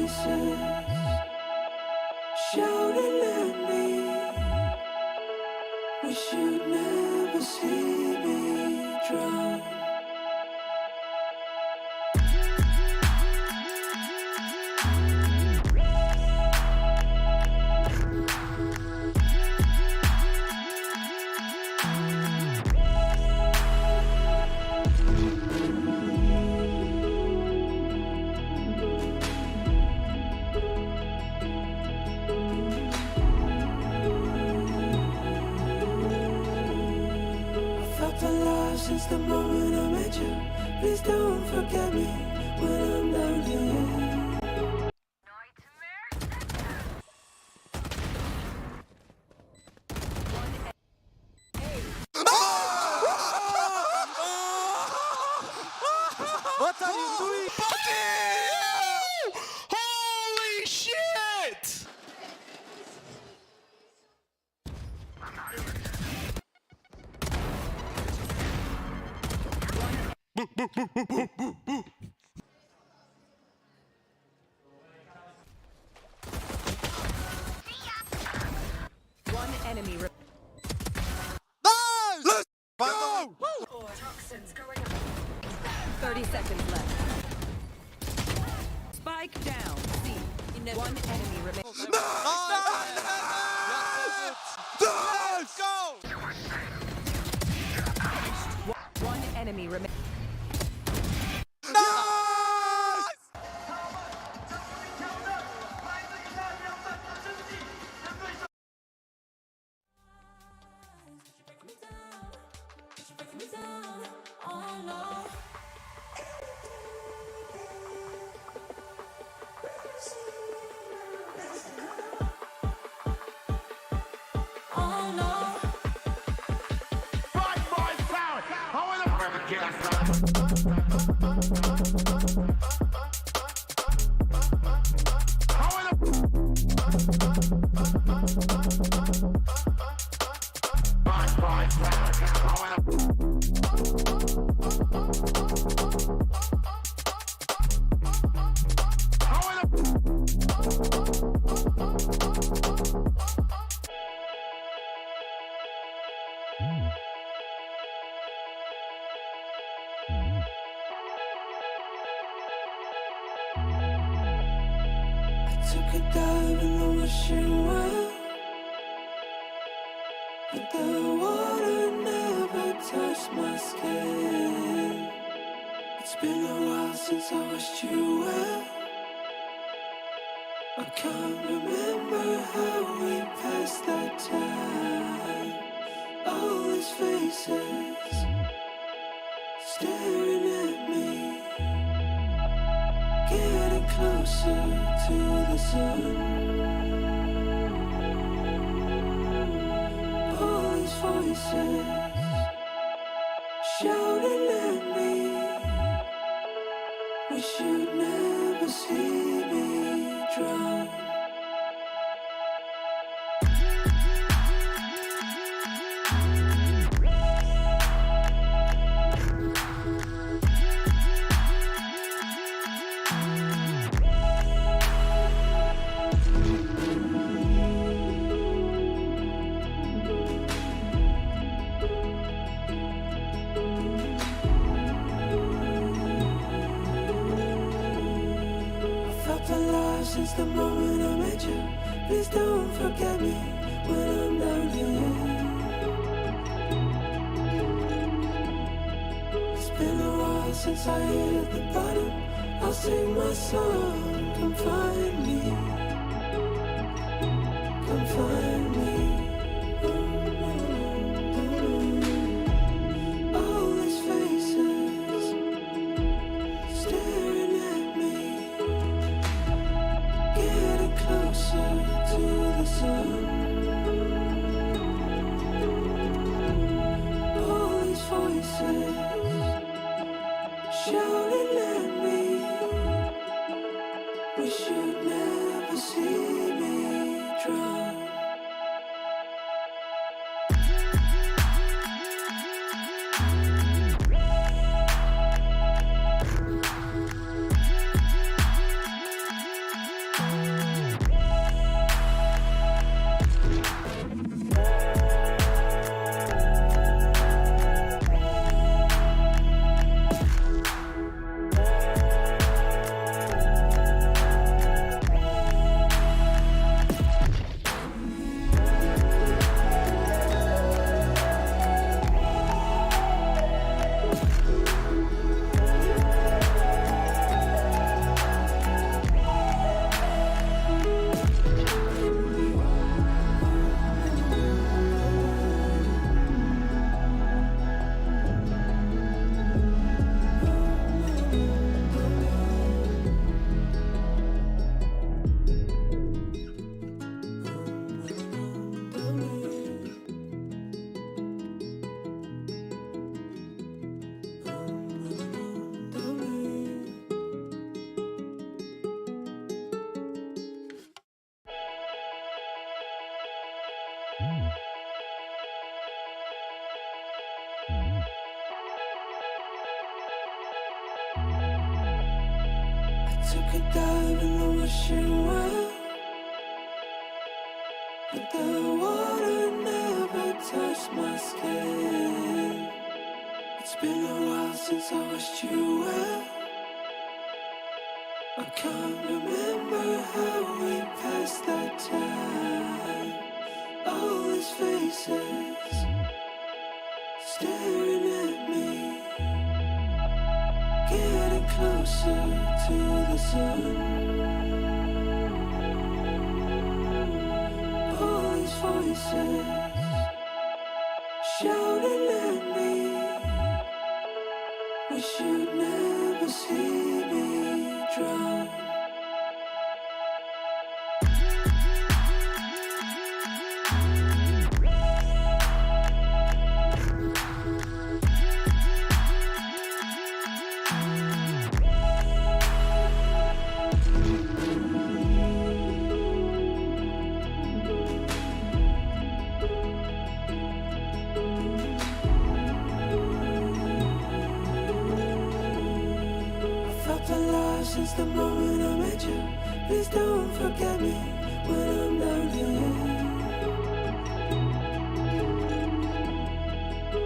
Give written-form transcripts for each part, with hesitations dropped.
voices shouting at me. Wish you'd never see me drown. Since the moment I met you, please don't forget me when I'm down here. What are you doing? Holy shit! One enemy. Nice! Let's go! Toxins going up. 30 seconds left. Spike down. C. One enemy remains. Let's go! One enemy remains. Took a dive in the ocean well, but the water never touched my skin. It's been a while since I watched you well. I can't remember how we passed that time. All these faces staring at me, getting closer to the sun. All these voices shouting at me. Wish you'd never see me drown. Since the moment I met you, please don't forget me when I'm down here. It's been a while since I hit the bottom. I'll sing my song. Come find me. Come find me. All these faces staring at me, getting closer to the sun. All these voices shouting at me. Wish you'd never see me drown. took a dive in the wishing well, but the water never touched my skin. It's been a while since I wished you well. I can't remember how we passed that time. All these faces staring at me, getting closer to the sun. All these voices shouting at me, wish you'd never see me drown. Since the moment I met you, please don't forget me when I'm down here.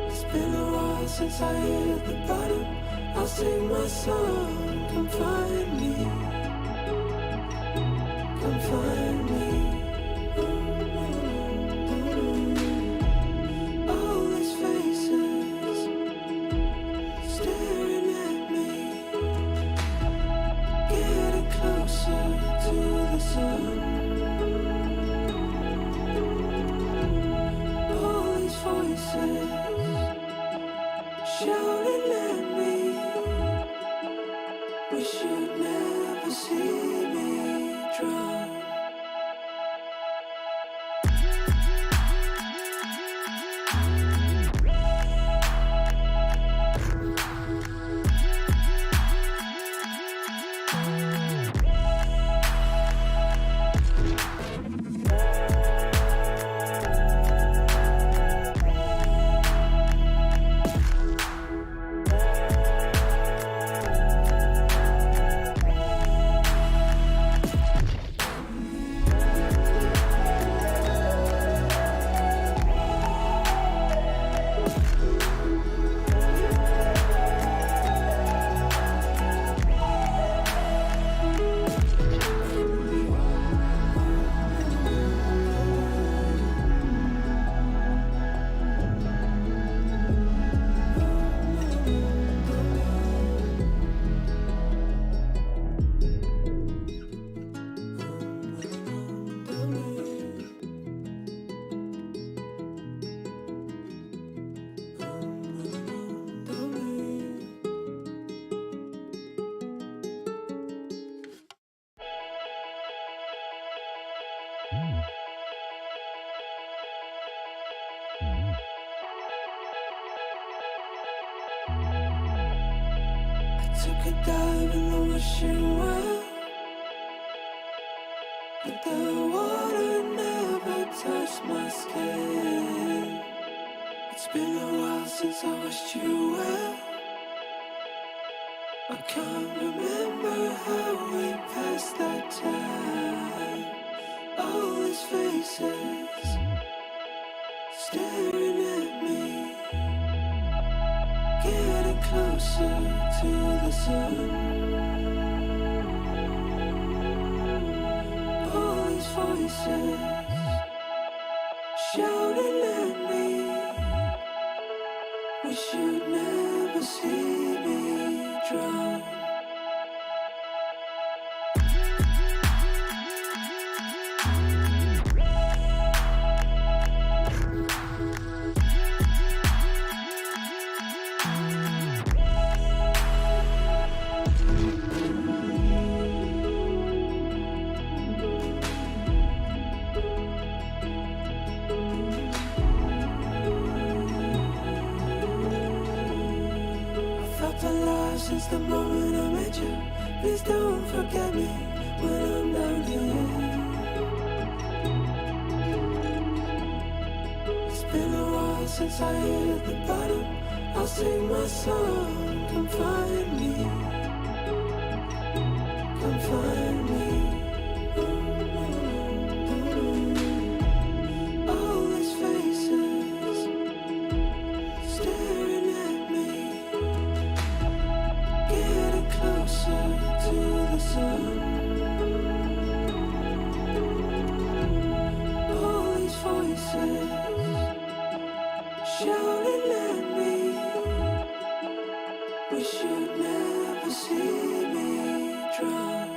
It's been a while since I hit the bottom. I'll sing my song, come find me, come find me. All these faces staring at me, getting closer to the sun. All these voices shouting at me, wish you'd never see me drown. Took a dive in the wishing well, but the water never touched my skin. It's been a while since I wished you well. I can't remember how we passed that time. All these faces staring at me, getting closer to the sun. All these voices shouting at me, wish you'd never see me drown. Since the moment I met you, please don't forget me when I'm down here. It's been a while since I hit the bottom. I'll sing my song, come find me, come sun. All these voices shouting at me. Wish you'd never see me drown.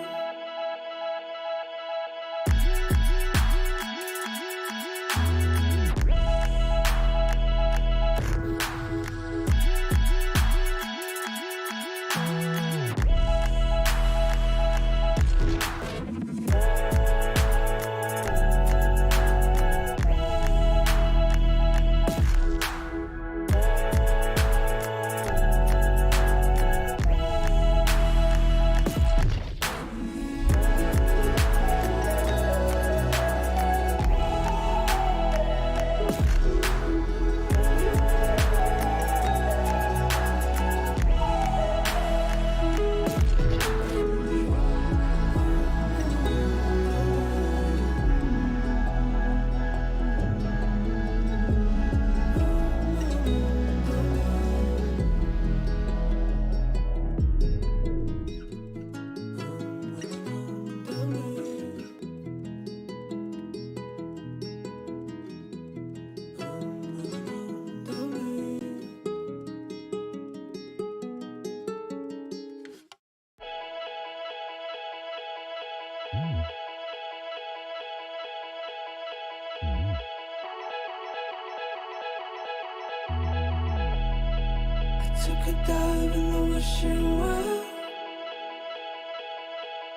Took a dive in the ocean well,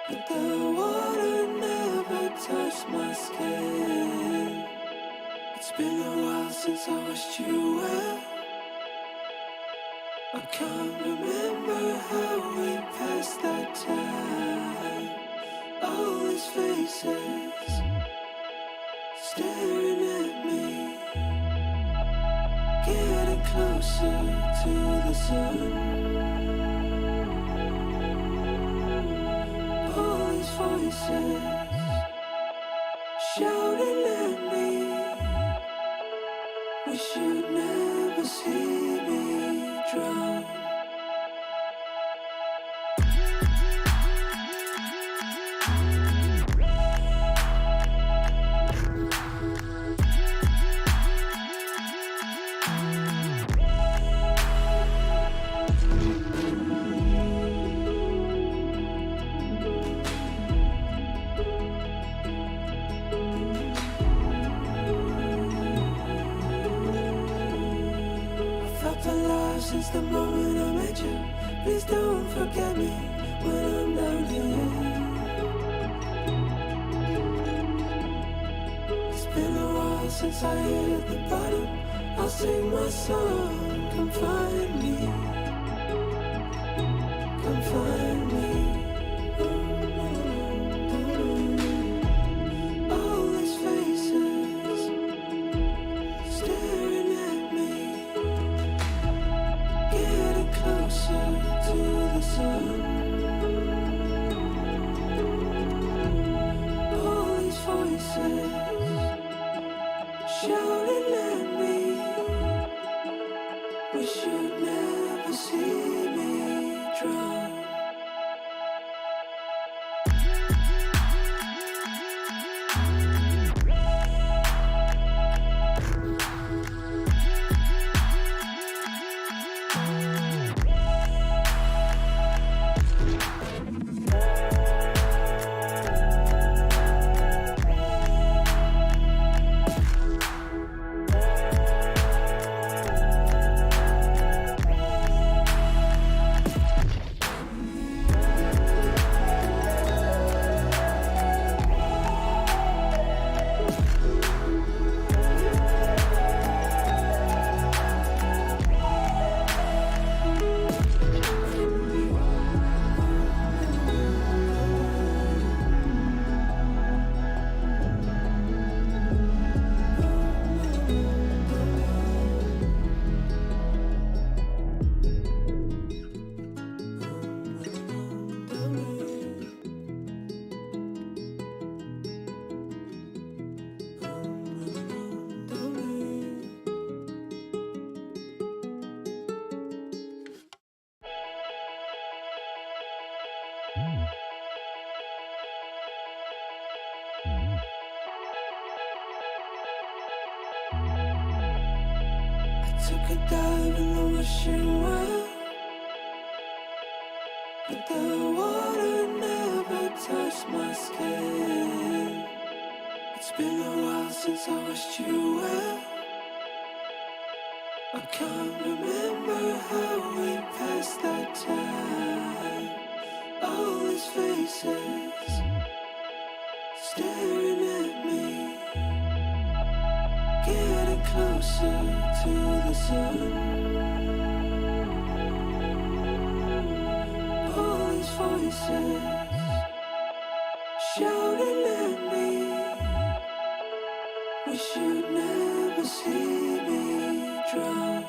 but the water never touched my skin. It's been a while since I watched you well. I can't remember how we passed that time. All these faces staring at me, getting closer to the sun. All these voices shouting at me. Wish you'd never see me drown. Since the moment I met you, please don't forget me when I'm down here. It's been a while since I hit the bottom. I'll sing my song, come find me, come find me. All these faces staring at me, getting closer to the sun. All these voices shouting at me. Wish you'd never see me drown. took a dive in the ocean well, but the water never touched my skin. It's been a while since I watched you well. I can't remember how we passed that time. All these faces staring at me, getting closer to the sun. All these voices shouting at me, wish you'd never see me drown.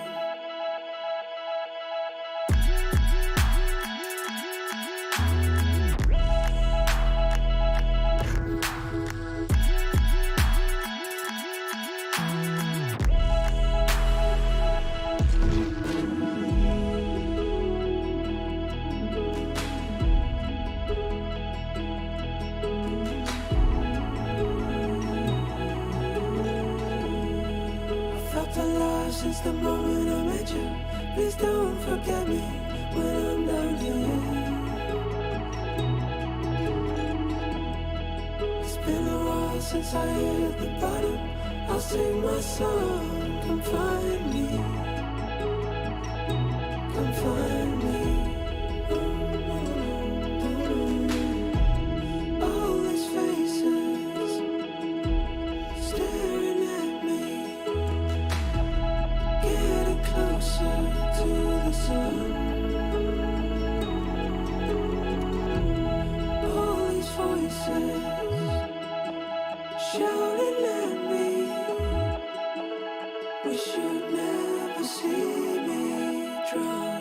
Since the moment I met you, please don't forget me when I'm down here. It's been a while since I hit the bottom. I'll sing my song, come find me, come find me. All these faces staring at me, getting closer to the sun. All these voices shouting at me, wish you'd never see me drown.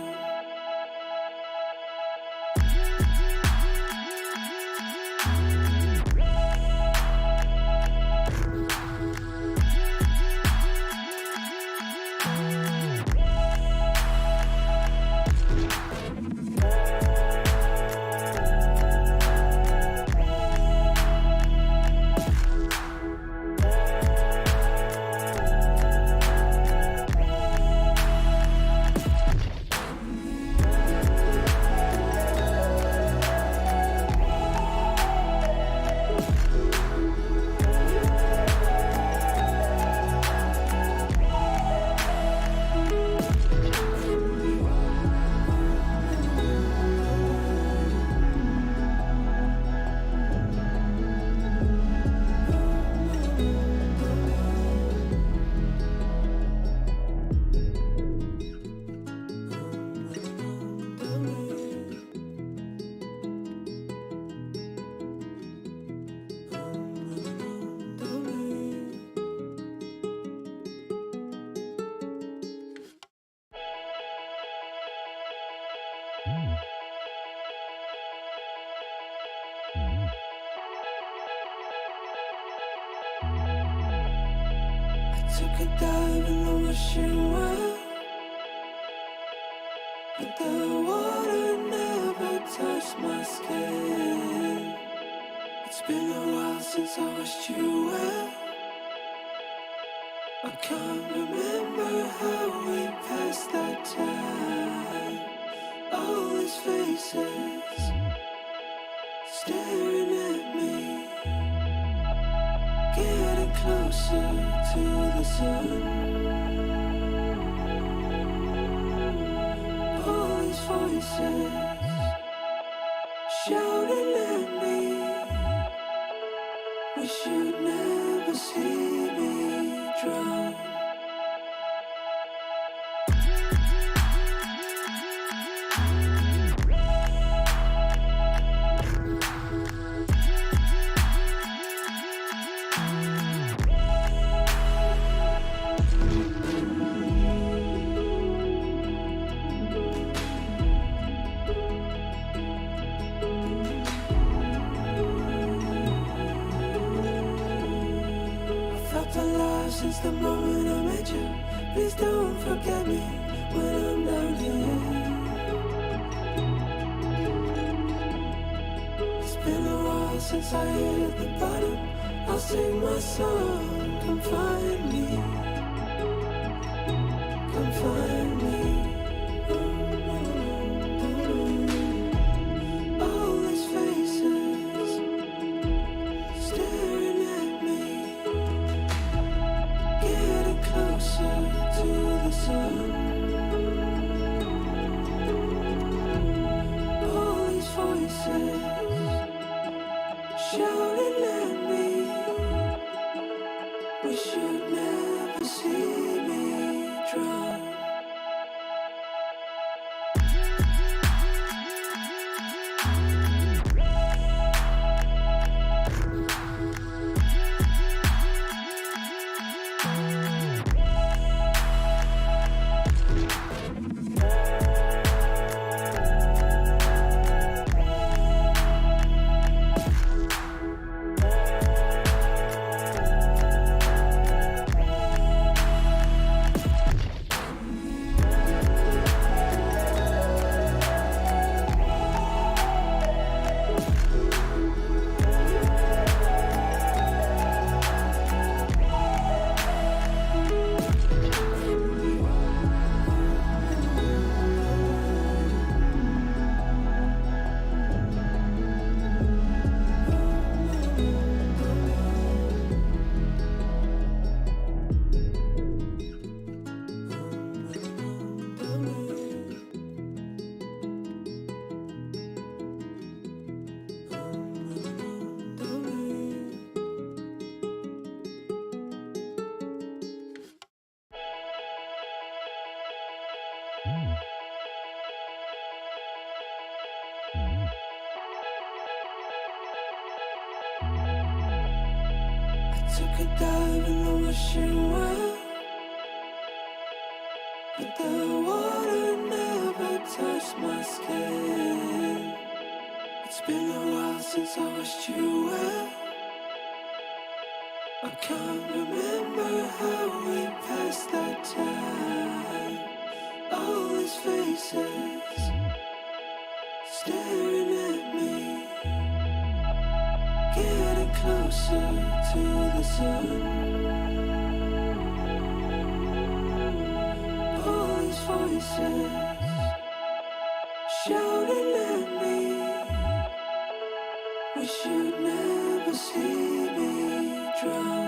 Took a dive in the ocean well, but the water never touched my skin. It's been a while since I watched you well. I can't remember how we passed that time. All these faces staring at me, getting closer to the sun. All these voices shouting at me, wish you'd never see me drown. Since the moment I met you, please don't forget me when I'm down here. It's been a while since I hit the bottom. I'll sing my song, come find me, come find me. All these faces staring at me, getting closer to the sun. All these voices shouting at me, we should never see me drown. Took a dive in the ocean well, but the water never touched my skin. It's been a while since I washed you well. I can't remember how we passed that time. All these faces staring at me, getting closer to the sun. All these voices shouting at me, we should never see me drown.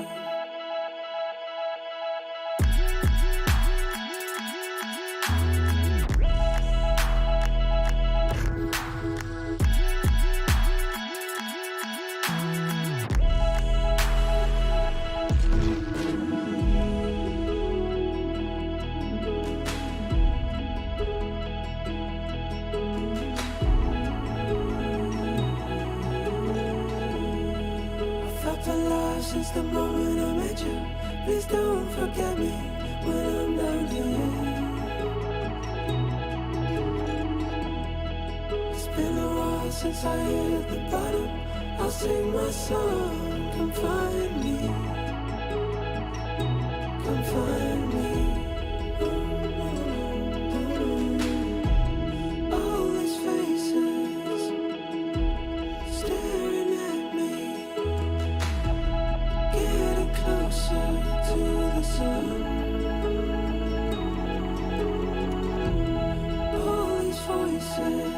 Since the moment I met you, please don't forget me when I'm down here. It's been a while since I hit the bottom. I'll sing my song, come find me, come find me. All these faces staring at me, getting closer to the sun. All these voices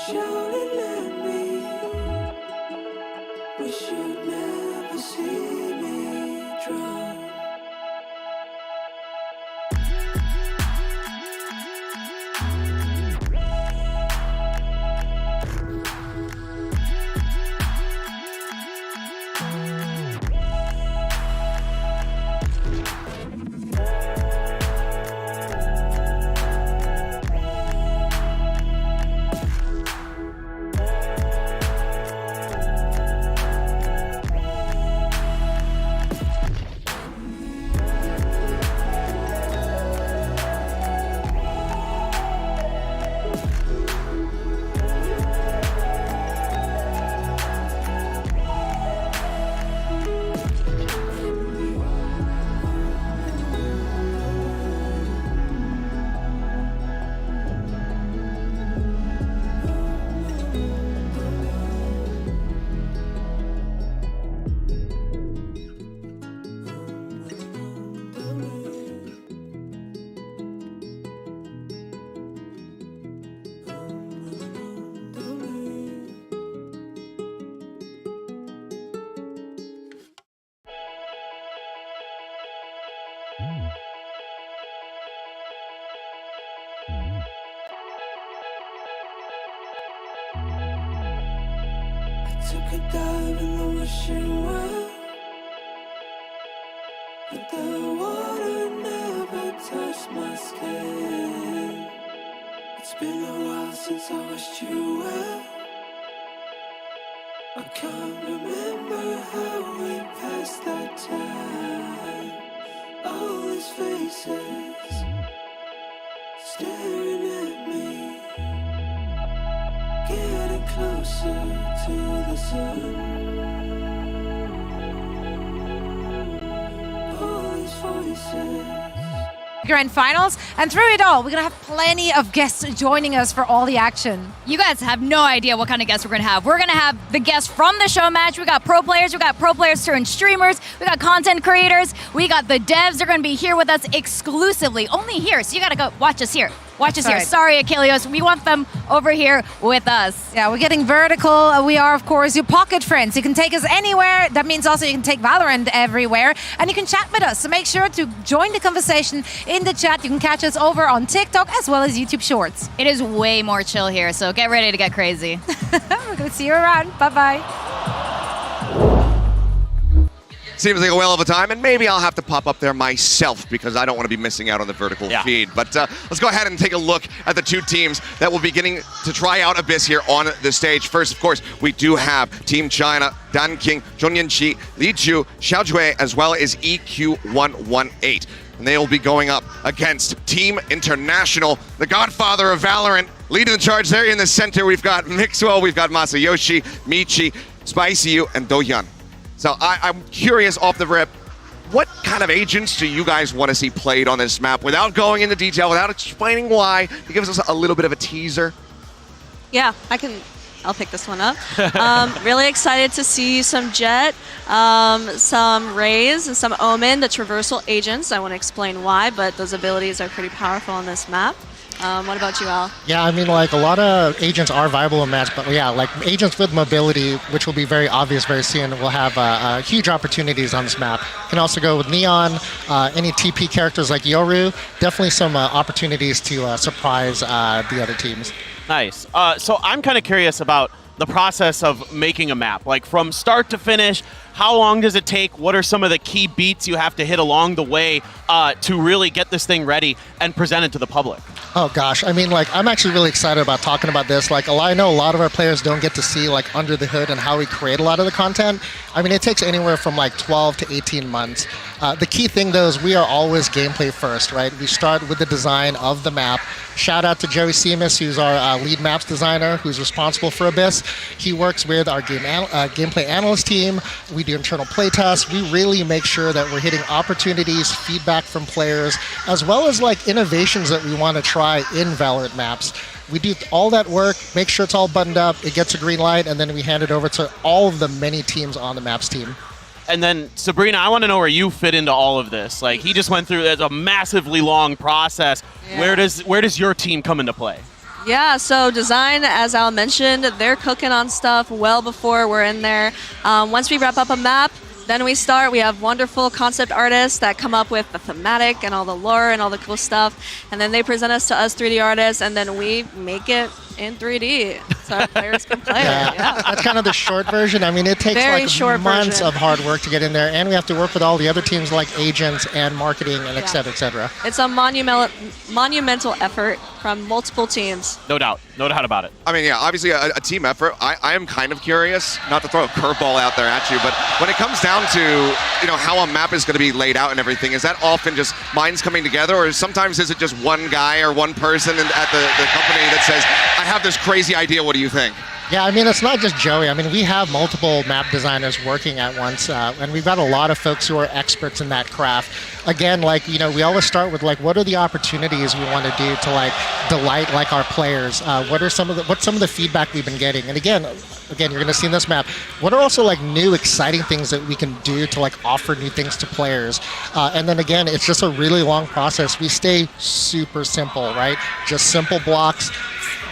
shouting at me, we should never see me drown. took a dive in the wishing well, but the water never touched my skin. It's been a while since I wished you well. I can't remember how we passed that time. All these faces staring at me, getting closer to the sun. All these voices. Grand finals, and through it all, we're gonna have plenty of guests joining us for all the action. You guys have no idea what kind of guests we're gonna have. We're gonna have the guests from the show match. We got pro players turned streamers, we got content creators, we got the devs. They're gonna be here with us exclusively, only here. So you gotta go watch us here. Watch us here. Right. Sorry, Achilleos. We want them over here with us. Yeah, we're getting vertical. We are, of course, your pocket friends. You can take us anywhere. That means also you can take Valorant everywhere. And you can chat with us. So make sure to join the conversation in the chat. You can catch us over on TikTok as well as YouTube Shorts. It is way more chill here, so get ready to get crazy. We're going to see you around. Bye-bye. Seems like a whale of a time, and maybe I'll have to pop up there myself because I don't want to be missing out on the vertical feed. But let's go ahead and take a look at the two teams that will be getting to try out Abyss here on the stage. First, of course, we do have Team China, Dan King, Zhongyan Qi, Li Ju, Xiao Jue, as well as EQ118. And they will be going up against Team International, the godfather of Valorant. Leading the charge there in the center, we've got Mixwell, we've got Masayoshi, Michi, SpicyU, and Dohyun. So I'm curious off the rip, what kind of agents do you guys want to see played on this map without going into detail, without explaining why? Can you give us a little bit of a teaser? Yeah, I'll pick this one up. Really excited to see some Jet, some Raze, and some Omen, the traversal agents. I won't explain why, but those abilities are pretty powerful on this map. What about you, Al? Yeah, I mean, like, a lot of agents are viable in match, but yeah, like, agents with mobility, which will be very obvious very soon, will have huge opportunities on this map. Can also go with Neon, any TP characters like Yoru, definitely some opportunities to surprise the other teams. Nice. So I'm kind of curious about the process of making a map. Like, from start to finish, how long does it take? What are some of the key beats you have to hit along the way to really get this thing ready and present it to the public? Oh gosh, I mean, like, I'm actually really excited about talking about this. Like, I know a lot of our players don't get to see, like, under the hood and how we create a lot of the content. I mean, it takes anywhere from like 12 to 18 months. The key thing though is we are always gameplay first, right? We start with the design of the map. Shout out to Joey Seamus, who's our lead maps designer, who's responsible for Abyss. He works with our gameplay analyst team. We do internal playtests. We really make sure that we're hitting opportunities, feedback from players, as well as like innovations that we want to try in Valorant maps. We do all that work, make sure it's all buttoned up, it gets a green light, and then we hand it over to all of the many teams on the maps team. And then, Sabrina, I want to know where you fit into all of this. Like, he just went through a massively long process. Yeah. Where does your team come into play? Yeah, so design, as Al mentioned, they're cooking on stuff well before we're in there. Once we wrap up a map, then we start. We have wonderful concept artists that come up with the thematic and all the lore and all the cool stuff. And then they present us to us 3D artists, and then we make it in 3D so our players can play it. Yeah. That's kind of the short version. I mean, it takes like months of hard work to get in there, and we have to work with all the other teams like agents and marketing and et cetera, et cetera. It's a monumental effort from multiple teams. No doubt about it. I mean, yeah, obviously a team effort. I am kind of curious, not to throw a curveball out there at you, but when it comes down to, you know, how a map is going to be laid out and everything, is that often just minds coming together, or sometimes is it just one guy or one person at the company that says, I have this crazy idea, what do you think? Yeah, I mean, it's not just Joey. I mean, we have multiple map designers working at once, and we've got a lot of folks who are experts in that craft. Again, like, you know, we always start with, like, what are the opportunities we want to do to, like, delight, like, our players? What's some of the feedback we've been getting? And again, you're going to see in this map, what are also, like, new, exciting things that we can do to, like, offer new things to players? And then, again, it's just a really long process. We stay super simple, right? Just simple blocks,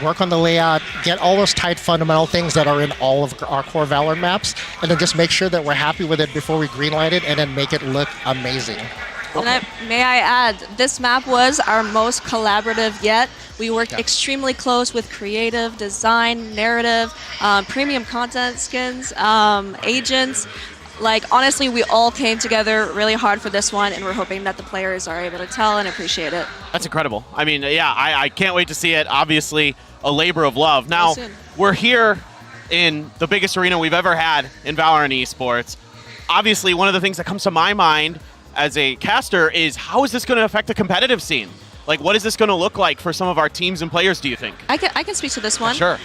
work on the layout, get all those tight fundamental things that are in all of our core Valorant maps, and then just make sure that we're happy with it before we greenlight it, and then make it look amazing. And may I add, this map was our most collaborative yet. We worked extremely close with creative, design, narrative, premium content skins, agents. Like, honestly, we all came together really hard for this one, and we're hoping that the players are able to tell and appreciate it. That's incredible. I mean, yeah, I can't wait to see it. Obviously, a labor of love. Now, we're here in the biggest arena we've ever had in Valorant esports. Obviously, one of the things that comes to my mind as a caster is how is this going to affect the competitive scene? Like, what is this going to look like for some of our teams and players, do you think? I can speak to this one. Sure.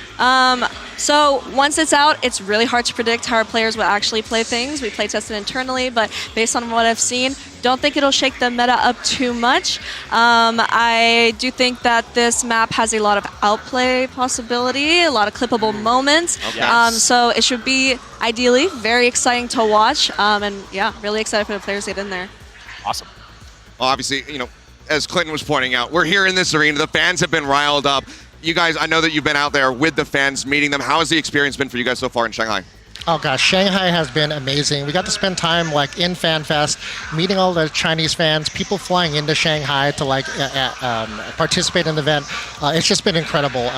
So once it's out, it's really hard to predict how our players will actually play things. We play tested internally, but based on what I've seen, don't think it'll shake the meta up too much. I do think that this map has a lot of outplay possibility, a lot of clippable moments. Okay. So it should be, ideally, very exciting to watch. And yeah, really excited for the players to get in there. Awesome. Well, obviously, you know, as Clinton was pointing out, we're here in this arena. The fans have been riled up. You guys, I know that you've been out there with the fans, meeting them. How has the experience been for you guys so far in Shanghai? Oh gosh, Shanghai has been amazing. We got to spend time like in FanFest, meeting all the Chinese fans, people flying into Shanghai to like participate in the event. It's just been incredible.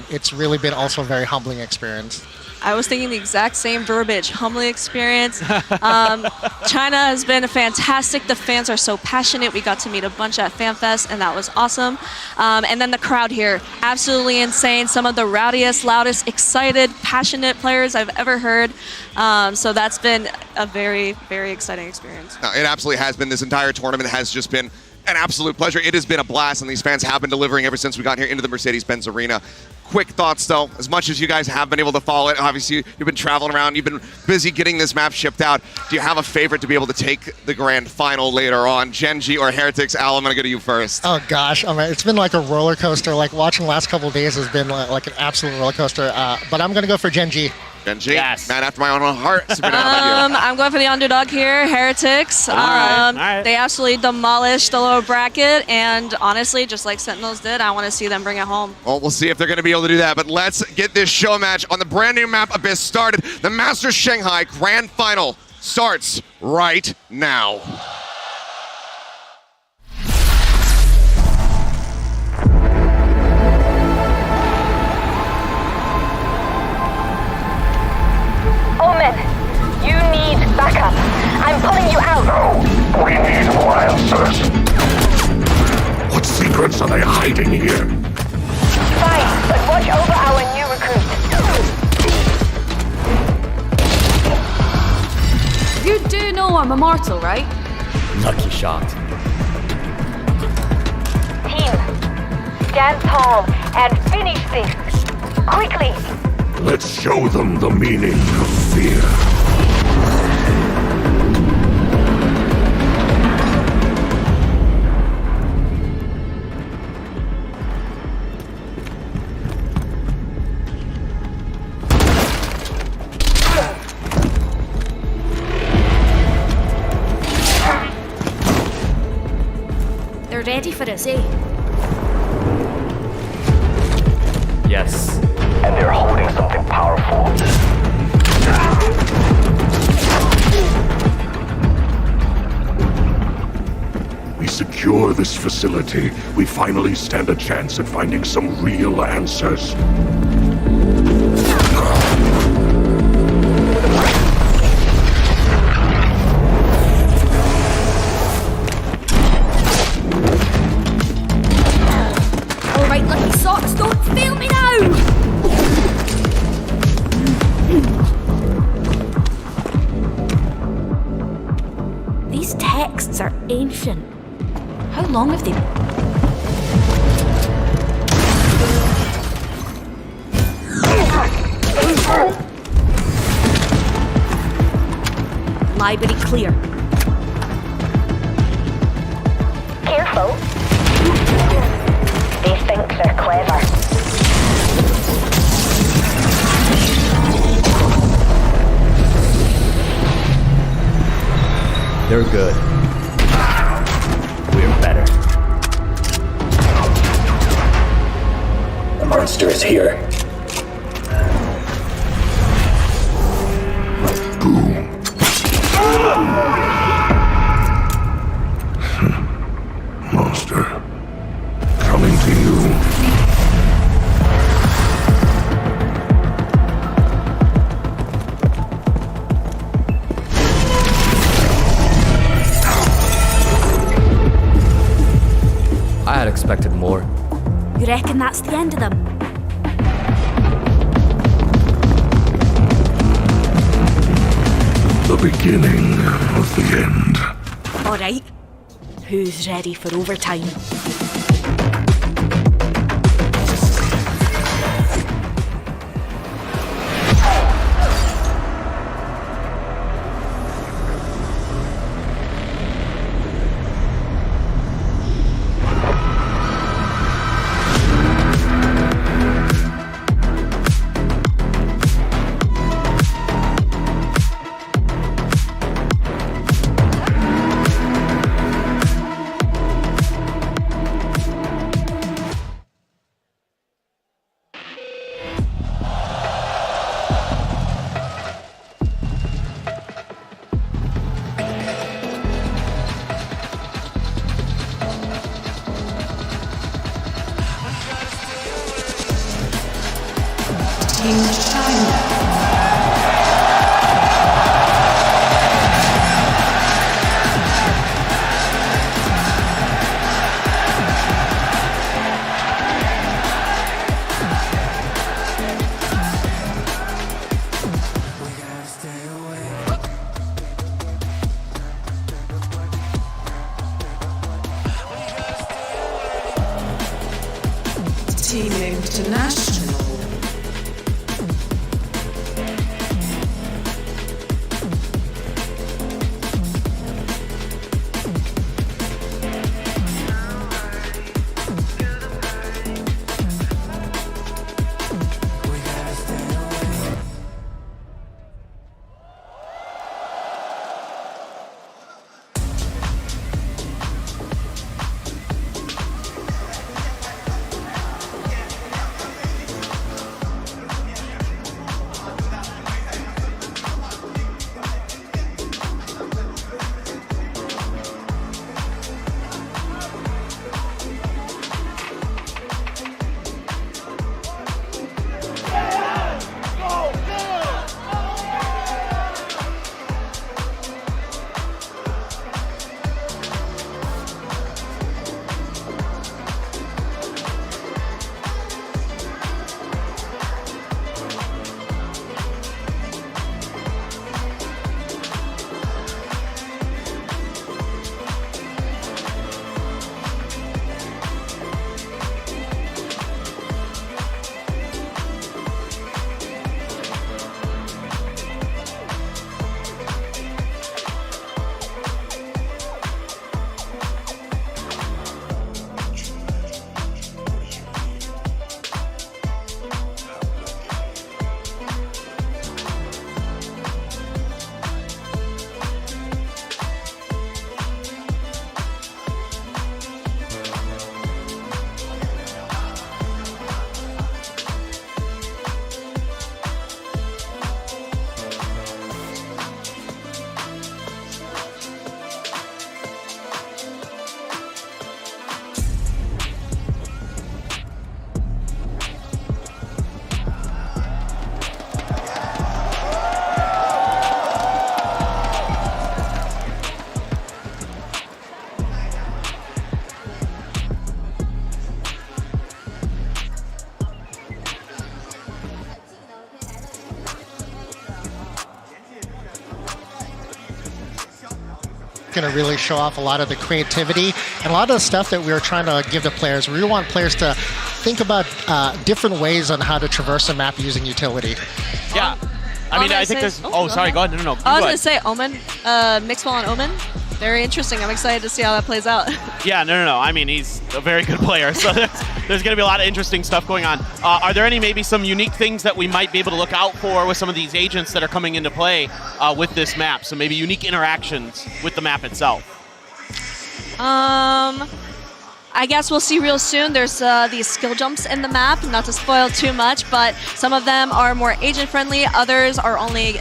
It's really been also a very humbling experience. I was thinking the exact same verbiage, humbling experience. China has been fantastic. The fans are so passionate. We got to meet a bunch at FanFest, and that was awesome. And then the crowd here, absolutely insane. Some of the rowdiest, loudest, excited, passionate players I've ever heard. So that's been a very, very exciting experience. It absolutely has been. This entire tournament has just been an absolute pleasure. It has been a blast, and these fans have been delivering ever since we got here into the Mercedes-Benz Arena. Quick thoughts, though. As much as you guys have been able to follow it, obviously you've been traveling around, you've been busy getting this map shipped out. Do you have a favorite to be able to take the grand final later on? Genji or Heretics? Al, I'm going to go to you first. Oh gosh, it's been like a roller coaster. Like watching the last couple of days has been like an absolute roller coaster. But I'm going to go for Genji. Genji, yes. Man after my own heart. Sabrina, how about you? I'm going for the underdog here, Heretics. All right. They absolutely demolished the lower bracket, and honestly, just like Sentinels did, I want to see them bring it home. Well, we'll see if they're going to be able to do that, but let's get this show match on the brand new map Abyss started. The Masters Shanghai Grand Final starts right now. Omen, you need backup. I'm pulling you out. No, we need more answers. What secrets are they hiding here? Fine, but watch over our new recruit. You do know I'm immortal, right? Lucky shot. Team, stand tall and finish this. Quickly. Let's show them the meaning of fear. They're ready for us, eh? Yes. And they're holding something powerful. We secure this facility, we finally stand a chance at finding some real answers. All right, lucky socks, don't fail me now! These texts are ancient. How long have they been? Library clear. Careful. They think they're clever. They're good. We're better. The monster is here. Boom. You reckon that's the end of them? The beginning of the end. All right. Who's ready for overtime? Team International. Going to really show off a lot of the creativity and a lot of the stuff that we were trying to give the players. We want players to think about different ways on how to traverse a map using utility. Yeah. I mean, I think there's... Oh, sorry, go ahead. No. I was going to say Omen, Mixwell on Omen. Very interesting. I'm excited to see how that plays out. Yeah, no. I mean, he's a very good player, so there's going to be a lot of interesting stuff going on. Are there maybe some unique things that we might be able to look out for with some of these agents that are coming into play with this map? So maybe unique interactions with the map itself. I guess we'll see real soon. There's these skill jumps in the map, not to spoil too much, but some of them are more agent-friendly. Others are only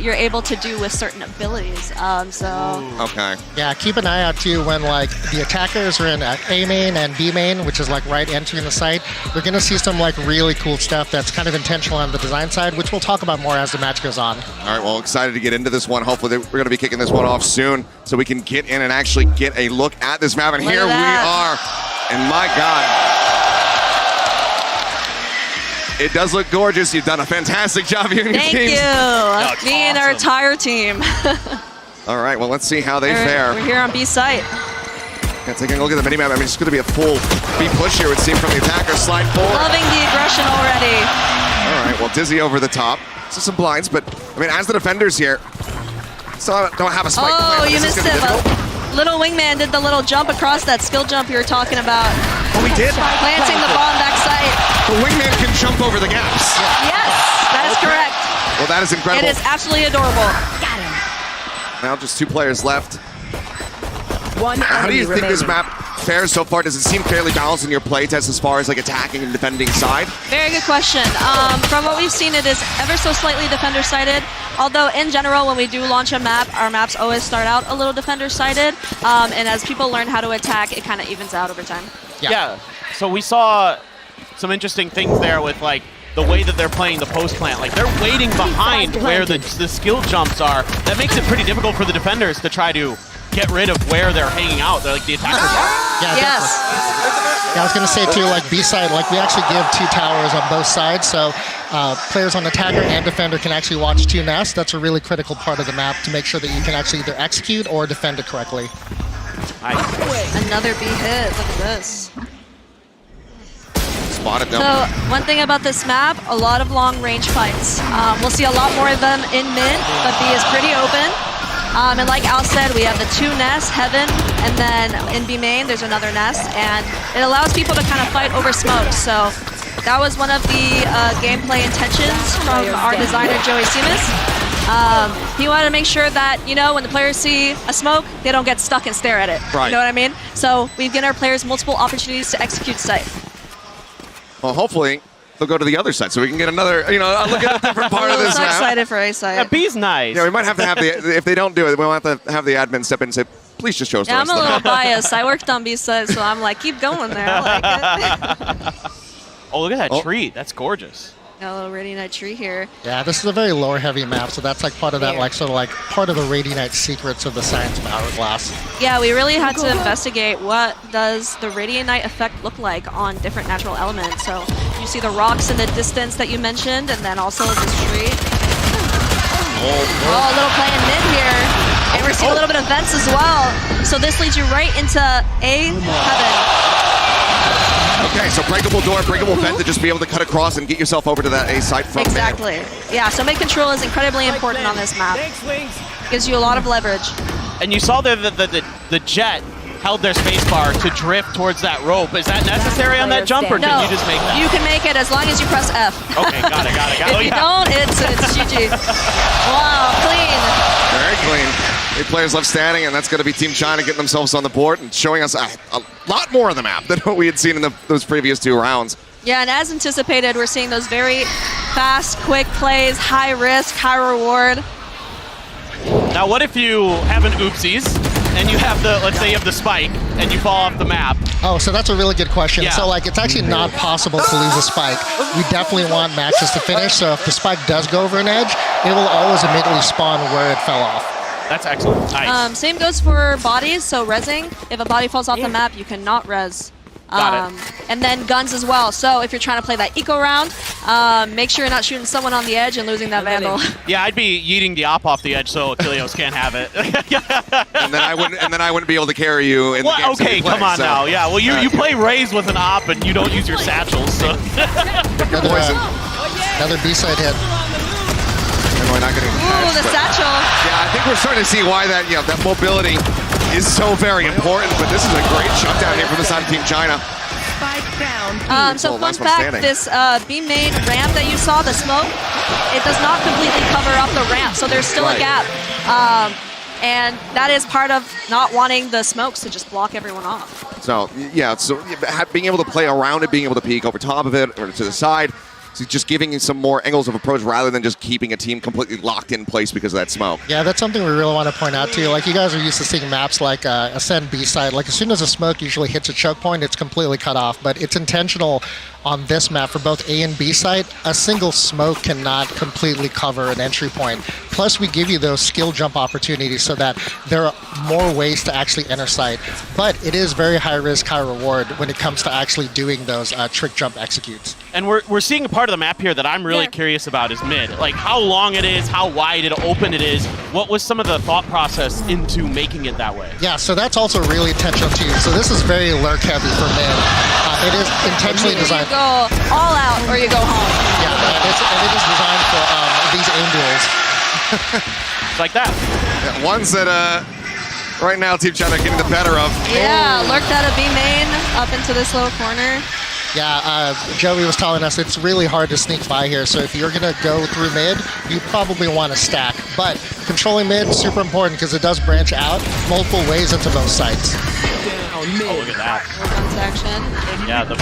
you're able to do with certain abilities. Okay. Yeah, keep an eye out too when like the attackers are in A main and B main, which is like right entering the site. We're gonna see some like really cool stuff that's kind of intentional on the design side, which we'll talk about more as the match goes on. All right, well, excited to get into this one. Hopefully we're going to be kicking this one off soon so we can get in and actually get a look at this map. And here we are. And my God, It does look gorgeous. You've done a fantastic job here in your Thank teams. you. Me and our entire team. All right, well, let's see how they fare. We're here on B site. Yeah, taking a look at the minimap. I mean, it's going to be a full B push here, it would seem, from the attacker. Slide forward. Loving the aggression already. All right, well, Dizzy over the top. So some blinds, but, I mean, as the defenders here, still don't have a spike. Oh, you missed him. Little Wingman did the little jump across that skill jump you were talking about. Oh, he did? Planting the bomb backside. The Wingman can jump over the gaps. Yes, that is correct. Well, that is incredible. It is absolutely adorable. Got him. Now just 2 players left. One How do you think remaining. this map fares so far? Does it seem fairly balanced in your play test as far as like attacking and defending side? Very good question. From what we've seen, it is ever so slightly defender-sided. Although in general, when we do launch a map, our maps always start out a little defender-sided. And as people learn how to attack, it kind of evens out over time. Yeah. So we saw some interesting things there with like the way that they're playing the post plant. Like they're waiting behind where the skill jumps are. That makes it pretty difficult for the defenders to try to get rid of where they're hanging out. They're like the attackers. Yeah, Yes. Yeah, I was going to say too, like B-side, like we actually give 2 towers on both sides, so players on attacker and defender can actually watch 2 nests. That's a really critical part of the map to make sure that you can actually either execute or defend it correctly. Nice. Another B hit. Look at this. Spotted them. So one thing about this map, a lot of long-range fights. We'll see a lot more of them in mid, but B is pretty open. And like Al said, we have the 2 nests, Heaven, and then in B main, there's another nest, and it allows people to kind of fight over smoke. So that was one of the gameplay intentions from our designer, Joey Simas. He wanted to make sure that, you know, when the players see a smoke, they don't get stuck and stare at it. Right. You know what I mean? So we've given our players multiple opportunities to execute sight. Well, hopefully they'll go to the other side so we can get another, you know, look at a different part of this so map. excited for A site. Yeah, B's nice. Yeah, we might have to have the, if they don't do it, we'll have to have the admin step in and say, please just show us the Yeah, rest I'm a of the little map. biased. I worked on B side, so I'm like, keep going there. I like it. Oh, look at that tree. That's gorgeous. Got a little Radiant tree here. Yeah, this is a very lore-heavy map, so that's like part of that, like sort of like part of the Radiant secrets of the Science of Hourglass. Yeah, we really had to investigate what does the Radiant Knight effect look like on different natural elements. So you see the rocks in the distance that you mentioned, and then also this tree. Oh, a little play in mid here. And we're seeing a little bit of vents as well. So this leads you right into A Heaven. Okay, so breakable door, breakable vent to just be able to cut across and get yourself over to that A site from Exactly. Yeah, so mid control is incredibly important on this map. Gives you a lot of leverage. And you saw there that the Jet held their spacebar to drift towards that rope. Is that necessary on that jump, or No, can you just make that? you can make it as long as you press F. Okay, got it. If you don't, it's GG. Wow, clean. Very clean. 8 players left standing, and that's going to be Team China getting themselves on the board and showing us a lot more of the map than what we had seen in those previous 2 rounds. Yeah, and as anticipated, we're seeing those very fast, quick plays, high risk, high reward. Now, what if you have an oopsies and you have the, let's say you have the spike and you fall off the map? Oh, so that's a really good question. Yeah. So like it's actually not possible to lose a spike. We definitely want matches to finish, so if the spike does go over an edge, it will always immediately spawn where it fell off. That's excellent. Nice. Same goes for bodies, so rezzing. If a body falls off the map, you cannot res. Got it. And then guns as well. So if you're trying to play that eco round, make sure you're not shooting someone on the edge and losing that Vandal. Yeah, I'd be yeeting the op off the edge so Achilleos can't have it. and then I wouldn't be able to carry you in the games that we play, come on so. now. Yeah, well, you play Raze with an op and you don't use your satchels, so. Another B-side hit. We're not getting Ooh, the satchel. Yeah, I think we're starting to see why that that mobility is so very important. But this is a great shutdown here from the side of Team China. So fun last one fact, standing. this B main ramp that you saw, the smoke, it does not completely cover up the ramp, so there's still a gap. And that is part of not wanting the smokes to just block everyone off. So yeah, being able to play around it, being able to peek over top of it or to the side. So just giving you some more angles of approach rather than just keeping a team completely locked in place because of that smoke. Yeah, that's something we really want to point out too. Like you guys are used to seeing maps like Ascend B-side. Like as soon as a smoke usually hits a choke point, it's completely cut off. But it's intentional on this map for both A and B side. A single smoke cannot completely cover an entry point Plus, we give you those skill jump opportunities so that there are more ways to actually enter site. But it is very high risk, high reward when it comes to actually doing those trick jump executes. And we're seeing a part of the map here that I'm really curious about is mid. Like how long it is, how wide and open it is. What was some of the thought process into making it that way? Yeah, so that's also really intentional too. So this is very lurk heavy for mid. It is intentionally designed. You go all out or you go home. Yeah, and it is designed for these aim duels. Like that. Yeah, ones that right now Team China getting the better of. Yeah, lurked out of B main up into this little corner. Yeah, Joey was telling us it's really hard to sneak by here, so if you're going to go through mid, you probably want to stack. But controlling mid is super important because it does branch out multiple ways into both sites. Oh, look at that. Action. Yeah, the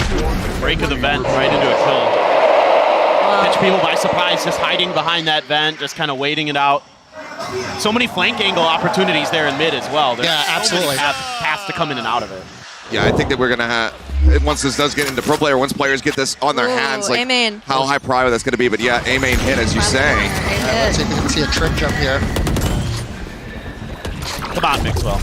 break of the vent right into a kill. Catch people by surprise, just hiding behind that vent, just kind of waiting it out. So many flank angle opportunities there in mid as well. There's absolutely. So many paths to come in and out of it. Yeah, I think that we're going to have, once this does get into pro player, once players get this on their hands, like A-main. how high priority that's going to be. But yeah, A-main hit, as you say. Let's see if we can see a trick jump here. Come on, Mixwell.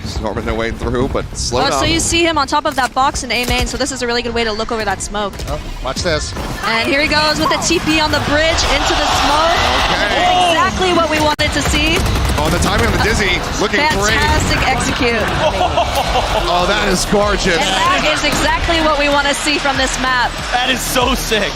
Storming their way through, but slow down. So you see him on top of that box in A-main, so this is a really good way to look over that smoke. Oh, watch this. And here he goes with the TP on the bridge into the smoke. Okay. Exactly what we wanted to see. Oh, the timing on the Dizzy looking great. Fantastic execute. Oh, that is gorgeous. And that is exactly what we want to see from this map. That is so sick.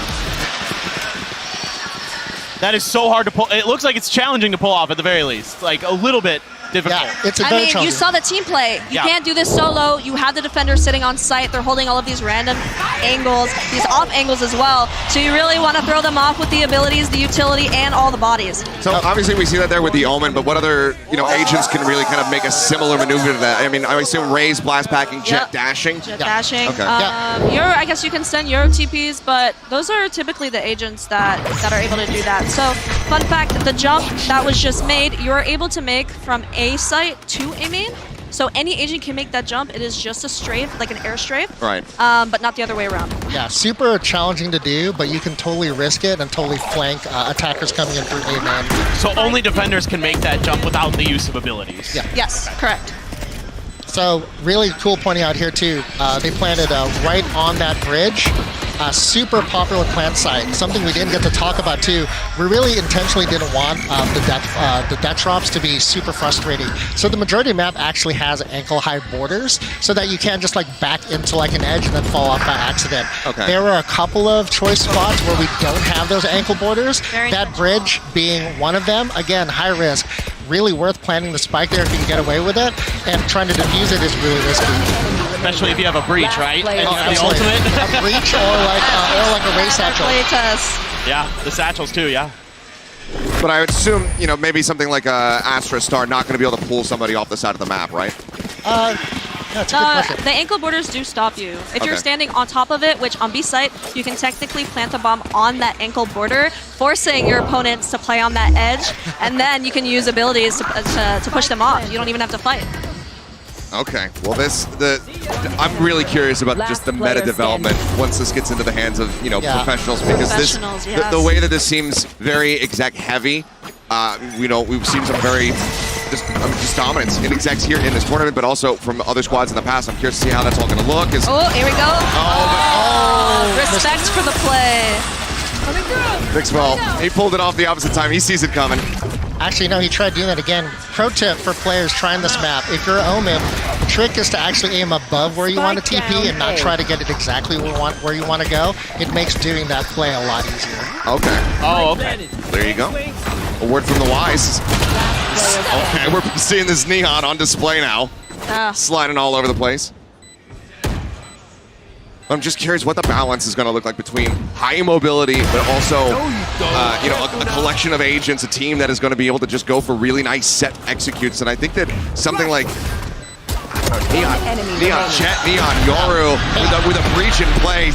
That is so hard to pull. It looks like it's challenging to pull off at the very least. Like a little bit difficult. Yeah, it's a very challenging. You saw the team play. You can't do this solo. You have the defenders sitting on site. They're holding all of these random angles, these off angles as well. So you really want to throw them off with the abilities, the utility, and all the bodies. So obviously we see that there with the Omen, but what other agents can really kind of make a similar maneuver to that? I mean, I assume Ray's blast packing, jet dashing. Jet dashing. Okay. I guess you can send Euro TPs, but those are typically the agents that are able to do that. So fun fact, the jump that was just made, you're able to make from A site to A main. So any agent can make that jump. It is just a strafe, like an air strafe. Right. But not the other way around. Yeah, super challenging to do, but you can totally risk it and totally flank attackers coming in through A main. So only defenders can make that jump without the use of abilities. Yeah. Yes, correct. So really cool pointing out here too, they planted right on that bridge. Super popular plant site. Something we didn't get to talk about too. We really intentionally didn't want the death drops to be super frustrating. So the majority of the map actually has ankle high borders, so that you can't just like back into like an edge and then fall off by accident. Okay. There were a couple of choice spots where we don't have those ankle borders. That bridge being one of them. Again, high risk. Really worth planting the spike there if you can get away with it, and trying to defuse it is really risky. Especially if you have a breach, right? And Oh, the absolutely. ultimate. A breach or like a ray satchel. Play test. Yeah, the satchels too, yeah. But I would assume, maybe something like Astra Star not going to be able to pull somebody off the side of the map, right? Yeah, it's a good question. The ankle borders do stop you. If you're Okay. standing on top of it, which on B site, you can technically plant a bomb on that ankle border, forcing your opponents to play on that edge, and then you can use abilities to push them off. You don't even have to fight. Okay. Well, I'm really curious about just the meta development once this gets into the hands of professionals, because the way that this seems very exec heavy, we've seen some very just dominance in execs here in this tournament, but also from other squads in the past. I'm curious to see how that's all going to look. Oh, here we go. Respect for the play. Mixwell, he pulled it off the opposite time. He sees it coming. Actually, no, he tried doing that again. Pro tip for players trying this map: if you're Omen, the trick is to actually aim above where you want to TP and not try to get it exactly where you want to go. It makes doing that play a lot easier. Okay. Oh, okay. There you go. A word from the wise. Okay, we're seeing this Neon on display now. Sliding all over the place. I'm just curious what the balance is going to look like between high mobility, but also, a collection of agents, a team that is going to be able to just go for really nice set executes. And I think that something like Neon Jet, Neon Yoru with a breach in play.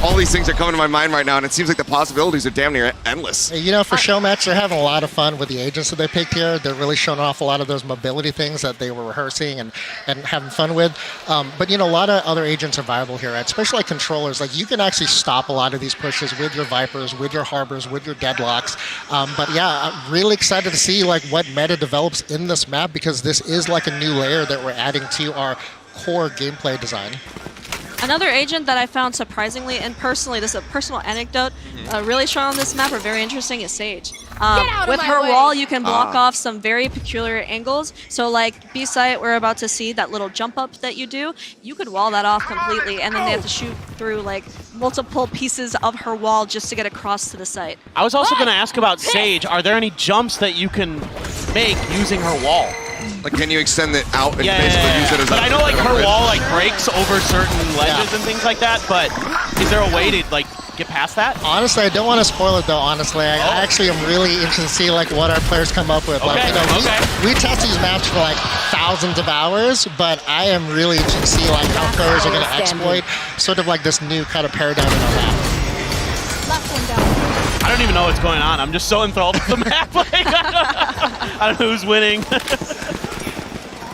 All these things are coming to my mind right now, and it seems like the possibilities are damn near endless. You know, for show match, they're having a lot of fun with the agents that they picked here. They're really showing off a lot of those mobility things that they were rehearsing and having fun with. But, you know, a lot of other agents are viable here, right? Especially like controllers. Like, you can actually stop a lot of these pushes with your Vipers, with your Harbors, with your Deadlocks. But yeah, I'm really excited to see like what meta develops in this map, because this is like a new layer that we're adding to our core gameplay design. Another agent that I found surprisingly, and personally, this is a personal anecdote, really strong on this map, or very interesting, is Sage. With her wall, you can block off some very peculiar angles. So like B-site, we're about to see that little jump up that you do. You could wall that off completely, and then they have to shoot through like multiple pieces of her wall just to get across to the site. I was also going to ask about Sage. Are there any jumps that you can make using her wall? Like, can you extend it out and basically use it as But I know like her wall like breaks over certain ledges and things like that, but is there a way to like get past that? Honestly, I don't want to spoil it though, honestly. I actually am really interested to see like what our players come up with. Like, you know, we test these maps for like thousands of hours, but I am really interested to see like how players are going to exploit sort of like this new kind of paradigm in our map. I don't even know what's going on. I'm just so enthralled with the map. Like, I don't know who's winning.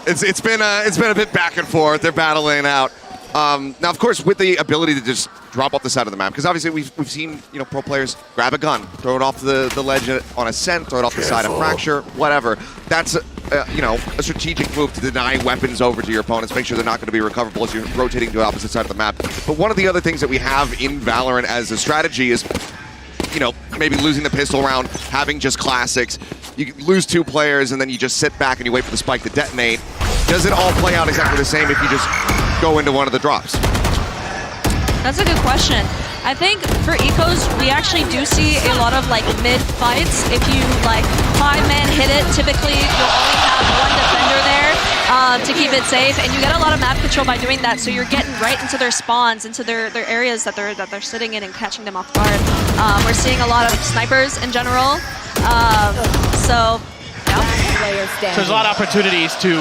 It's been a bit back and forth. They're battling out. Now, of course, with the ability to just drop off the side of the map, because obviously we've seen pro players grab a gun, throw it off the ledge on ascent, throw it off the side of fracture, whatever. That's a strategic move to deny weapons over to your opponents, make sure they're not going to be recoverable as you're rotating to the opposite side of the map. But one of the other things that we have in Valorant as a strategy is, maybe losing the pistol round, having just classics. You lose 2 players, and then you just sit back and you wait for the spike to detonate. Does it all play out exactly the same if you just go into one of the drops? That's a good question. I think for ecos, we actually do see a lot of like mid fights. If you like 5-man hit it, typically you'll only have 1 defender there to keep it safe, and you get a lot of map control by doing that. So you're getting right into their spawns, into their areas that they're sitting in, and catching them off guard. We're seeing a lot of snipers in general. So there's a lot of opportunities to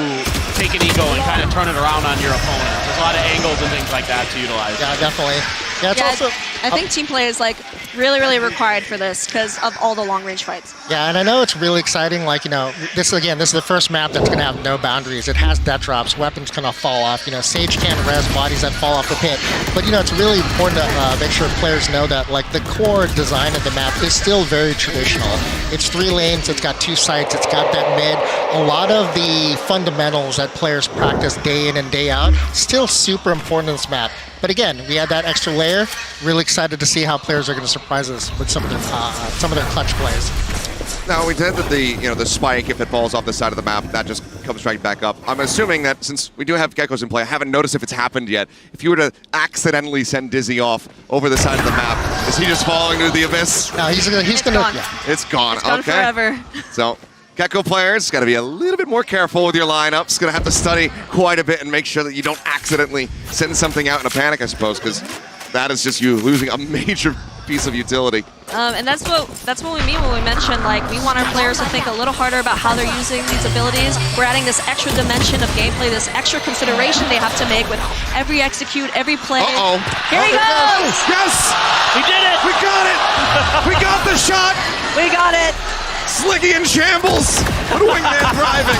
take an ego and kind of turn it around on your opponent. There's a lot of angles and things like that to utilize. Yeah, definitely. Yeah, it's also, I think team play is like really, really required for this because of all the long range fights. Yeah, and I know it's really exciting. Like, this is the first map that's going to have no boundaries. It has death drops, weapons cannot fall off. Sage can't res bodies that fall off the pit. But it's really important to make sure players know that like the core design of the map is still very traditional. It's 3 lanes, it's got 2 sites, it's got that mid. A lot of the fundamentals that players practice day in and day out still super important in this map. But again, we had that extra layer. Really excited to see how players are going to surprise us with some of their clutch plays. Now, we said that the spike, if it falls off the side of the map, that just comes right back up. I'm assuming that since we do have Geckos in play, I haven't noticed if it's happened yet. If you were to accidentally send Dizzy off over the side of the map, is he just falling into the abyss? No, he's gonna. Yeah. It's gone. It's gone okay. Forever. So, Gecko players, got to be a little bit more careful with your lineups. Going to have to study quite a bit and make sure that you don't accidentally send something out in a panic, I suppose, because that is just you losing a major piece of utility. And that's what we mean when we mention like we want our players to think a little harder about how they're using these abilities. We're adding this extra dimension of gameplay, this extra consideration they have to make with every execute, every play. Here he goes! Yes! We did it! We got it! We got the shot! We got it! Slicky in shambles! What a wingman driving!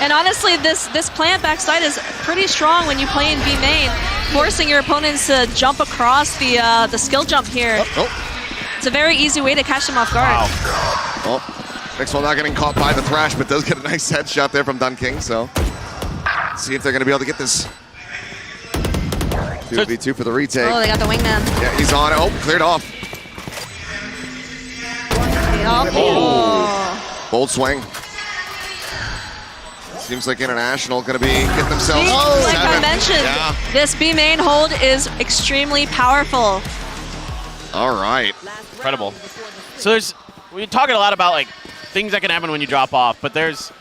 And honestly, this plant backside is pretty strong when you play in B main, forcing your opponents to jump across the skill jump here. It's a very easy way to catch them off guard. Wow. Well, next one not getting caught by the Thrash, but does get a nice headshot there from Dunking, so let's see if they're going to be able to get this 2v2 for the retake. Oh, they got the wingman. Yeah, he's on it. Oh, cleared off. Oh. Bold swing. Seems like International going to be getting themselves like 7. I mentioned, this B main hold is extremely powerful. All right. Incredible. So we're talking a lot about like things that can happen when you drop off, but there's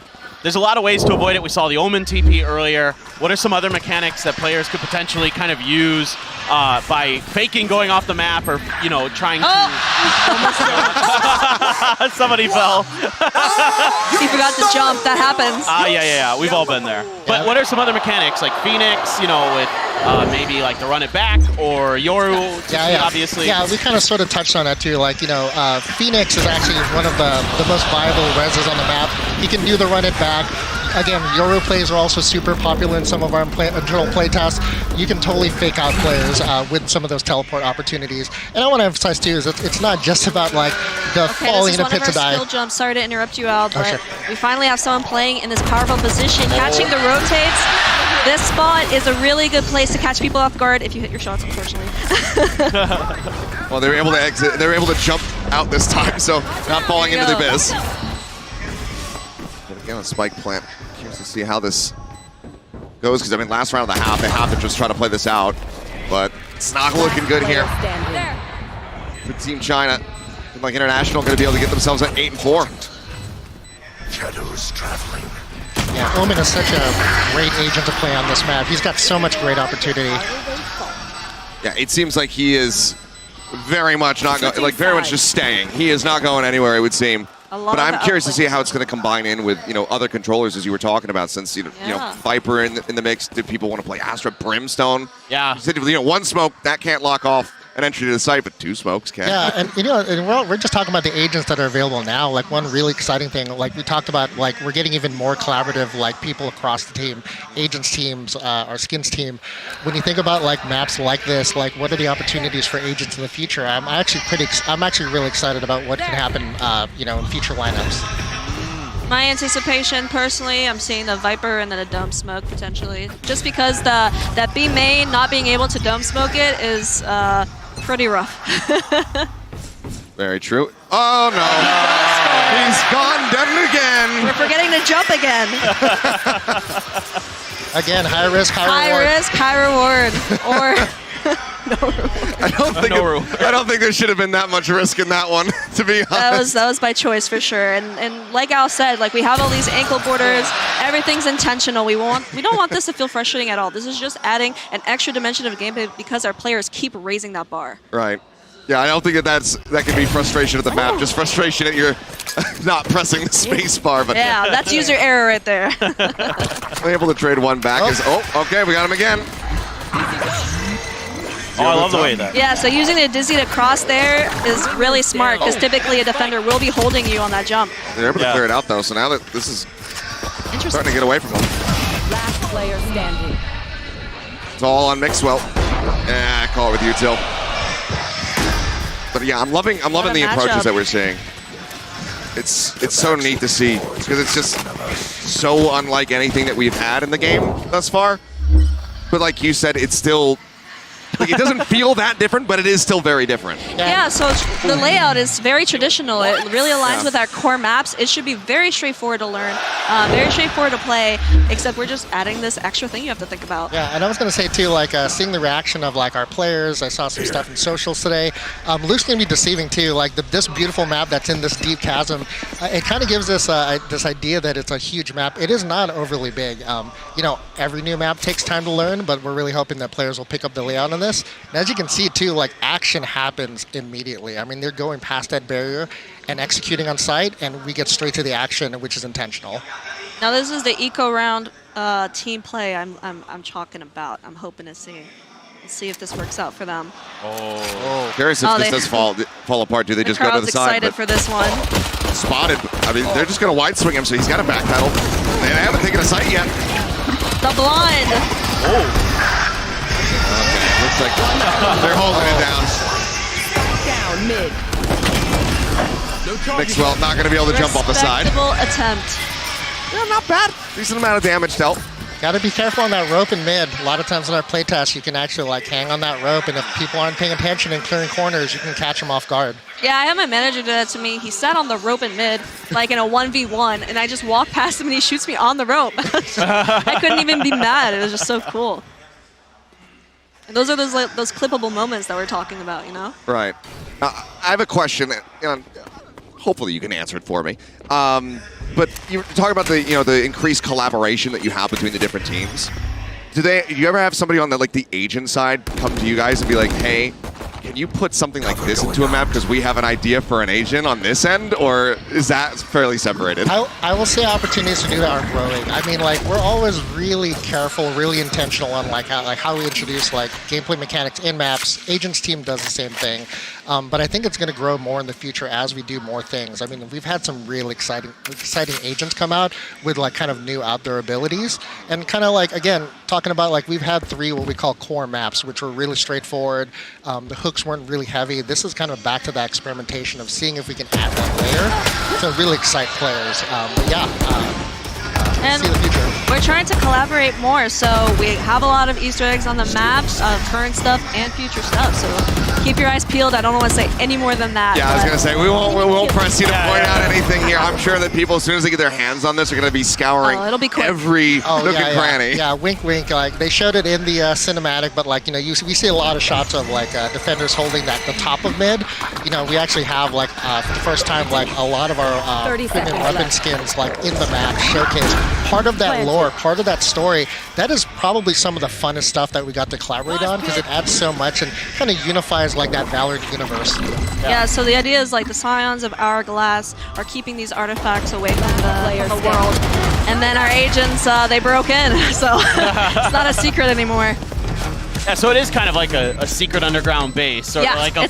a lot of ways to avoid it. We saw the Omen TP earlier. What are some other mechanics that players could potentially kind of use by faking going off the map or trying to? Somebody fell. He forgot to jump. That happens. Yeah. We've all been there. But what are some other mechanics like Phoenix? You know, with maybe like the run it back or Yoru? Obviously. Yeah, we kind of sort of touched on that too. Like Phoenix is actually one of the most viable reses on the map. He can do the run it back. Again, Yoru plays are also super popular in some of our internal playtests. You can totally fake out players with some of those teleport opportunities. And I want to emphasize too is it's not just about like the falling in a pit to die. This is one of our skill jumps. Sorry to interrupt you, Al, but we finally have someone playing in this powerful position, catching the rotates. This spot is a really good place to catch people off guard if you hit your shots, unfortunately. Well, they were able to exit. They were able to jump out this time, so not falling into the abyss. But again, a spike plant. Curious to see how this goes, because I mean, last round of the half, they have to just try to play this out, but it's not looking good here for Team China. Looking like International going to be able to get themselves at 8-4. Shadows traveling. Yeah, Omen is such a great agent to play on this map. He's got so much great opportunity. Yeah, it seems like he is very much not going, like very much just staying. He is not going anywhere, it would seem. But I'm curious to see how it's going to combine in with other controllers, as you were talking about. Since you know Viper in the mix, do people want to play Astra Brimstone? Yeah. You said, one smoke that can't lock off an entry to the site, but 2 smokes can. Yeah, and we're just talking about the agents that are available now. Like one really exciting thing, like we talked about, like we're getting even more collaborative, like people across the team, agents teams, our skins team. When you think about like maps like this, like what are the opportunities for agents in the future? I'm actually really excited about what can happen, in future lineups. My anticipation, personally, I'm seeing the Viper and then a dome smoke potentially. Just because that B main not being able to dome smoke it is pretty rough. Very true. Oh no! He's gone dead again. We're forgetting to jump again. Again, high risk, high reward. High risk, high reward, or. I don't think there should have been that much risk in that one, to be honest. That was by choice for sure. And like Al said, like we have all these ankle borders, everything's intentional. We don't want this to feel frustrating at all. This is just adding an extra dimension of gameplay because our players keep raising that bar. Right. Yeah, I don't think that can be frustration at the map, just frustration at your not pressing the space bar. But yeah, that's user error right there. Able to trade one back okay, we got him again. Oh, I love the way that. Yeah, so using the Dizzy to cross there is really smart because typically a defender will be holding you on that jump. They're able to clear it out though, so now that this is starting to get away from them. Last player standing. It's all on Mixwell. I call it with you, Till. But yeah, I'm loving the approaches that we're seeing. It's so neat to see because it's just so unlike anything that we've had in the game thus far. But like you said, it's still. Like it doesn't feel that different, but it is still very different. Yeah, so the layout is very traditional. It really aligns with our core maps. It should be very straightforward to learn, very straightforward to play, except we're just adding this extra thing you have to think about. Yeah, and I was going to say too, like seeing the reaction of like our players. I saw some stuff in socials today. Luke's going to be deceiving too. Like this beautiful map that's in this deep chasm, it kind of gives us this idea that it's a huge map. It is not overly big. Every new map takes time to learn, but we're really hoping that players will pick up the layout on this. And as you can see too, like action happens immediately. I mean, they're going past that barrier and executing on site, and we get straight to the action, which is intentional. Now this is the eco round team play I'm talking about. I'm hoping to see. Let's see if this works out for them. Oh. Curious if this does fall apart. Do they just go to the side? Excited for this one. Spotted. I mean, they're just going to wide swing him, so he's got to backpedal. They haven't taken a sight yet. The blind. Oh. Okay, looks like they're holding it down. Down mid. Mixwell not going to be able to jump off the side. Respectable attempt. Yeah, not bad. Decent amount of damage dealt. Got to be careful on that rope in mid. A lot of times in our playtest, you can actually like hang on that rope, and if people aren't paying attention and clearing corners, you can catch them off guard. Yeah, I had my manager do that to me. He sat on the rope in mid, like in a 1v1, and I just walked past him and he shoots me on the rope. I couldn't even be mad. It was just so cool. And those are those clippable moments that we're talking about, Right. I have a question. Hopefully you can answer it for me. But you talk about the increased collaboration that you have between the different teams. Do you ever have somebody on the agent side come to you guys and be like, hey, can you put something like this into a map because we have an idea for an agent on this end, or is that fairly separated? I will say opportunities to do that are growing. I mean, like, we're always really careful, really intentional on how we introduce like gameplay mechanics in maps. Agents team does the same thing, but I think it's going to grow more in the future as we do more things. I mean, we've had some really exciting agents come out with like kind of new out there abilities, and kind of like, again, talking about like we've had 3 what we call core maps, which were really straightforward. The hooks weren't really heavy. This is kind of back to that experimentation of seeing if we can add that layer to really excite players. But yeah. And see the future. we're trying to collaborate more, so we have a lot of Easter eggs on the maps of current stuff and future stuff. So keep your eyes peeled. I don't want to say any more than that. Yeah, I was gonna say we won't press you to point out anything here. I'm sure that people, as soon as they get their hands on this, are gonna be scouring it'll be quick. every nook and cranny. Yeah, wink, wink. Like they showed it in the cinematic, but like we see a lot of shots of like defenders holding the top of mid. We actually have like for the first time like a lot of our premium weapon skins like in the map showcased. Part of that lore, part of that story, that is probably some of the funnest stuff that we got to collaborate on because it adds so much and kind of unifies like that Valorant universe. Yeah, so the idea is like the Scions of Hourglass are keeping these artifacts away from the world. And then our agents, they broke in, so it's not a secret anymore. Yeah, so it is kind of like a secret underground base, or like a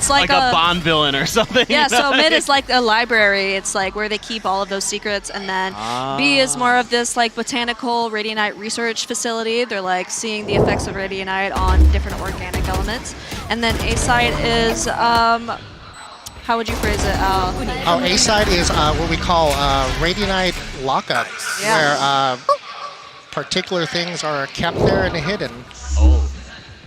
Bond villain or something. Yeah, so mid is like a library. It's like where they keep all of those secrets, and then B is more of this like botanical radianite research facility. They're like seeing the effects of radianite on different organic elements. And then A side is how would you phrase it? A side is what we call radianite lockup, where particular things are kept there and hidden. Oh.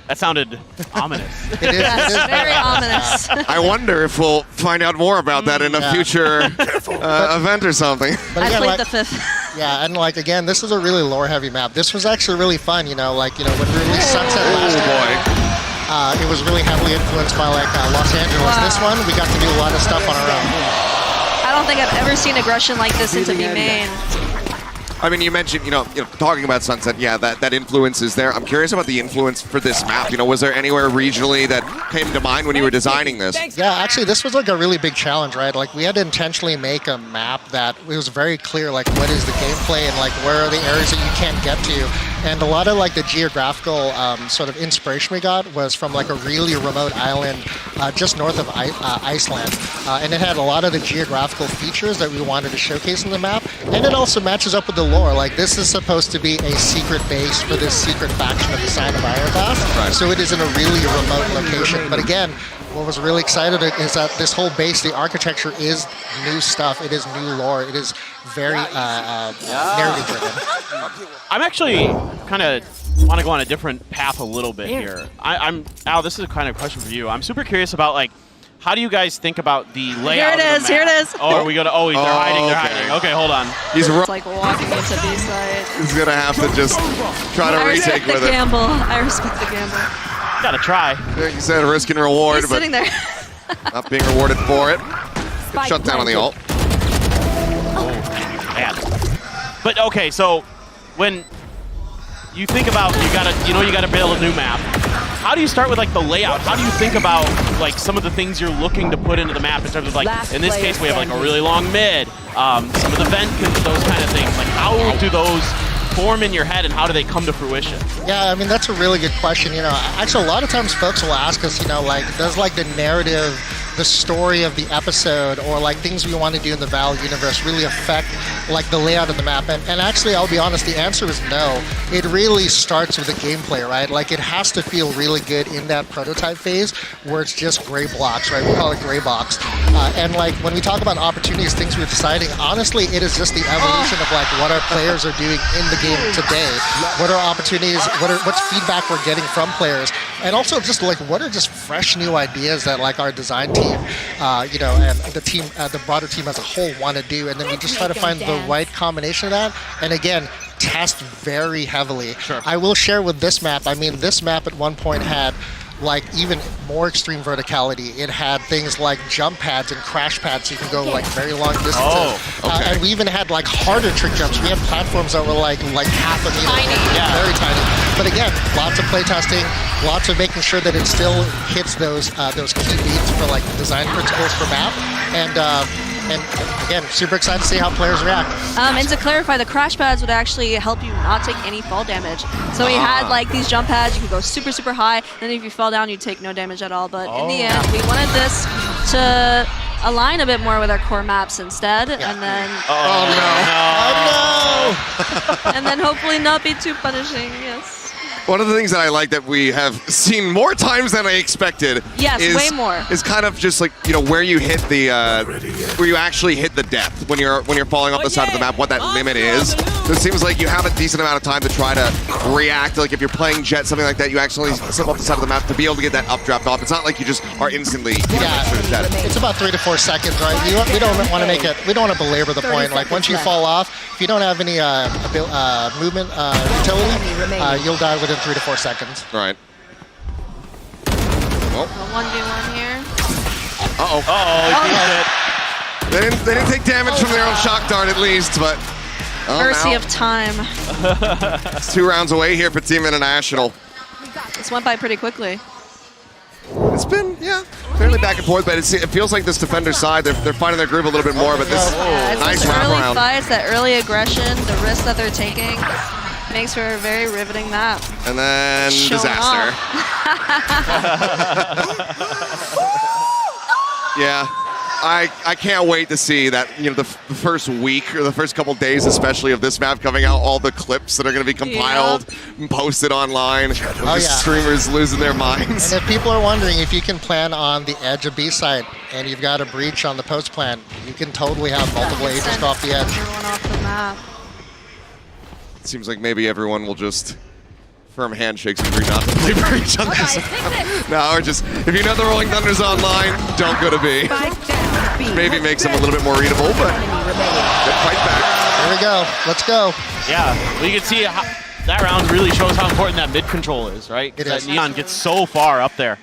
That sounded ominous. It is very ominous. I wonder if we'll find out more about that in a future event or something. But I again, played like, the 5th. Yeah, and like again, this is a really lore-heavy map. This was actually really fun. When we released Sunset last year, it was really heavily influenced by like Los Angeles. Wow. This one, we got to do a lot of stuff on our own. I don't think I've ever seen aggression like this into B main. I mean, you mentioned, talking about Sunset, yeah, that influence is there. I'm curious about the influence for this map. Was there anywhere regionally that came to mind when you were designing this? Yeah, actually, this was like a really big challenge, right? Like, we had to intentionally make a map that it was very clear, like, what is the gameplay and, like, where are the areas that you can't get to. And a lot of, like, the geographical sort of inspiration we got was from, like, a really remote island just north of Iceland. And it had a lot of the geographical features that we wanted to showcase in the map. And it also matches up with the lore. Like, this is supposed to be a secret base for this secret faction of the Sign of Hourglass. Right. So it is in a really remote location. But again, what was really exciting is that this whole base, the architecture is new stuff. It is new lore. It is very narrative driven. I'm actually kind of want to go on a different path a little bit here. I'm Al, this is a kind of question for you. I'm super curious about like, how do you guys think about the layout? Here it is. Oh, are we gonna? Oh, they're hiding. Okay, hold on. It's like walking into B side. He's gonna have to just try to retake with it. I respect the gamble. Gotta try. Like you said, risk and reward, He's but sitting there. not being rewarded for it. Good shut down on the ult. Oh, man. But okay, so when you think about you gotta build a new map. How do you start with like the layout? How do you think about like some of the things you're looking to put into the map in terms of like, in this case we have like a really long mid, some of the vent, those kind of things. Like how do those form in your head and how do they come to fruition? Yeah, I mean, that's a really good question. Actually, a lot of times folks will ask us, like, does like the narrative, the story of the episode, or like things we want to do in the Val universe really affect like the layout of the map? And actually, I'll be honest, the answer is no. It really starts with the gameplay, right? Like, it has to feel really good in that prototype phase where it's just gray blocks, right? We call it gray box. And like when we talk about opportunities, things we're deciding, honestly, it is just the evolution of like what our players are doing in the game today. What are opportunities? What's feedback we're getting from players? And also just like what are just fresh new ideas that like our design team, and the team, the broader team as a whole want to do, and then we just try to find the right combination of that. And again, test very heavily. Sure. I will share with this map. I mean, this map at one point had like even more extreme verticality. It had things like jump pads and crash pads, so you can go like very long distances. Oh, okay. And we even had like harder trick jumps. We had platforms that were like half a meter. Tiny. Yeah, very tiny. But again, lots of playtesting, lots of making sure that it still hits those key beats for like design principles for map. And again, super excited to see how players react. And to clarify, the crash pads would actually help you not take any fall damage. So we had like these jump pads, you could go super, super high, and then if you fell down, you'd take no damage at all. But in the end, we wanted this to align a bit more with our core maps instead, and then and then hopefully not be too punishing. Yes. One of the things that I like that we have seen more times than I expected way more. is kind of just like, you know, where you hit the where you actually hit the depth when you're falling off the side of the map, what that limit is. So it seems like you have a decent amount of time to try to react. Like if you're playing Jet, something like that, you actually slip off the side of the map to be able to get that updraft off. It's not like you just are instantly dead. It's about 3 to 4 seconds, right? We don't want to make it. We don't want to belabor the point. Like once you fall off, if you don't have any movement utility, you'll die within 3 to 4 seconds. Right. Well, 1v1 here. They didn't take damage from their own shock dart at least, but Mercy of time. It's 2 rounds away here for Team International. This went by pretty quickly. It's been, fairly back and forth, but it feels like this defender side, they're finding their groove a little bit more, but this nice early wraparound. fights, that early aggression, the risks that they're taking makes for a very riveting map. And then disaster. Yeah. I can't wait to see that, you know, the first week or the first couple days, especially of this map coming out, all the clips that are going to be compiled and posted online. Streamers losing their minds. And if people are wondering if you can plan on the edge of B site and you've got a breach on the post plan, you can totally have multiple agents go off the edge. Everyone off the map. It seems like maybe everyone will just firm handshakes and agree not to play breach on this. No, or just, if you know the Rolling Thunder's online, don't go to B. Maybe makes them a little bit more readable, but fight back. There we go. Let's go. Yeah, well, you can see how, that round really shows how important that mid control is, right? It is. That Neon gets so far up there.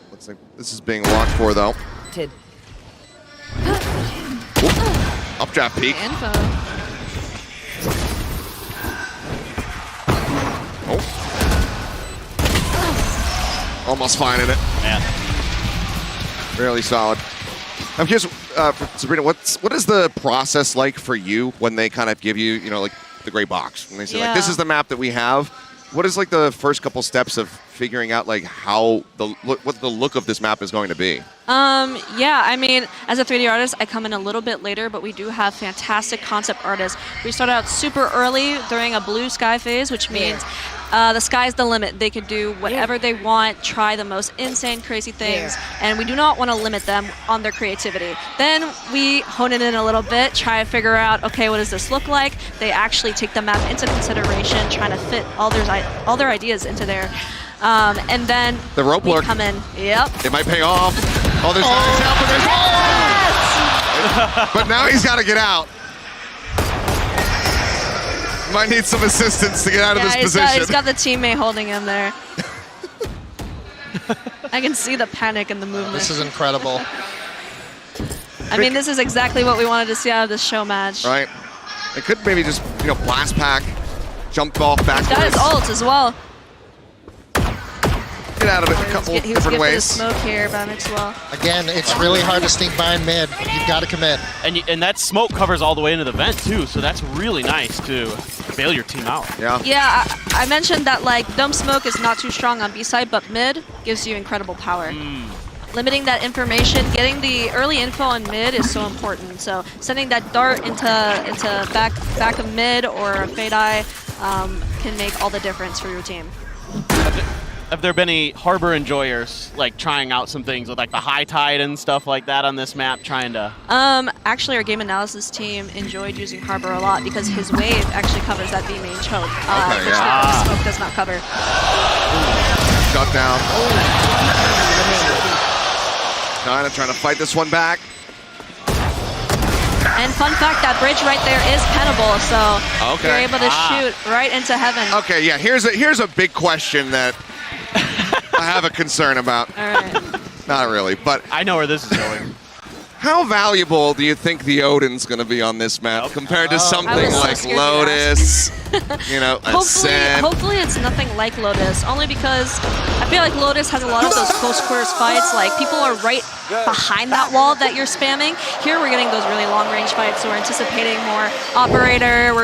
Looks like this is being walked for, though. Updraft peak. Info. Almost finding it. Man. Fairly solid. I'm curious, Sabrina, what is the process like for you when they kind of give you, you know, like the gray box? When they say, like, this is the map that we have. What is like the first couple steps of figuring out like how what the look of this map is going to be? Yeah, I mean, as a 3D artist, I come in a little bit later, but we do have fantastic concept artists. We started out super early during a blue sky phase, which means the sky's the limit. They could do whatever they want, try the most insane, crazy things, and we do not want to limit them on their creativity. Then we hone it in a little bit, try to figure out, okay, what does this look like? They actually take the map into consideration, trying to fit all their ideas into there. And then the rope lurk come in. Yep. It might pay off. Oh, there's help. But now he's got to get out. Might need some assistance to get out of this position. He's got the teammate holding him there. I can see the panic in the movement. This is incredible. I mean, this is exactly what we wanted to see out of this show match. Right. It could maybe just, you know, blast pack, jump off backwards. Got his ult as well. Get out of it a couple different ways. Smoke here by Mixwell. Again, it's really hard to sneak behind mid. You've got to commit. And that smoke covers all the way into the vent too, so that's really nice to bail your team out. Yeah, I mentioned that like dome smoke is not too strong on B side, but mid gives you incredible power. Limiting that information, getting the early info on mid is so important. So sending that dart into back of mid or a fade eye can make all the difference for your team. Have there been any Harbor enjoyers, like trying out some things with like the high tide and stuff like that on this map, trying to? Actually, our game analysis team enjoyed using Harbor a lot because his wave actually covers that B main choke, which the smoke does not cover. Shut down. China trying to fight this one back. And fun fact, that bridge right there is pennable, so Okay. you're able to shoot right into heaven. Okay, yeah, here's a big question that I have a concern about. All right. Not really, but I know where this is going. how valuable do you think the Odin's going to be on this map compared to I something was so like scared you'd Lotus? You know, Ascent. Hopefully it's nothing like Lotus, only because I feel like Lotus has a lot of those close quarters fights, like people are right behind that wall that you're spamming. Here we're getting those really long range fights, so we're anticipating more Operator,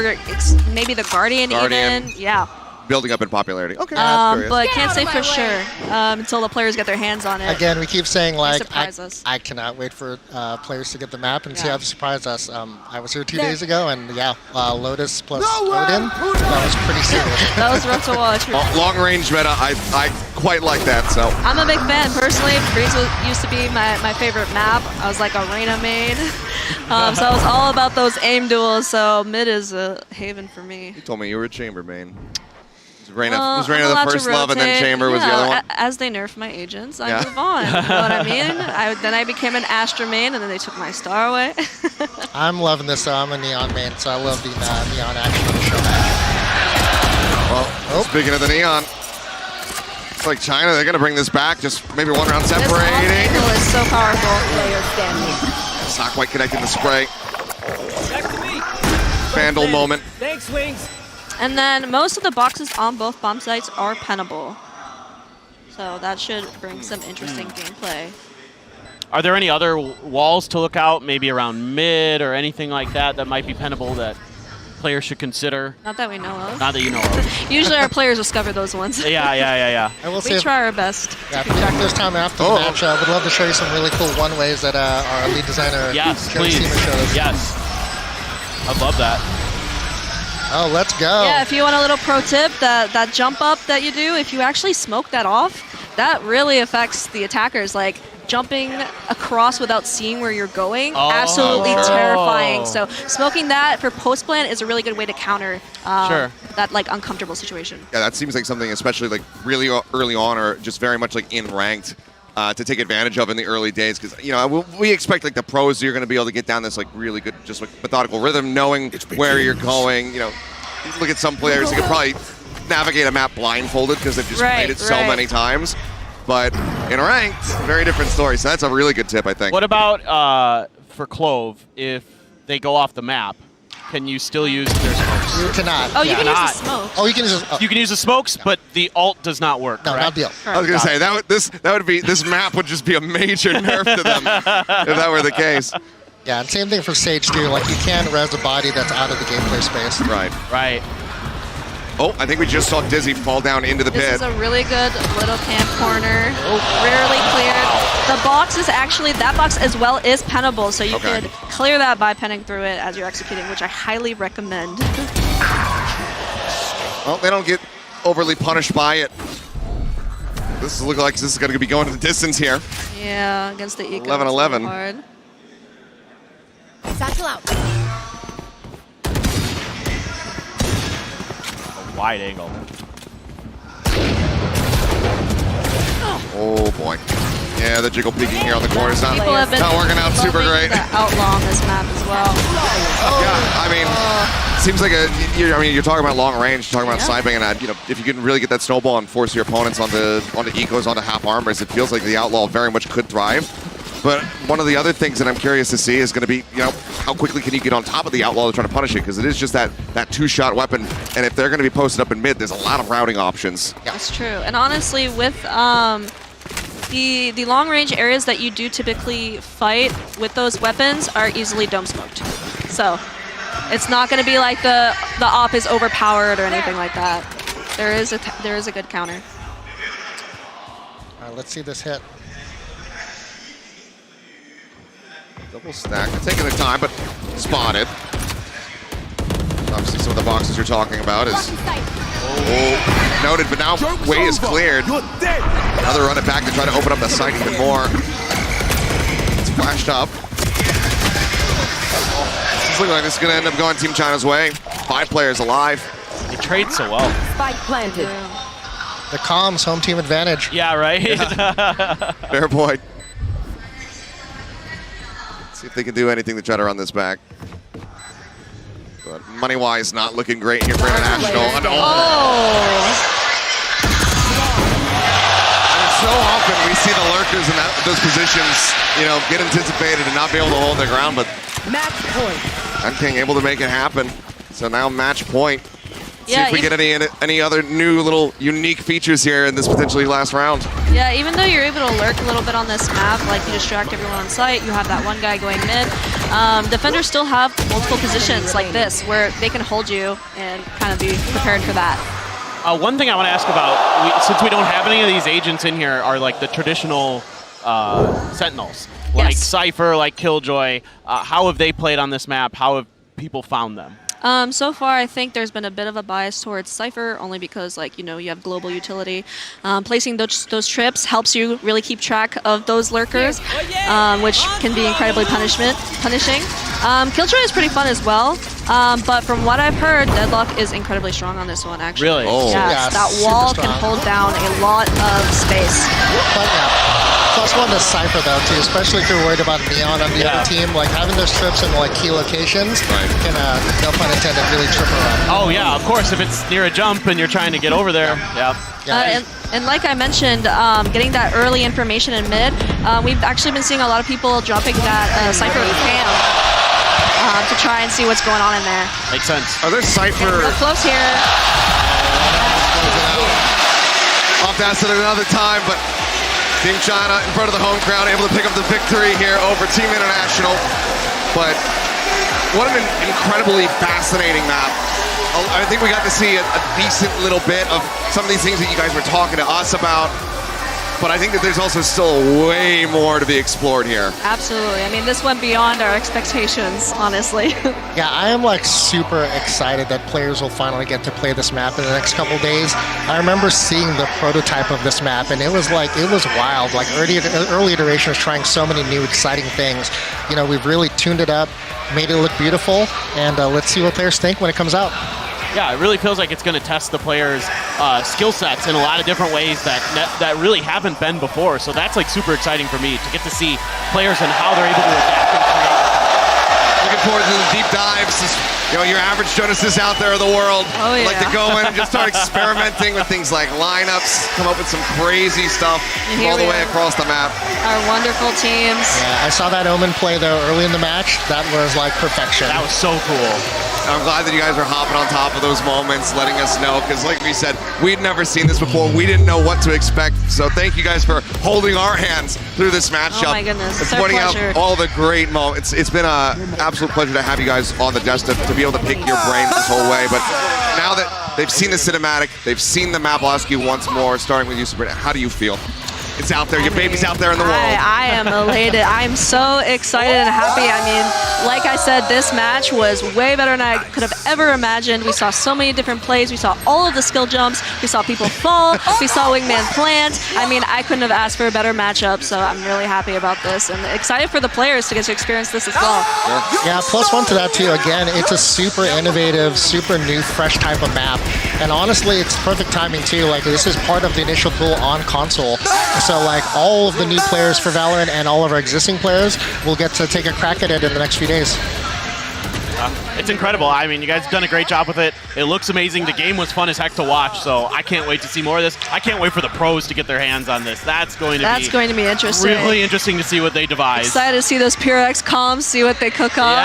maybe the Guardian even. Yeah. Building up in popularity. Okay, that's curious. But can't say for sure until the players get their hands on it. Again, we keep saying like surprise us. I cannot wait for players to get the map and see how they surprise us. I was here 2 days ago, and yeah, Lotus plus Odin, that was pretty serious. That was rough to watch. Long range meta, I quite like that. So I'm a big fan personally. Breeze used to be my favorite map. I was like a Reyna main, so I was all about those aim duels. So mid is a haven for me. you told me you were a Chamber main. Was I'm Reyna the allowed to first love, and then rotate. Chamber was the other one? As they nerf my agents, I Yeah. move on. You know what I mean? Then I became an Astra main, and then they took my star away. I'm loving this. I'm a Neon main, so I love the Neon action of the show match. Well, speaking of the Neon, it's like China, they're going to bring this back, just maybe one round This off separating. angle is so powerful. It's not quite connecting the spray. Vandal moment. Thanks, Wings. And then most of the boxes on both bomb sites are pennable. So that should bring some interesting gameplay. Are there any other walls to look out, maybe around mid or anything like that that might be pennable that players should consider? Not that we know of. Not that you know of. Usually our players discover those ones. Yeah. I will We say, try our best. yeah, back this time after the match, I would love to show you some really cool one-ways that our lead designer, Yes, Jerry please. Seamer, showed us. Yes. I'd love that. Oh, let's go. Yeah, if you want a little pro tip, that jump up that you do, if you actually smoke that off, that really affects the attackers. Like jumping across without seeing where you're going, absolutely terrifying. So smoking that for post plant is a really good way to counter that like uncomfortable situation. Yeah, that seems like something, especially like really early on, or just very much like in ranked, to take advantage of in the early days. Because we expect like the pros, you're going to be able to get down this like really good, just like methodical rhythm, knowing where you're going. You look at some players who could probably navigate a map blindfolded because they've just played it so many times. But in ranked, very different story. So that's a really good tip, I think. What about for Clove? If they go off the map, can you still use their smokes? You cannot. Oh, you can use the smokes. Oh, you can use You can use the smokes, but the ult does not work. No, correct? not the ult. I was gonna say this map would just be a major nerf to them if that were the case. Yeah, and same thing for Sage too. Like you can res a body that's out of the gameplay space. Right. Oh, I think we just saw Dizzy fall down into the This pit. is a really good little camp corner. Rarely cleared. The box is actually, that box as well is pennable, so you could clear that by penning through it as you're executing, which I highly recommend. Well, they don't get overly punished by it. This looks like this is going to be going to the distance here. Yeah, against the eco. 11-11. Hard. Satchel out. Wide angle. Oh boy. Yeah, the jiggle peeking here on the corner is not People have been working out super great. the outlaw on this map as well. Yeah, I mean, seems like you're talking about long range, you're talking about sniping, and if you can really get that snowball and force your opponents onto ecos, onto half armors, it feels like the outlaw very much could thrive. But one of the other things that I'm curious to see is going to be, how quickly can you get on top of the outlaw to try to punish it? Because it is just that two-shot weapon, and if they're going to be posted up in mid, there's a lot of routing options. That's true. And honestly, with the long-range areas that you do typically fight with those weapons are easily dome smoked. So it's not going to be like the op is overpowered or anything like that. There is a good counter. All right, let's see this hit. Double stack. They're taking their time, but spotted. Obviously, some of the boxes you're talking about is noted, but now way is cleared. Another run it back to try to open up the site even more. It's flashed up. It's looking like this is going to end up going Team China's way. 5 players alive. They trade so well. Spike planted. The comms, home team advantage. Yeah, right? Fair point. See if they can do anything to try to run this back. But money-wise, not looking great here for International. And so often we see the lurkers in those positions, get anticipated and not be able to hold their ground, but Match point. DanKing able to make it happen. So now match point. See Yeah, if we get any other new little unique features here in this potentially last round. Yeah, even though you're able to lurk a little bit on this map, like you distract everyone on site, you have that one guy going mid. Defenders still have multiple positions like this where they can hold you and kind of be prepared for that. One thing I want to ask about, since we don't have any of these agents in here, are like the traditional Sentinels, like Cypher, like Killjoy. How have they played on this map? How have people found them? So far, I think there's been a bit of a bias towards Cypher, only because, you have global utility. Placing those trips helps you really keep track of those lurkers, which can be incredibly punishing. Killjoy is pretty fun as well, but from what I've heard, Deadlock is incredibly strong on this one, actually. Really? Oh. Yes, that wall can hold down a lot of space. But yeah. Plus one to Cypher though too, especially if you're worried about Neon on the other team. Like having those trips in key locations can, no pun intended, really trip around. Oh yeah, of course. If it's near a jump and you're trying to get over there, And like I mentioned, getting that early information in mid, we've actually been seeing a lot of people dropping that Cypher cam to try and see what's going on in there. Makes sense. Are there Cypher? Real close here. Off to acid another time, but Team China in front of the home crowd, able to pick up the victory here over Team International. But what an incredibly fascinating map. I think we got to see a decent little bit of some of these things that you guys were talking to us about. But I think that there's also still way more to be explored here. Absolutely. I mean, this went beyond our expectations, honestly. Yeah, I am super excited that players will finally get to play this map in the next couple days. I remember seeing the prototype of this map, and it was wild. Like early iterations trying so many new exciting things. We've really tuned it up, made it look beautiful, and let's see what players think when it comes out. Yeah, it really feels like it's going to test the players' skill sets in a lot of different ways that really haven't been before. So that's super exciting for me to get to see players and how they're able to adapt and create. Looking forward to the deep dives. Your average Jonases out there of the world like to go in and just start experimenting with things like lineups, come up with some crazy stuff all the way across the map. Our wonderful teams. Yeah, I saw that Omen play though early in the match. That was perfection. That was so cool. I'm glad that you guys are hopping on top of those moments, letting us know, because like we said, we'd never seen this before. We didn't know what to expect. So thank you guys for holding our hands through this matchup. Oh my goodness, it's our pointing pleasure. out all the great moments. It's been an absolute pleasure to have you guys on the desk to be able to pick your brains this whole way. But now that they've seen the cinematic, they've seen the map, I'll ask you once more, starting with you, Sabrina, how do you feel? It's out there. Your baby's out there in the world. I am elated. I'm so excited and happy. I mean, like I said, this match was way better than I could have ever imagined. We saw so many different plays. We saw all of the skill jumps. We saw people fall. We saw Wingman plant. I mean, I couldn't have asked for a better matchup, so I'm really happy about this and excited for the players to get to experience this as well. Yeah, plus one to that too. Again, it's a super innovative, super new, fresh type of map. And honestly, it's perfect timing too. This is part of the initial pool on console. So all of the new players for Valorant and all of our existing players will get to take a crack at it in the next few days. It's incredible. I mean, you guys have done a great job with it. It looks amazing. The game was fun as heck to watch, so I can't wait to see more of this. I can't wait for the pros to get their hands on this. That's going to be interesting. Really interesting to see what they devise. Excited to see those PureX comms, see what they cook up.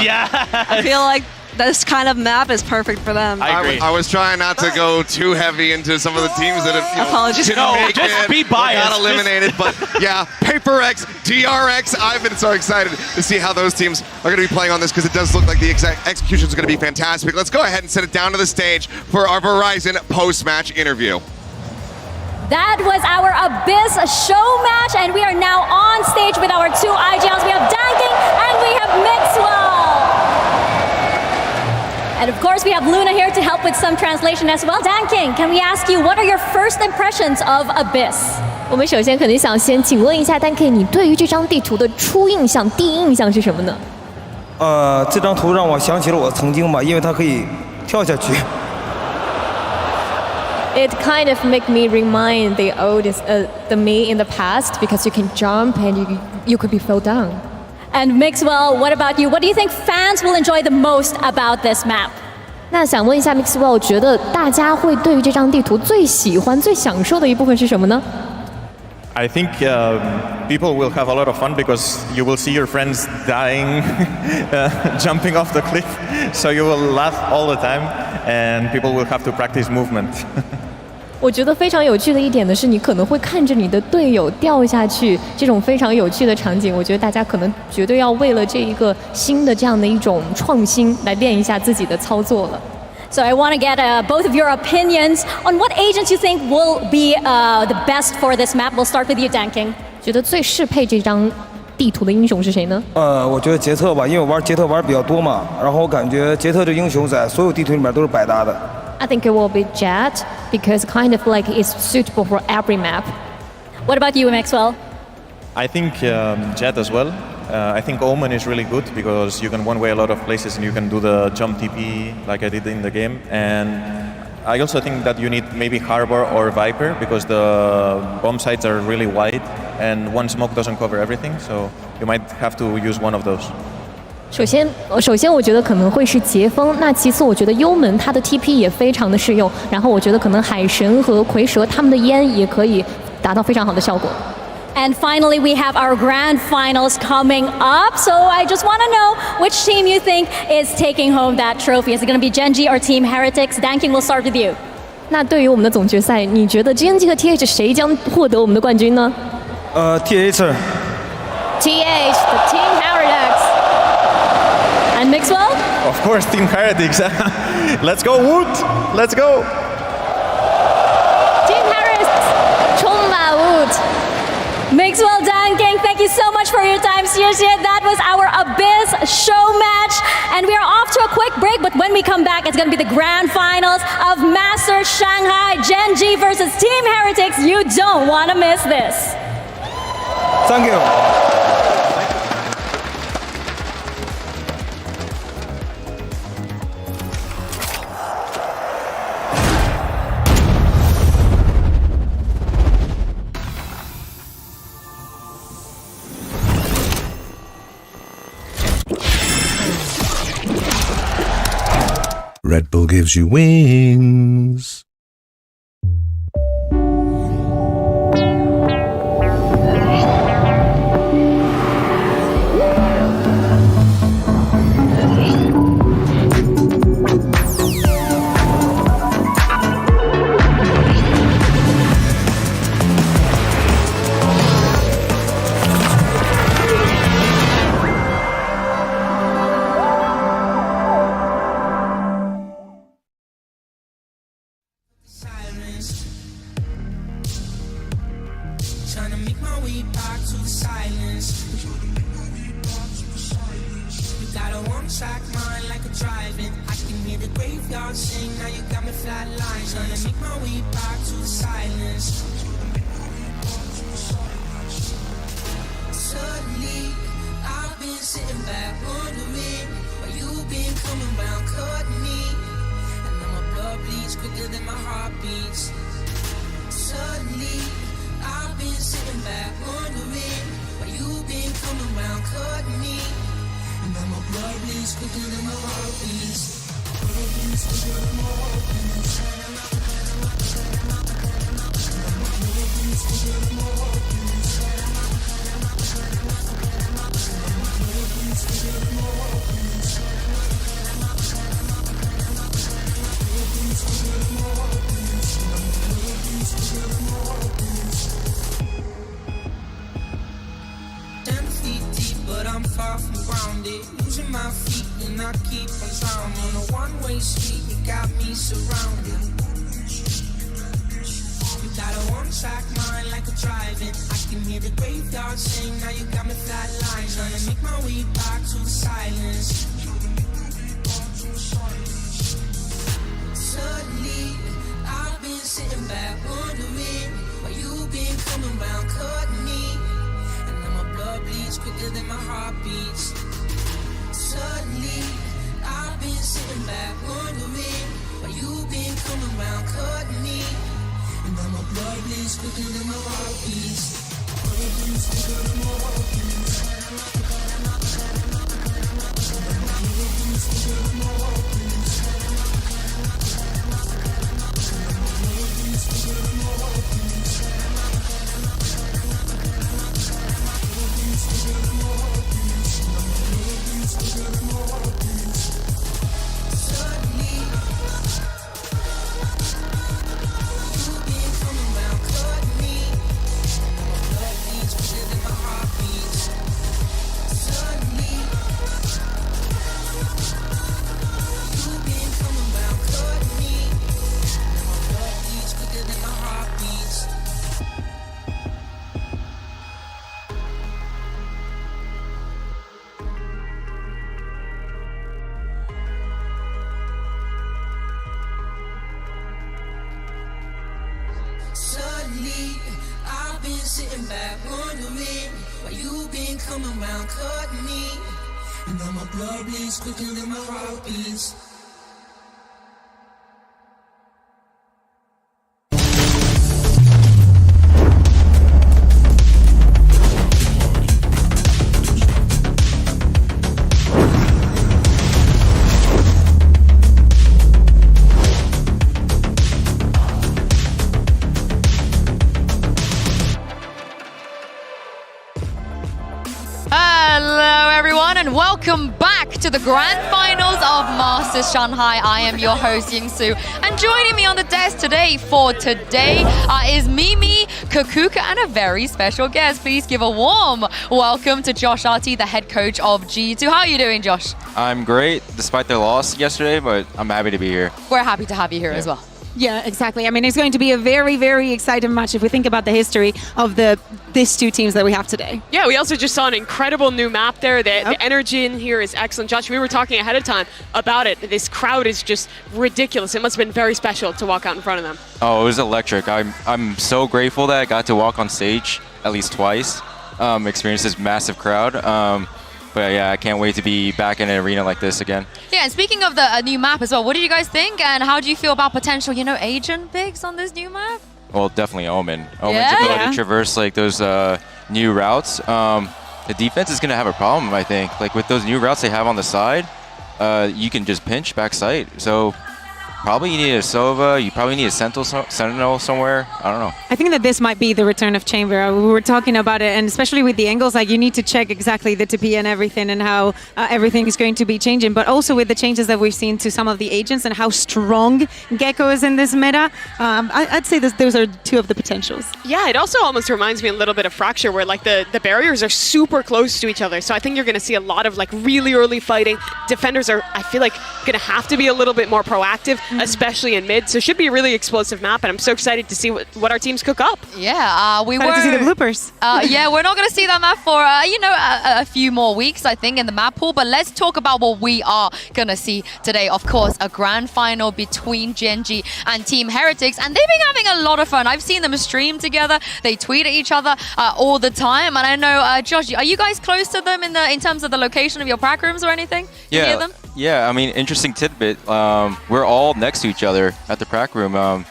Yes. I feel like this kind of map is perfect for them. I agree. I was trying not to go too heavy into some of the teams that have Apologies. didn't make just it, be biased. got eliminated. But yeah, PaperX, DRX, I've been so excited to see how those teams are going to be playing on this because it does look like the execution is going to be fantastic. Let's go ahead and send it down to the stage for our Verizon post-match interview. That was our Abyss show match, and we are now on stage with our two IGLs. We have DanKing and we have Mixwell. And of course, we have Luna here to help with some translation as well. DanKing, can we ask you, what are your first impressions of Abyss? 我们首先肯定想先请问一下 DanKing， 你对于这张地图的初印象、第一印象是什么呢？这张图让我想起了我曾经吧，因为它可以跳下去。It kind of make me remind the me in the past because you can jump and you could be fell down. And Mixwell, what about you? What do you think fans will enjoy the most about this map? 那想问一下 Mixwell， 觉得大家会对于这张地图最喜欢、最享受的一部分是什么呢？ I think people will have a lot of fun because you will see your friends dying, jumping off the cliff, so you will laugh all the time, and people will have to practice movement. 我觉得非常有趣的一点呢，是你可能会看着你的队友掉下去，这种非常有趣的场景，我觉得大家可能绝对要为了这一个新的这样的一种创新来练一下自己的操作了。So I want to get both of your opinions on what agents you think will be the best for this map. We'll start with you, Danking. 觉得最适配这张地图的英雄是谁呢？我觉得杰特吧，因为我玩杰特玩比较多嘛，然后我感觉杰特这英雄在所有地图里面都是百搭的。I think it will be Jet because kind of like it's suitable for every map. What about you, Maxwell? I think Jet as well. I think Omen is really good because you can one-way a lot of places and you can do the jump TP like I did in the game. And I also think that you need maybe Harbor or Viper because the bomb sites are really wide and one smoke doesn't cover everything, so you might have to use one of those. 首先我觉得可能会是杰锋，那其次我觉得幽门它的 TP 也非常的适用，然后我觉得可能海神和蝰蛇他们的烟也可以达到非常好的效果。And finally, we have our grand finals coming up. So I just want to know which team you think is taking home that trophy. Is it going to be Genji or Team Heretics? Danking, we'll start with you. 那对于我们的总决赛，你觉得 Genji 和 TH 谁将获得我们的冠军呢？TH。TH, the Team Heretics. And Mixwell? Of course, Team Heretics. Let's go, Wood. Let's go. Team Heretics. 冲吧 Wood. Mixwell, Danking, thank you so much for your time. That was our Abyss show match. And we are off to a quick break, but when we come back, it's going to be the grand finals of Masters Shanghai, Genji versus Team Heretics. You don't want to miss this. Thank you. Red Bull gives you wings. Trying to make my way back to the silence. You got a one-track mind like a driving. I can hear the graveyard sing. Now you got me flatline. Trying to make my way back to the silence. Suddenly, I've been sitting back wondering why you've been coming round, cutting me. And now my blood bleeds quicker than my heart beats. Suddenly, I've been sitting back wondering why you've been coming round, cutting me. And now my blood bleeds quicker than my heart beats. Blood bleeds quicker than my heart beats. Blood bleeds quicker than my heart beats. Blood bleeds quicker than my heart beats. Blood bleeds quicker than my heart beats. Blood bleeds quicker than my heart beats. 10 feet deep, but I'm far from grounded. Losing my feet and I keep on drowning. On a one-way street, you got me surrounded. You got a one-track mind like a driving. I can hear the graveyard sing. Now you got me flatline. Trying to make my way back to the silence. Suddenly, I've been sitting back wondering why you've been coming round, cutting me. And now my blood bleeds quicker than my heart beats. Suddenly, I've been sitting back wondering why you've been coming round, cutting me. And now my blood bleeds quicker than my heart beats. Blood bleeds quicker than my heart beats. sitting back wondering why you been coming around cutting me. And now my blood bleeds quicker than my heart beats. Hello everyone and welcome back to the grand finals of Masters Shanghai. I am your host Yingsu, and joining me on the desk today is Mimi, Kakuka, and a very special guest. Please give a warm welcome to Josh Arty, the head coach of G2. How are you doing, Josh? I'm great, despite the loss yesterday, but I'm happy to be here. We're happy to have you here as well. Yeah, exactly. I mean, it's going to be a very, very exciting match if we think about the history of these two teams that we have today. Yeah, we also just saw an incredible new map there. The energy in here is excellent. Josh, we were talking ahead of time about it. This crowd is just ridiculous. It must have been very special to walk out in front of them. Oh, it was electric. I'm so grateful that I got to walk on stage at least twice, experience this massive crowd. But yeah, I can't wait to be back in an arena like this again. Yeah, and speaking of the new map as well, what do you guys think, and how do you feel about potential, agent picks on this new map? Well, definitely Omen. Omen's ability to traverse like those new routes. The defense is going to have a problem, I think. Like with those new routes they have on the side, you can just pinch backside. So probably you need a Sova, you probably need a Sentinel somewhere. I don't know. I think that this might be the return of Chamber. We were talking about it, and especially with the angles, like you need to check exactly the TP and everything and how everything is going to be changing. But also with the changes that we've seen to some of the agents and how strong Gecko is in this meta, I'd say those are two of the potentials. Yeah, it also almost reminds me a little bit of Fracture, where like the barriers are super close to each other. So I think you're going to see a lot of like really early fighting. Defenders are, I feel like, going to have to be a little bit more proactive, especially in mid. So it should be a really explosive map, and I'm so excited to see what our teams cook up. Yeah, we were to see the bloopers. Yeah, we're not going to see that map for a few more weeks, I think, in the map pool. But let's talk about what we are going to see today. Of course, a grand final between Gen.G and Team Heretics, and they've been having a lot of fun. I've seen them stream together. They tweet at each other all the time, and I know, Josh, are you guys close to them in terms of the location of your prac rooms or anything? You hear them? Yeah, I mean, interesting tidbit. We're all next to each other at the prac room.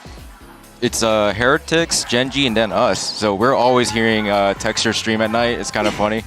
It's Heretics, Gen.G, and then us. So we're always hearing Texture stream at night. It's kind of funny.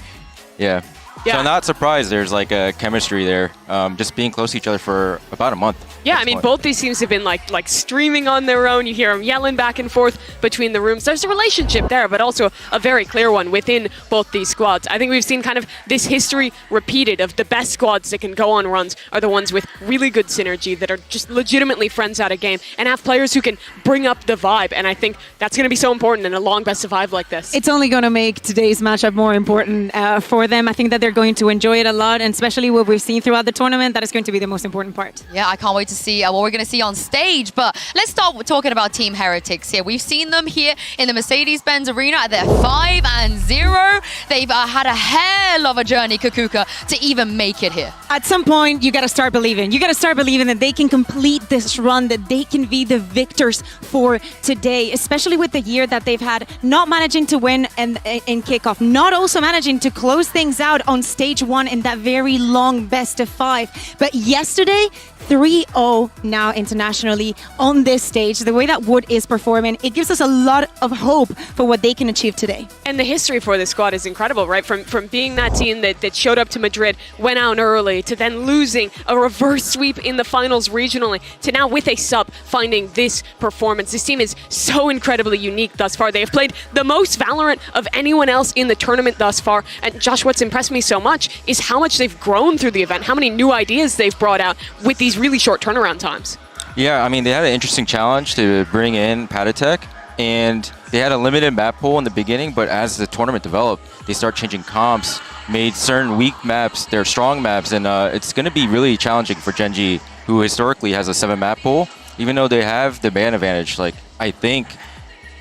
Yeah. So I'm not surprised there's like a chemistry there, just being close to each other for about a month. Yeah, I mean, both these teams have been like streaming on their own. You hear them yelling back and forth between the rooms. There's a relationship there, but also a very clear one within both these squads. I think we've seen kind of this history repeated of the best squads that can go on runs are the ones with really good synergy, that are just legitimately friends out of game and have players who can bring up the vibe. And I think that's going to be so important in a long best of 5 like this. It's only going to make today's matchup more important for them. I think that they're going to enjoy it a lot, and especially what we've seen throughout the tournament, that is going to be the most important part. Yeah, I can't wait to see what we're going to see on stage. But let's start talking about Team Heretics here. We've seen them here in the Mercedes-Benz Arena at their 5-0. They've had a hell of a journey, Kakuka, to even make it here. At some point, you got to start believing. You got to start believing that they can complete this run, that they can be the victors for today, especially with the year that they've had, not managing to win in kickoff, not also managing to close things out on stage 1 in that very long best of 5. But yesterday, 3-0 now internationally on this stage. The way that Wood is performing, it gives us a lot of hope for what they can achieve today. And the history for this squad is incredible, right? From being that team that showed up to Madrid, went out early, to then losing a reverse sweep in the finals regionally, to now with a sub finding this performance. This team is so incredibly unique thus far. They have played the most Valorant of anyone else in the tournament thus far. And Josh, what's impressed me so much is how much they've grown through the event, how many new ideas they've brought out with these really short turnaround times. Yeah, I mean, they had an interesting challenge to bring in Patatek, and they had a limited map pool in the beginning, but as the tournament developed, they start changing comps, made certain weak maps their strong maps, and it's going to be really challenging for Gen.G, who historically has a 7-map pool. Even though they have the ban advantage, like, I think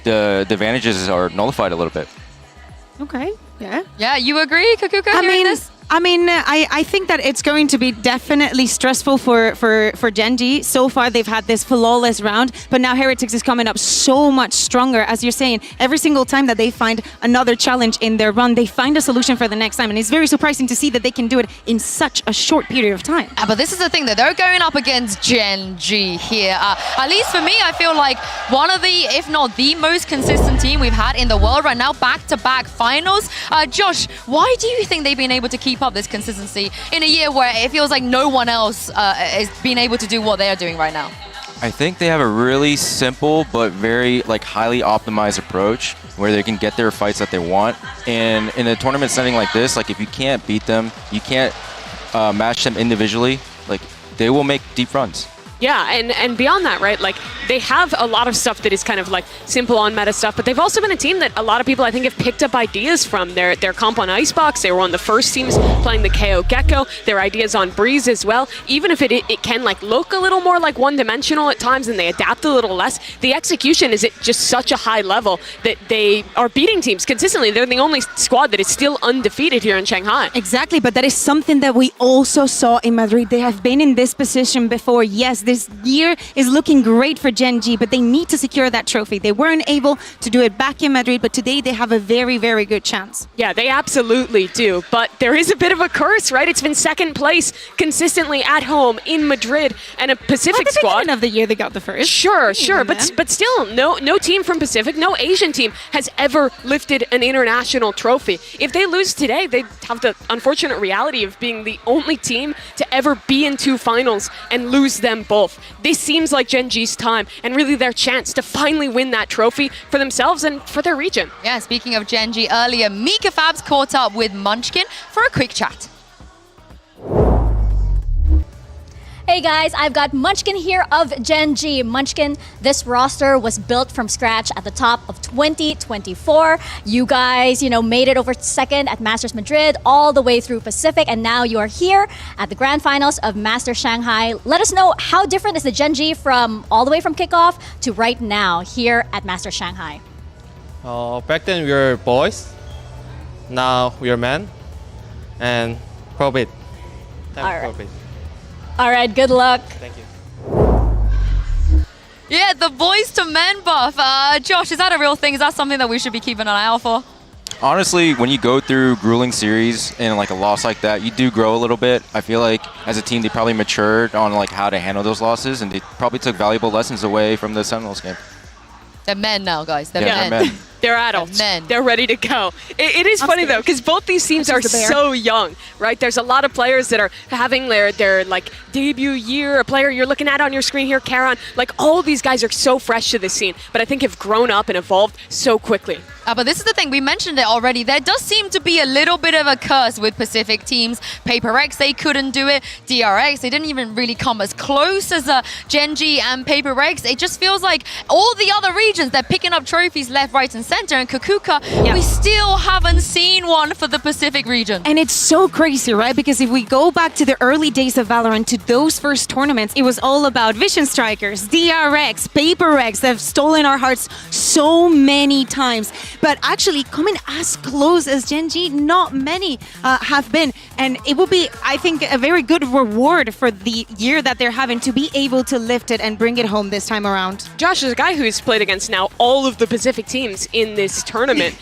the advantages are nullified a little bit. Okay, yeah. Yeah, you agree, Kakuka, I hearing mean, this? I mean, I think that it's going to be definitely stressful for Gen.G. So far, they've had this flawless round, but now Heretics is coming up so much stronger. As you're saying, every single time that they find another challenge in their run, they find a solution for the next time. And it's very surprising to see that they can do it in such a short period of time. But this is the thing, that they're going up against Gen.G here. At least for me, I feel like one of the, if not the most consistent team we've had in the world right now, back-to-back finals. Josh, why do you think they've been able to keep up this consistency in a year where it feels like no one else is being able to do what they're doing right now? I think they have a really simple but very highly optimized approach where they can get their fights that they want. And in a tournament setting like this, if you can't beat them, you can't match them individually, they will make deep runs. Yeah, and beyond that, right, they have a lot of stuff that is kind of simple on meta stuff, but they've also been a team that a lot of people I think have picked up ideas from. Their comp on Icebox, they were one of the first teams playing the KO Gecko, their ideas on Breeze as well. Even if it can look a little more one-dimensional at times and they adapt a little less, the execution is at just such a high level that they are beating teams consistently. They're the only squad that is still undefeated here in Shanghai. Exactly, but that is something that we also saw in Madrid. They have been in this position before. Yes, this year is looking great for Gen.G, but they need to secure that trophy. They weren't able to do it back in Madrid, but today they have a very, very good chance. Yeah, they absolutely do, but there is a bit of a curse, right? It's been second place consistently at home in Madrid, and a Pacific squad. At the beginning of the year, they got the first. Sure, but still, no team from Pacific, no Asian team has ever lifted an international trophy. If they lose today, they have the unfortunate reality of being the only team to ever be in two finals and lose them both. This seems like Gen.G's time and really their chance to finally win that trophy for themselves and for their region. Yeah, speaking of Gen.G, earlier, Mika Fabs caught up with Munchkin for a quick chat. Hey guys, I've got Munchkin here of Gen.G. Munchkin, this roster was built from scratch at the top of 2024. You guys, made it over second at Masters Madrid, all the way through Pacific, and now you are here at the grand finals of Masters Shanghai. Let us know, how different is the Gen.G from all the way from kickoff to right now here at Masters Shanghai? Back then we were boys, now we are men, and probably time. All right, good luck. Thank you. Yeah, the boys to men buff. Josh, is that a real thing? Is that something that we should be keeping an eye out for? Honestly, when you go through grueling series and a loss like that, you do grow a little bit. I feel like as a team, they probably matured on how to handle those losses, and they probably took valuable lessons away from the Sentinels game. They're men now, guys. They're men. They're adults. They're ready to go. It is funny though, because both these teams are so young, right? There's a lot of players that are having their debut year. A player you're looking at on your screen here, Karan. All of these guys are so fresh to the scene, but I think have grown up and evolved so quickly. But this is the thing, we mentioned it already. There does seem to be a little bit of a curse with Pacific teams. Paper X, they couldn't do it. DRX, they didn't even really come as close as Gen.G and Paper X. It just feels like all the other regions, they're picking up trophies left, right, and center. And Kukuka, we still haven't seen one for the Pacific region. And it's so crazy, right? Because if we go back to the early days of Valorant, to those first tournaments, it was all about Vision Strikers, DRX, Paper X. They've stolen our hearts so many times. But actually, coming as close as Gen.G, not many have been. And it will be, I think, a very good reward for the year that they're having to be able to lift it and bring it home this time around. Josh is a guy who's played against now all of the Pacific teams in this tournament.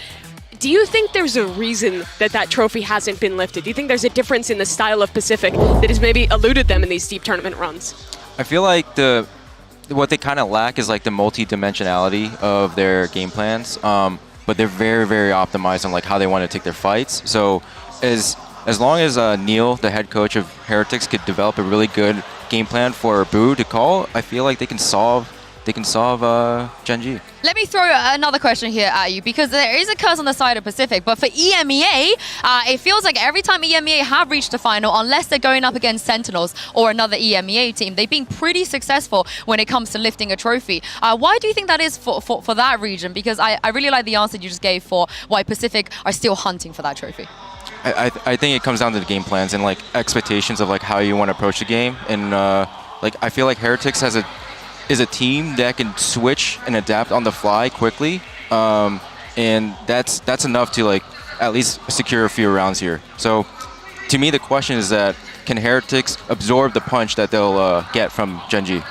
Do you think there's a reason that trophy hasn't been lifted? Do you think there's a difference in the style of Pacific that has maybe eluded them in these deep tournament runs? I feel like what they kind of lack is the multi-dimensionality of their game plans. But they're very, very optimized on how they want to take their fights. So as long as Neil, the head coach of Heretics, could develop a really good game plan for Boo to call, I feel like they can solve Gen.G. Let me throw another question here at you, because there is a curse on the side of Pacific, but for EMEA, it feels like every time EMEA have reached the final, unless they're going up against Sentinels or another EMEA team, they've been pretty successful when it comes to lifting a trophy. Why do you think that is for that region? Because I really like the answer you just gave for why Pacific are still hunting for that trophy. I think it comes down to the game plans and expectations of how you want to approach the game. And I feel like Heretics is a team that can switch and adapt on the fly quickly, and that's enough to at least secure a few rounds here. So to me, the question is that can Heretics absorb the punch that they'll get from Gen.G?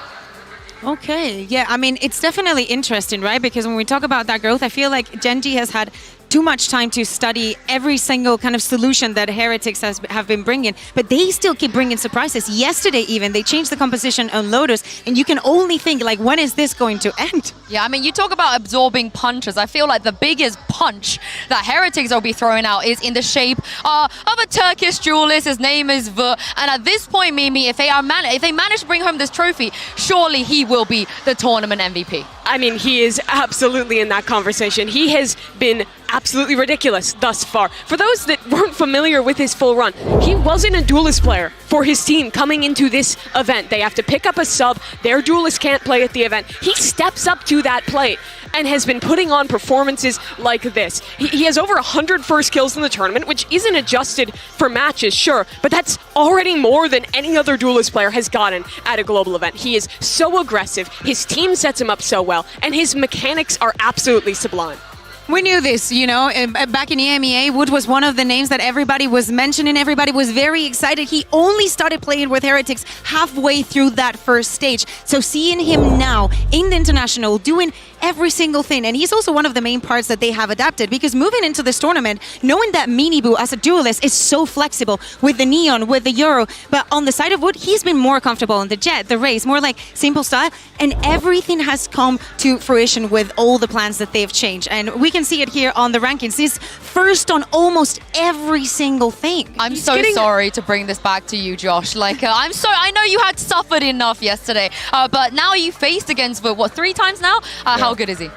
Okay, yeah, I mean, it's definitely interesting, right? Because when we talk about that growth, I feel like Gen.G has had too much time to study every single kind of solution that Heretics have been bringing, but they still keep bringing surprises. Yesterday even, they changed the composition on Lotus, and you can only think, like, when is this going to end? Yeah, I mean, you talk about absorbing punches. I feel like the biggest punch that Heretics will be throwing out is in the shape of a Turkish duelist. His name is V. And at this point, Mimi, if they manage to bring home this trophy, surely he will be the tournament MVP. I mean, he is absolutely in that conversation. He has been absolutely ridiculous thus far. For those that weren't familiar with his full run, he wasn't a duelist player for his team coming into this event. They have to pick up a sub. Their duelist can't play at the event. He steps up to that plate and has been putting on performances like this. He has over 100 first kills in the tournament, which isn't adjusted for matches, sure, but that's already more than any other duelist player has gotten at a global event. He is so aggressive, his team sets him up so well, and his mechanics are absolutely sublime. We knew this, you know, back in EMEA, Wood was one of the names that everybody was mentioning. Everybody was very excited. He only started playing with Heretics halfway through that first stage. So seeing him now in the international doing every single thing, and he's also one of the main parts that they have adapted, because moving into this tournament, knowing that Minibu as a duelist is so flexible with the Neon, with the Euro, but on the side of Wood, he's been more comfortable in the Jet, the Race, more like simple style, and everything has come to fruition with all the plans that they've changed. And we can see it here on the rankings. He's first on almost every single thing. I'm so sorry to bring this back to you, Josh. Like, I know you had suffered enough yesterday, but now you faced against what, 3 times now? How good is he?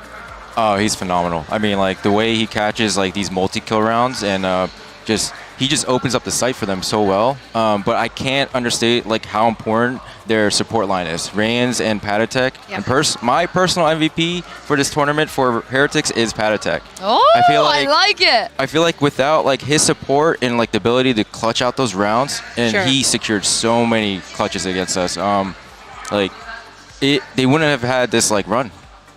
Oh, he's phenomenal. I mean, like, the way he catches, like, these multi-kill rounds and he just opens up the site for them so well. But I can't understate, like, how important their support line is. Reigns and Patatek. Yep. And my personal MVP for this tournament for Heretics is Patatek. Oh, I like it. I feel like without, like, his support and, like, the ability to clutch out those rounds, and he secured so many clutches against us. They wouldn't have had this, like, run.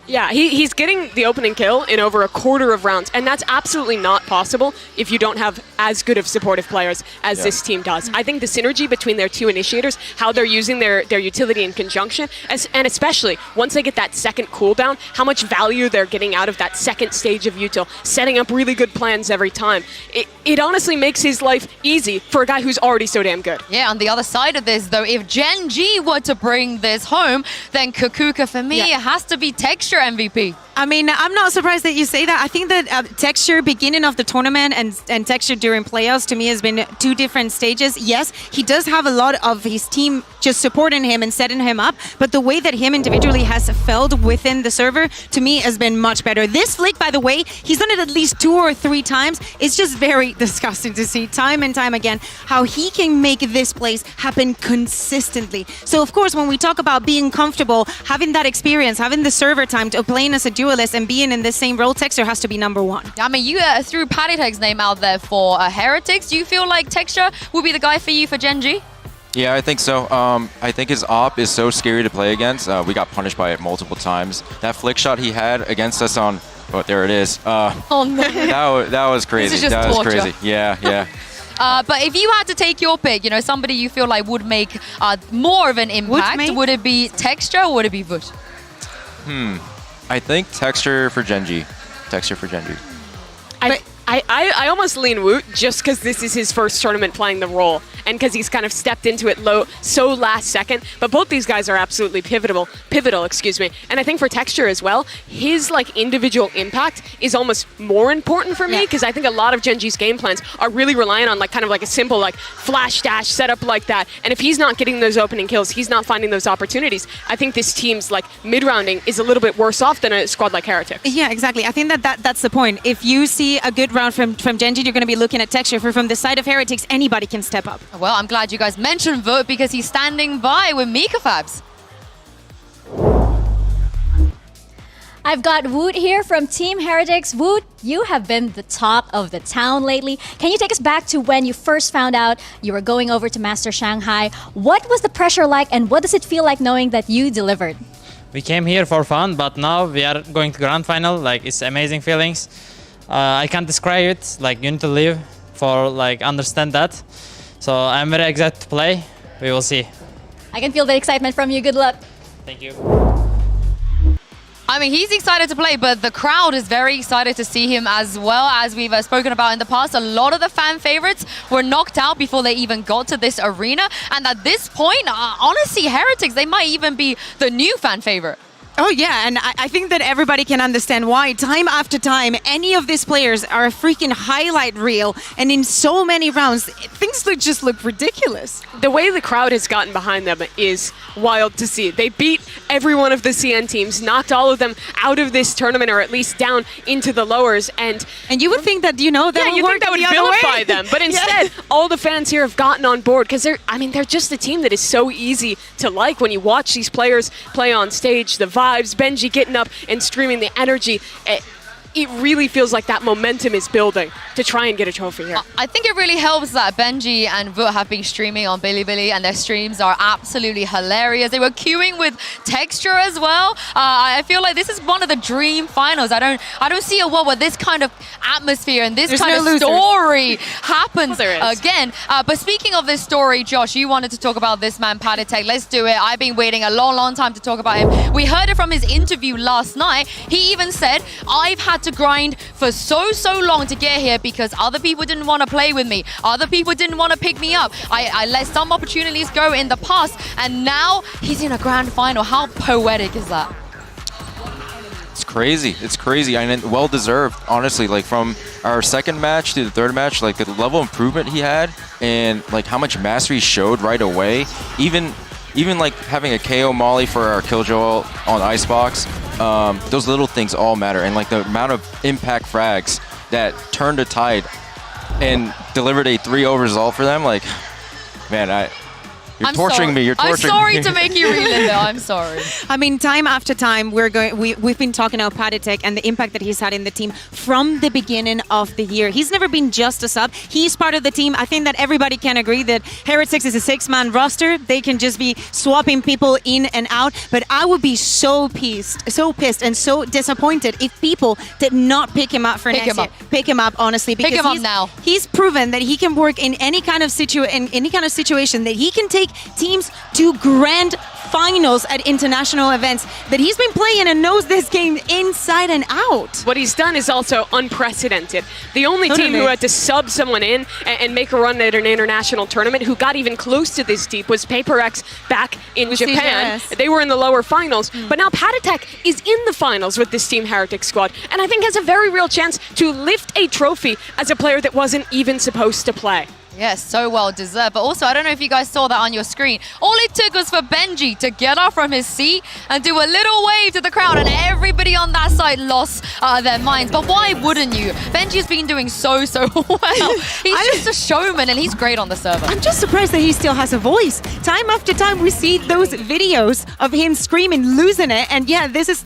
Yeah, he's getting the opening kill in over a quarter of rounds, and that's absolutely not possible if you don't have as good of supportive players as this team does. I think the synergy between their 2 initiators, how they're using their utility in conjunction, and especially once they get that second cooldown, how much value they're getting out of that second stage of util, setting up really good plans every time. It honestly makes his life easy for a guy who's already so damn good. Yeah, on the other side of this, though, if Gen.G were to bring this home, then Kukuka, for me, it has to be Texture MVP. I mean, I'm not surprised that you say that. I think that Texture beginning of the tournament and Texture during playoffs to me has been 2 different stages. Yes, he does have a lot of his team just supporting him and setting him up, but the way that him individually has felt within the server to me has been much better. This flick, by the way, he's done it at least 2 or 3 times. It's just very disgusting to see time and time again how he can make this plays happen consistently. So of course, when we talk about being comfortable, having that experience, having the server time to playing as a duelist and being in the same role, Texture has to be number 1. I mean, you threw Patatek's name out there for Heretics. Do you feel like Texture will be the guy for you for Gen.G? Yeah, I think so. I think his op is so scary to play against. We got punished by it multiple times. That flick shot he had against us on, oh, there it is. Oh no. That was crazy. This is just torture. Was crazy. Yeah. But if you had to take your pick, you know, somebody you feel like would make more of an impact, would it be Texture or would it be Vut? I think Texture for Gen.G. Texture for Gen.G. I almost lean Woot just because this is his first tournament playing the role and because he's kind of stepped into it so last second. But both these guys are absolutely pivotal, And I think for Texture as well, his like individual impact is almost more important for me because I think a lot of Gen.G's game plans are really reliant on like kind of like a simple like flash dash setup like that. And if he's not getting those opening kills, he's not finding those opportunities. I think this team's like mid-rounding is a little bit worse off than a squad like Heretics. Yeah, exactly. I think that's the point. If you see a good round from Gen.G, you're going to be looking at Texture. From the side of Heretics, anybody can step up. Well, I'm glad you guys mentioned Vote because he's standing by with Mika Fabs. I've got Woot here from Team Heretics. Woot, you have been the talk of the town lately. Can you take us back to when you first found out you were going over to Masters Shanghai? What was the pressure like and what does it feel like knowing that you delivered? We came here for fun, but now we are going to grand final. Like, it's amazing feelings. I can't describe it. Like, you need to live for like understand that. So I'm very excited to play. We will see. I can feel the excitement from you. Good luck. Thank you. I mean, he's excited to play, but the crowd is very excited to see him as well. As we've spoken about in the past, a lot of the fan favorites were knocked out before they even got to this arena. And at this point, honestly, Heretics, they might even be the new fan favorite. Oh yeah, and I think that everybody can understand why. Time after time, any of these players are a freaking highlight reel, and in so many rounds, things just look ridiculous. The way the crowd has gotten behind them is wild to see. They beat every one of the CN teams, knocked all of them out of this tournament, or at least down into the lowers. And you would think that, you know, that you think that would vilify them, but instead, all the fans here have gotten on board because they're just a team that is so easy to like when you watch these players play on stage. The vibes, Benji getting up and screaming, the energy. It really feels like that momentum is building to try and get a trophy here. I think it really helps that Benji and Voot have been streaming on Bilibili, and their streams are absolutely hilarious. They were queuing with texture as well. I feel like this is one of the dream finals. I don't see a world where this kind of atmosphere and this kind of story happens again. But speaking of this story, Josh, you wanted to talk about this man, Paditek. Let's do it. I've been waiting a long time to talk about him. We heard it from his interview last night. He even said, I've had to grind for so long to get here because other people didn't want to play with me. Other people didn't want to pick me up. I let some opportunities go in the past, and now he's in a grand final. How poetic is that? It's crazy. It's crazy. I mean, well deserved, honestly. Like from our second match to the third match, like the level of improvement he had and like how much mastery he showed right away. Even like having a KO molly for our Killjoy on Icebox, those little things all matter. And like the amount of impact frags that turned a tide and delivered a 3-0 result for them, like, man, you're torturing me. You're torturing me. I'm sorry to make you relive it. I'm sorry. I mean, time after time, we've been talking about Paditek and the impact that he's had in the team from the beginning of the year. He's never been just a sub. He's part of the team. I think that everybody can agree that Heretics is a 6-man roster. They can just be swapping people in and out. But I would be so pissed and so disappointed if people did not pick him up for next year. Pick him up, honestly, because pick him up now. He's proven that he can work in any kind of situation, that he can take teams to grand finals at international events, that he's been playing and knows this game inside and out. What he's done is also unprecedented. The only team who had to sub someone in and make a run at an international tournament who got even close to this deep was PaperX back in Japan. CJS. They were in the lower finals, but now Paditek is in the finals with this Team Heretic squad, and I think has a very real chance to lift a trophy as a player that wasn't even supposed to play. Yes, so well deserved. But also, I don't know if you guys saw that on your screen. All it took was for Benji to get up from his seat and do a little wave to the crowd, and everybody on that side lost their minds. But why wouldn't you? Benji's been doing so well. He's just a showman, and he's great on the server. I'm just surprised that he still has a voice. Time after time, we see those videos of him screaming, losing it, and yeah, this is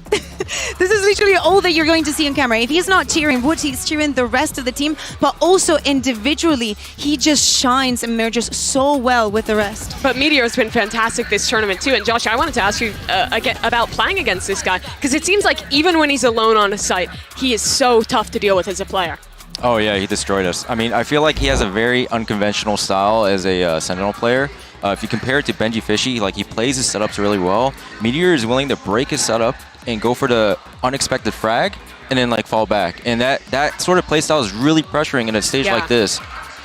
this is literally all that you're going to see on camera. If he's not cheering Wood, he's cheering the rest of the team, but also individually, he just shines and merges so well with the rest. But Meteor's been fantastic this tournament too, and Josh, I wanted to ask you again about playing against this guy, because it seems like even when he's alone on a site, he is so tough to deal with as a player. Oh yeah, he destroyed us. I mean, I feel like he has a very unconventional style as a Sentinel player. If you compare it to Benji Fishy, like he plays his setups really well. Meteor is willing to break his setup and go for the unexpected frag and then like fall back. And that sort of playstyle is really pressuring in a stage like this.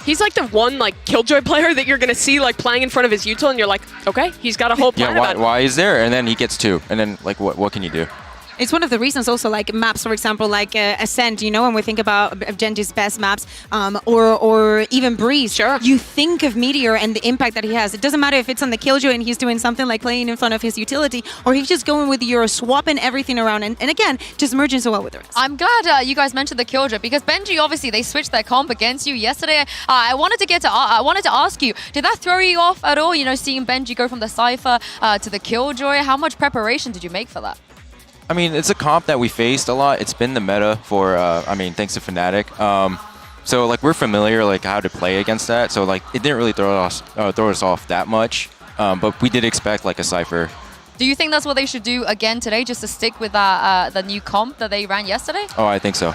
He's like the one like Killjoy player that you're gonna see like playing in front of his util, and you're like, okay, he's got a whole plan about it. Why is there? And then he gets 2. And then like what can you do? It's one of the reasons also, like maps, for example, like Ascent, you know, when we think about Genji's best maps, or even Breeze, you think of Meteor and the impact that he has. It doesn't matter if it's on the Killjoy and he's doing something like playing in front of his utility, or he's just going with Euro, swapping everything around, and again, just merging so well with the rest. I'm glad you guys mentioned the Killjoy, because Benji, obviously, they switched their comp against you yesterday. I wanted to ask you, did that throw you off at all, you know, seeing Benji go from the Cypher to the Killjoy? How much preparation did you make for that? I mean, it's a comp that we faced a lot. It's been the meta for, I mean, thanks to Fnatic. So, like, we're familiar, like, how to play against that. So, like, it didn't really throw us off that much. But we did expect, like, a Cypher. Do you think that's what they should do again today, just to stick with the new comp that they ran yesterday? Oh, I think so.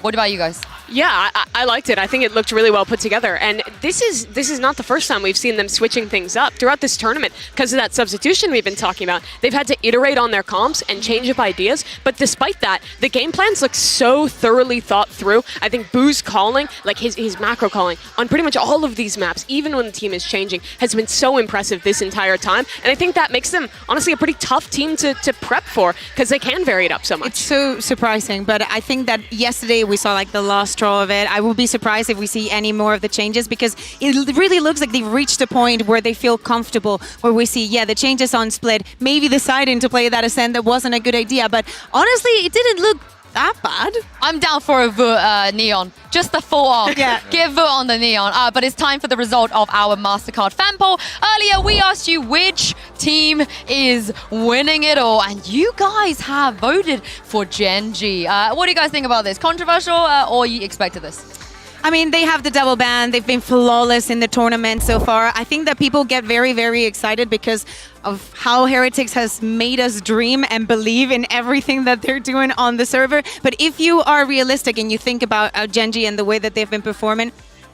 What about you guys? Yeah, I liked it. I think it looked really well put together. And this is not the first time we've seen them switching things up. Throughout this tournament, because of that substitution we've been talking about, they've had to iterate on their comps and change up ideas. But despite that, the game plans look so thoroughly thought through. I think Boo's calling, like his macro calling, on pretty much all of these maps, even when the team is changing, has been so impressive this entire time. And I think that makes them, honestly, a pretty tough team to prep for, because they can vary it up so much. It's so surprising, but I think that yesterday we saw like the last straw of it. I will be surprised if we see any more of the changes, because it really looks like they've reached a point where they feel comfortable, where we see, yeah, the changes on split, maybe deciding to play that Ascent that wasn't a good idea, but honestly, it didn't look that bad. I'm down for a Neon. Just the full on. Yeah. Give vote on the Neon. But it's time for the result of our MasterCard fan poll. Earlier, we asked you which team is winning it all, and you guys have voted for Gen G. What do you guys think about this? Controversial, or you expected this? I mean, they have the double ban. They've been flawless in the tournament so far. I think that people get very, very excited because of how Heretics has made us dream and believe in everything that they're doing on the server. But if you are realistic and you think about Gen G and the way that they've been performing,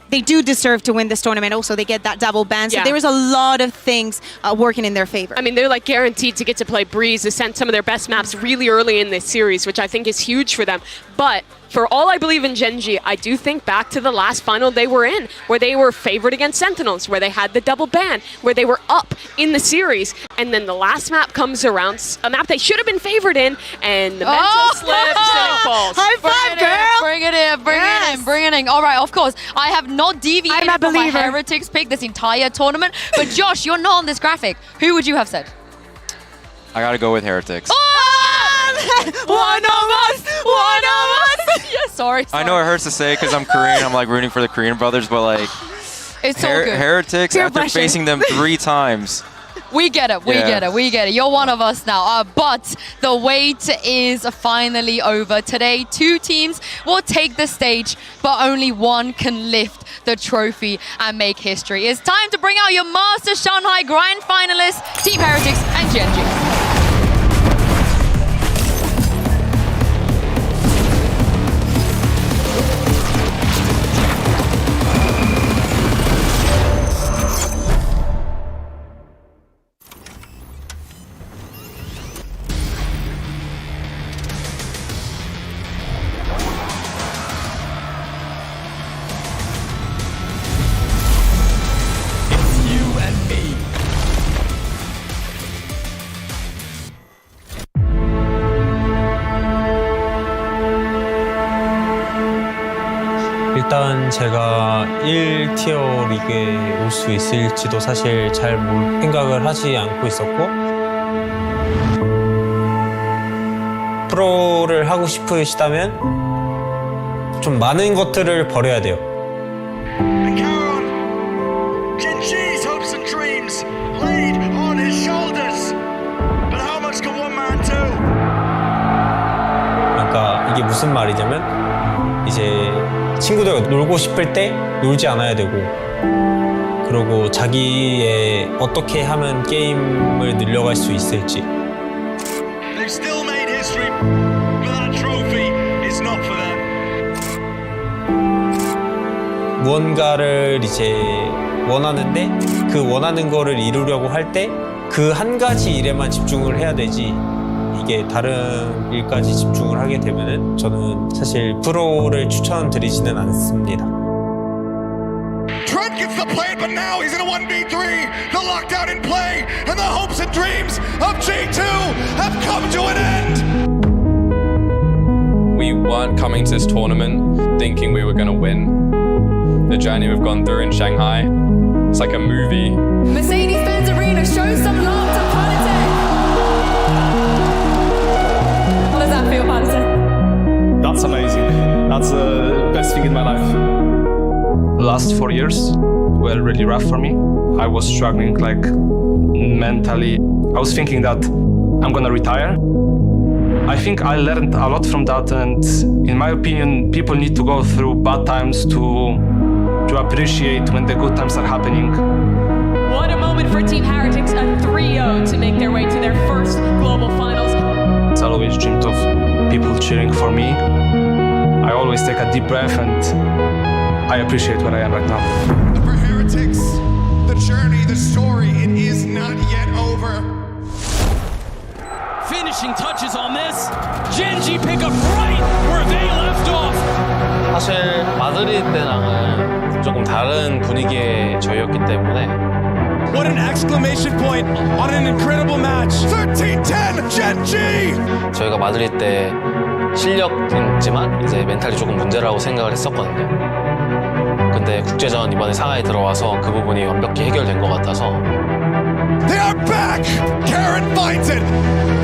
they do deserve to win this tournament. Also, they get that double ban. So there is a lot of things working in their favor. I mean, they're like guaranteed to get to play Breeze, Ascent, some of their best maps really early in this series, which I think is huge for them. But for all I believe in Gen G, I do think back to the last final they were in, where they were favored against Sentinels, where they had the double ban, where they were up in the series, and then the last map comes around, a map they should have been favored in, and the mental slips and it falls. High five, girl! Bring it in, bring it in. All right, of course, I have not deviated from my Heretics pick this entire tournament, but Josh, you're not on this graphic. Who would you have said? I gotta go with Heretics. One of us! Yeah, sorry. I know it hurts to say because I'm Korean. I'm like rooting for the Korean brothers, but like it's so good. Heretics, after facing them 3 times. We get it, we get it. You're one of us now. But the wait is finally over. Today, 2 teams will take the stage, but only one can lift the trophy and make history. It's time to bring out your Masters Shanghai Grand Finalists, Team Heretics and Gen G. 일단 제가 1티어 리그에 올 수 있을지도 사실 잘 생각을 하지 않고 있었고 프로를 하고 싶으시다면 좀 많은 것들을 버려야 돼요. Gen G's hopes and dreams laid on his shoulders. But how much can one man do? 그러니까 이게 무슨 말이냐면 이제 친구들과 놀고 싶을 때 놀지 않아야 되고 그리고 자기의 어떻게 하면 게임을 늘려갈 수 있을지 They've still made history, but that trophy is not for them. 무언가를 이제 원하는데 그 원하는 거를 이루려고 할 때 그 한 가지 일에만 집중을 해야 되지 이게 다른 일까지 집중을 하게 되면은 저는 사실 프로를 추천드리지는 않습니다. Trent gets the play, but now he's in a 1v3. The lockdown in play, and the hopes and dreams of G2 have come to an end. We weren't coming to this tournament thinking we were going to win. The journey we've gone through in Shanghai, it's like a movie. Mercedes-Benz Arena, show some love to Politics. How does that feel, Politics? That's amazing. That's the best thing in my life. The last 4 years were really rough for me. I was struggling like mentally. I was thinking that I'm gonna retire. I think I learned a lot from that, and in my opinion, people need to go through bad times to appreciate when the good times are happening. What a moment for Team Heretics, a 3-0 to make their way to their first global finals. I always dreamed of people cheering for me. I always take a deep breath and I appreciate where I am right now. For Heretics, the journey, the story, it is not yet over. Finishing touches on this. Gen.G pick up right where they left off. 사실 마드리드 때랑은 조금 다른 분위기의 저희였기 때문에 What an exclamation point on an incredible match. 13-10, Gen.G! 저희가 마드리드 때 실력이지만 이제 멘탈이 조금 문제라고 생각을 했었거든요. 근데 국제전 이번에 상하이 들어와서 그 부분이 완벽히 해결된 것 같아서 They are back! Karen finds it!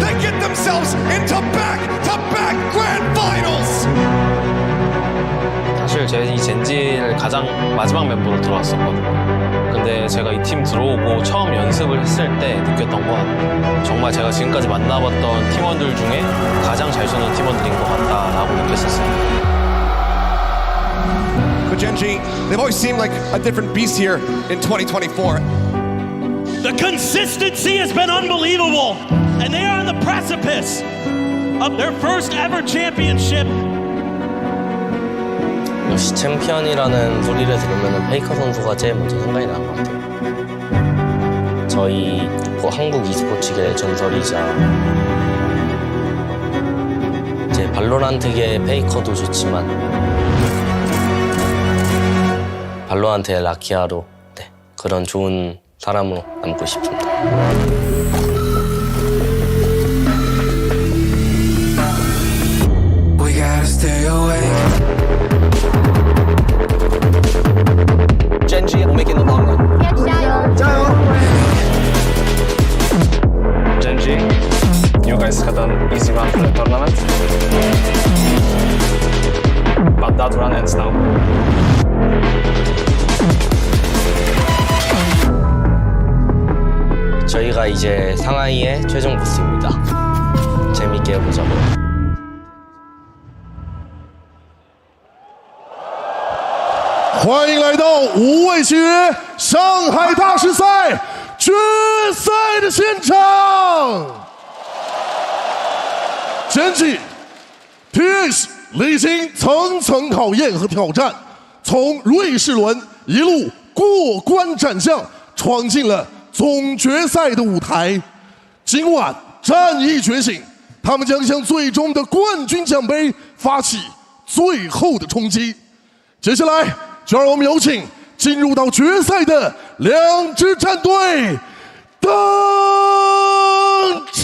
They get themselves into back-to-back grand finals! 사실 제가 이 젠지를 가장 마지막 멤버로 들어왔었거든요. 근데 제가 이 팀 들어오고 처음 연습을 했을 때 느꼈던 건 정말 제가 지금까지 만나봤던 팀원들 중에 가장 잘 쏘는 팀원들인 것 같다라고 느꼈었어요. But Gen.G, they've always seemed like a different beast here in 2024. The consistency has been unbelievable, and they are on the precipice of their first ever championship. 역시 챔피언이라는 소리를 들으면 페이커 선수가 제일 먼저 생각이 나는 것 같아요. 저희 한국 e스포츠계의 전설이자 이제 발로란트계의 페이커도 좋지만 발로란트의 라키아로 그런 좋은 사람으로 남고 싶습니다. We gotta stay awake. Gen.G will make it in the long run. Gen.G, you guys had an easy run for the tournament, but that run ends now. 저희가 이제 상하이의 최종 보스입니다. 재밌게 해보자고요. 欢迎来到无畏契约上海大师赛决赛的现场。Gen.G TX 历经层层考验和挑战，从瑞士轮一路过关斩将，闯进了总决赛的舞台。今晚战意觉醒，他们将向最终的冠军奖杯发起最后的冲击。接下来，就让我们有请进入到决赛的两支战队登场。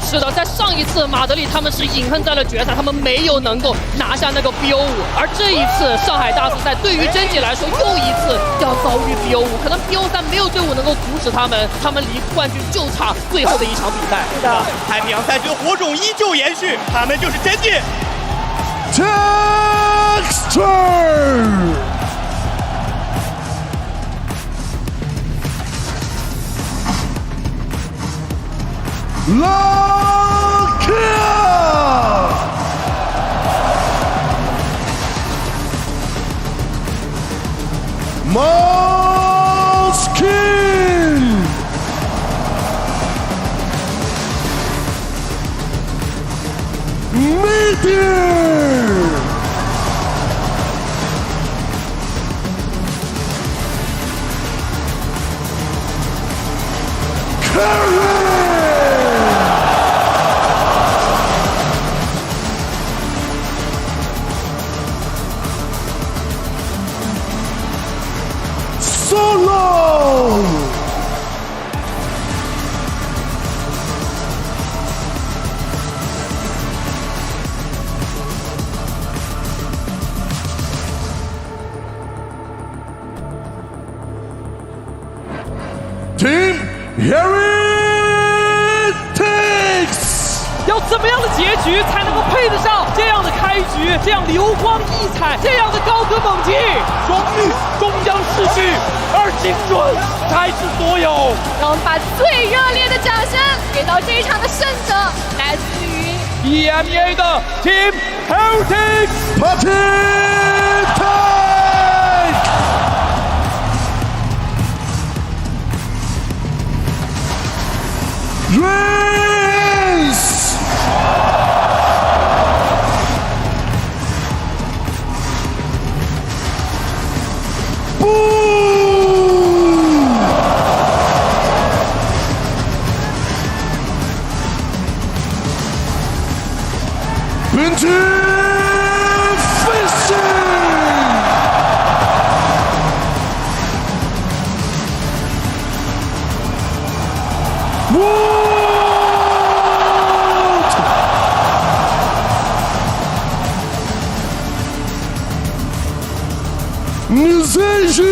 是的，在上一次马德里他们是隐恨在了决赛，他们没有能够拿下那个 BO5，而这一次上海大师赛对于Gen.G来说又一次要遭遇 BO5，可能 BO3没有队伍能够阻止他们离冠军就差最后的一场比赛。是的，太平洋赛区的火种依旧延续，他们就是Gen.G。Texture。Lock it! Moskin! Meteor! Carry! Solo! Team Heretics! 要怎么样的结局才能够配得上这样的开局，这样流光溢彩，这样的高歌猛进？荣誉终将逝去，而青春才是所有。让我们把最热烈的掌声给到这一场的胜者，来自于 hjemmegjør Team Heretics! Race! Into Musician!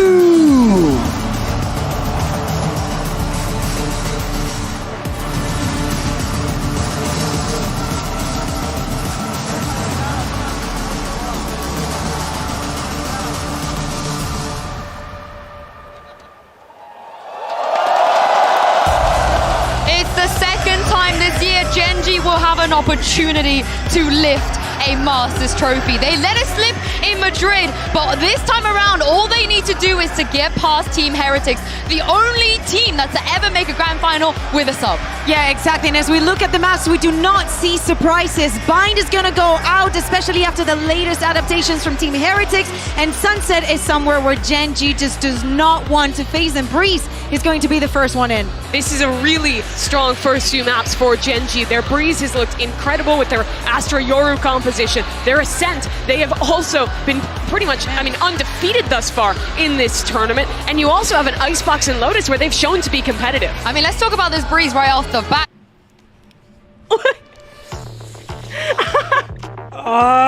It's the second time this year Gen.G will have an opportunity to lift a Masters trophy. They let it slip in Madrid, but this time around, all they need to do is to get past Team Heretics, the only team that's to ever make a grand final with a sub. Yeah, exactly. And as we look at the maps, we do not see surprises. Bind is going to go out, especially after the latest adaptations from Team Heretics. And Sunset is somewhere where Gen.G just does not want to face them. Breeze is going to be the first one in. This is a really strong first few maps for Gen.G. Their Breeze has looked incredible with their Astra Yoru composition. Their Ascent, they have also been pretty much, undefeated thus far in this tournament. And you also have an Icebox and Lotus where they've shown to be competitive. Let's talk about this Breeze right off the bat.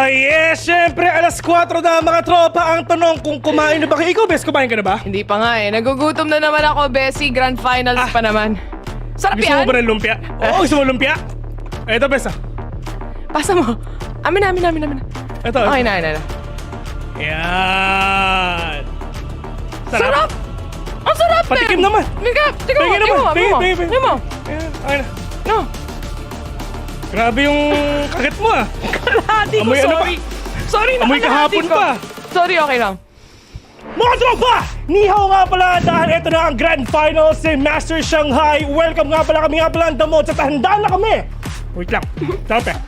Yes, syempre, alas 4 na mga tropa. Ang tanong kung kumain na ba kayo? Ikaw, Bes, kumain ka na ba? Hindi pa nga eh. Nagugutom na naman ako, Bessie. Grand Finals pa naman. Sarap gusto yan. Gusto mo ba ng lumpia? Oo, gusto mo lumpia? Ito, Bes, Pasa mo. Amin. Ito. Okay na. Yan. Sarap! Ang sarap din! Patikim naman. Tingnan mo. Okay na. No. Grabe yung kagat mo ah. Kalahati ko, Amoy sorry. Sorry na Amoy kalahati kahapon ko. pa. Sorry, okay lang. Mga tropa! Nihaw nga pala dahil ito na ang Grand Finals sa Masters Shanghai. Welcome nga pala kami ang Damot at handa na kami. Wait lang. Tropa.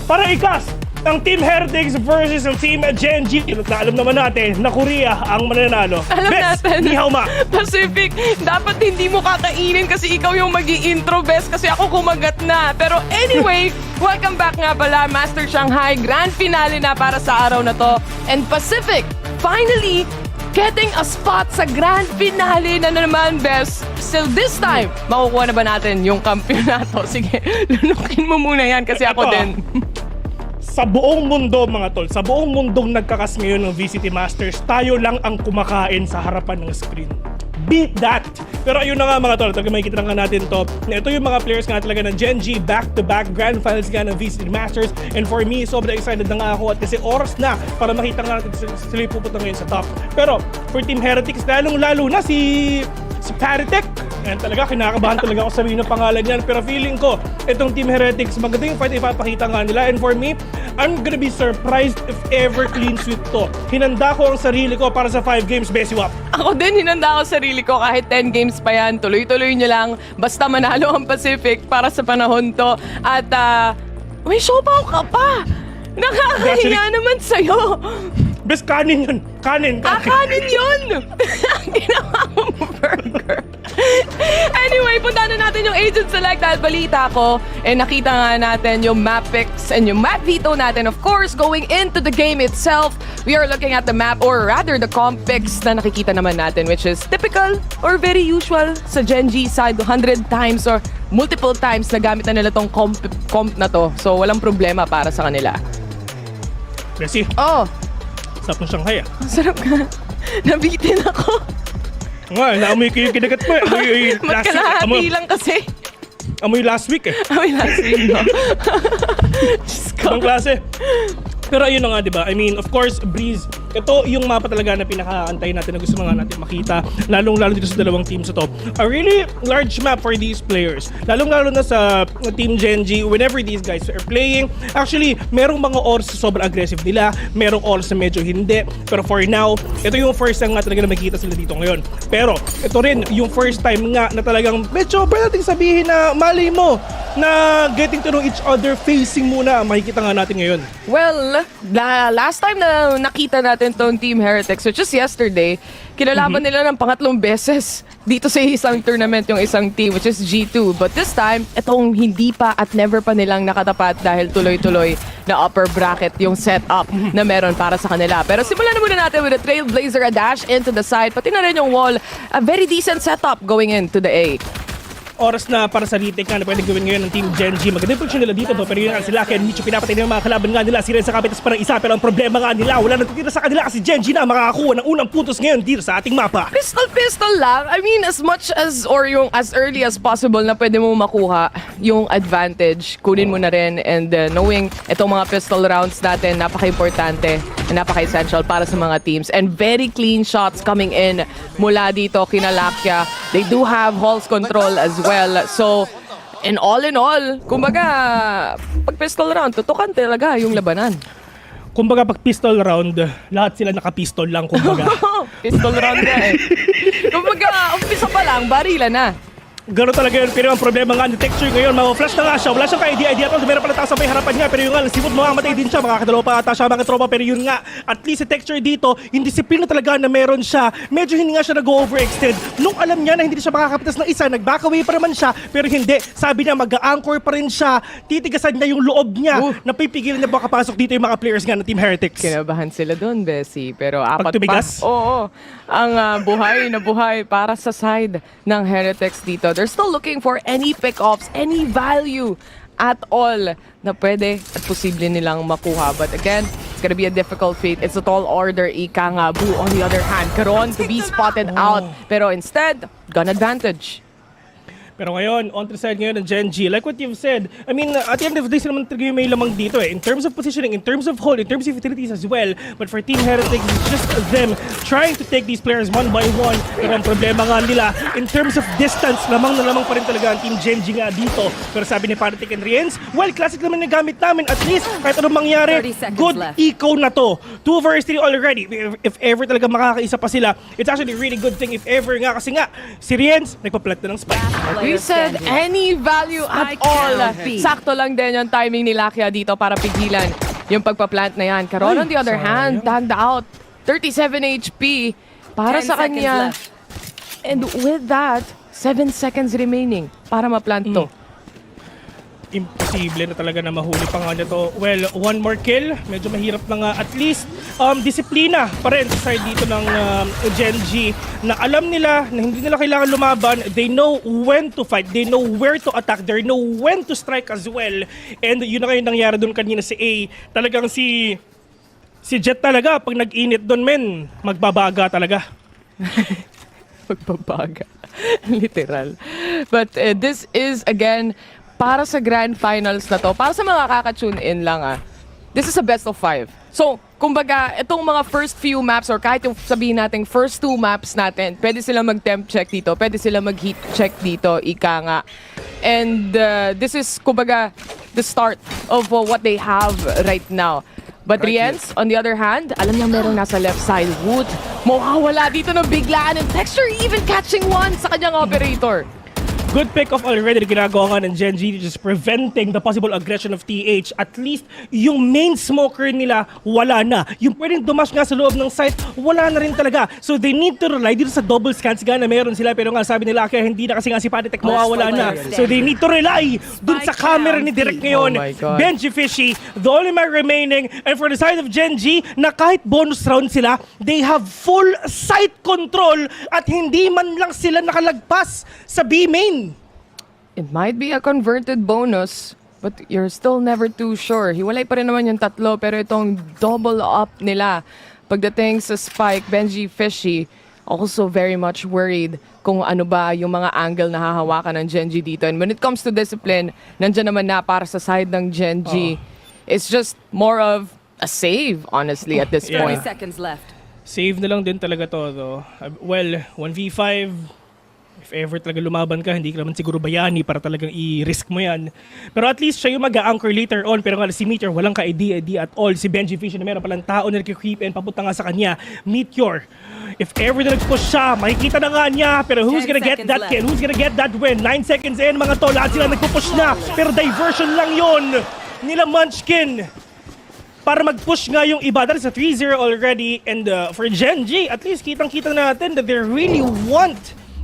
Para ikas ang Team Heretics versus ang Team Gen.G. Alam naman natin na Korea ang mananalo. Alam Bes, natin. Nihaw ma. Pacific, dapat hindi mo kakainin kasi ikaw yung mag-i-intro, Bes, kasi ako kumagat na. Pero anyway, welcome back nga pala, Master Shanghai. Grand finale na para sa araw na to. And Pacific, finally, getting a spot sa grand finale na naman, Bes. Still this time, makukuha na ba natin yung kampyonato? Sige, lunukin mo muna yan kasi ako din. Sa buong mundo mga tol, sa buong mundong nagkakas ngayon ng VCT Masters, tayo lang ang kumakain sa harapan ng screen. Beat that! Pero ayun na nga mga tol, talaga makikita nga natin to. Ito yung mga players nga talaga ng Gen.G back-to-back grand finals nga ng VCT Masters. And for me, sobrang excited na nga ako at kasi oras na para makita nga natin sila pupunta ngayon sa top. Pero for Team Heretics, lalong-lalo na si Paritech. And talaga, kinakabahan talaga ako sabihin ng pangalan yan. Pero feeling ko, itong Team Heretics, maganda yung fight ipapakita nga nila. And for me, I'm gonna be surprised if ever clean sweep to. Hinanda ko ang sarili ko para sa 5 games, Besiwap. Ako din, hinanda ko sarili ko kahit 10 games pa yan. Tuloy-tuloy nyo lang. Basta manalo ang Pacific para sa panahon to. At, may showbow ka pa! Nakakahiya naman sa'yo! Bes, kanin yun. Kanin. Kanin yun! Ginawa mo burger. Anyway, punta na natin yung Agent Select dahil balita ko, nakita nga natin yung map picks and yung map veto natin. Of course, going into the game itself, we are looking at the map or rather the comp picks na nakikita naman natin, which is typical or very usual sa Gen.G side. 100 times or multiple times na gamit na nila tong comp na to. So, walang problema para sa kanila. Bessie. Oh. Sarap ng Shanghai ah. Sarap ka. Nabitin ako. Nga, naamoy ko yung kinagat mo eh. Amoy last week. Magkalahati lang kasi. Amoy last week eh. Amoy last week, no? Diyos ko. Ibang klase. Pero ayun na nga, diba? I mean, of course, Breeze ito yung mapa talaga na pinakaantay natin na gusto mga natin makita, lalong-lalo dito sa dalawang teams na to. A really large map for these players, lalong-lalo na sa Team Gen.G. Whenever these guys are playing, actually merong mga oras na sobrang aggressive nila, merong oras na medyo hindi, pero for now, ito yung first time nga talaga na makikita sila dito ngayon. Pero ito rin yung first time nga na talagang medyo pwede natin sabihin na malay mo na getting to know each other facing muna makikita nga natin ngayon. Well, last time na nakita natin tong Team Heretics, which is yesterday, kinalaban nila ng pangatlong beses dito sa isang tournament yung isang team, which is G2. But this time, itong hindi pa at never pa nilang nakatapat dahil tuloy-tuloy na upper bracket yung setup na meron para sa kanila. Pero simulan na muna natin with a Trailblazer, a dash into the side, pati na rin yung wall, a very decent setup going into the A. Oras na para sa retake nga na pwedeng gawin ngayon ng Team Gen.G. Maganda yung position nila dito, pero yun nga sila kaya Micho pinapatay ng mga kalaban nga nila. Sila sa kapitas parang isa, pero ang problema nga nila, wala natitira sa kanila kasi Gen.G na makakakuha ng unang puntos ngayon dito sa ating mapa. Pistol lang. I mean, as much as or yung as early as possible na pwede mo makuha yung advantage, kunin mo na rin, and knowing itong mga pistol rounds natin, napaka-importante, napaka-essential para sa mga teams. And very clean shots coming in mula dito kina Lakya. They do have Hall's control as well. So, in all, kumbaga, pag pistol round, tutukan talaga yung labanan. Kumbaga pag pistol round, lahat sila naka-pistol lang, kumbaga. Pistol round na eh. Kumbaga, umpisa pa lang, barila na. Gano'n talaga yun, pero ang problema nga ni Texture ngayon, flash na nga siya, wala siyang ka-idea at all, meron pala taas sa may harapan niya, pero yun nga, simot mamamatay din siya, makakadalawa pa ata siya mga tropa, pero yun nga, at least si Texture dito, yung disiplina talaga na meron siya, medyo hindi nga siya nag-overextend. Nung alam niya na hindi siya makakapitas ng isa, nag-back away pa naman siya, pero hindi, sabi niya mag-anchor pa rin siya, titigasan niya yung loob niya, napipigilan niya baka pasok dito yung mga players nga ng Team Heretics. Kinabahan sila doon, Bessie, pero apat Pagtumigas? pa. Oo, ang buhay na buhay para sa side ng Heretics dito. They're still looking for any pick-offs, any value at all na pwede at posible nilang makuha. But again, it's gonna be a difficult feat. It's a tall order, ika nga. Bu, on the other hand, Karon to be spotted out. Pero instead, gun advantage. Pero ngayon, on to the side ngayon ng Gen.G. Like what you've said, I mean, at the end of the day, sila naman talaga yung may lamang dito eh. In terms of positioning, in terms of hold, in terms of utilities as well. But for Team Heretics, it's just them trying to take these players one by one. Pero ang problema nga nila, in terms of distance, lamang na lamang pa rin talaga ang Team Gen.G nga dito. Pero sabi ni Panatic and Riens, well, classic naman yung gamit namin. At least, kahit anong mangyari, good eco na to. 2 versus 3 already. If ever talaga makakaisa pa sila, it's actually a really good thing if ever nga. Kasi nga, si Riens, nagpa-plant na ng spike. We said any value at all. Sakto lang din yung timing ni Lakya dito para pigilan yung pagpa-plant na yan. Karon on the other hand, tagged out. 37 HP para sa kanya. And with that, 7 seconds remaining para ma-plant to. Imposible na talaga na mahuli pa nga nito. Well, one more kill. Medyo mahirap na nga. At least, disiplina pa rin sa side dito ng Gen.G na alam nila na hindi nila kailangan lumaban. They know when to fight. They know where to attack. They know when to strike as well. And yun na kayo nangyari doon kanina si A. Talagang si Jet talaga, pag nag-init doon, men, magbabaga talaga. Magbabaga. Literal. But this is, again, para sa Grand Finals na to, para sa mga kaka-tune in lang this is a best of 5. So, kumbaga, itong mga first few maps or kahit yung sabihin natin first 2 maps natin, pwede sila mag-temp check dito, pwede sila mag-heat check dito, ika nga. And this is, kumbaga, the start of what they have right now. But Riens, on the other hand, alam niya merong nasa left side. Wood, mawawala dito ng biglaan and Texture even catching one sa kanyang operator. Good pick-off already na ginagawa nga ng Gen.G, just preventing the possible aggression of TH. At least, yung main smoker nila, wala na. Yung pwedeng dumash nga sa loob ng site, wala na rin talaga. So they need to rely dito sa double scans nga na meron sila. Pero nga sabi nila, kaya hindi na kasi nga si Panatic mawawala na. So they need to rely dun sa camera ni Direk ngayon. Benji Fishy, the only man remaining. And for the side of Gen.G, na kahit bonus round sila, they have full site control at hindi man lang sila nakalagpas sa B-main. It might be a converted bonus, but you're still never too sure. Hiwalay pa rin naman yung tatlo, pero itong double up nila pagdating sa spike, Benji Fishy also very much worried kung ano ba yung mga angle na hahawakan ng Gen.G dito. And when it comes to discipline, nandyan naman na para sa side ng Gen.G. It's just more of a save, honestly, at this point. 30 seconds left. Save na lang din talaga to, though. Well, 1v5, if ever talaga lumaban ka, hindi ka naman siguro bayani para talagang i-risk mo yan. Pero at least siya yung mag-a-anchor later on. Pero nga si Meteor, walang ka-idea at all. Si Benji Fish na meron palang tao na nag-creep in, papunta nga sa kanya. Meteor, if ever na nag-push siya, makikita na nga niya. Pero who's gonna get that kill? Who's gonna get that win? 9 seconds in, mga tol. Lahat sila nagpupush na. Pero diversion lang yon nila Munchkin para mag-push nga yung iba. That is a 3-0 already. And for Gen.G, at least kitang-kita natin that they really want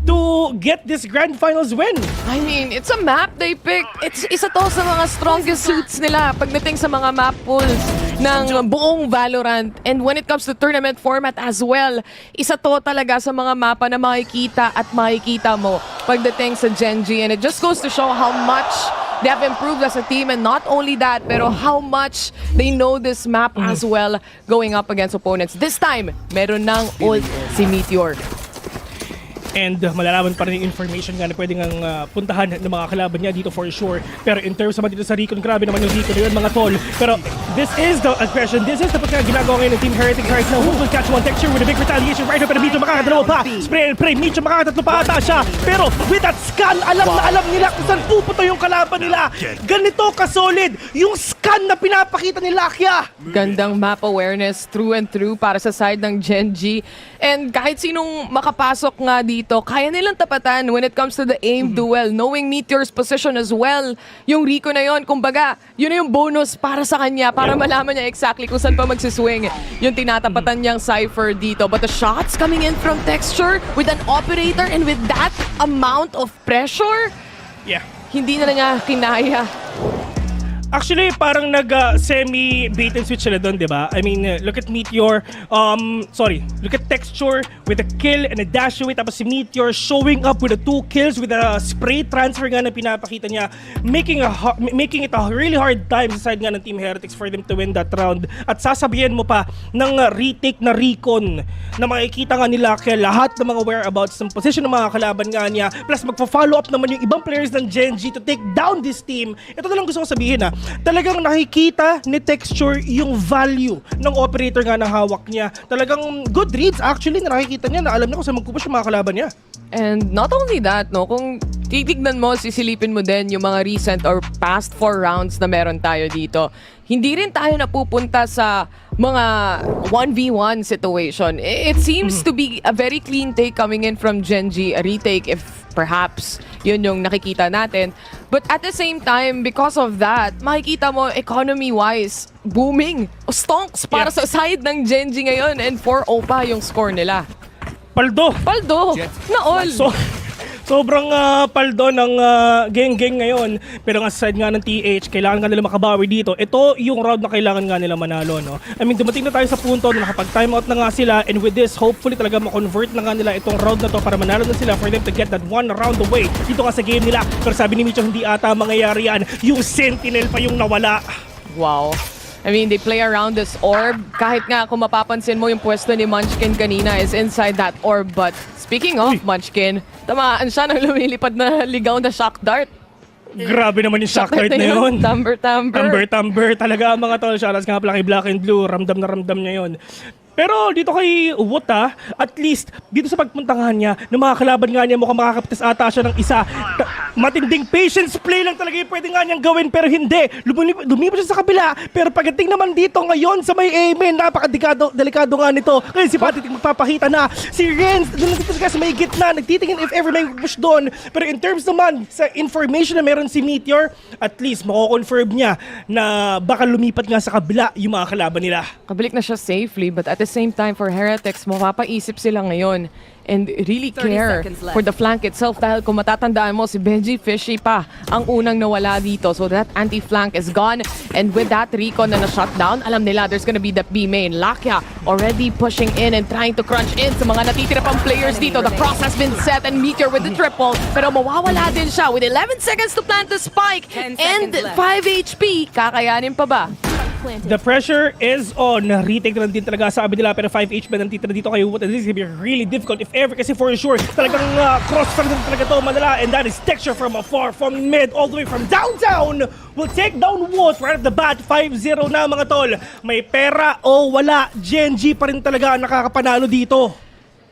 to get this Grand Finals win. I mean, it's a map they picked. Isa to sa mga strongest suits nila pagdating sa mga map pools ng buong Valorant. And when it comes to tournament format as well, isa to talaga sa mga mapa na makikita at makikita mo pagdating sa Gen.G. And it just goes to show how much they have improved as a team, and not only that, pero how much they know this map as well going up against opponents. This time, meron ng ult si Meteor. And malalaman pa rin yung information nga na pwede ngang puntahan ng mga kalaban niya dito for sure. Pero in terms naman dito sa Recon, grabe naman yung Recon na yun, mga tol. Pero this is the aggression, this is the ginagawa ngayon ng Team Heretics right now. Who will catch one texture with a big retaliation right now? Pero Micho makakadalawa pa. Spray and pray, Micho makakatatlo pa ata siya. Pero with that scan, alam na alam nila kung saan pupunta yung kalaban nila. Ganito ka-solid yung scan na pinapakita ni Lakia. Gandang map awareness through and through para sa side ng Gen.G. And kahit sinong makapasok nga dito, kaya nilang tapatan when it comes to the aim duel, knowing Meteor's position as well. Yung Rico na yon, kumbaga, yun na yung bonus para sa kanya, para malaman niya exactly kung saan pa magsiswing yung tinatapatan niyang Cypher dito. But the shots coming in from Texture with an operator and with that amount of pressure, hindi na niya kinaya. Actually, parang nag-semi-bait and switch sila doon, di ba? I mean, look at Meteor, look at Texture with a kill and a dash away, tapos si Meteor showing up with the 2 kills with a spray transfer nga na pinapakita niya, making it a really hard time sa side nga ng Team Heretics for them to win that round. At sasabihin mo pa ng retake na Recon na makikita nga nila kaya lahat ng mga whereabouts ng position ng mga kalaban nga niya, plus magpa-follow up naman yung ibang players ng Gen.G to take down this team. Ito na lang gusto ko sabihin talagang nakikita ni Texture yung value ng operator nga na hawak niya. Talagang good reads actually na nakikita niya na alam niya kung saan magpupush yung mga kalaban niya. And not only that, no, kung titignan mo, sisilipin mo din yung mga recent or past 4 rounds na meron tayo dito, hindi rin tayo napupunta sa mga 1v1 situation. It seems to be a very clean take coming in from Gen.G, a retake if perhaps yun yung nakikita natin. But at the same time, because of that, makikita mo economy-wise, booming. Stonks para sa side ng Gen.G ngayon, and 4-0 pa yung score nila. Paldo! Na all! Sobrang paldo ng geng-geng ngayon. Pero nga sa side nga ng TH, kailangan nga nila makabawi dito. Ito yung round na kailangan nga nila manalo, no? I mean, dumating na tayo sa punto na nakapag-timeout na nga sila, and with this, hopefully talaga ma-convert na nga nila itong round na to para manalo na sila for them to get that one round away dito nga sa game nila. Pero sabi ni Micho, hindi ata mangyayari yan. Yung Sentinel pa yung nawala. Wow. I mean, they play around this orb. Kahit nga kung mapapansin mo yung pwesto ni Munchkin kanina is inside that orb. But speaking of Munchkin, tamaan siya ng lumilipad na ligaw na shock dart. Grabe naman yung shock dart na yun. Tumber. Talaga mga tol. Shoutouts nga pala kay Black and Blue. Ramdam na ramdam niya yun. Pero dito kay Wuta, at least dito sa pagpuntangan niya, ng mga kalaban nga niya mukhang makakapitas ata siya ng isa. Matinding patience play lang talaga yung pwede nga niyang gawin, pero hindi. Lumipas siya sa kabila, pero pagdating naman dito ngayon sa may amen, napakadelikado nga nito. Kaya si Patitik magpapakita na. Si Renz, doon nandito sa may gitna, nagtitingin if ever may push doon. Pero in terms naman, sa information na meron si Meteor, at least mako-confirm niya na baka lumipat nga sa kabila yung mga kalaban nila. Kabalik na siya safely, but at the same time for Heretics, mapapaisip sila ngayon and really care for the flank itself dahil kung matatandaan mo, si Benji Fishy pa ang unang nawala dito. So that anti-flank is gone, and with that Recon na na-shutdown, alam nila there's gonna be the B main. Lakia already pushing in and trying to crunch in sa mga natitira pang players dito. The cross has been set and Meteor with the triple, pero mawawala din siya with 11 seconds to plant the spike and 5 HP. Kakayanin pa ba? The pressure is on. Retake na lang din talaga sabi nila, pero 5 HP na titira dito kay Wood. And this is gonna be really difficult if ever, kasi for sure talagang crossfire din talaga to Manila. And that is Texture from afar, from mid all the way from downtown. Will take down Wood right at the bat. 5-0 na mga tol. May pera o wala, Gen.G pa rin talaga ang nakakapanalo dito.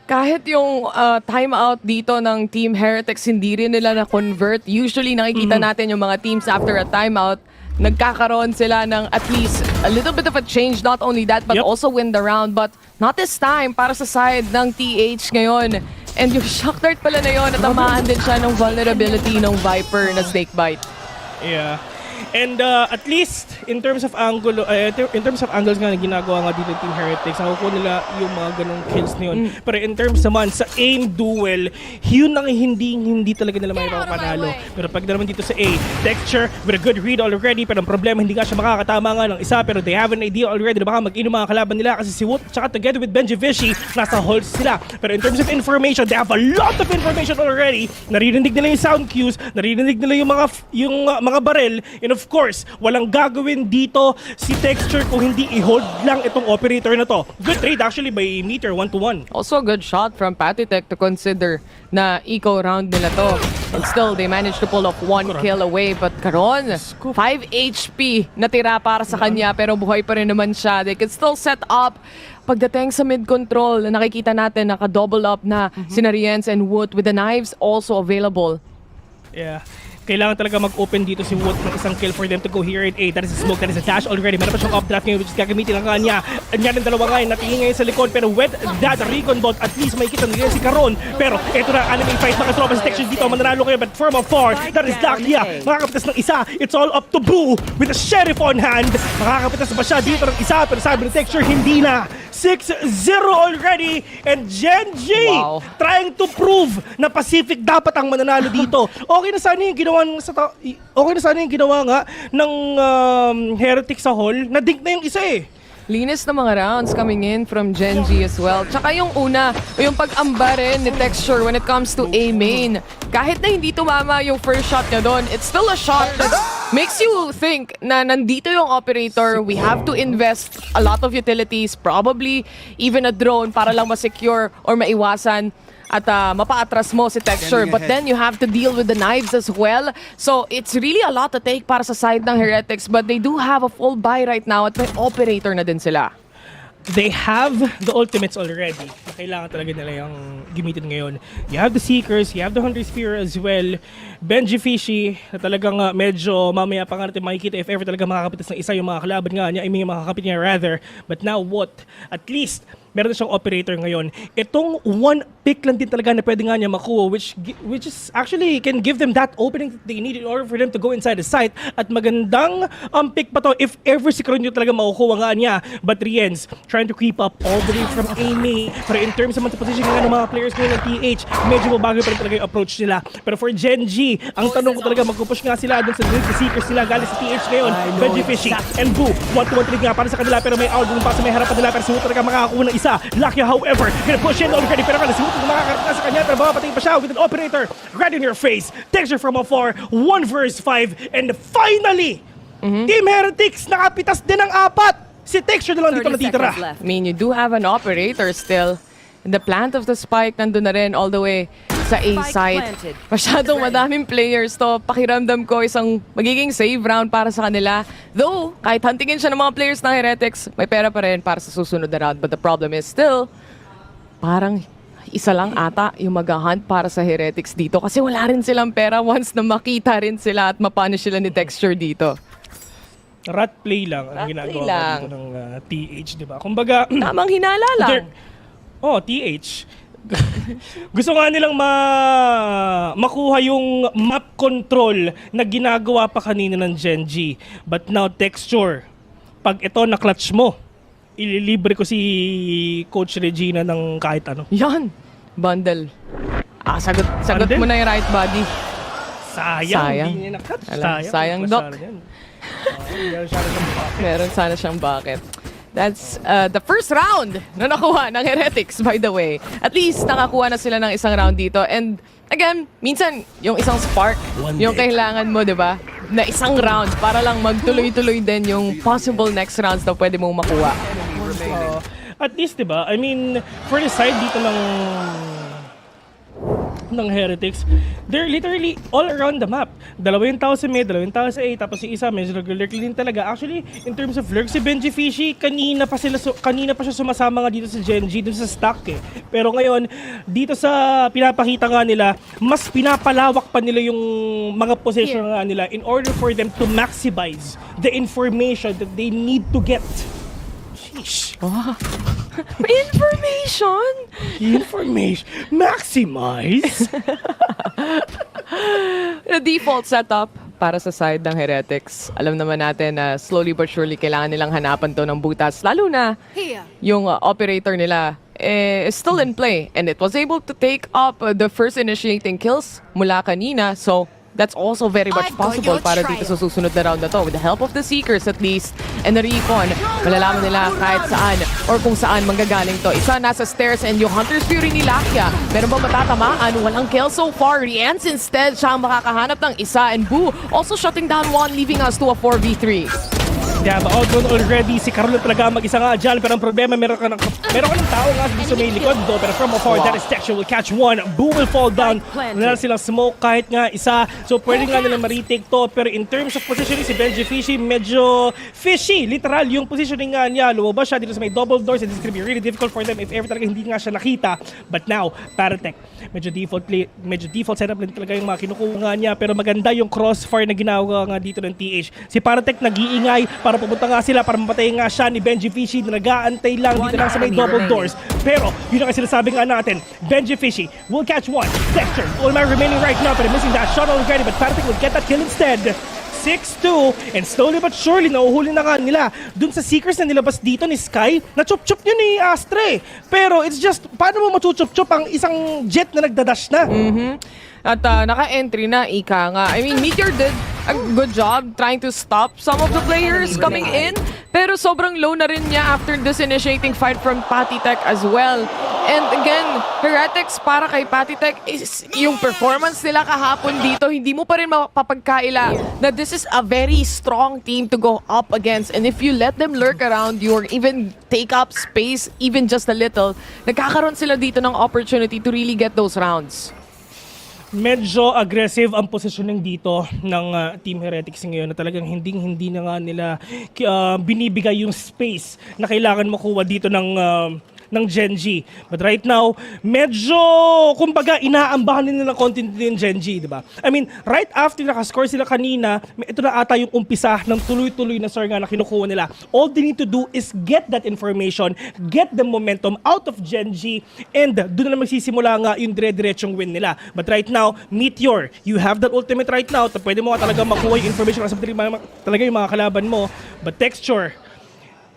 Kahit yung timeout dito ng Team Heretics, hindi rin nila na-convert. Usually nakikita natin yung mga teams after a timeout, nagkakaroon sila ng at least a little bit of a change. Not only that, but also win the round. But not this time para sa side ng TH ngayon. And yung shock dart pala na yun, natamaan din siya ng vulnerability ng Viper na snake bite. Yeah. And at least in terms of angle, in terms of angles nga na ginagawa nga dito ng Team Heretics, nakukuha nila yung mga ganong kills na yun. Pero in terms naman sa aim duel, yun ang hindi talaga nila may panalo. Pero pag naman dito sa A, Texture with a good read already, pero ang problema hindi nga siya makakatama nga ng isa, pero they have an idea already na baka mag-inom mga kalaban nila kasi si Wood tsaka together with Benji Vishy, nasa holds sila. Pero in terms of information, they have a lot of information already. Naririnig nila yung sound cues, naririnig nila yung mga barrel, and of course, walang gagawin dito si Texture kung hindi i-hold lang itong operator na to. Good trade actually by Meter 1-1. Also a good shot from Patitech to consider na eco round nila to. And still, they managed to pull off 1 kill away. But Karon, 5 HP natira para sa kanya pero buhay pa rin naman siya. They can still set up. Pagdating sa mid-control, nakikita natin naka-double up na sina Riens and Wood with the knives also available. Yeah. Kailangan talaga mag-open dito si Wood ng isang kill for them to go here at A. That is a smoke, that is a dash already. Meron pa siyang off-draft ngayon which is gagamitin lang kanya. Anya ng dalawa ngayon, natingin ngayon sa likod. Pero with that recon bot, at least may kita nila si Karon. Pero eto na, anime fight, makatropa si Texture dito. Mananalo kayo, but from afar, that is Dakia. Makakapitas ng isa. It's all up to Boo with a sheriff on hand. Makakapitas ba siya dito ng isa? Pero sabi ng Texture, hindi na. 6-0 already, and Gen.G trying to prove na Pacific dapat ang mananalo dito. Okay na sana yung ginawa nga ng Heretic sa hall. Na-dink na yung isa eh. Linis na mga rounds coming in from Gen.G as well. Tsaka yung una, yung pag-amba rin ni Texture when it comes to A main. Kahit na hindi tumama yung first shot niya doon, it's still a shot that makes you think na nandito yung operator. We have to invest a lot of utilities, probably even a drone para lang ma-secure or maiwasan at mapaatras mo si Texture. But then you have to deal with the knives as well. So it's really a lot to take para sa side ng Heretics. But they do have a full buy right now at may operator na din sila. They have the ultimates already. Kailangan talaga nila yung gamitin ngayon. You have the Seekers, you have the Hunter Spear as well. Benji Fishy, na talagang medyo mamaya pa nga natin makikita if ever talaga makakapitas ng isa yung mga kalaban nga niya, I mean yung makakapit niya rather. But now what? At least, meron na siyang operator ngayon. Itong one pick lang din talaga na pwede nga niya makuha which is actually can give them that opening that they need in order for them to go inside the site. At magandang pick pa to if ever si Karon yung talaga makukuha nga niya. But Riens, trying to creep up all the way from Amy. Pero in terms of position nga ng mga players ngayon ng TH, medyo mabago pa rin talaga yung approach nila. Pero for Gen.G, ang tanong ko talaga, magpupush nga sila dun sa Seekers nila galing sa TH ngayon. Benji Fishy and Boo, 1-2-1 trade nga para sa kanila pero may Aldrin pa sa may harapan nila pero si Wood talaga makakakuha ng isa. Lucky however, gonna push in already pero si Wood makakarap na sa kanya pero mapatay pa siya with an operator right in your face. Texture from afar, 1 versus 5 and finally, Team Heretics nakapitas din ng 4. Si Texture na lang dito natitira. I mean, you do have an operator still. The plant of the spike nandun na rin all the way sa A site. Masyadong madaming players to. Pakiramdam ko isang magiging save round para sa kanila. Though, kahit huntingin siya ng mga players ng Heretics, may pera pa rin para sa susunod na round. But the problem is still, parang isa lang ata yung mag-hunt para sa Heretics dito. Kasi wala rin silang pera once na makita rin sila at mapunish sila ni Texture dito. Rat play lang ang ginagawa dito ng TH, di ba? Kumbaga, tamang hinala lang. TH. Gusto nga nilang makuha yung map control na ginagawa pa kanina ng Gen.G. But now, Texture, pag ito na-clutch mo, ililibre ko si Coach Regina ng kahit ano. Yan! Bundle. Sagot mo na yung right body. Sayang. Hindi niya na-clutch. Sayang, Doc. Meron sana siyang bucket. That's the first round na nakuha ng Heretics, by the way. At least nakakuha na sila ng isang round dito. And again, minsan yung isang spark, yung kailangan mo, di ba? na isang round para lang magtuloy-tuloy din yung possible next rounds na pwede mong makuha. At least, diba? I mean, for the side dito ng Heretics, they're literally all around the map. Dalawa yung tao sa mid, dalawa yung tao sa A, tapos yung isa medyo nag-lurk din talaga. Actually, in terms of lurk, si Benji Fishy, kanina pa siya sumasama nga dito sa Genji, dito sa stack eh. Pero ngayon, dito sa pinapakita nga nila, mas pinapalawak pa nila yung mga position nga nila in order for them to maximize the information that they need to get. Sheesh. Oh. Information! Maximize! The default setup para sa side ng Heretics. Alam naman natin na slowly but surely kailangan nilang hanapan to ng butas. Lalo na yung operator nila is still in play. And it was able to take up the first initiating kills mula kanina. So, that's also very much possible para dito sa susunod na round na to. With the help of the Seekers at least, and the Recon, malalaman nila kahit saan or kung saan manggagaling to. Isa nasa stairs and yung Hunter's Fury ni Lakia. Meron ba matatamaan? Walang kill so far. Rians instead, siya ang makakahanap ng isa. And Boo also shutting down one, leaving us to a 4v3. Yeah, outbound already. Si Carlo talaga mag-isa nga dyan. Pero ang problema, meron ka ng tao nga sa may likod do. Pero from afar, that is Texture will catch one. Boo will fall down. Wala na silang smoke kahit nga isa. So pwede nga nila ma-retake to. Pero in terms of positioning, si Benji Fishy, medyo fishy. Literal, yung positioning nga niya. Lumabas siya dito sa may double doors and this is gonna be really difficult for them if ever talaga hindi nga siya nakita. But now, Paratech, medyo default setup lang talaga yung mga kinukuha nga niya. Pero maganda yung crossfire na ginawa nga dito ng TH. Si Paratech nag-iingay para pumunta nga sila para mapatay nga siya ni Benji Fishy na nag-aantay lang dito lang sa may double doors. Pero yun ang sinasabi nga natin, Benji Fishy will catch one. Texture, all my remaining right now pero missing that shot already but Paratech will get that kill instead. 6-2 and slowly but surely nauhuli na nga nila dun sa Seekers na nilabas dito ni Sky na chup-chup nyo ni Astre. Pero it's just, paano mo machuchup-chup ang isang jet na nagdadash na? At naka-entry na, ika nga. I mean, Meteor did a good job trying to stop some of the players coming in. Pero sobrang low na rin niya after this initiating fight from Patitech as well. And again, Heretics para kay Patitech is yung performance nila kahapon dito. Hindi mo pa rin mapapagkaila na this is a very strong team to go up against. And if you let them lurk around you or even take up space, even just a little, nagkakaroon sila dito ng opportunity to really get those rounds. Medyo aggressive ang positioning dito ng Team Heretics ngayon na talagang hindi na nga nila binibigay yung space na kailangan makuha dito ng Genji. But right now, medyo, kumbaga, inaambahan nila ng content yung Genji, di ba? I mean, right after nakascore sila kanina, ito na ata yung umpisa ng tuloy-tuloy na score nga na kinukuha nila. All they need to do is get that information, get the momentum out of Genji, and doon na magsisimula nga yung dire-diretsong win nila. But right now, Meteor, you have that ultimate right now, pwede mo nga talaga makuha yung information kasi talaga yung mga kalaban mo. But Texture,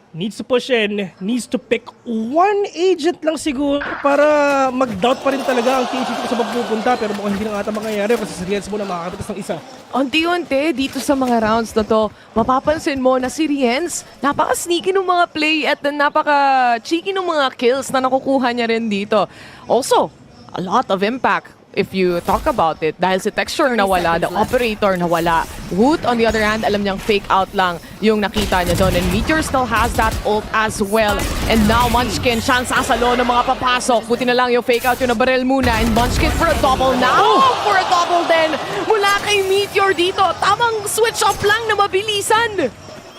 needs to push in, needs to pick one agent lang siguro para mag-doubt pa rin talaga ang THC sa magpupunta pero mukhang hindi na ata mangyayari kasi si Riens mo na makakapitas ng isa. Unti-unti dito sa mga rounds na to, mapapansin mo na si Riens, napaka-sneaky ng mga play at napaka-cheeky ng mga kills na nakukuha niya rin dito. Also, a lot of impact. If you talk about it, dahil si Texture nawala, the operator nawala. Woot, on the other hand, alam niyang fake out lang yung nakita niya doon. And Meteor still has that ult as well. And now Munchkin, siyang sasalo ng mga papasok. Buti na lang yung fake out yung nabaril muna. And Munchkin for a double now. For a double din mula kay Meteor dito. Tamang switch off lang na mabilisan.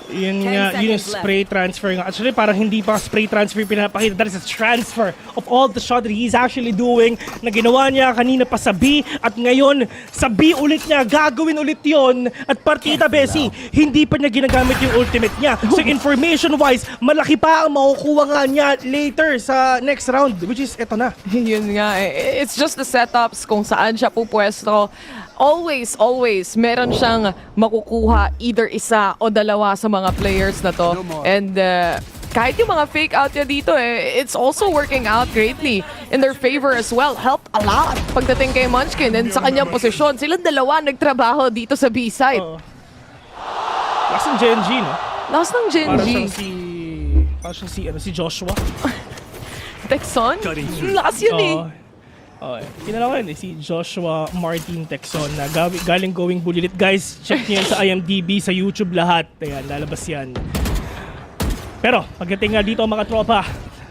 Yun nga, yun yung spray transfer nga. Actually, parang hindi pa spray transfer pinapakita. That is a transfer of all the shot that he's actually doing na ginawa niya kanina pa sa B at ngayon sa B ulit niya. Gagawin ulit yon at partida, Bessie, hindi pa niya ginagamit yung ultimate niya. So information-wise, malaki pa ang makukuha nga niya later sa next round, which is eto na. Yun nga, it's just the setups kung saan siya pupwesto. Always meron siyang makukuha either isa o dalawa sa mga players na to. And kahit yung mga fake out niya dito, it's also working out greatly in their favor as well. Helped a lot pagdating kay Munchkin and sa kanyang posisyon. Silang dalawa nagtrabaho dito sa B-side. Last ng Genji, no? Last ng Genji. Parang si Joshua. Texon? Last yun eh. Okay. Kinala ko yun si Joshua Martin Texon na galing going bulilit. Guys, check niyo yan sa IMDb, sa YouTube lahat. Ayan, lalabas yan. Pero, pagdating nga dito mga tropa,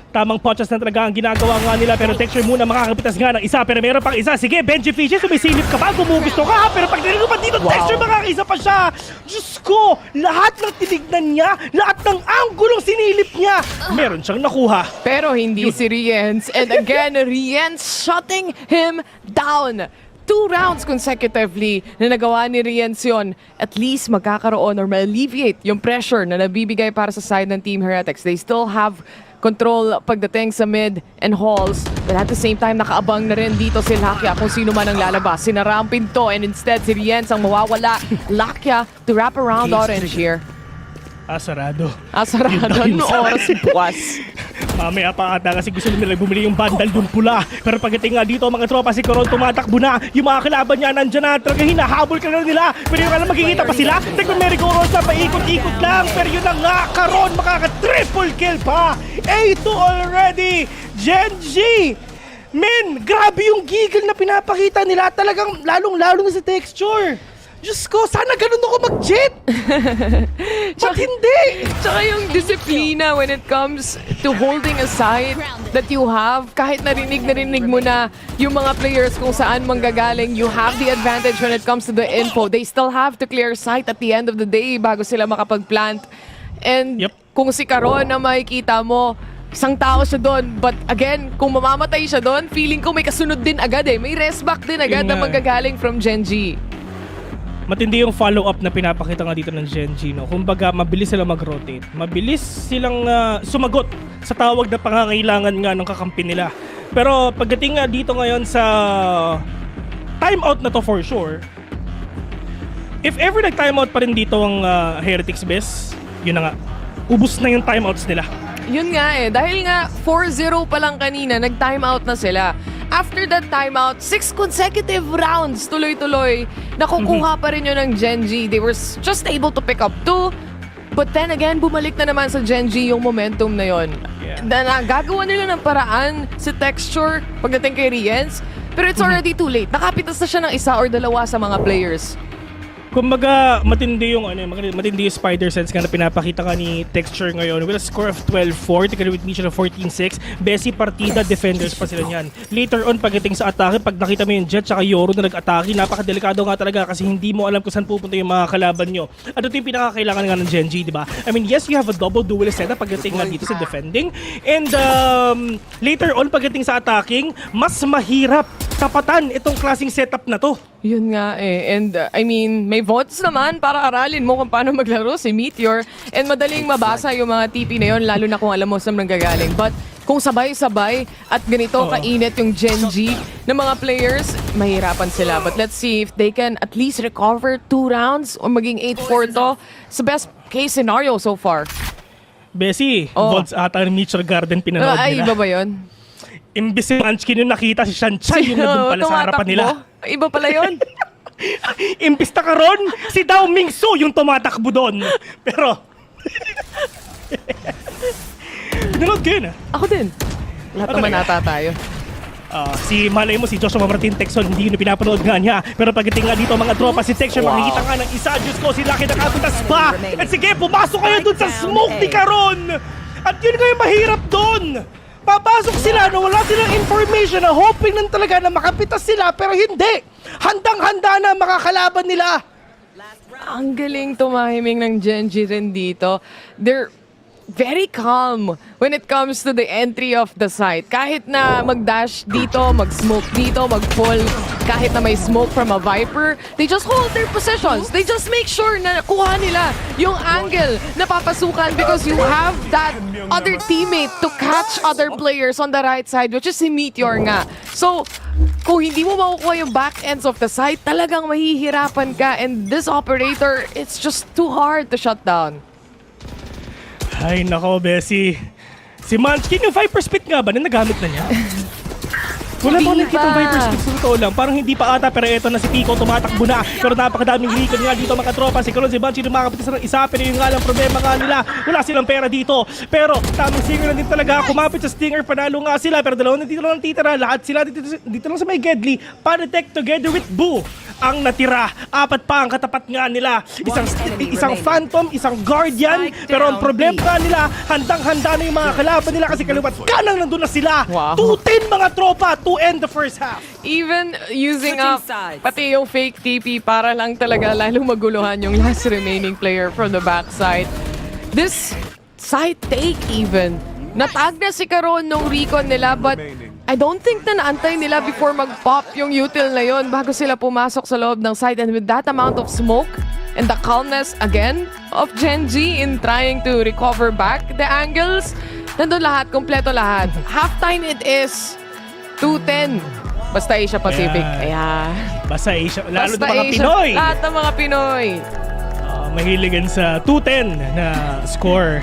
tamang podcast na talaga ang ginagawa nga nila. Pero Texture muna makakapitas nga ng isa. Pero meron pang isa. Sige, Benji Fishes, sumisilip ka ba? Gumugusto ka ha? Pero pag nilalo pa dito, Texture makakaisa pa siya. Diyos ko, lahat ng tinignan niya, lahat ng anggulong sinilip niya, meron siyang nakuha. Pero hindi si Riens. And again, Riens shutting him down. 2 rounds consecutively na nagawa ni Riens yun. At least magkakaroon or ma-alleviate yung pressure na nabibigay para sa side ng Team Heretics. They still have control pagdating sa mid and halls. But at the same time, nakaabang na rin dito si Lakia kung sino man ang lalabas. Sinara ang pinto and instead si Riens ang mawawala. Lakia to wrap around orange here. Sarado. Sarado. Ano oras bukas? Mamaya pa ata kasi gusto nila bumili yung bandal dun pula. Pero pagdating nga dito mga tropa, si Coron tumatakbo na. Yung mga kalaban niya nandyan na. Talaga hinahabol ka na nila. Pero yung alam makikita pa sila. Tekon Mary Coron sa paikot-ikot lang. Pero yun na nga, Coron makaka-triple kill pa. A2 already. Genji! Men, grabe yung giggle na pinapakita nila. Talagang lalong-lalo na sa texture. Diyos ko, sana ganun ako mag-jet! Ba't hindi? Tsaka yung disiplina when it comes to holding a side that you have, kahit narinig mo na yung mga players kung saan manggagaling, you have the advantage when it comes to the info. They still have to clear sight at the end of the day bago sila makapag-plant. And kung si Caron na makikita mo, isang tao siya doon. But again, kung mamamatay siya doon, feeling ko may kasunod din agad eh. May rest back din agad na manggagaling from Genji. Matindi yung follow-up na pinapakita nga dito ng Genji, no? Kumbaga, mabilis silang mag-rotate. Mabilis silang sumagot sa tawag na pangangailangan nga ng kakampi nila. Pero pagdating nga dito ngayon sa timeout na to for sure, if ever nag-timeout pa rin dito ang Heretics best, yun na nga, ubus na yung timeouts nila. Yun nga eh, dahil nga 4-0 pa lang kanina, nag-timeout na sila. After that timeout, 6 consecutive rounds tuloy-tuloy. Nakukuha pa rin yun ng Genji. They were just able to pick up 2. But then again, bumalik na naman sa Genji yung momentum na yun. Gagawa nila ng paraan si Texture pagdating kay Riens. Pero it's already too late. Nakapitas na siya ng isa or dalawa sa mga players. Kumbaga, matindi yung spider sense nga na pinapakita ka ni Texture ngayon with a score of 12-4, together with Mitchell of 14-6. Besi partida, defenders pa sila niyan. Later on, pagdating sa atake, pag nakita mo yung Jet tsaka Yoru na nag-atake, napakadelikado nga talaga kasi hindi mo alam kung saan pupunta yung mga kalaban nyo. At ito yung pinakakailangan nga ng Genji, di ba? I mean, yes, you have a double duelist setup pagdating nga dito sa defending. And later on, pagdating sa attacking, mas mahirap tapatan itong klaseng setup na to. Yun nga eh. And I mean, may votes naman para aralin mo kung paano maglaro si Meteor. And madaling mabasa yung mga TP na yun, lalo na kung alam mo saan nanggagaling. But kung sabay-sabay at ganito kainit yung Genji ng mga players, mahirapan sila. But let's see if they can at least recover 2 rounds o maging 8-4 to. It's the best case scenario so far. Besi, votes ata ng Mitchell Garden pinanood nila. Ay, iba ba yun? Imbis yung Munchkin yung nakita, si Shanchay yung nandun pala sa harapan nila. Iba pala yun. Imbis na Caron, si Dao Mingsu yung tumatakbo doon. Pero, pinanood ko yun Ako din. Lahat naman nata tayo. Si malay mo, si Joshua Martin Texon, hindi yun pinapanood nga niya. Pero pagdating nga dito mga tropa, si Texon, makikita nga ng isa. Diyos ko, si Lucky nakapuntas pa. At sige, pumasok kayo dun sa smoke ni Caron. At yun nga yung mahirap dun. Papasok sila na wala silang information na hoping lang talaga na makapitas sila pero hindi. Handang-handa na makakalaban nila. Ang galing tumahiming ng Genji rin dito. They're very calm when it comes to the entry of the site. Kahit na mag-dash dito, mag-smoke dito, mag-pull, kahit na may smoke from a Viper, they just hold their positions. They just make sure na kuha nila yung angle na papasukan because you have that other teammate to catch other players on the right side, which is si Meteor nga. So, kung hindi mo makukuha yung back ends of the site, talagang mahihirapan ka. And this operator, it's just too hard to shut down. Ay nako, Bessie. Si Munchkin, yung Viper Spit nga ba na nagamit na niya? Wala pa nakikitang Viper Skip sa totoo lang. Parang hindi pa ata, pero eto na si Pico, tumatakbo na. Pero napakadaming recon nga dito mga tropa. Si Colon, si Banshee, lumakapit sa isa. Pero yung nga lang problema nga nila, wala silang pera dito. Pero tamang Stinger na din talaga. Kumapit sa Stinger, panalo nga sila. Pero dalawa na dito lang titira. Lahat sila dito lang sa may Gedli. Panatech together with Boo ang natira. Apat pa ang katapat nga nila. Isang Phantom, isang Guardian. Pero ang problema nga nila, handang-handa na yung mga kalaban nila kasi kaliwat kanang nandun na sila. 2-10 mga tropa to end the first half. Even using up pati yung fake TP para lang talaga lalong maguluhan yung last remaining player from the backside. This side take even. Natag na si Caron nung recon nila but I don't think na naantay nila before mag-pop yung util na yon bago sila pumasok sa loob ng side. And with that amount of smoke and the calmness again of Gen.G in trying to recover back the angles, nandun lahat, kompleto lahat. Halftime it is 2-10. Basta Asia Pacific. Ayan. Basta Asia. Lalo Basta ng mga Asia, Pinoy. Lahat ng mga Pinoy. Mahiligan sa 2-10 na score.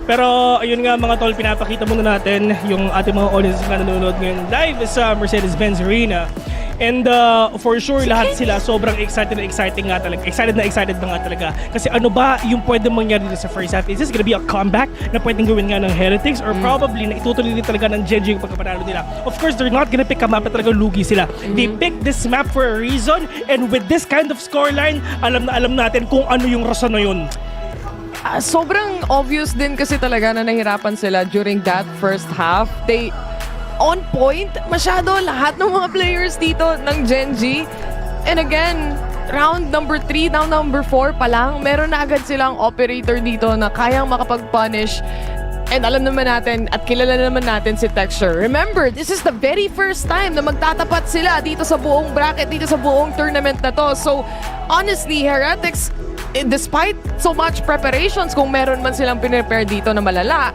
Pero ayun nga mga tol, pinapakita muna natin yung ating mga audience na nanonood ngayon live sa Mercedes-Benz Arena. And for sure, lahat sila sobrang excited na exciting nga talaga. Excited na nga talaga. Kasi ano ba yung pwede mangyari dito sa first half? Is this gonna be a comeback na pwedeng gawin nga ng Heretics? Or probably na itutuloy din talaga ng Gen.G yung pagkapanalo nila? Of course, they're not gonna pick a map na talagang lugi sila. They picked this map for a reason. And with this kind of scoreline, alam na alam natin kung ano yung rason na yun. Sobrang obvious din kasi talaga na nahirapan sila during that first half. They on point masyado lahat ng mga players dito ng Gen.G. And again, round number 3, down number 4 pa lang, meron na agad silang operator dito na kayang makapag-punish. And alam naman natin at kilala naman natin si Texture. Remember, this is the very first time na magtatapat sila dito sa buong bracket, dito sa buong tournament na to. So, honestly, Heretics, despite so much preparations, kung meron man silang pinrepare dito na malala,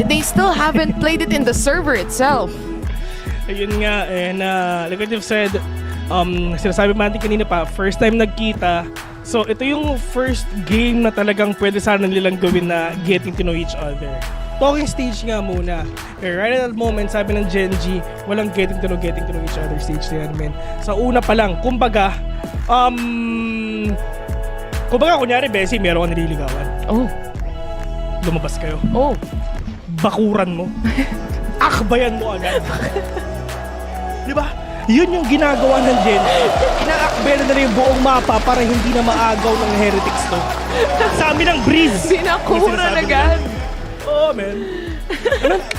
they still haven't played it in the server itself. Ayun nga, and like what you've said, sinasabi mo natin kanina pa, first time nagkita. So, ito yung first game na talagang pwede sana nilang gawin na getting to know each other. Talking stage nga muna. Right at that moment, sabi ng Gen.G, walang getting to know each other stage na yan, men. Sa una pa lang, kumbaga, kunyari, Bessie, meron ka nililigawan. Oh. Lumabas kayo. Oh. Bakuran mo. Akbayan mo agad. Di ba? Yun yung ginagawa ng Gen. Inaakbayan na yung buong mapa para hindi na maagaw ng Heretics to. Sa amin ang breeze. Binakuran agad. Oo, man.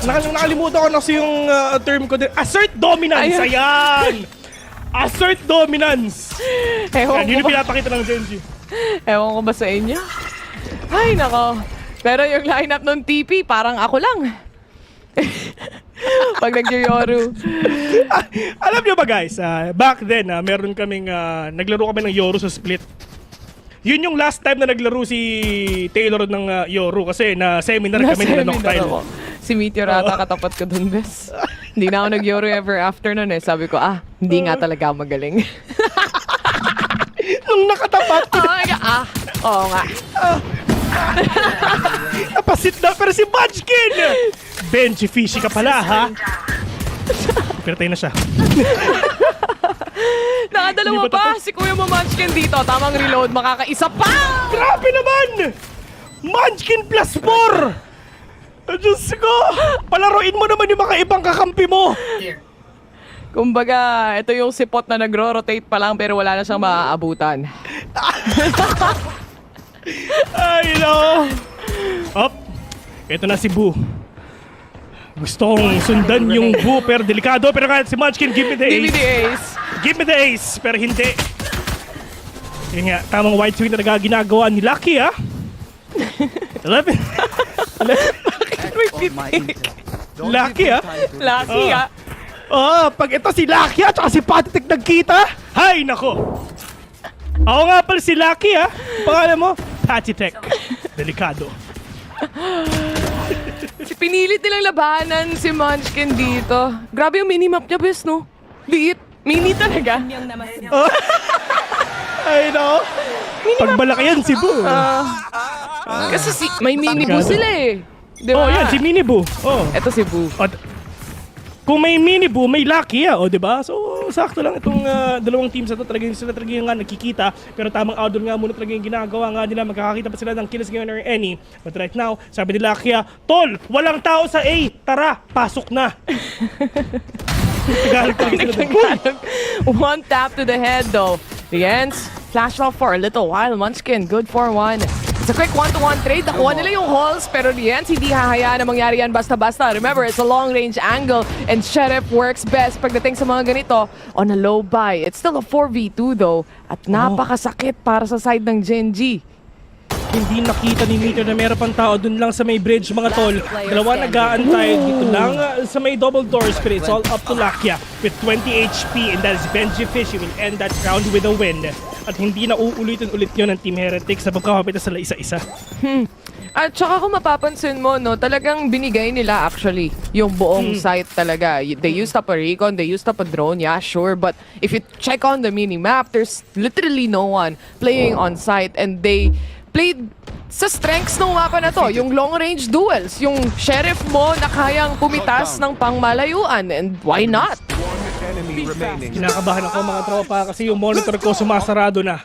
Nakalimutan ko na kasi yung term ko din. Assert dominance. Ayan! Assert dominance. Yan, yun yung pinapakita ng Gen.G. Ewan ko ba sa inyo? Ay, nako. Pero yung lineup ng TP, parang ako lang. Pag nag-Yoru. Alam nyo ba guys, back then, meron kaming, naglaro kami ng Yoru sa split. Yun yung last time na naglaro si Taylor ng Yoru kasi na seminar kami nila Noctile. Si Meteor ata katapat ko dun, bes. Hindi na ako nag-Yoru ever after nun eh. Sabi ko, hindi nga talaga magaling. Nung nakatapat. Oo nga. Napasit na, pero si Munchkin! Benji, fishy ka pala, ha? Pinatay na siya. Nakadalawa pa si Kuya mo Munchkin dito. Tamang reload, makakaisa pa! Grabe naman! Munchkin plus 4! Diyos ko! Palaruin mo naman yung mga ibang kakampi mo! Kumbaga, ito yung sipot na nagro-rotate pa lang pero wala na siyang maaabutan. Ay, no! Up! Ito na si Boo. Gusto kong sundan yung Boo pero delikado. Pero kahit si Munchkin, give me the ace. Give me the ace. Give me the ace. Pero hindi. Yun nga, tamang white swing na ginagawa ni Lucky, ha? 11. Lucky, ha? Lucky, ha? Pag ito si Lucky at saka si Patitek nagkita, hay nako. Ako nga pala si Lucky, ha? Pangalan mo? Patitek. Delikado. Pinilit nilang labanan si Munchkin dito. Grabe yung minimap niya, bes, no? Liit. Mini talaga. Ay, no? Pagbalaki yan si Boo. Kasi may mini Boo sila eh. Diba? Yan, si Mini Boo. Ito si Boo. kung may mini-boom, may lucky, o diba? So, sakto lang itong dalawang teams na ito. Sila talaga nga nagkikita. Pero tamang outdoor nga muna talaga yung ginagawa nga nila. Magkakakita pa sila ng kills ngayon or any. But right now, sabi nila, Kia, Tol, walang tao sa A. Tara, pasok na. One tap to the head though. The ends flashed off for a little while. Munchkin, good for one. It's a quick 1-to-1 trade. Nakuha nila yung halls, pero the ends hindi hahayaan na mangyari yan basta-basta. Remember, it's a long-range angle and Sheriff works best pagdating sa mga ganito on a low buy. It's still a 4v2 though. At napakasakit para sa side ng Genji. Hindi nakita ni Meteor na meron pang tao dun lang sa may bridge, mga tol. Dalawa nag-aantay dito lang sa may double doors, pero it's all up to Lakia with 20 HP, and that is Benji Fish. He will end that round with a win. At hindi na uulitin ulit yun ng Team Heretics sa pagkakapit sila isa-isa. At saka kung mapapansin mo, no, talagang binigay nila actually yung buong site talaga. They used up a recon, they used up a drone, yeah, sure. But if you check on the mini-map, there's literally no one playing on site, and they played sa strengths ng mapa na to, yung long-range duels, yung sheriff mo na kayang pumitas ng pangmalayuan, and why not? Kinakabahan ako mga tropa kasi yung monitor ko sumasarado na.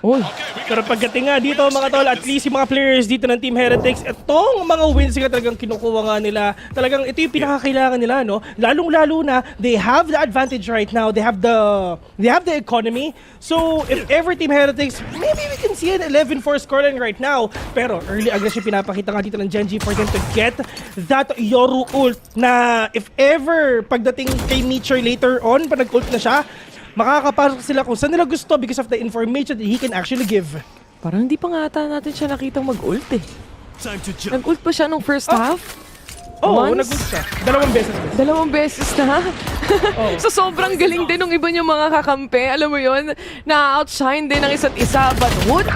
Pero pagdating nga dito mga tol, at least yung mga players dito ng Team Heretics, itong mga wins nga talagang kinukuha nga nila. Talagang ito yung pinakakailangan nila, no? Lalong-lalo na, they have the advantage right now. They have the economy. So, if ever Team Heretics, maybe we can see an 11-4 scoreline right now. Pero early aggression pinapakita nga dito ng Genji for them to get that Yoru ult na if ever pagdating kay Meteor later on, pag nag-ult na siya, makakapasok sila kung saan nila gusto because of the information that he can actually give. Parang hindi pa nga ata natin siya nakitang mag-ult eh. Nag-ult pa siya nung first half? Oo, nag-ult siya. Dalawang beses na. So sobrang galing din ng iba niyang mga kakampi. Alam mo yun, na-outshine din ng isa't isa. But would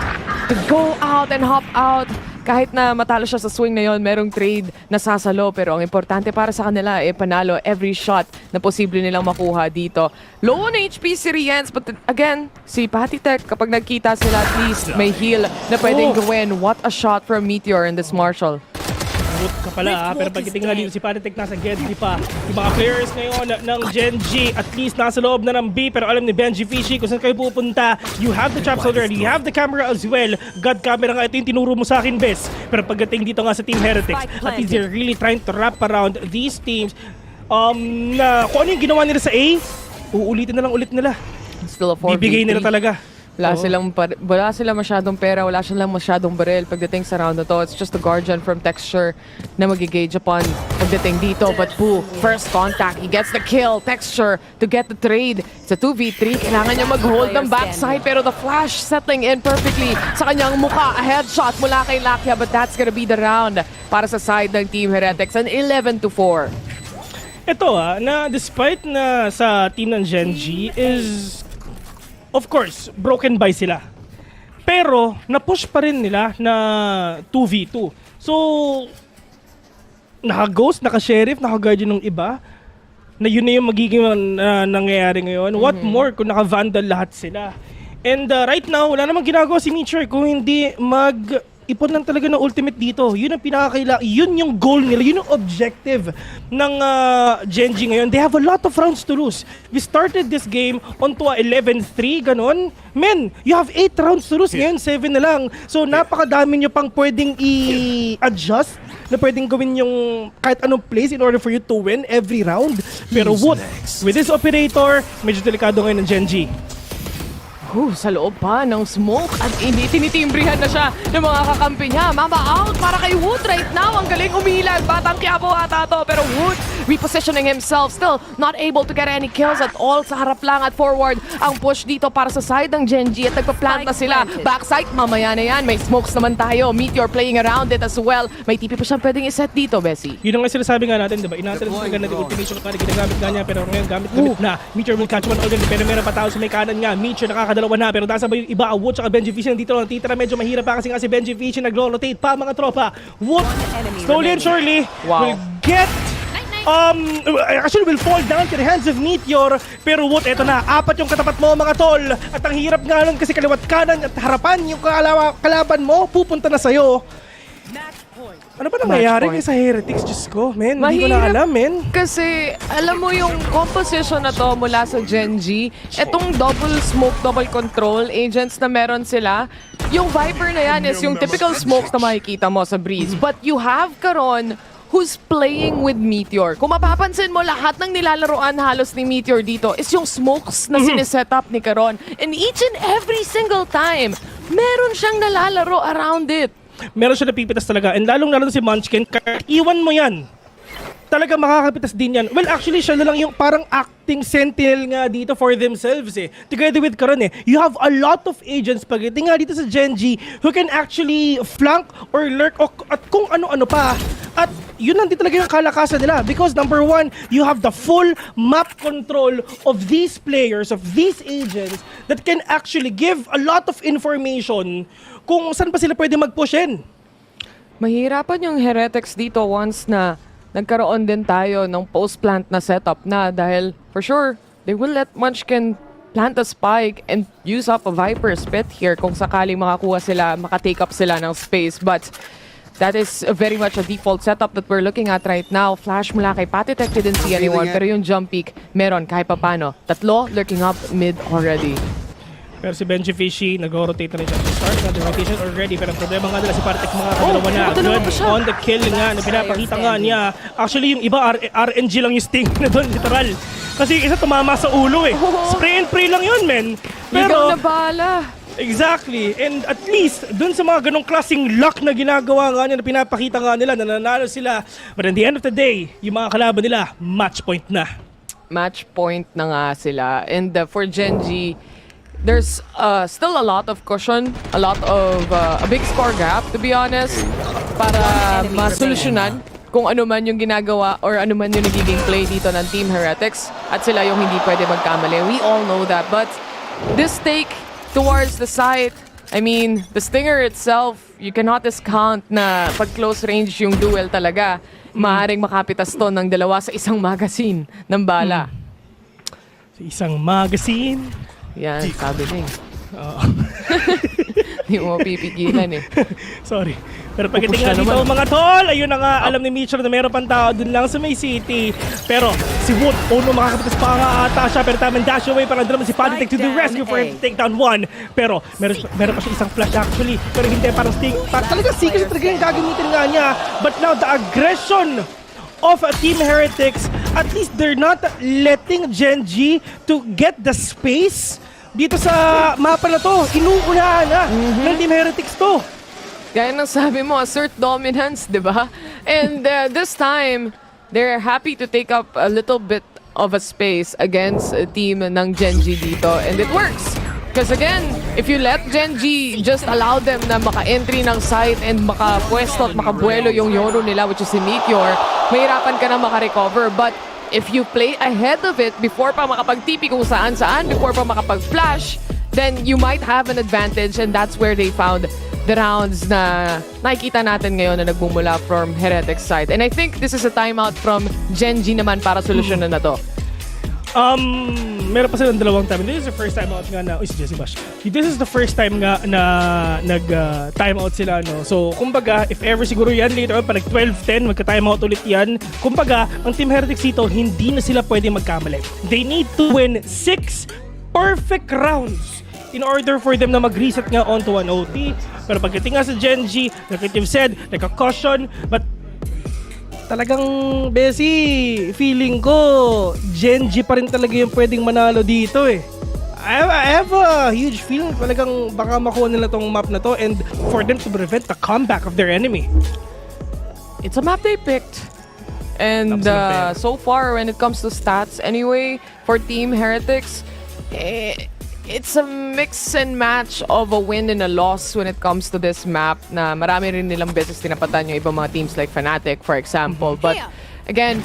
to go out and hop out. Kahit na matalo siya sa swing na yon, merong trade na sasalo. Pero ang importante para sa kanila, panalo every shot na posible nilang makuha dito. Low on HP si Riens, but again, si Patitech, kapag nagkita sila, at least may heal na pwedeng gawin. What a shot from Meteor in this Marshall. Root ka pala, pero pagdating nga dito si Patitech nasa Genji pa. Yung mga players ngayon ng Genji, at least nasa loob na ng B, pero alam ni Benji Fishy kung saan kayo pupunta. You have the traps already, you have the camera as well. God camera nga, ito yung tinuro mo sa akin, Bes. Pero pagdating dito nga sa Team Heretics, at least they're really trying to wrap around these teams. Na kung ano yung ginawa nila sa A, uulitin na lang ulit nila. Still a 4v3. Bibigay nila talaga. Wala sila masyadong pera, wala silang masyadong baril pagdating sa round na to. It's just the Guardian from Texture na mag-gauge upon pagdating dito. But Poo, first contact, he gets the kill. Texture to get the trade. It's a 2v3, kailangan niya mag-hold ng backside, pero the flash settling in perfectly sa kanyang mukha. A headshot mula kay Lakia, but that's gonna be the round para sa side ng Team Heretics. An 11-4. Ito na despite na sa team ng Genji is of course, broken by sila. Pero, na-push pa rin nila na 2v2. So, naka-ghost, naka-sheriff, naka-guardian ng iba, na yun na yung magiging nangyayari ngayon. What more kung naka-vandal lahat sila. And right now, wala namang ginagawa si Meteor kung hindi ipon lang talaga ng ultimate dito. Yun ang pinakakailangan. Yun yung goal nila. Yun yung objective ng Genji ngayon. They have a lot of rounds to lose. We started this game onto a 11-3, ganon. Men, you have 8 rounds to lose. Ngayon, 7 na lang. So, napakadami nyo pang pwedeng i-adjust na pwedeng gawin yung kahit anong place in order for you to win every round. Pero what? With this operator, medyo delikado ngayon ng Genji. Sa loob pa ng smoke at tinitimbrihan na siya ng mga kakampi niya. Mama out para kay Wood right now. Ang galing umilag. Batang Quiapo ata to. Pero Wood repositioning himself. Still not able to get any kills at all. Sa harap lang at forward ang push dito para sa side ng Genji. At nagpa-plant na sila. Backside, mamaya na yan. May smokes naman tayo. Meteor playing around it as well. May TP pa siyang pwedeng iset dito, Bessie. Yun ang sinasabi nga natin, diba? Inatin sa ganda ng ultimation para ginagamit nga niya. Pero ngayon gamit na. Meteor will catch one already. Pero meron pa tao sa may kanan nga. Meteor nakakadalawa na. Pero nasa ba yung iba? Wood tsaka Benji Fishy nandito lang titira. Medyo mahirap pa kasi nga si Benji Fishy nagro-rotate pa mga tropa. Wood slowly and surely will get actually will fall down to the hands of Meteor. Pero Wood, eto na, 4 yung katapat mo mga tol. At ang hirap nga nun kasi kaliwat kanan at harapan yung kalaban mo pupunta na sa'yo. Ano ba nangyayari sa Heretics? Diyos ko, men. Hindi ko na alam, men. Kasi, alam mo yung composition na to mula sa Gen.G, etong double smoke, double control agents na meron sila, yung Viper na yan is yung typical smokes na makikita mo sa Breeze. But you have Karon who's playing with Meteor. Kung mapapansin mo, lahat ng nilalaroan halos ni Meteor dito is yung smokes na siniset up ni Karon. And each and every single time, meron siyang nalalaro around it. Meron siya napipitas talaga. And lalong-lalo si Munchkin, iwan mo yan. Talaga makakapitas din yan. Well, actually, siya na lang yung parang acting sentinel nga dito for themselves eh. Together with Karon eh. You have a lot of agents pagdating nga dito sa Gen.G who can actually flank or lurk at kung ano-ano pa. At yun lang din talaga yung kalakasan nila. Because number one, you have the full map control of these players, of these agents that can actually give a lot of information kung saan pa sila pwede mag-pushin. Mahirapan yung Heretics dito once na nagkaroon din tayo ng post-plant na setup na dahil for sure, they will let Munchkin plant a spike and use up a Viper's Pit here kung sakali makakuha sila, makatake up sila ng space. But that is very much a default setup that we're looking at right now. Flash mula kay Patitek, didn't see anyone, pero yung jump peak meron kahit papano. Tatlo lurking up mid already. Pero si Benji Fishy, nag-rotate na rin siya. Start na the rotation already. Pero ang problema nga nila si Partitek mga kadalawa na. Good on the kill nga na pinapakita nga niya. Actually, yung iba, RNG lang yung sting na doon, literal. Kasi isa tumama sa ulo eh. Spray and pray lang yun, men. Pero, na bala. Exactly. And at least, dun sa mga ganong klaseng luck na ginagawa nga niya, na pinapakita nga nila, na nanalo sila. But at the end of the day, yung mga kalaban nila, match point na. Match point na nga sila. And for Gen.G, there's still a lot of cushion, a lot of a big score gap, to be honest, para masolusyonan kung ano man yung ginagawa or ano man yung nagiging play dito ng Team Heretics at sila yung hindi pwede magkamali. We all know that. But this take towards the site, I mean, the Stinger itself, you cannot discount na pag close range yung duel talaga. Maaaring makapitas to ng dalawa sa isang magazine ng bala. Sa isang magazine? Yan, sabi niya eh. Hindi mo pipigilan eh. Sorry. Pero pagdating nga dito mga tol, ayun na nga, alam ni Mitchell na meron pang tao dun lang sa May City. Pero si Wood, makakapitas pa nga ata siya, pero tamang dash away para naman si Patitek to the rescue for him to take down one. Pero meron pa siya isang flash actually, pero hindi parang sting. Talagang secret talaga yung gagamitin nga niya. But now the aggression of Team Heretics, at least they're not letting Gen.G to get the space dito sa mapa na to. Inuunahan na ng Team Heretics to. Gaya ng sabi mo, assert dominance, di ba? And this time, they're happy to take up a little bit of a space against a team ng Gen.G dito. And it works. Because again, if you let Gen.G just allow them na maka-entry ng site and maka-pwesto at makabuelo yung Yoru nila, which is si Meteor, mahirapan ka na maka-recover. But if you play ahead of it before pa makapag-TP kung saan-saan, before pa makapag-flash, then you might have an advantage, and that's where they found the rounds na nakikita natin ngayon na nagbumula from Heretics side. And I think this is a timeout from Gen.G naman para solusyonan na to. Meron pa silang dalawang time. This is the first time out nga na, si Jesse Bash. This is the first time nga na nag-time out sila, no? So, kumbaga, if ever siguro yan later on, pa nag-12-10, magka-time out ulit yan. Kumbaga, ang Team Heretics dito, hindi na sila pwede magkamali. They need to win 6 perfect rounds in order for them na mag-reset nga onto 1 OT. Pero pagdating nga sa Gen.G, like you've said, like a caution, but talagang, Bessie, feeling ko, Gen.G pa rin talaga yung pwedeng manalo dito eh. I have a huge feeling talagang baka makuha nila tong map na to and for them to prevent the comeback of their enemy. It's a map they picked. And so far, when it comes to stats anyway, for Team Heretics, it's a mix and match of a win and a loss when it comes to this map na marami rin nilang beses tinapatan yung ibang mga teams like Fnatic, for example. But again,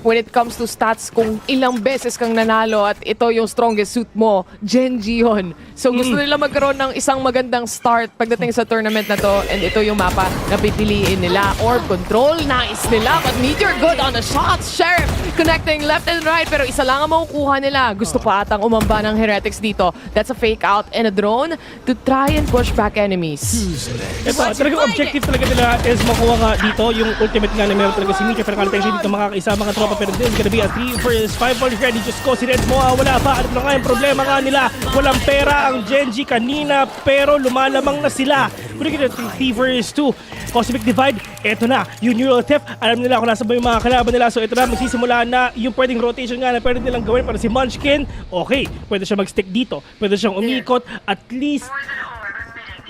when it comes to stats, kung ilang beses kang nanalo at ito yung strongest suit mo, Gen.G yun. So gusto nila magkaroon ng isang magandang start pagdating sa tournament na to, and ito yung mapa na pipiliin nila. Orb control, nice nila, but Meteor good on the shots. Sheriff connecting left and right, pero isa lang ang makukuha nila. Gusto pa atang umamba ng Heretics dito. That's a fake out and a drone to try and push back enemies. Ito, talagang objective talaga nila is makuha nga dito yung ultimate nga na meron talaga si Mika. Pero kaliteksyon dito makakaisa mga tropa, pero this is gonna be a 3 vs 5 already. Diyos ko, si Red Moa wala pa. Ano na nga yung problema nga nila? Walang pera ang Genji kanina, pero lumalamang na sila. Kung kita 3 vs 2, Cosmic Divide, eto na, yung Neural Theft, alam nila kung nasa ba yung mga kalaban nila. So ito na, magsisimula na yung pwedeng rotation nga na pwede nilang gawin para si Munchkin. Okay, pwede siya mag-stick dito, pwede siyang umikot, at least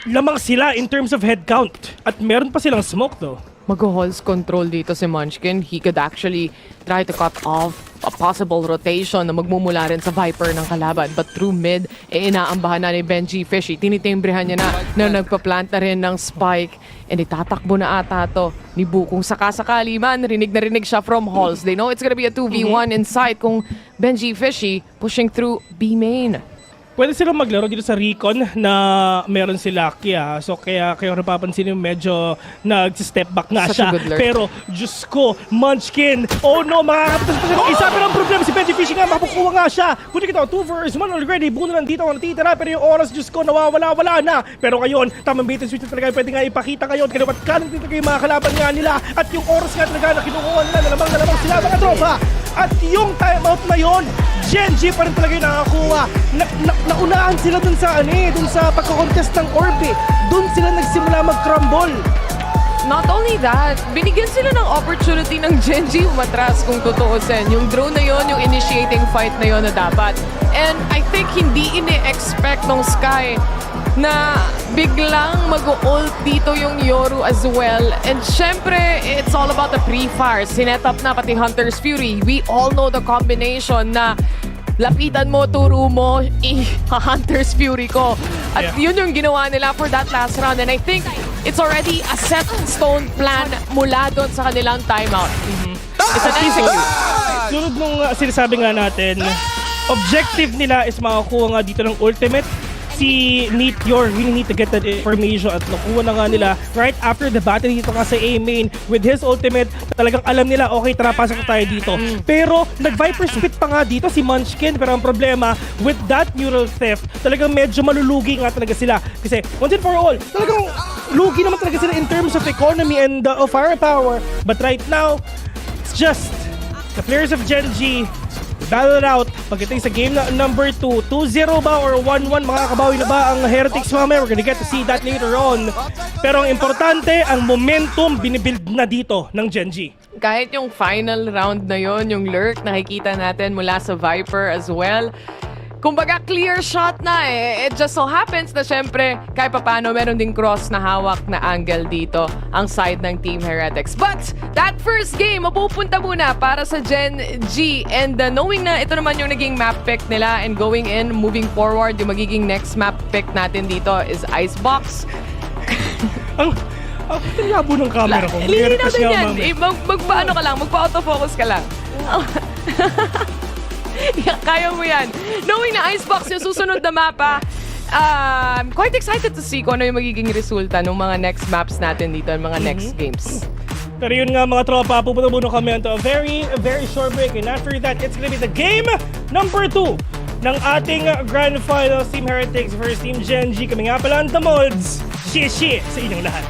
lamang sila in terms of head count. At meron pa silang smoke though. Mag-holds control dito si Munchkin. He could actually try to cut off a possible rotation na magmumula rin sa Viper ng kalaban. But through mid, inaambahan na ni Benji Fishy. Tinitimbrehan niya na nagpa-plant na rin ng spike. And itatakbo na ata to ni Bu. Kung sakasakali man, rinig na rinig siya from halls. They know it's gonna be a 2v1 inside kung Benji Fishy pushing through B main. Pwede silang maglaro dito sa Recon na meron si Lucky So kaya napapansin yung medyo nag-step back na siya. Pero Diyos ko, Munchkin, oh no, makakapitas pa siya ng isa. Pero ang problema si Benji Fishy nga, makakuha nga siya. Pwede kita, 2 vs 1 already. Buno lang dito ang natitira. Pero yung oras, Diyos ko, nawawala na. Pero ngayon, tamang bait and switch na talaga. Pwede nga ipakita ngayon. Kaya ba't kanan dito kayo mga kalaban nga nila. At yung oras nga talaga na kinukuha nila. Nalamang sila mga tropa. At yung timeout na yon, Genji pa rin talaga yung nakakuha. Naunahan sila dun sa pagkakontest ng Orbe. Dun sila nagsimula mag-crumble. Not only that, binigyan sila ng opportunity ng Genji umatras kung tutuusin. Yung drone na yon, yung initiating fight na yon na dapat. And I think hindi ini-expect ng Sky na biglang mag-ult dito yung Yoru as well. And syempre, it's all about the pre-fire. Sinet up na pati Hunter's Fury. We all know the combination na lapitan mo, turo mo, Hunter's Fury ko. At yun yung ginawa nila for that last round. And I think it's already a set stone plan mula doon sa kanilang timeout. It's an execute. Sunod nung sinasabi nga natin, objective nila is makakuha nga dito ng ultimate. Si Meteor really need to get that information at nakuha na nga nila right after the battle dito nga sa A main with his ultimate. Talagang alam nila, okay, tara, pasok tayo dito. Pero nag-Viper Spit pa nga dito si Munchkin, pero ang problema with that Neural Theft, talagang medyo malulugi nga talaga sila. Kasi once and for all, talagang lugi naman talaga sila in terms of economy and of firepower. But right now, it's just the players of Genji battle it out. Pagdating sa game number 2, 2-0 ba or 1-1, makakabawi na ba ang Heretics mamaya? We're gonna get to see that later on. Pero ang importante, ang momentum binibuild na dito ng Genji. Kahit yung final round na yon, yung lurk, nakikita natin mula sa Viper as well. Kumbaga, clear shot na eh. It just so happens na syempre, kahit papano, meron ding cross na hawak na angle dito ang side ng Team Heretics. But, that first game, mapupunta muna para sa Gen G. And knowing na ito naman yung naging map pick nila and going in, moving forward, yung magiging next map pick natin dito is Icebox. Ang labo ng camera ko. Lilinaw na yan. Magpaano ka lang, magpa-autofocus ka lang. Kaya mo yan. Knowing na Icebox yung susunod na mapa, quite excited to see kung ano yung magiging resulta ng mga next maps natin dito, mga next games. Pero yun nga mga tropa, pupunta muna kami into a very short break. And after that, it's gonna be the game number 2 ng ating Grand Finals, Team Heretics versus Team Genji. Kami nga pala ang The Molds. Shie sa inyong lahat.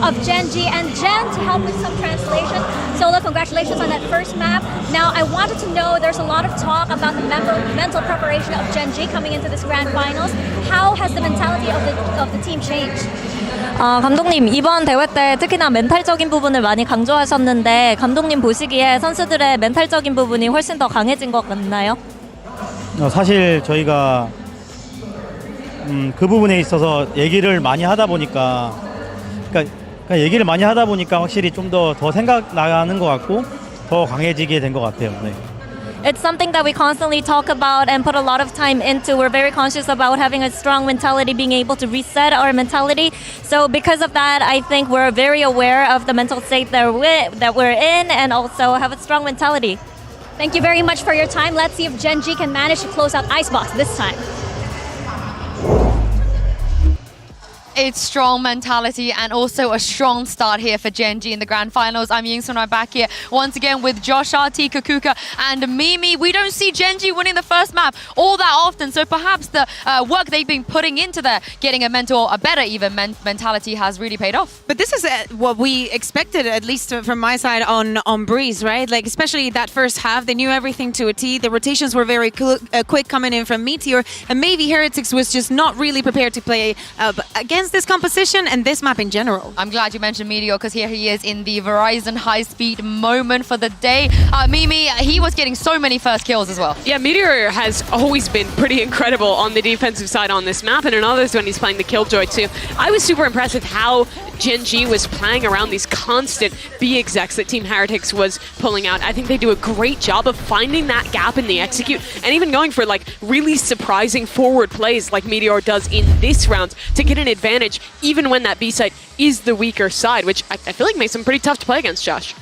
of Genji and Jen to help with some translation. Solo, congratulations on that first map. Now, I wanted to know, there's a lot of talk about the mental preparation of Genji coming into this grand finals. How has the mentality of the team changed? 감독님, 이번 대회 때 특히나 멘탈적인 부분을 많이 강조하셨는데 감독님 보시기에 선수들의 멘탈적인 부분이 훨씬 더 강해진 것 같나요? 사실 저희가 그 부분에 있어서 얘기를 많이 하다 보니까 얘기를 많이 하다 보니까 확실히 좀 더 생각 나가는 것 같고 더 강해지게 된 것 같아요. 네. It's something that we constantly talk about and put a lot of time into. We're very conscious about having a strong mentality, being able to reset our mentality. So because of that, I think we're very aware of the mental state that we're in and also have a strong mentality. Thank you very much for your time. Let's see if Genji can manage to close out Icebox this time. It's strong mentality and also a strong start here for Genji in the grand finals. I'm Yingsun right back here once again with Josh, RT, Kakuka and Mimi. We don't see Genji winning the first map all that often, so perhaps the work they've been putting into their getting a better even mentality has really paid off. But this is what we expected, at least from my side on Breeze, right? Like especially that first half, they knew everything to a T. The rotations were very quick coming in from Meteor, and maybe Heretics was just not really prepared to play against this composition and this map in general. I'm glad you mentioned Meteor because here he is in the Verizon high-speed moment for the day. Mimi, he was getting so many first kills as well. Yeah, Meteor has always been pretty incredible on the defensive side on this map, and in others when he's playing the Killjoy too. I was super impressed with how Genji was playing around these constant B execs that Team Heretics was pulling out. I think they do a great job of finding that gap in the execute and even going for like really surprising forward plays like Meteor does in this round to get an advantage even when that B side is the weaker side, which I feel like makes them pretty tough to play against, Josh.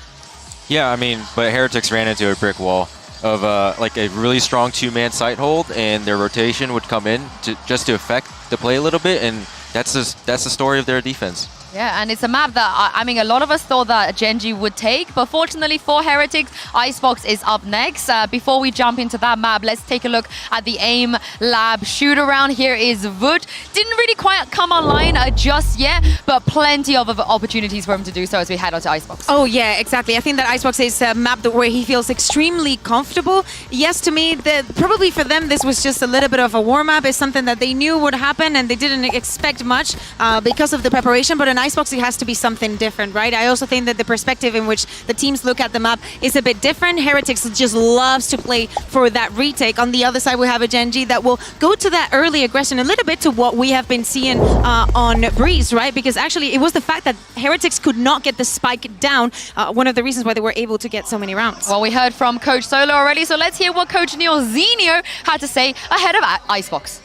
Yeah, I mean, but Heretics ran into a brick wall of like a really strong two-man site hold, and their rotation would come in just to affect the play a little bit, and that's the story of their defense. Yeah, and it's a map that, I mean, a lot of us thought that Genji would take, but fortunately for Heretics, Icebox is up next. Before we jump into that map, let's take a look at the AIM Lab shoot-around. Here is Wood. Didn't really quite come online just yet, but plenty of opportunities for him to do so as we head on to Icebox. Oh yeah, exactly. I think that Icebox is a map where he feels extremely comfortable. Yes, to me, probably for them, this was just a little bit of a warm-up. It's something that they knew would happen and they didn't expect much because of the preparation, but an Icebox, it has to be something different, right? I also think that the perspective in which the teams look at the map is a bit different. Heretics just loves to play for that retake. On the other side, we have a Genji that will go to that early aggression, a little bit to what we have been seeing on Breeze, right? Because actually, it was the fact that Heretics could not get the spike down, one of the reasons why they were able to get so many rounds. Well, we heard from Coach Solo already, so let's hear what Coach Neil Zenio had to say ahead of Icebox.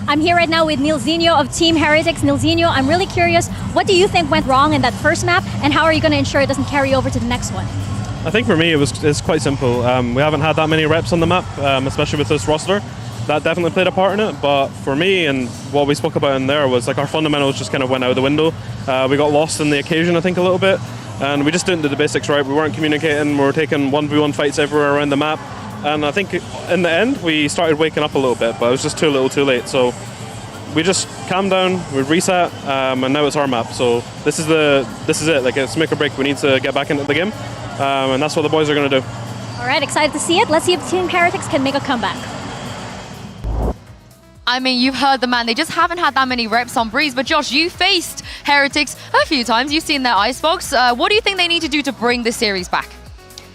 I'm here right now with Neil Zenio of Team Heretics. Neil Zenio, I'm really curious, what do you think went wrong in that first map, and how are you going to ensure it doesn't carry over to the next one? I think for me it's quite simple. We haven't had that many reps on the map, especially with this roster. That definitely played a part in it, but for me and what we spoke about in there was like our fundamentals just kind of went out the window. We got lost in the occasion, I think, a little bit, and we just didn't do the basics right. We weren't communicating, we were taking 1v1 fights everywhere around the map. And I think in the end, we started waking up a little bit, but it was just too little too late. So we just calmed down, we reset, and now it's our map. So this is it, like it's make or break. We need to get back into the game, and that's what the boys are going to do. All right, excited to see it. Let's see if Team Heretics can make a comeback. I mean, you've heard the man. They just haven't had that many reps on Breeze. But Josh, you faced Heretics a few times. You've seen their Icebox. What do you think they need to do to bring this series back?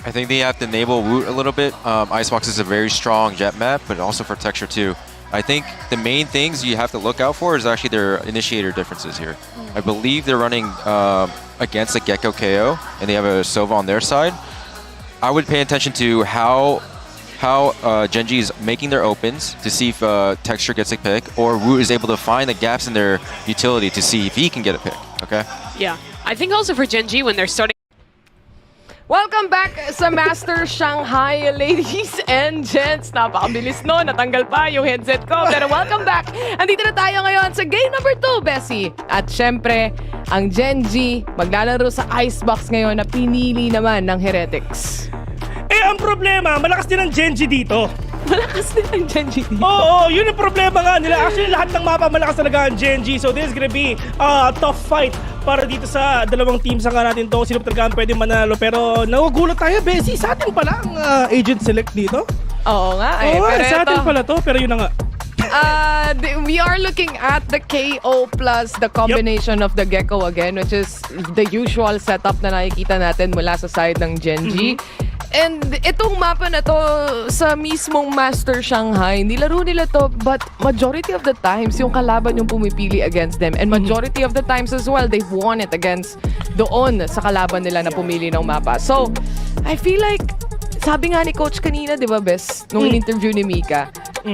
I think they have to enable Woot a little bit. Icebox is a very strong jet map, but also for texture too. I think the main things you have to look out for is actually their initiator differences here. I believe they're running against a Gecko KO, and they have a Sova on their side. I would pay attention to how Genji is making their opens to see if texture gets a pick, or Woot is able to find the gaps in their utility to see if he can get a pick, okay? Yeah, I think also for Genji when they're starting. Welcome back sa Masters Shanghai, ladies and gents. Napakabilis no, natanggal pa yung headset ko. Pero welcome back. Andito na tayo ngayon sa game number 2, Bessie. At syempre, ang Genji maglalaro sa Icebox ngayon na pinili naman ng Heretics. Eh, ang problema, malakas din ang Genji dito. Malakas din ang Genji dito. Oo, yun ang problema nga nila. Actually, lahat ng mapa malakas talaga ang Genji. So this is gonna be a tough fight para dito sa dalawang teams nga natin to. Sino talaga ang pwede manalo. Pero nagugulat tayo, Bessie. Sa atin pala ang agent select dito. Oo nga. Oo, pero sa atin pala to. Pero yun na nga. We are looking at the KO plus the combination of the Gecko again, which is the usual setup na nakikita natin mula sa side ng Genji. And itong mapa na to sa mismong Master Shanghai, nilaro nila to, but majority of the times yung kalaban yung pumipili against them. And majority of the times as well, they've won it against doon sa kalaban nila na pumili ng mapa. So, I feel like, sabi nga ni Coach kanina, di ba, Bes, nung in-interview ni Mika,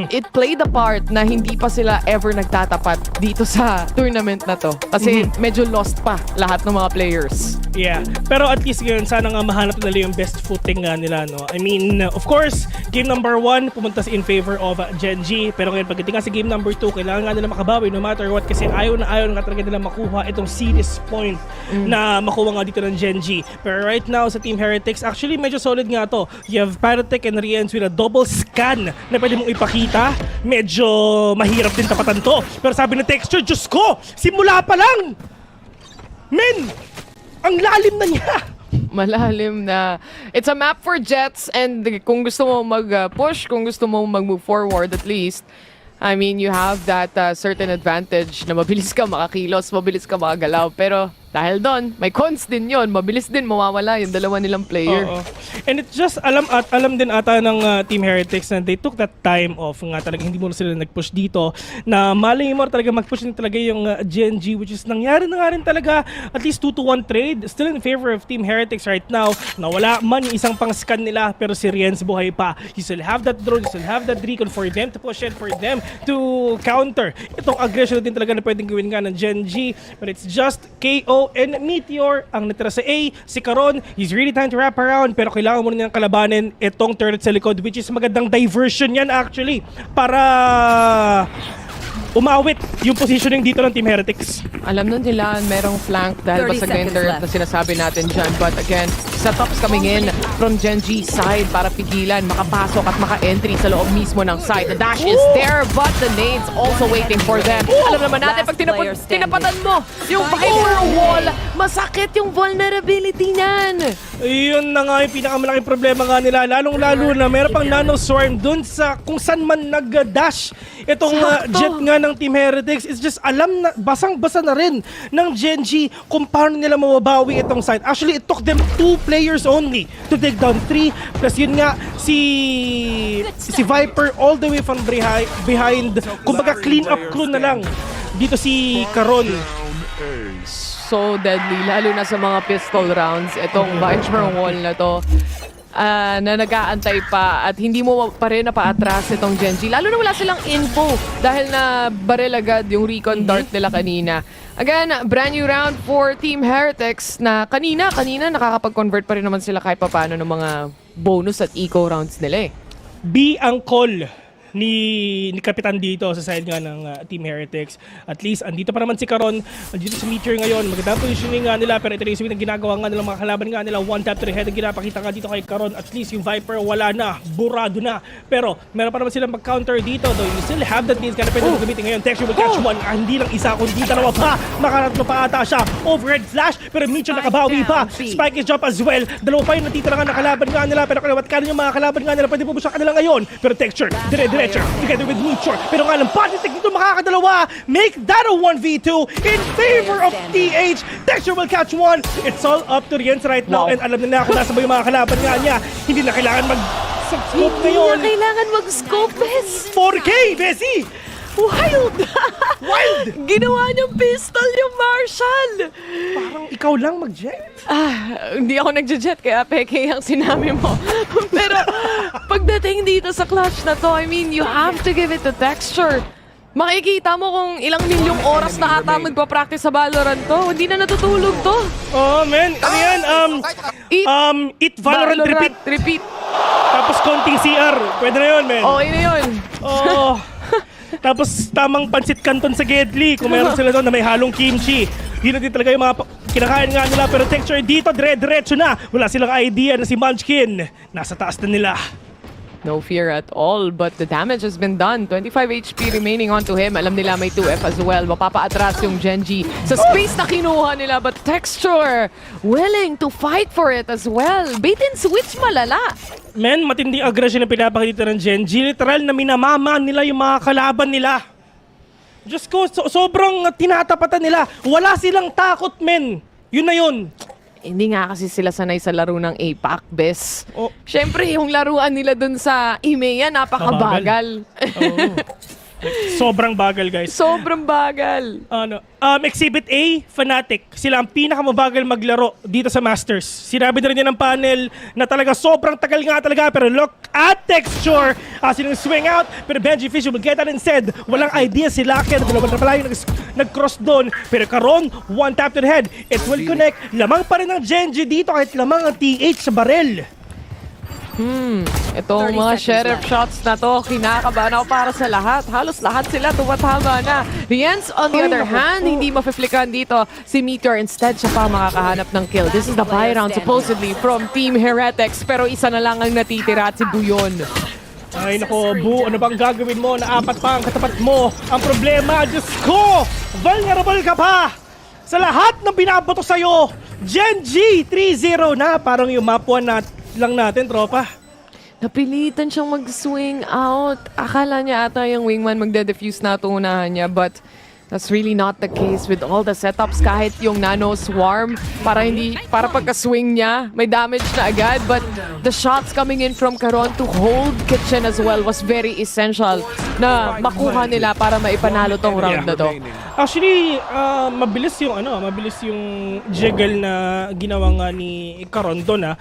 it played a part na hindi pa sila ever nagtatapat dito sa tournament na to. Kasi medyo lost pa lahat ng mga players. Yeah. Pero at least ngayon, sana nga mahanap nila yung best footing nga nila, no? I mean, of course, game number 1, pumunta in favor of Genji. Pero ngayon, pagdating nga sa game number 2, kailangan nga nila makabawi no matter what. Kasi ayaw na talaga nila makuha itong series point na makuha nga dito ng Genji. Pero right now, sa Team Heretics, actually, medyo solid nga to. You have Paratech and Riens with a double scan na pwede mong ipakita. Medyo mahirap din tapatan to. Pero sabi ng Texture, Diyos ko, simula pa lang! Men! Ang lalim na niya! Malalim na. It's a map for Jets, and kung gusto mo mag-push, kung gusto mo mag-move forward at least, I mean, you have that certain advantage na mabilis ka makakilos, mabilis ka makagalaw. Pero dahil doon, may cons din yun. Mabilis din mawawala yung dalawa nilang player. And it's just, alam din ata ng Team Heretics na they took that time off nga talaga. Hindi mo sila nag-push dito. Na malay mo talaga mag-push din talaga yung Genji, which is nangyari na nga rin talaga. At least 2-1 trade. Still in favor of Team Heretics right now. Nawala man yung isang pang-scan nila, pero si Riens buhay pa. You still have that drone, you still have that recon for them to push it, for them to counter. Itong aggression din talaga na pwedeng gawin nga ng Genji. But it's just KO and Meteor ang natira sa A. Si Caron, he's really trying to wrap around, pero kailangan mo rin niyang kalabanin itong turret sa likod, which is magandang diversion yan actually para umawit yung positioning dito ng Team Heretics. Alam nun nila, merong flank dahil ba sa turret na sinasabi natin dyan. But again, setups coming in from Genji side para pigilan, makapasok at maka-entry sa loob mismo ng side. The dash is there, but the nades also waiting for them. Alam naman natin, pag tinapatan mo yung Viper wall, masakit yung vulnerability niyan. Yun na nga yung pinakamalaking problema nga nila. Lalong-lalo na meron pang nano-swarm dun sa kung saan man nag-dash itong jet nga ng Team Heretics. It's just alam na, basang-basa na rin ng Genji kung paano nila mababawi itong side. Actually, it took them 2 players only to take down 3. Plus yun nga, si Viper all the way from behind. Kumbaga clean up crew na lang. Dito si Caron. So deadly, lalo na sa mga pistol rounds. Itong Viper wall na to, na nag-aantay pa at hindi mo pa rin napaatras itong Genji. Lalo na wala silang info dahil na barrel agad yung recon dart nila kanina. Again, brand new round for Team Heretics na kanina nakakapag-convert pa rin naman sila kahit paano ng mga bonus at eco rounds nila eh. B ang call ni Kapitan dito sa side nga ng Team Heretics. At least, andito pa naman si Caron. Andito si Meteor ngayon. Magandang positioning nga nila, pero ito rin yung ginagawa nga nilang mga kalaban nga nila. One tap to the head ang ginapakita nga dito kay Caron. At least yung Viper wala na. Burado na. Pero, meron pa naman silang mag-counter dito. Though you still have that means kaya pwede mo gamitin ngayon. Texture will catch one. Hindi lang isa, kundi dalawa pa. Makaratlo pa ata siya. Overhead flash. Pero Meteor nakabawi pa. Spike is jump as well. Dalawa pa yung natitira nga na kalaban nga nila. Pero kalawat ka yung mga kalaban nga nila. Pwede po siya kanila ngayon. Pero Texture, together with Meteor. Pero nga lang, Positek dito makakadalawa. Make that a 1v2 in favor of TH. Texture will catch one. It's all up to Riens right now. And alam na kung nasa ba yung mga kalaban nga niya. Hindi na kailangan mag-scope ngayon. Hindi na kailangan mag-scope, Bes. 4K, Bessie! Wild! Wild! Ginawa niyang pistol yung Marshall! Parang ikaw lang mag-jet? Hindi ako nag-jet kaya peke ang sinabi mo. Pero pagdating dito sa clutch na to, I mean, you have to give it the Texture. Makikita mo kung ilang milyong oras na ata magpa-practice sa Valorant to. Hindi na natutulog to. Oh, man. Ano yan? Eat Valorant repeat. Tapos konting CR. Pwede na yun, man. Okay na yun. Oh. Tapos tamang pansit canton sa Gedli. Kung meron sila doon na may halong kimchi. Yun na din talaga yung mga kinakain nga nila. Pero Texture dito, dire-diretso na. Wala silang idea na si Munchkin nasa taas na nila. No fear at all, but the damage has been done. 25 HP remaining onto him. Alam nila may 2F as well. Mapapa-atras yung Genji sa space na kinuha nila, but Texture willing to fight for it as well. Bait and switch malala. Men, matinding aggression na pinapakita ng Genji. Literal na minamama nila yung mga kalaban nila. Diyos ko, sobrang tinatapatan nila. Wala silang takot, men. Yun na yun. Hindi nga kasi sila sanay sa laro ng APAC, Bes. Siyempre, yung laruan nila dun sa EMEA, napakabagal. Sobrang bagal, guys. Sobrang bagal. Exhibit A, Fnatic. Sila ang pinakamabagal maglaro dito sa Masters. Sinabi na rin yan ng panel na talaga sobrang tagal nga talaga. Pero look at Texture. Silang swing out. Pero Benji Fisher will get that instead. Walang idea sila. Kaya dalawa na pala yung nag-cross doon. Pero karon, one tap to the head. It will connect. Lamang pa rin ng Genji dito kahit lamang ang TH sa barel. Itong mga sheriff shots na to, kinakabahan ako para sa lahat. Halos lahat sila tumatama na. Riens, on the other hand, hindi mapiflikan dito si Meteor. Instead, siya pa makakahanap ng kill. This is the buy round supposedly from Team Heretics. Pero isa na lang ang natitira at si Buyon. Ay nako, Bu, ano bang gagawin mo na apat pa ang katapat mo? Ang problema, Diyos ko, vulnerable ka pa sa lahat ng binabato sa'yo. Genji, 3-0 na. Parang yung map 1 lang natin, tropa. Napilitan siyang mag-swing out. Akala niya ata yung wingman magde-defuse na tuunahan niya, but that's really not the case with all the setups. Kahit yung nano swarm, para pagka-swing niya, may damage na agad. But the shots coming in from Caron to hold Kitchen as well was very essential na makuha nila para maipanalo tong round na to. Actually, mabilis yung jiggle na ginawa nga ni Caron doon.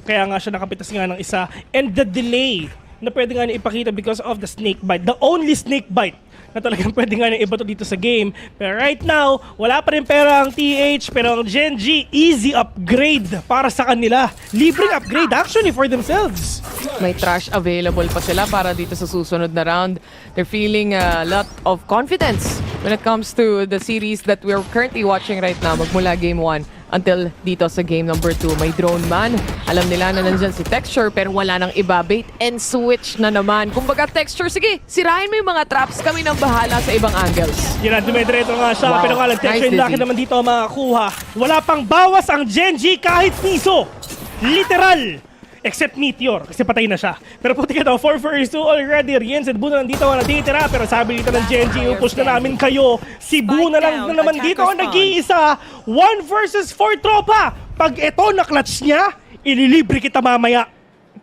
Kaya nga siya nakapitas nga ng isa. And the delay na pwede nga niya ipakita because of the snake bite. The only snake bite na talagang pwede nga niya ibato dito sa game. Pero right now, wala pa rin pera ang TH. Pero ang Genji, easy upgrade para sa kanila. Libreng upgrade actually for themselves. May trash available pa sila para dito sa susunod na round. They're feeling a lot of confidence when it comes to the series that we're currently watching right now. Magmula game 1 until dito sa game number 2. May drone man. Alam nila na nandyan si Texture pero wala nang iba. Bait and switch na naman. Kumbaga Texture, sige, sirahin mo yung mga traps. Kami nang bahala sa ibang angles. Yan, dumedreto nga siya. Pero nga lang, Texture yung laki naman dito makakuha. Wala pang bawas ang Genji kahit piso. Literal. Except Meteor, kasi patay na siya. Pero puti ka daw, 4-2 already. Riens and Bu na nandito ang natitira. Pero sabi dito ng Genji, upush na namin kayo. Si Bu na lang na naman dito ang nag-iisa. 1 versus 4 tropa. Pag ito na-clutch niya, ililibre kita mamaya.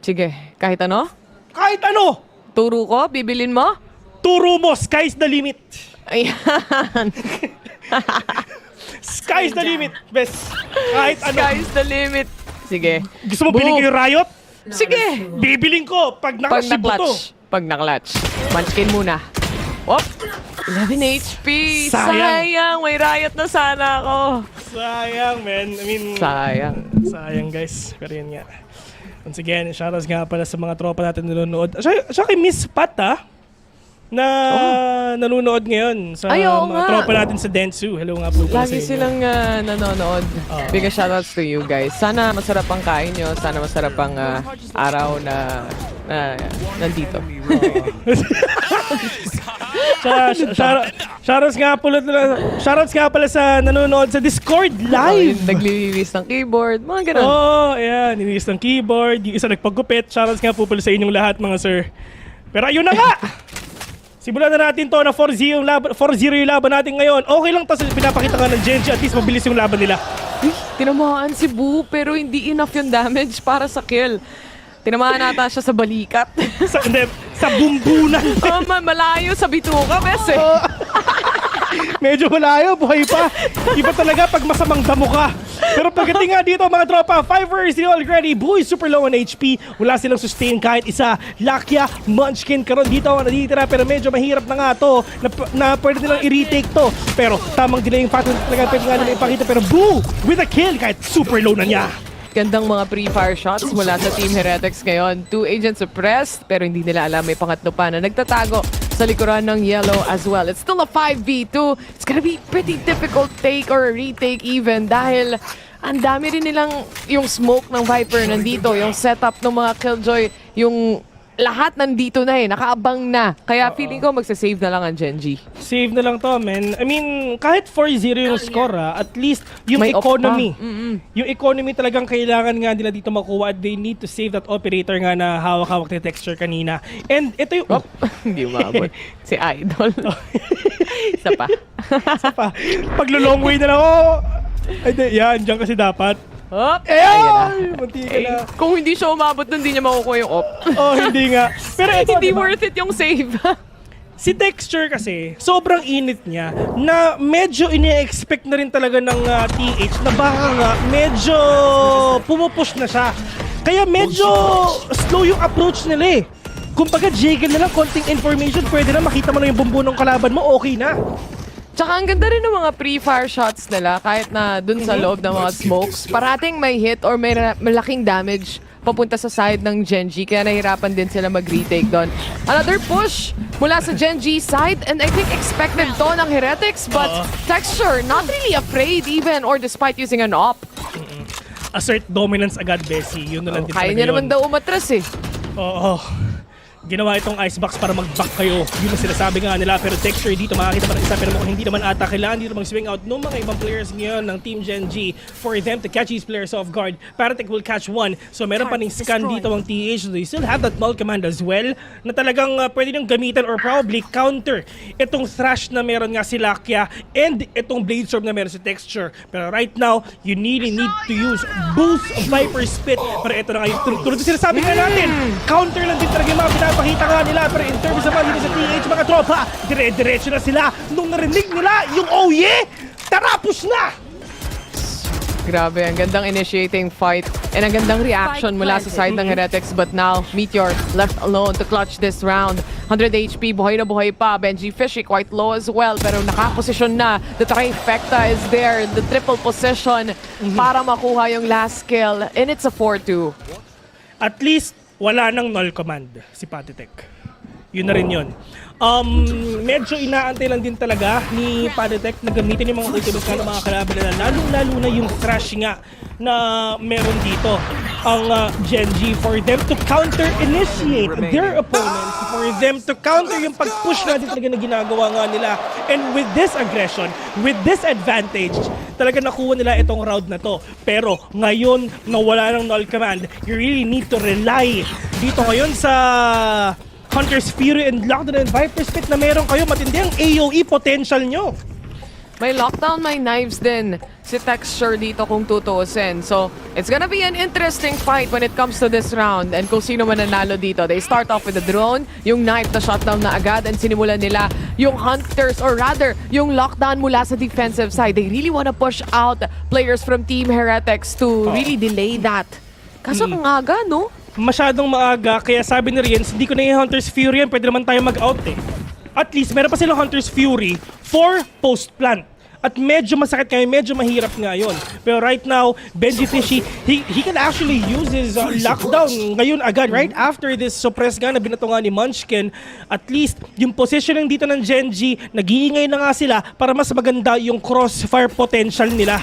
Sige, kahit ano? Kahit ano! Turo ko, bibilin mo? Turo mo, sky's the limit. Ayan. Sky's the limit, best. Kahit ano. Sky's the limit. Sige. Gusto mo bilhin ko yung Riot? Sige. Bibiling ko pag nakasibuto. Pag na-clutch. Munchkin muna. Whoop. 11 HP. Sayang. May Riot na sana ako. Sayang, man. I mean, sayang, guys. Pero yun nga. Once again, shoutouts nga pala sa mga tropa natin nanonood. Siya kay Miss Pat, na nanonood ngayon sa mga tropa natin sa Dentsu. Hello nga po pala sa inyo. Lagi silang nanonood. Big shoutouts to you guys. Sana masarap ang kain nyo. Sana masarap ang araw na nandito. Shoutouts nga pala sa nanonood sa Discord live. Naglilinis ng keyboard, mga ganun. Ayan. Nilinis ng keyboard. Yung isa nagpagupit. Shoutouts nga po pala sa inyong lahat, mga sir. Pero ayun na nga! Simulan na natin to na 4-0 yung laban natin ngayon. Okay lang to sa pinapakita nga ng Genji. At least mabilis yung laban nila. Tinamaan si Bu pero hindi enough yung damage para sa kill. Tinamaan nata siya sa balikat. sa bumbunan. Malayo sa bituka, bes eh. Medyo malayo, buhay pa. Iba talaga pag masamang damo ka. Pero pagdating nga dito mga tropa, 5 already. Boy, super low on HP. Wala silang sustain kahit isa. Lakia, Munchkin, Caron dito ang natitira. Pero medyo mahirap na nga to na pwede nilang i-retake to. Pero tamang delaying pattern talaga pwede nga nila ipakita. Pero Boo with a kill kahit super low na niya. Gandang mga pre-fire shots mula sa Team Heretics ngayon. 2 agents suppressed pero hindi nila alam may pangatlo pa na nagtatago sa likuran ng yellow as well. It's still a 5v2. It's gonna be pretty difficult take or retake even dahil ang dami rin nilang yung smoke ng Viper nandito, yung setup ng mga Killjoy, yung lahat nandito na nakaabang na. Kaya feeling ko magsasave na lang ang Genji. Save na lang to, man. I mean, kahit 4-0 yung score, at least yung May economy. off Yung economy talagang kailangan nga nila dito makuha at they need to save that operator nga na hawak-hawak na texture kanina. And ito yung... Hindi umabot. Si Idol. Isa pa. Isa pa. Paglo-long way na lang, yan, dyan kasi dapat. Hop! Ayan! Munti ka na. Kung hindi siya umabot nun, hindi niya makukuha yung op. Hindi nga. Pero ito, hindi diba? worth it yung save. Si Texture kasi, sobrang init niya na medyo ini-expect na rin talaga ng TH na baka nga medyo pumupush na siya. Kaya medyo slow yung approach nila Kumbaga, jiggle na lang, konting information, pwede na makita mo na yung bumbu ng kalaban mo, okay na. Tsaka ang ganda rin ng mga pre-fire shots nila kahit na dun sa loob ng mga smokes. Parating may hit or may malaking damage papunta sa side ng Genji kaya nahirapan din sila mag-retake doon. Another push mula sa Genji side and I think expected to ng Heretics but Texture not really afraid even or despite using an op. Assert dominance agad, Bessie. Yun na lang din Kaya niya naman daw umatras Oo. Ginawa itong icebox para mag-back kayo. Yun ang sinasabi nga nila. Pero Texture dito makakita pa ng isa. Pero mukhang hindi naman ata kailangan dito mag-swing out ng mga ibang players ngayon ng Team Genji for them to catch these players off guard. Paratek will catch one. So meron pa ning scan dito ang TH. They still have that null command as well na talagang pwede nang gamitan or probably counter itong thrash na meron nga si Lakia and itong blade storm na meron si Texture. Pero right now, you really need to use boost of Viper Spit. Pero ito na nga yung tulad na sinasabi nga natin. Counter lang din talaga yung mga pinapakita nga nila. Pero in terms of dito sa TH, mga tropa, dire-diretso na sila. Nung narinig nila yung oh yeah, tara, push na! Grabe, ang gandang initiating fight and ang gandang reaction mula sa side ng Heretics. But now, Meteor left alone to clutch this round. 100 HP, buhay na buhay pa. Benji Fishy quite low as well, pero nakaposisyon na. The trifecta is there, the triple position para makuha yung last kill. And it's a 4-2. At least, wala nang null command si Patitek. Yun na rin yun. Medyo inaantay lang din talaga ni Patitek na gamitin yung mga ultimates ng mga kalaban nila. Lalo na yung thrash nga na meron dito ang Genji for them to counter-initiate their opponents, for them to counter yung pag-push natin talaga na ginagawa nga nila. And with this aggression, with this advantage, talaga nakuha nila itong round na to. Pero ngayon na wala ng null command, you really need to rely dito ngayon sa Hunter's Fury and Lockdown and Viper Spit na meron kayo. Matindi ang AoE potential nyo. May lockdown, may knives din si Texture dito kung tutuusin. So, it's gonna be an interesting fight when it comes to this round. And kung sino man nanalo dito, they start off with the drone, yung knife na shutdown na agad, and sinimulan nila yung Hunters, or rather, yung lockdown mula sa defensive side. They really wanna push out players from Team Heretics to really delay that. Kaso ang aga, no? Masyadong maaga, kaya sabi ni Riens, hindi ko na yung Hunter's Fury yan, pwede naman tayo mag-out At least, meron pa silang Hunter's Fury for post-plant. At medyo masakit kaya, medyo mahirap nga yun. Pero right now, Benji Fishy, he can actually use his lockdown ngayon agad, right? After this suppress gun na binato nga ni Munchkin, at least, yung positioning dito ng Genji, nag-iingay na nga sila para mas maganda yung crossfire potential nila.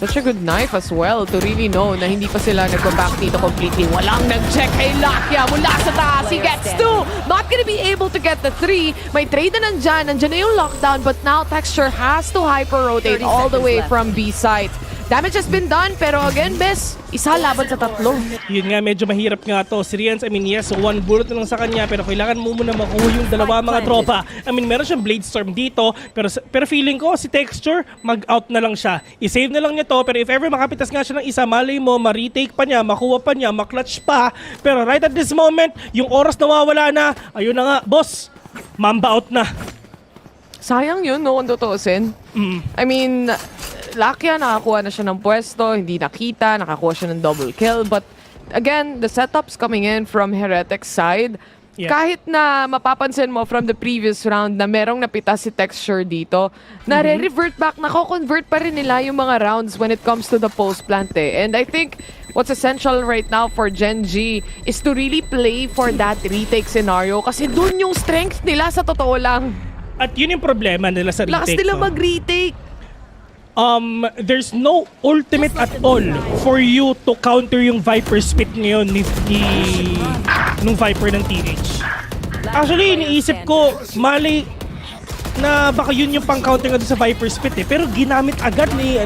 Such a good knife as well to really know na hindi pa sila nag-back dito completely. Walang nag-check kay Lakia mula sa taas. He gets 2. Not gonna be able to get the 3. May trade na nandyan. Nandyan na yung lockdown. But now Texture has to hyper-rotate all the way from B side. Damage has been done, pero again, Bes, isa laban sa 3. Yun nga, medyo mahirap nga to. Si Riens, I mean, yes, one bullet na lang sa kanya, pero kailangan mo muna makuha yung dalawa mga tropa. I mean, meron siyang Blade Storm dito, pero feeling ko, si Texture, mag-out na lang siya. I-save na lang niya to, pero if ever makapitas nga siya ng isa, malay mo, ma-retake pa niya, makuha pa niya, ma-clutch pa. Pero right at this moment, yung oras nawawala na, ayun na nga, boss, mamba out na. Sayang yun, no, kung tutuusin. I mean, Lakia, nakakuha na siya ng pwesto, hindi nakita, nakakuha siya ng double kill. But again, the setups coming in from Heretic's side, kahit na mapapansin mo from the previous round na merong napita si Texture dito, nare-revert back, nako-convert pa rin nila yung mga rounds when it comes to the post-plant And I think what's essential right now for Genji is to really play for that retake scenario kasi dun yung strength nila sa totoo lang. At yun yung problema nila sa retake. Lakas nila mag-retake. There's no ultimate at all for you to counter yung Viper Spit ngayon ni nung Viper ng TH. Actually, iniisip ko, mali na baka yun yung pang-counter nga doon sa Viper Spit eh. Pero ginamit agad ni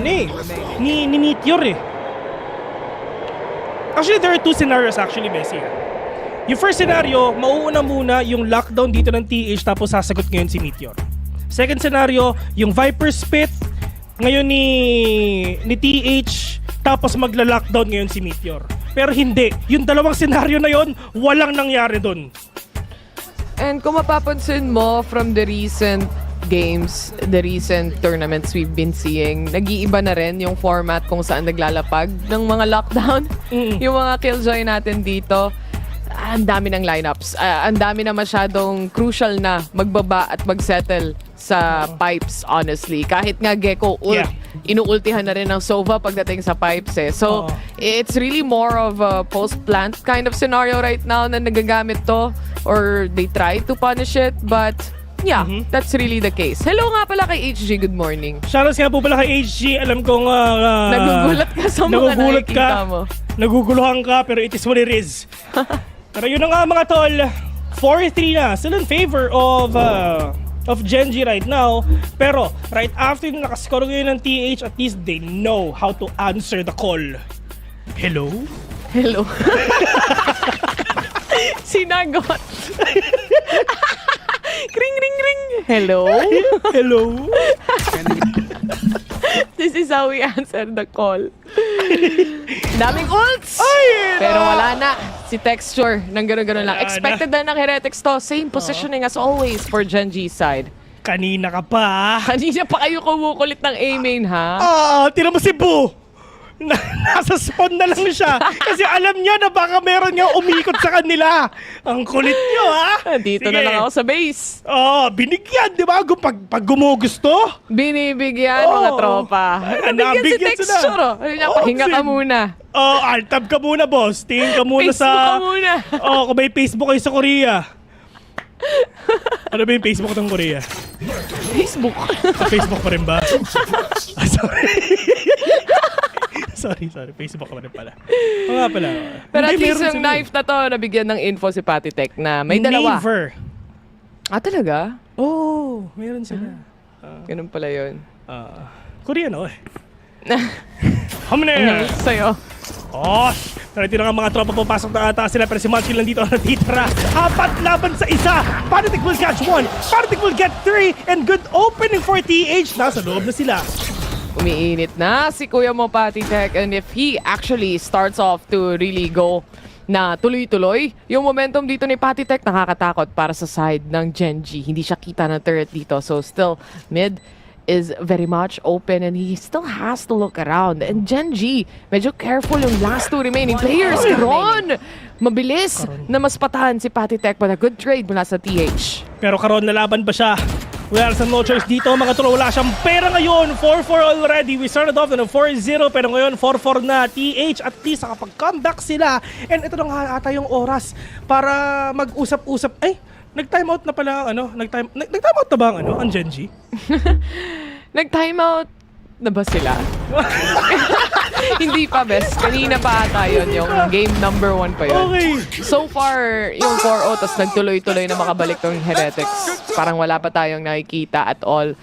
Meteor eh. Actually, there are two scenarios actually, Bessie. Yung first scenario, mauuna muna yung lockdown dito ng TH tapos sasagot ngayon si Meteor. Second scenario, yung Viper Spit ngayon ni TH tapos magla-lockdown ngayon si Meteor. Pero hindi. Yung dalawang scenario na yon, walang nangyari doon. And kung mapapansin mo from the recent games, the recent tournaments we've been seeing, nag-iiba na rin yung format kung saan naglalapag ng mga lockdown. Yung mga killjoy natin dito, ang dami ng lineups. Ang dami na masyadong crucial na magbaba at magsettle sa pipes, honestly. Kahit nga Gecko ult, inuultihan na rin ng Sova pagdating sa pipes eh. So, it's really more of a post-plant kind of scenario right now na nagagamit to or they try to punish it, but yeah, that's really the case. Hello nga pala kay HG, good morning. Shoutouts nga po pala kay HG. Alam kong nagugulat ka sa mga nakikita mo. Naguguluhan ka, pero it is what it is. Pero yun na nga mga tol, 4-3 na. Still in favor of Genji right now. Pero right after na nakascore ngayon ng TH, at least they know how to answer the call. Hello? Hello? Sinagot. Ring, ring, ring. Hello? Hello? This is how we answer the call. Daming ults! Ay, pero wala na. Si Texture, nang gano'n-gano'n lang. Expected na ng Heretics to. Same positioning as always for Genji's side. Kanina ka pa. Kanina pa kayo kumukulit ng A-main, ha? Tira mo si Boo. Nasa spawn na lang siya. Kasi alam niya na baka meron nga umikot sa kanila. Ang kulit niyo, ha? Dito na lang ako sa base. Binigyan, di ba? Pag gumugusto. Binibigyan, mga tropa. Nabigyan si Texture. Pahinga ka muna. Alt-tab ka muna, boss. Tingin ka muna Facebook ka muna. Kung may Facebook kayo sa Korea. Ano ba yung Facebook ng Korea? Facebook. Facebook pa rin ba? Sorry. Facebook ka pa rin pala. Nga pala. Pero at least yung knife na to, nabigyan ng info si Patitech na may dalawa. Never. Talaga? Meron sila. Ganun pala yun. Koreano eh. Hamne! Sa'yo. Pero ito na nga mga tropa papasok na ata sila, pero si Munchkin lang dito ang natitira. 4 laban sa isa. Patitech will catch 1. Patitech will get 3. And good opening for TH. Nasa loob na sila. Umiinit na si Kuya mo Patitech, and if he actually starts off to really go na tuloy-tuloy, yung momentum dito ni Patitech nakakatakot para sa side ng Genji. Hindi siya kita ng turret dito, so still mid is very much open and he still has to look around. And Genji, medyo careful yung last 2 remaining players. Karon, mabilis na mas patahan si Patitech, but a good trade mula sa TH. Pero Karon, nalaban ba siya? Wala sa no choice dito mga tro. Wala siyang pera ngayon. 4-4 already. We started off na 4-0 pero ngayon 4-4 na. TH at least nakapag-comeback sila. And ito na nga ata yung oras para mag-usap-usap. Nag-time out na pala nag-time out na ba ang Genji? Nag-time out na ba sila? Hindi pa, best. Kanina pa ata yun, yung game number 1 pa yun. Okay. So far, yung 4-0, tas nagtuloy-tuloy na makabalik ng Heretics. Parang wala pa tayong nakikita at all.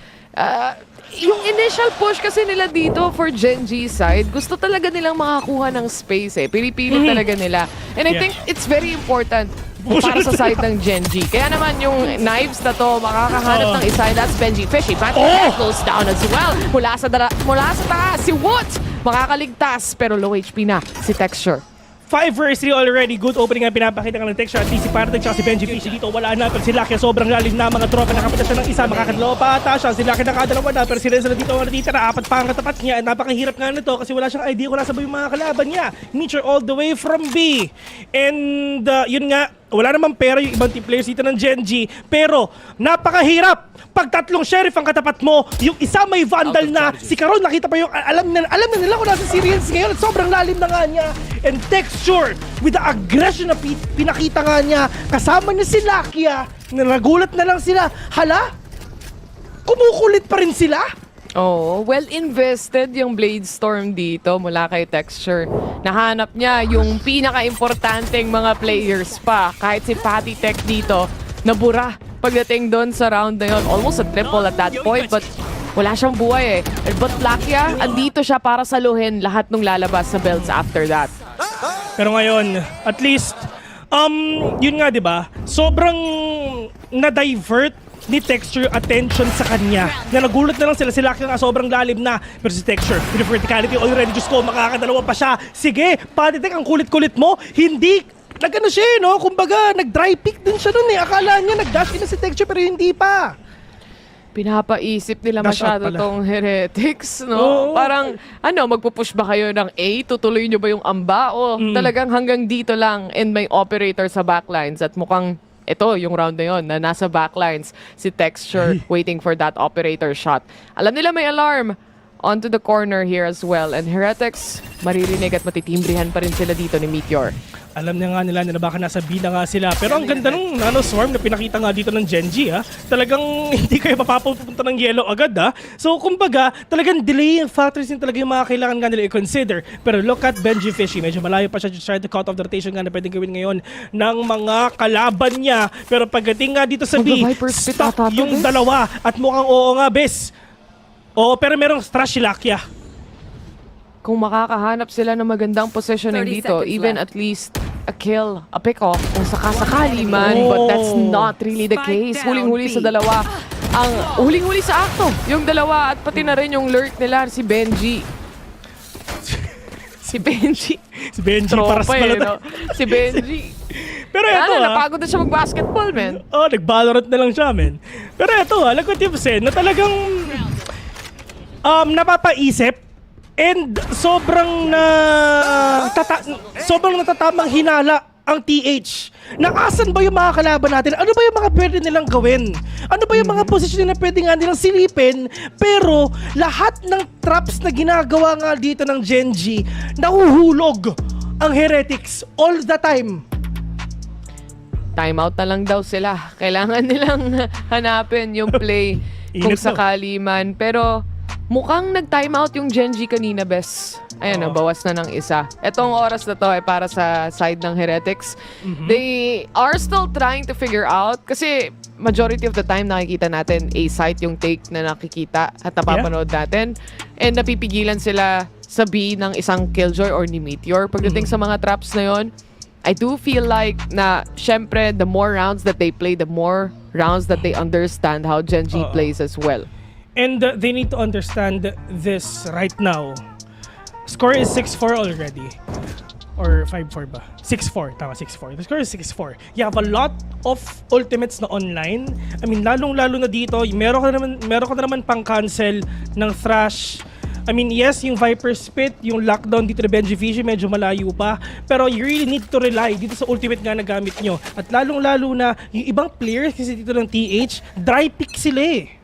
Yung initial push kasi nila dito for Genji's side, gusto talaga nilang makakuha ng space eh. Pili-pili talaga nila. And I think it's very important para sa side ng Genji. Kaya naman yung knives na to, makakahanap ng isa, that's Benji Fishy. Patitech goes down as well. Mula sa taas, si Wood makakaligtas, pero low HP na si Texture. 5 vs 3 already. Good opening ang pinapakita ng Texture. At least si Patitech at si Benji Fishy dito wala na. Pero si Lucky sobrang lalim na mga tropa. Nakapita siya ng isa. Makakadalawa pa ata siya. Si Lucky nakadalawa na. Pero si Renzo na dito natitira. 4 pa ang katapat niya. Napakahirap nga nito kasi wala siyang idea kung nasa ba yung mga kalaban niya. Meteor all the way from B. And yun nga, wala namang pera yung ibang team players dito ng Genji. Pero napakahirap. Pag 3 sheriff ang katapat mo, yung isa may vandal na. Si Karon nakita pa yung alam na nila kung nasa series ngayon at sobrang lalim na nga niya. And Texture with the aggression na pinakita nga niya, kasama niya si Lakia, na nagulat na lang sila. Hala? Kumukulit pa rin sila? Oh, well invested yung Blade Storm dito mula kay Texture. Nahanap niya yung pinaka-importanteng mga players pa. Kahit si Patty Tech dito, nabura pagdating doon sa round na yun. Almost a triple at that point, but wala siyang buhay eh. But Lakia, andito siya para saluhin lahat ng lalabas na belts after that. Pero ngayon, at least, yun nga, di ba? Sobrang na-divert ni Texture attention sa kanya. Na nagulat na lang sila nga sobrang lalim na. Pero si Texture, with the verticality already, Diyos ko, makakadalawa pa siya. Sige, Patitek, ang kulit-kulit mo. Hindi, nag-ano siya, no? Kumbaga, nag-dry pick din siya nun eh. Akala niya nag-dash in na si Texture pero hindi pa. Pinapaisip nila Dash masyado tong Heretics, no? Oo. Parang, magpupush ba kayo ng A? Tutuloy nyo ba yung amba? O talagang hanggang dito lang and may operator sa backlines at mukhang ito yung round na yun na nasa backlines si Texture waiting for that operator shot. Alam nila may alarm onto the corner here as well and Heretics maririnig at matitimbrihan pa rin sila dito ni Meteor. Alam niya nga nila na baka nasa B na nga sila. Pero ang ganda ng swarm na pinakita nga dito ng Genji, ha? Talagang hindi kayo mapapunta ng yellow agad, ha? So, kumbaga, talagang delaying factors din talaga yung mga kailangan nga nila i-consider. Pero look at Benji Fishy. Medyo malayo pa siya to try to cut off the rotation nga na pwedeng gawin ngayon ng mga kalaban niya. Pero pagdating nga dito sa B, stop yung dalawa. At mukhang oo nga, Bes. Oo, pero merong trash si Lakia. Kung makakahanap sila ng magandang positioning dito, even at least a kill, a pick-off, kung sakasakali man, but that's not really the case. Huling-huli sa dalawa. Ang huling-huli sa akto, yung dalawa at pati na rin yung lurk nila, si Benji. Si Benji. Si Benji, Tropa para sa no? Si Benji. Pero ito napagod na siya mag-basketball, man. Oh, nag-VALORANT na lang siya, man. Pero ito like what you've said, na talagang napapaisip and sobrang natatamang hinala ang TH. Nakasan ba yung mga kalaban natin? Ano ba yung mga pwede nilang gawin? Ano ba yung mga position na pwede nga nilang silipin? Pero lahat ng traps na ginagawa nga dito ng Genji, nahuhulog ang Heretics all the time. Timeout na lang daw sila. Kailangan nilang hanapin yung play kung sakali man. Pero mukhang nag-timeout yung Genji kanina, Bes. Ayan, bawas na ng isa. Etong oras na to ay para sa side ng Heretics. They are still trying to figure out kasi majority of the time nakikita natin A-site yung take na nakikita at napapanood natin. And napipigilan sila sa B ng isang Killjoy or ni Meteor. Pagdating sa mga traps na yon, I do feel like na syempre the more rounds that they play, the more rounds that they understand how Genji plays as well. And they need to understand this right now. Score is 6-4 already. Or 5-4 ba? 6-4. Tama, 6-4. The score is 6-4. You have a lot of ultimates na online. I mean, lalong-lalo na dito, meron ka na naman pang-cancel ng Thrash. I mean, yes, yung Viper Spit, yung lockdown dito na Benji Fishy, medyo malayo pa. Pero you really need to rely dito sa ultimate nga na gamit nyo. At lalong-lalo na, yung ibang players kasi dito ng TH, dry pick sila eh.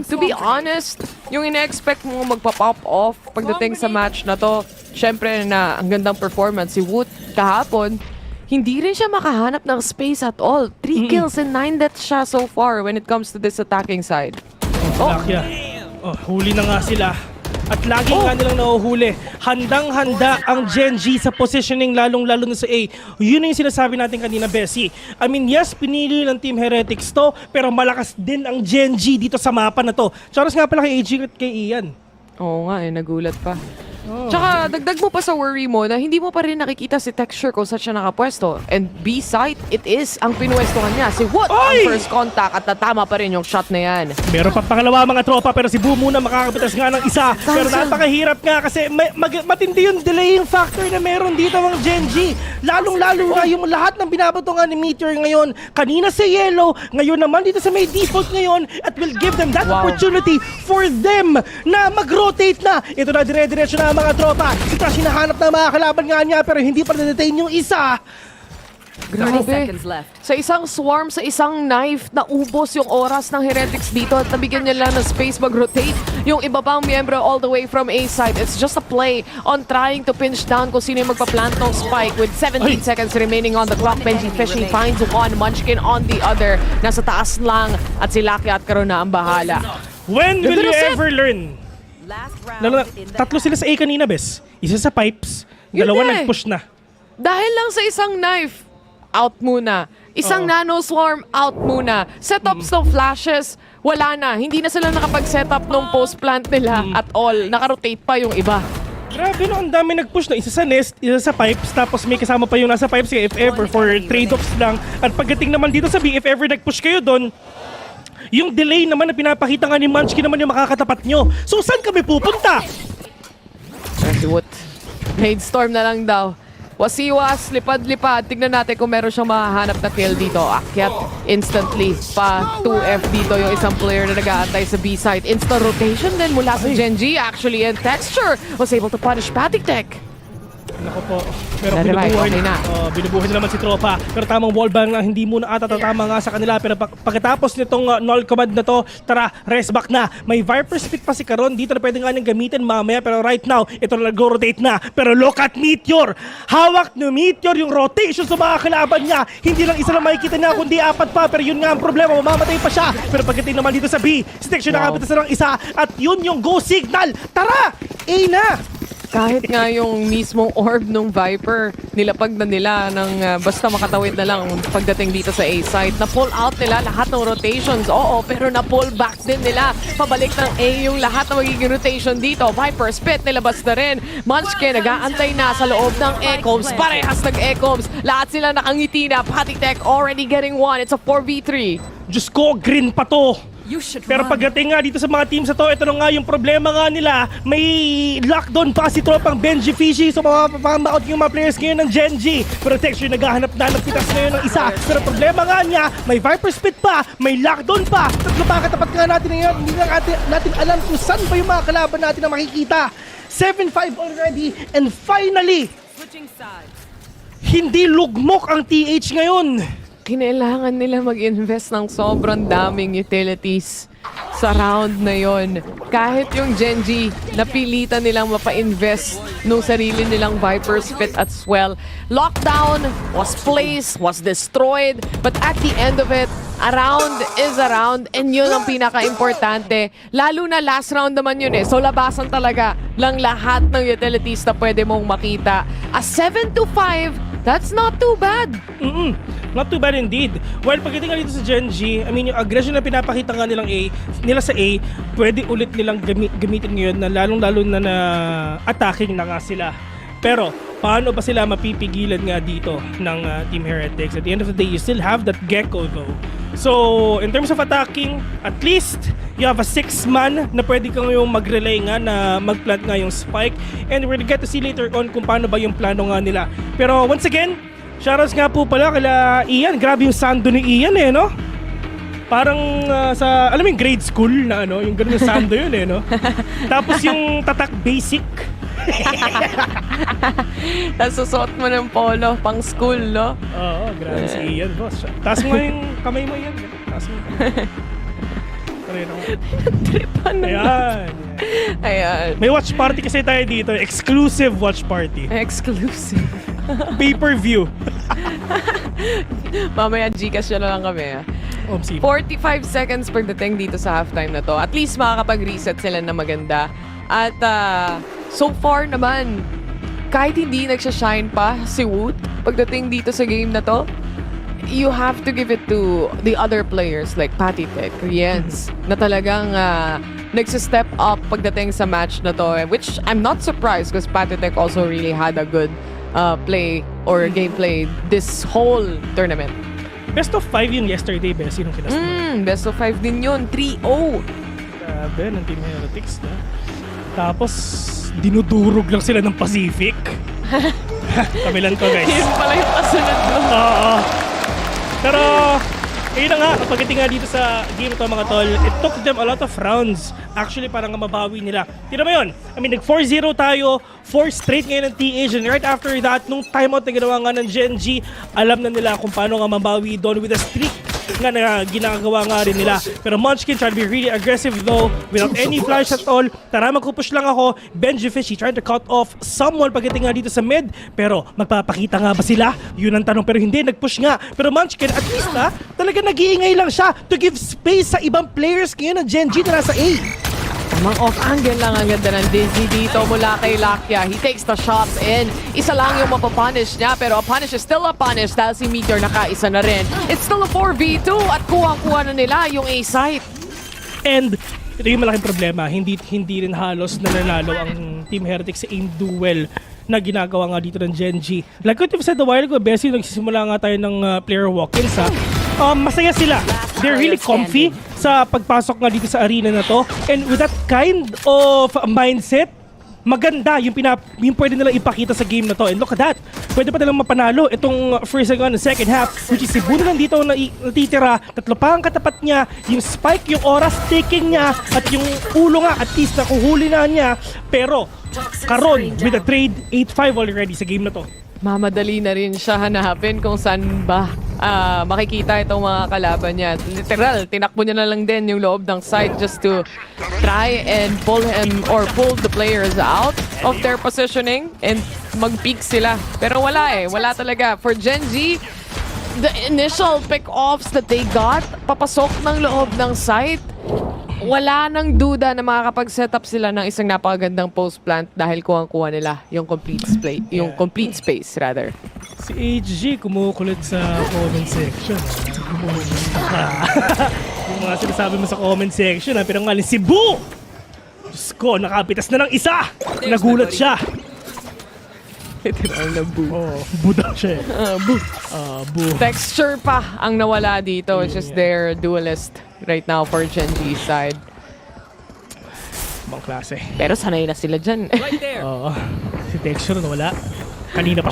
To be honest, yung ina-expect mo magpa-pop off pagdating sa match na to, syempre na ang gandang performance si Woot kahapon, hindi rin siya makahanap ng space at all. 3 kills and 9 deaths siya so far when it comes to this attacking side. Huli na nga sila. At lagi nga nilang nahuhuli. Handang-handa ang Genji sa positioning lalong-lalo na sa A. Yun na yung sinasabi natin kanina, Bessie. I mean, yes, pinili ng Team Heretics to, pero malakas din ang Genji dito sa mapa na to. Charos nga pala kay AG at kay Ian. Oo nga nagulat pa. Tsaka dagdag mo pa sa worry mo na hindi mo pa rin nakikita si Texture kung saan siya nakapwesto. And B-site, it is ang pinwestohan niya. Si Woot ang first contact at natama pa rin yung shot na yan. Meron pa pangalawa mga tropa pero si Boo muna makakapitas nga ng isa. Pero napakahirap nga kasi matindi yung delaying factor na meron dito ng Genji. Lalong-lalo na yung lahat ng binabato nga ni Meteor ngayon. Kanina sa yellow, ngayon naman dito sa may default ngayon at will give them that opportunity for them na mag-rotate na. Ito na dire-diretso na mga tropa. Ito hinahanap ng mga kalaban nga niya pero hindi pa na-detain yung isa. Grabe. Sa isang swarm, sa isang knife, naubos yung oras ng Heretics dito at nabigyan niya lang ng space mag-rotate yung iba pang miyembro all the way from A side. It's just a play on trying to pinch down kung sino yung magpa-plant ng spike with 17 seconds remaining on the clock. Benji Fishy finds one, Munchkin on the other. Nasa taas lang at si Lakia at Karuna ang bahala. When will you Reset. ever learn? Tatlo sila sa A kanina, Bes. Isa sa pipes, dalawa nag-push na. Dahil lang sa isang knife, out muna. Isang nano swarm, out muna. Setups ng flashes, wala na. Hindi na sila nakapag-setup ng post-plant nila at all. Naka-rotate pa yung iba. Grabe no, ang dami nag-push na. Isa sa nest, isa sa pipes, tapos may kasama pa yung nasa pipes if ever for trade-offs lang. At pagdating naman dito sa B, if ever nag-push kayo doon, yung delay naman na pinapakita nga ni Munchkin naman yung makakatapat nyo. So saan kami pupunta? Raidstorm na lang daw. Wasiwas, lipad-lipad. Tignan natin kung meron siyang mahahanap na kill dito. Akyat instantly pa 2F dito yung isang player na nag-aantay sa B-side. Instant rotation din mula sa Genji. Actually, and Texture was able to punish Patik. Nako po. Pero binubuhay na naman si Tropa. Pero tamang wallbang na hindi muna ata tatama nga sa kanila. Pero pagkatapos nitong null command na to, tara, rest back na. May Viper Spit pa si Karon. Dito na pwede nga niyang gamitin mamaya. Pero right now, ito na nag-rotate na. Pero look at Meteor. Hawak ni Meteor yung rotation sa mga kalaban niya. Hindi lang isa lang makikita niya, kundi apat pa. Pero yun nga ang problema, mamamatay pa siya. Pero pagdating naman dito sa B, si Texture nakapit sa ng isa. At yun yung go signal. Tara! A na! Kahit nga yung mismong orb nung Viper, nilapag na nila ng basta makatawid na lang pagdating dito sa A-site. Na-pull out nila lahat ng rotations. Oo, pero na-pull back din nila. Pabalik ng A yung lahat ng magiging rotation dito. Viper, Spit, nilabas na rin. Munchkin, nag-aantay na sa loob ng Ecoms. Parehas nag-Ecoms. Lahat sila nakangiti na. Patik already getting one. It's a 4v3. Diyos ko, green pa to. Pero pagdating nga dito sa mga teams na to, ito na nga yung problema nga nila. May lockdown pa si Tropang Benji Fishy. So mapapamaot yung mga players ngayon ng Genji. Pero Texture naghahanap na ng pitas ngayon ng isa. Pero problema nga niya, may Viper Spit pa, may lockdown pa. Tatlo pa katapat nga natin ngayon. Hindi nga natin alam kung saan pa yung mga kalaban natin na makikita. 7-5 already. And finally, hindi lugmok ang TH ngayon. Kinailangan nila mag-invest ng sobrang daming utilities sa round na yon. Kahit yung Genji, napilitan nilang mapa-invest nung sarili nilang Viper Spit as well. Lockdown was placed, was destroyed, but at the end of it, a round is a round, and yun ang pinaka-importante. Lalo na last round naman yun eh. So labasan talaga lang lahat ng utilities na pwede mong makita. A 7-5, that's not too bad. Not too bad indeed. While pagdating nga dito sa Genji, I mean yung aggression na pinapakita nga nila sa A, pwede ulit nilang gamitin ngayon na lalong-lalo na attacking na nga sila. Pero paano ba sila mapipigilan nga dito ng Team Heretics? At the end of the day, you still have that Gecko though. So, in terms of attacking, at least you have a 6-man na pwede kang yung mag-relay nga na mag-plant nga yung spike. And we're gonna get to see later on kung paano ba yung plano nga nila. Pero once again, shoutouts nga po pala kila Ian. Grabe yung sando ni Ian eh, no? Parang sa, alam mo yung grade school na ano, yung ganun yung sando yun eh, no? Tapos yung tatak basic. Tapos susuot mo ng polo, pang school, no? Oo, grabe si Ian, boss. Taas mo yung kamay mo, Ian. Taas mo. Tripan na. Ayan. May watch party kasi tayo dito. Exclusive watch party. Exclusive. Pay-per-view. Mamaya Gcash na lang kami. 45 seconds pagdating dito sa halftime na to. At least makakapag-reset sila na maganda. At so far naman, kahit hindi nagsashine pa si Woot pagdating dito sa game na to, you have to give it to the other players like Patik, Riens, na talagang nagsa-step up pagdating sa match na to. Which I'm not surprised because Patik also really had a good play or gameplay this whole tournament. Best of 5 yun yesterday, Bes. Yun ang kinas mo. Best of 5 din yun. 3-0. Grabe, ng Team Heretics na. Tapos, dinudurog lang sila ng Pacific. Kami lang to, guys. Yun pala yung pasunod mo. Oo. Pero, ayun na nga, pagdating nga dito sa game ito mga tol, it took them a lot of rounds. Actually, parang mabawi nila. Tira mo yun? I mean, nag-4-0 tayo, 4 straight ngayon ng TH, and right after that, nung timeout na ginawa nga ng Genji, alam na nila kung paano nga mabawi doon with a streak nga na ginagawa nga rin nila. Pero Munchkin trying to be really aggressive though, without any flash at all. Tara, magpupush lang ako. Benji Fishy trying to cut off someone pagdating nga dito sa mid. Pero magpapakita nga ba sila? Yun ang tanong, pero hindi, nag-push nga. Pero Munchkin, at least talaga nag-iingay lang siya to give space sa ibang players ngayon ng Gen G na nasa A. Tamang off-angle lang ang ganda ng Dizzy dito mula kay Lakia. He takes the shots in. Isa lang yung mapapunish niya, pero a punish is still a punish dahil si Meteor nakaisa na rin. It's still a 4v2 at kuha-kuha na nila yung A-site. And ito yung malaking problema, hindi rin halos nananalo ang Team Heretics sa aim duel na ginagawa nga dito ng Gen G. Like what you've said a while ago, Bessie, nagsisimula nga tayo ng player walk-ins masaya sila. They're really comfy sa pagpasok nga dito sa arena na to. And with that kind of mindset, maganda yung pwede nilang ipakita sa game na to. And look at that. Pwede pa nilang mapanalo itong first and second half, which is si Buno nandito natitira. Tatlo pa ang katapat niya. Yung spike, yung oras taking niya, at yung ulo nga at least nakuhuli na niya. Pero karon with a trade 8-5 already sa game na to. Mamadali na rin siya hanapin kung saan ba makikita itong mga kalaban niya. Literal, tinakbo niya na lang din yung loob ng site just to try and pull him or pull the players out of their positioning and mag-peek sila. Pero wala wala talaga. For Gen G, the initial pick-offs that they got, papasok ng loob ng site, wala nang duda na makakapag-setup sila ng isang napakagandang post plant dahil kuha nila yung complete space rather. Si HG kumukulit sa comment section. Yung mga sinasabi mo sa comment section, pero nga si Bu! Diyos ko, nakapitas na ng isa! Nagulat siya! Literal na Bu. Bu daw siya Bu. Texture pa ang nawala dito, which is their duelist right now for Gen G side. Ibang klase. Pero sanay na sila dyan. Oo. Si Texture nawala. Kanina pa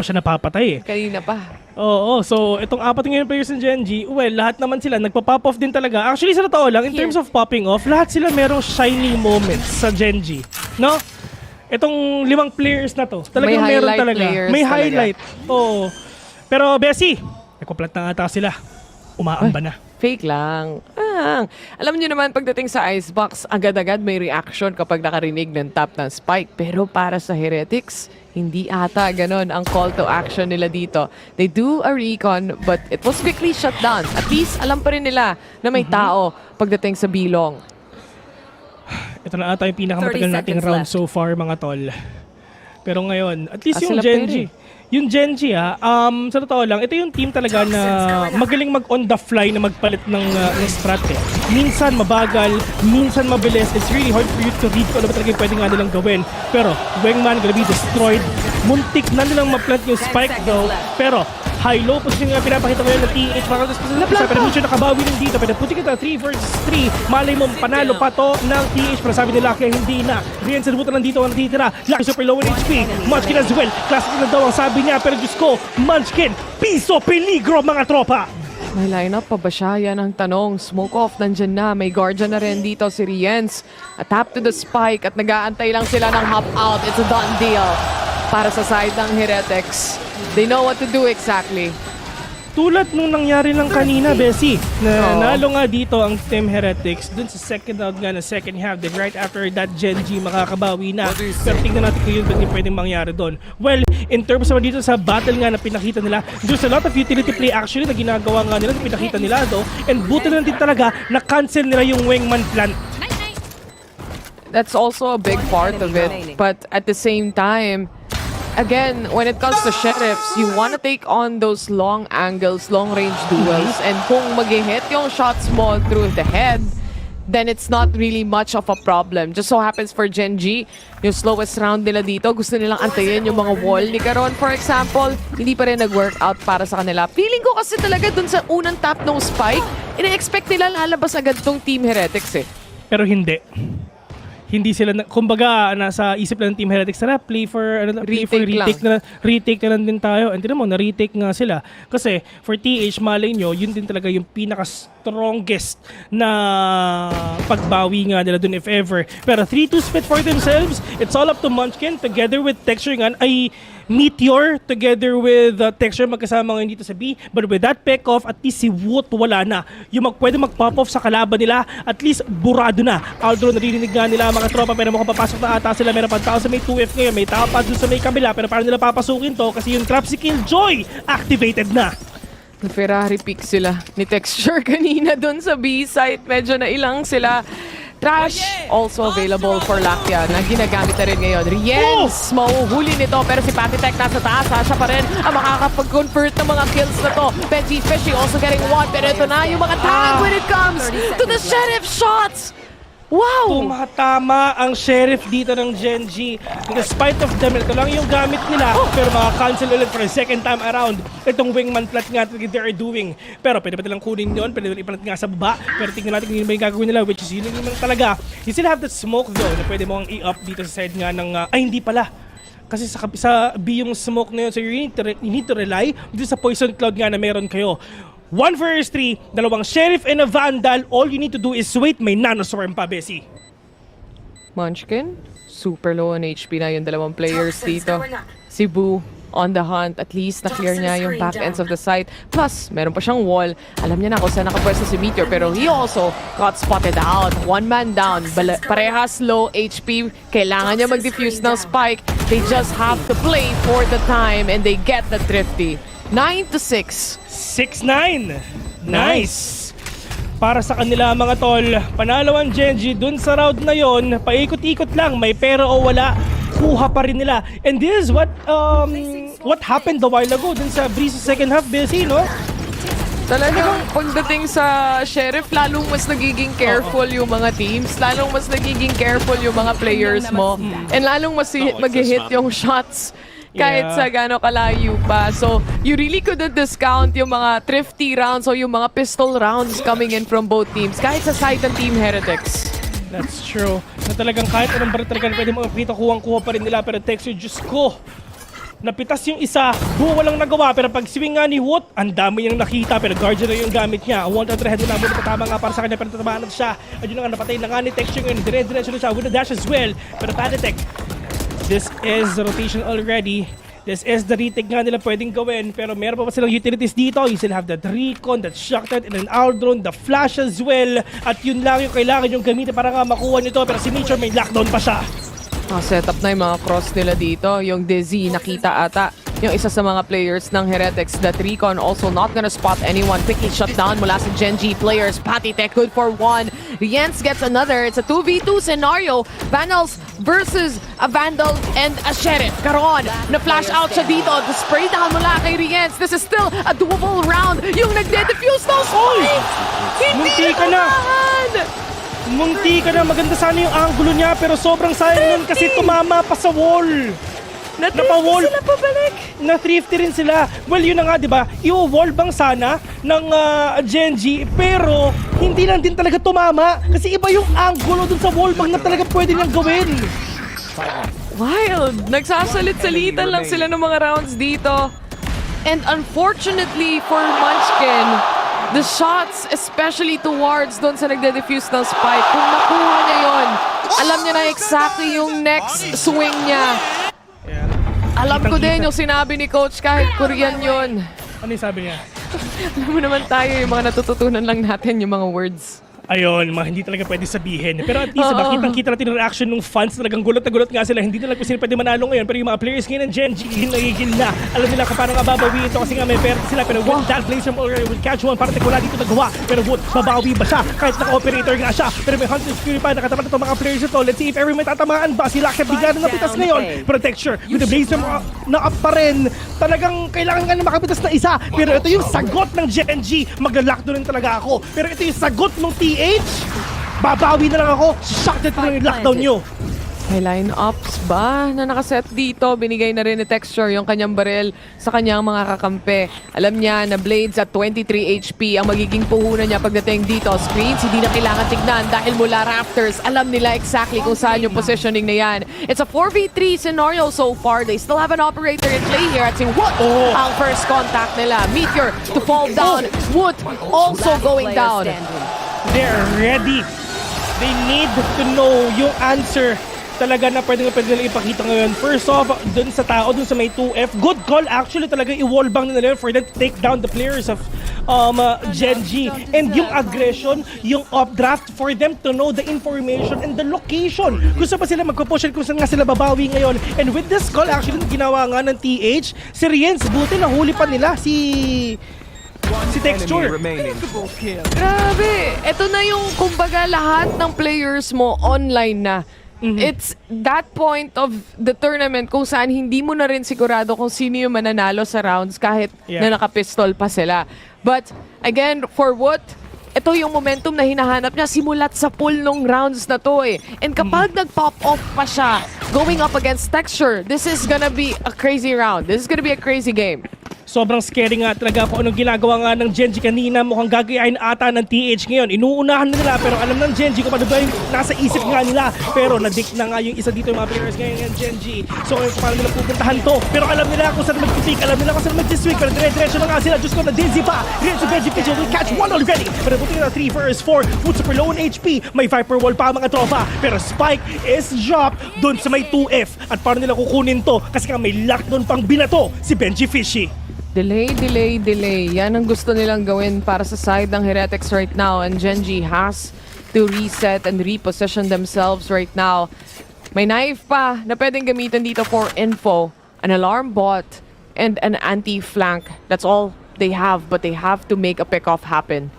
siya napapatay Kanina pa. Oo. So, itong apat ngayon players ng Gen G, well, lahat naman sila nagpa-pop off din talaga. Actually, sa totoo lang, in terms of popping off, lahat sila merong shining moments sa Gen G. No? Itong 5 players na to, talagang meron talaga. May highlight. Oo. Pero, Bessie, nagpa-plant na ata sila. Umaamba na. Fake lang. Alam niyo naman, pagdating sa Icebox, agad-agad may reaction kapag nakarinig ng tap ng spike. Pero para sa Heretics, hindi ata ganon ang call to action nila dito. They do a recon, but it was quickly shut down. At least, alam pa rin nila na may tao pagdating sa bilong. Ito na ata yung pinakamatagal nating round so far, mga tol. Pero ngayon, at least yung Gen G. Yung Gen G sa totoo lang, ito yung team talaga na magaling mag-on the fly na magpalit ng strat Minsan mabagal, minsan mabilis. It's really hard for you to read kung ano ba talaga yung pwede nga nilang gawin. Pero, Wingman gonna be destroyed. Muntik na nilang ma-plant yung spike though. Pero, high-low position nga pinapakita ngayon ng TH. Pero Mucho nakabawi din dito. Pero puti kita 3 versus 3. Malay mo, panalo pa to ng TH. Pero sabi nila kaya hindi na. Rian sa buto nandito ang natitira. Lucky super low in HP. Munchkin as well. Classic na daw ang sabi niya. Pero Diyos ko, Munchkin, piso peligro mga tropa. May lineup pa ba siya? Yan ang tanong. Smoke off, nandyan na. May guardian na rin dito si Riens. A tap to the spike at nag-aantay lang sila ng hop out. It's a done deal para sa side ng Heretics. They know what to do exactly. Tulad nung nangyari lang kanina, Bessie, na nalo nga dito ang Team Heretics dun sa second round nga na second half. Then right after that, Gen G makakabawi na. Pero tingnan natin kung yun ba pwedeng mangyari doon. Well, in terms of dito sa battle nga na pinakita nila, there's a lot of utility play actually na ginagawa nga nila, na pinakita nila do. And buti na din talaga na cancel nila yung Wingman plant. That's also a big part of it. But at the same time, again, when it comes to Sheriffs, you want to take on those long angles, long-range duels. And kung mag-hit yung shots mo through the head, then it's not really much of a problem. Just so happens for Gen G, yung slowest round nila dito, gusto nilang antayin yung mga wall ni Caron, for example. Hindi pa rin nag-workout para sa kanila. Feeling ko kasi talaga dun sa unang tap ng spike, ina-expect nila lalabas agad tong Team Heretics Pero hindi. Hindi sila, kumbaga, nasa isip lang ng Team Heretics, tara, play for retake na lang din tayo. And tinan mo, na-retake nga sila. Kasi, for TH, malay nyo, yun din talaga yung pinaka-strongest na pagbawi nga nila dun if ever. Pero 3-2 split for themselves, it's all up to Munchkin together with Texture nga, ay Meteor together with Texture magkasama ngayon dito sa B. But with that pick-off, at least si Woot wala na. Yung pwede mag-pop-off sa kalaban nila, at least burado na. Aldro, naririnig nga nila mga tropa, pero mukhang papasok na ata sila. Meron pa tao sa may 2F ngayon, may tao pa doon sa may kabila, pero paano nila papasukin to? Kasi yung trap si Killjoy, activated na. Ferrari pick sila ni Texture kanina doon sa B site. Medyo nailang sila. Trash also available for Lakia na ginagamit na rin ngayon. Riens, mauhuli nito pero si Patitech nasa taas. Siya pa rin ang makakapag-convert ng mga kills na to. Benji Fishy also getting one pero ito na yung mga tag when it comes to the Sheriff shots. Wow! Tumatama ang Sheriff dito ng Genji. Despite of them, ito lang yung gamit nila. Pero maka-cancel ulit for a second time around. Itong wingman plat nga they're doing. Pero pwede pa nilang kunin yun. Pwede nilang ipalat nga sa baba. Pero tingnan natin kung yun ba yung gagawin nila. Which is yun naman talaga. You still have that smoke though na pwede mo ang i-up dito sa side nga ng... Ay, hindi pala. Kasi sa B yung smoke na yun. So you need to rely dito sa poison cloud nga na meron kayo. 1 versus 3, dalawang Sheriff and a Vandal. All you need to do is wait, may Nanoswarm pa, Bessie. Munchkin, super low on HP na yung dalawang players dito. Si Boo on the hunt, at least na-clear niya yung back ends of the site. Plus, meron pa siyang wall. Alam niya na kung saan nakapwesto si Meteor, pero he also got spotted out. One man down, parehas low HP. Kailangan niya mag-defuse ng spike. They just have to play for the time and they get the thrifty. 9-6. 6-9. Nice. Para sa kanila mga tol, panalo ang Genji dun sa round na yon. Paikot-ikot lang, may pera o wala, kuha pa rin nila. And this is what happened a while ago dun sa Breeze second half, Bessie, no? Talagang pagdating sa Sheriff, lalong mas nagiging careful yung mga teams, lalong mas nagiging careful yung mga players mo, and lalong mas mag-hit yung shots. Kahit sa gano'ng kalayo pa. So, you really couldn't discount yung mga thrifty rounds o yung mga pistol rounds coming in from both teams. Kahit sa side ng Team Heretics. That's true. Na talagang kahit anong baril talaga pwede mo makita, kuha pa rin nila. Pero Texture, Diyos ko, napitas yung isa, buo walang nagawa. Pero pag swing nga ni Woot, ang dami niyang nakita. Pero Guardian na yung gamit niya. 1-3 head na muna patama nga para sa kanya. Pero tatamaan na siya. At yun na nga, napatay na nga ni Texture ngayon. Dire-diretso na siya with a dash as well. Pero Patitech, this is the rotation already. This is the retake nga nila pwedeng gawin. Pero meron pa silang utilities dito. You still have that recon, that shocked and an Aldron, the flash as well. At yun lang yung kailangan yung gamitin para nga makuha nito. Pero si Nature may lockdown pa siya. Set up na yung mga cross nila dito. Yung Dizzy nakita ata. Yung isa sa mga players ng Heretics, that recon also not gonna spot anyone. Quickly shut down mula sa Genji players. Patitech good for one. Riens gets another. It's a 2v2 scenario. Vandals versus a Vandal and a Sheriff. Karon, na-flash out siya dito. The spray down mula kay Riens. This is still a doable round. Yung nagde-defuse ng spike! Hindi naman! Munti ka na. Maganda sana yung angulo niya pero sobrang sayang nun kasi tumama pa sa wall. Na-thrifty sila pabalik. Na-thrifty rin sila. Well, yun na nga, di ba? I-wall bang sana ng Genji pero hindi lang din talaga tumama kasi iba yung angulo dun sa wall bang na talaga pwede niyang gawin. Wild! Nagsasalit-salitan lang sila ng mga rounds dito. And unfortunately for Munchkin, the shots, especially towards doon sa nagde-defuse ng spike, kung nakuha niya yun, alam niya na exactly yung next swing niya. Alam ko din yung sinabi ni Coach kahit Korean yun. Ano yung sabi niya? Alam mo naman tayo, yung mga natututunan lang natin yung mga words. Ayun, mga hindi talaga pwede sabihin. Pero at least, kitang-kita natin yung reaction ng fans. Talagang gulat na gulat nga sila. Hindi na lang kung sila pwede manalo ngayon. Pero yung mga players ngayon ng Genji, nagigil na. Alam nila kung paano nga babawi ito kasi nga may pera sila. Pero with that Blazer already will catch one. Parang wala dito nagawa. Pero Wood, babawi ba siya? Kahit naka-operator nga siya. Pero may Hunter's Fury pa. Nakataman na itong mga players ito. Let's see if every may tatamaan ba. Sila bigla na napitas ngayon. Pero Texture, with the Blazer na up pa rin. Talagang kailangan nga na makapitas na isa. Pero ito yung sagot ng Genji. Mag-lockdown rin talaga ako. Pero ito yung sagot ng TH. Babawi na lang ako. Shocked ito na yung lockdown nyo. May line-ups ba na nakaset dito? Binigay na rin ni Texture yung kanyang baril sa kanyang mga kakampi. Alam niya na Blades at 23 HP ang magiging puhunan niya pagdating dito. Screens, hindi na kailangan tignan dahil mula Rafters, alam nila exactly kung saan yung positioning na yan. It's a 4v3 scenario so far. They still have an operator in play here at si Wood. Ang first contact nila. Meteor to fall down. Wood also going down. They're ready. They need to know yung answer talaga na pwede nila ipakita ngayon. First off, dun sa tao, dun sa may 2F, good call actually talaga i-wallbang nila for them to take down the players of Gen G. And yung aggression, yung updraft for them to know the information and the location. Gusto pa sila magpo-push kung saan nga sila babawi ngayon. And with this call actually ginawa nga ng TH, si Riens, buti nahuli pa nila si Texture. Grabe! Ito na yung kumbaga lahat ng players mo online na. It's that point of the tournament kung saan hindi mo na rin sigurado kung sino yung mananalo sa rounds kahit na nakapistol pa sila. But again, for what? Ito yung momentum na hinahanap niya simulat sa pool nung rounds na to eh. And kapag nag-pop off pa siya, going up against Texture, this is gonna be a crazy round. This is gonna be a crazy game. Sobrang scary nga talaga kung anong ginagawa nga ng Gen G kanina. Mukhang gagayahin ata ng TH ngayon. Inuunahan na nila pero alam ng Gen G kung ano ba yung nasa isip nga nila. Pero na-dick na nga yung isa dito yung mga players ngayon ng Gen G. So ngayon paano nila pupuntahan to. Pero alam nila kung saan mag-pick, alam nila kung saan mag-swing. Pero dire-diretso na nga sila. Diyos ko na dizzy pa. Rienzo Benji Pigeon will catch one already. Pero buti na 3 versus 4. Food super low on HP. May Viper wall pa mga tropa. Pero Spike is dropped dun sa may 2F. At paano nila kukunin to? Kasi nga may lock dun pang binato si Benji Fishy. Delay. Yan ang gusto nilang gawin para sa side ng Heretics right now. And Gen G has to reset and reposition themselves right now. May knife pa na pwedeng gamitin dito for info. An alarm bot and an anti-flank. That's all they have, but they have to make a pick-off happen.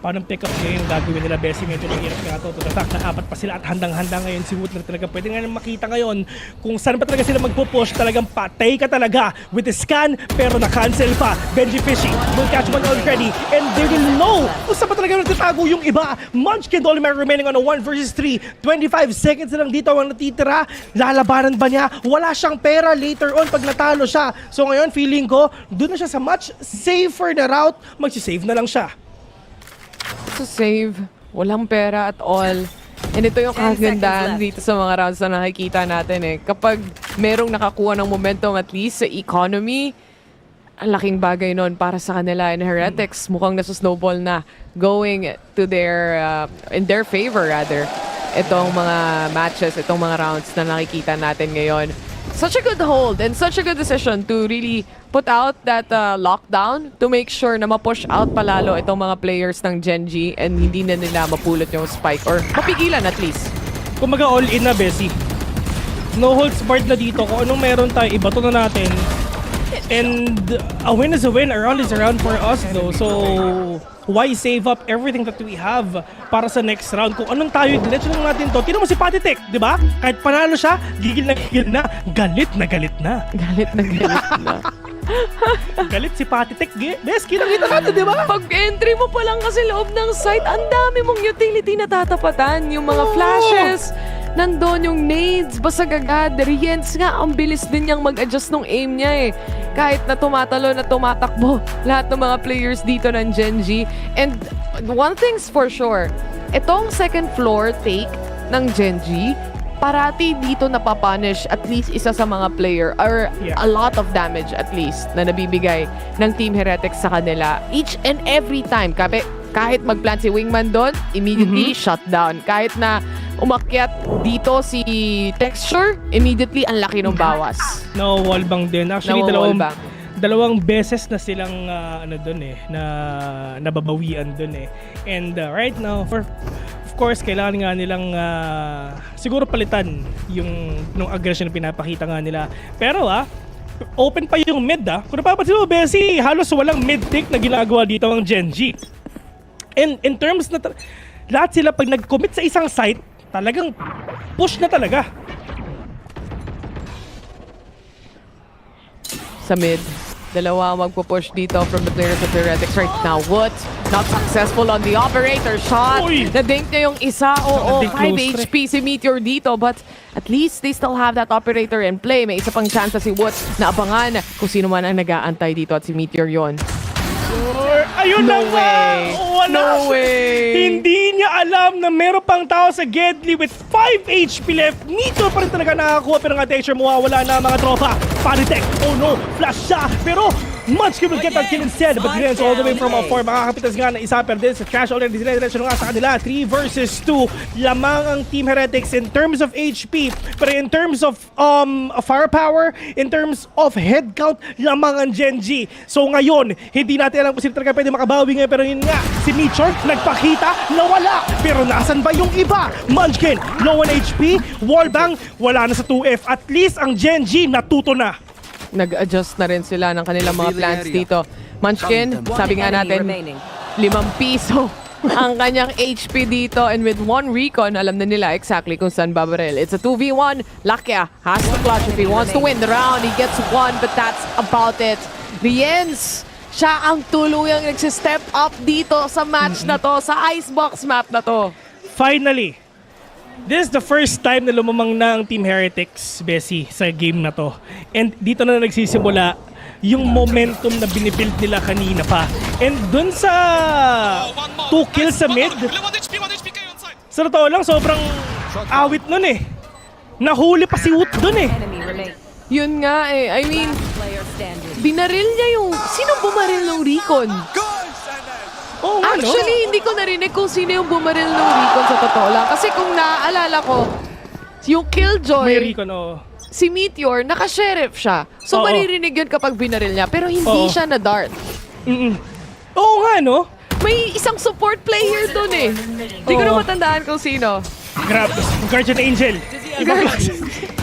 Paano pick up ngayon gagawin nila Bessie? Medyo mahirap nga to. To the fact na apat pa sila at handang-handa ngayon si Wood na talaga pwede nga makita ngayon kung saan pa talaga sila magpo-push. Talagang patay ka talaga with the scan pero na-cancel pa. Benji Fishy will catch one already and they will know kung saan pa talaga nagtatago yung iba. Munchkin Dolimer remaining on a 1 versus 3. 25 seconds na lang dito ang natitira. Lalabanan ba niya? Wala siyang pera later on pag natalo siya. So ngayon feeling ko doon na siya sa much safer na route. Magsisave na lang siya. To save, walang pera at all. And ito yung kagandahan dito sa mga rounds na nakikita natin eh. Kapag merong nakakuha ng momentum at least sa economy, ang laking bagay nun para sa kanila. And Heretics mukhang nasa-snowball na going to their, in their favor rather. Itong mga matches, itong mga rounds na nakikita natin ngayon. Such a good hold and such a good decision to really put out that lockdown to make sure na ma-push out palalo itong mga players ng Gen G and hindi na nila mapulot yung spike or mapigilan at least. Kumaga all in na Bessie. No holds barred na dito. Kung anong meron tayo, ibato na natin. And a win is a win, a round is a round for us though. So why save up everything that we have para sa next round? Kung anong tayo, diretso lang natin to. Tignan mo si Patitek, di ba? Kahit panalo siya, gigil na. Galit na galit na. Galit si Patitek. Bes, kinakita natin, di ba? Pag entry mo pa lang kasi loob ng site, ang dami mong utility na tatapatan. Yung mga flashes, nandun yung nades, basag agad. Riens nga, ang bilis din niyang mag-adjust ng aim niya eh. Kahit na tumatalo na tumatakbo lahat ng mga players dito ng Gen G. And one thing's for sure, itong second floor take ng Gen G, parati dito napapunish at least isa sa mga player or a lot of damage at least na nabibigay ng Team Heretics sa kanila. Each and every time, kahit mag-plant si Wingman doon, immediately shut down. Kahit na umakyat dito si Texture, immediately ang laki ng bawas. No, wallbang din. Actually, dalawang beses na silang na nababawian dun eh. And right now, of course, kailangan nga nilang siguro palitan yung aggression na pinapakita nga nila. Pero open pa yung mid Kung napapansin mo, Bessie, halos walang mid-tick na ginagawa dito ang Gen G. And in terms na lahat sila pag nag-commit sa isang site, talagang push na talaga. Sa mid, dalawa magpo-push dito from the players of Heretics right now. What? Not successful on the operator shot. Na-dink niya yung isa. 5 HP si Meteor dito. But at least they still have that operator in play. May isa pang chance si Wood na abangan kung sino man ang nag-aantay dito at si Meteor yon. Ayun no way! No way! Hindi niya alam na meron pang tao sa Gedli with 5 HP left. Nito pa rin talaga nakakuha pero nga Texture mawawala na mga tropa. Panitek! Oh no! Flash siya! Pero Munchkin will get that kill instead, but Grenz all the way from afar. Makakapitas nga ng isa, pero din sa Trash already diretso nga sa kanila. 3 versus 2. Lamang ang Team Heretics in terms of HP, pero in terms of firepower, in terms of head count, lamang ang Gen G. So ngayon, hindi natin alam kung sino talaga pwede makabawi ngayon, pero yun nga, si Meteor nagpakita na wala. Pero nasan ba yung iba? Munchkin, low on HP, wallbang, wala na sa 2F. At least ang Gen G natuto na. Nag-adjust na rin sila ng kanilang mga plans dito. Munchkin, sabi nga natin, 5 piso ang kanyang HP dito, and with 1 recon, alam na nila exactly kung saan babaril. It's a 2v1. Lakia has to clutch if he wants to win the round. He gets 1, but that's about it. Riens, siya ang tuluyang nagsistep up dito sa match na to, sa Icebox map na to. Finally, this is the first time na lumamang na ang Team Heretics, Bessie, sa game na to. And dito na nagsisimula yung momentum na binibuild nila kanina pa. And dun sa 2 kills sa mid, sa totoo lang, sobrang awit nun eh. Nahuli pa si Woot dun eh. Yun nga eh. I mean, binaril niya yung... Sino bumaril ng recon? Oh, actually, hindi ko narinig kung sino yung bumaril ng recon sa totoo lang. Kasi kung naaalala ko, yung Killjoy, may recon, si Meteor, naka-sheriff siya. So maririnig yun kapag binaril niya. Pero hindi siya na-dart. Oo nga, no? May isang support player dun eh. Hindi ko na matandaan kung sino. Grabe, Guardian Angel.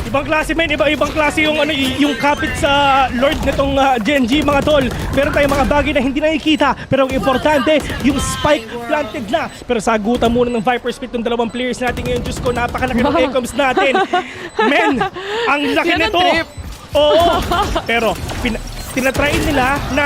Ibang klase men, ibang klase yung yung kapit sa Lord nitong Gen G, mga tol. Pero tayong mga bagay na hindi nakikita, pero ang importante, yung spike planted na. Pero sagutan muna ng Viper Spit ng dalawang players natin ngayon. Diyos ko, napakalaki ng ecoms natin. Men, ang laki nito. Oo. Pero tinatry nila na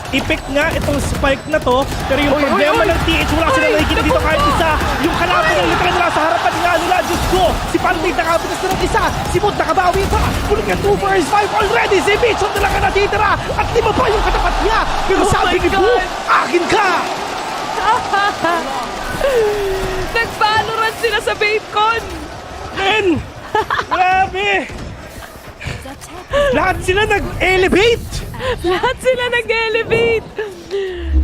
i-pick nga itong spike na to, pero yung problema ng TH, wala sila nakikita dito kahit isa. Yung kalaban ng literal nila sa harapan nga nila, Diyos ko, si Panday nakapitas na ng isa, si Mood nakabawi pa, puling ka 2 versus 5 already, si Mitchell na lang ka natitira, at 5 pa yung katapat niya, pero sabi ni Boo, akin ka! Nag-Valorant sila sa BaitCon! Men! Grabe! Lahat sila nag-elevate! Lahat sila nag-elevate!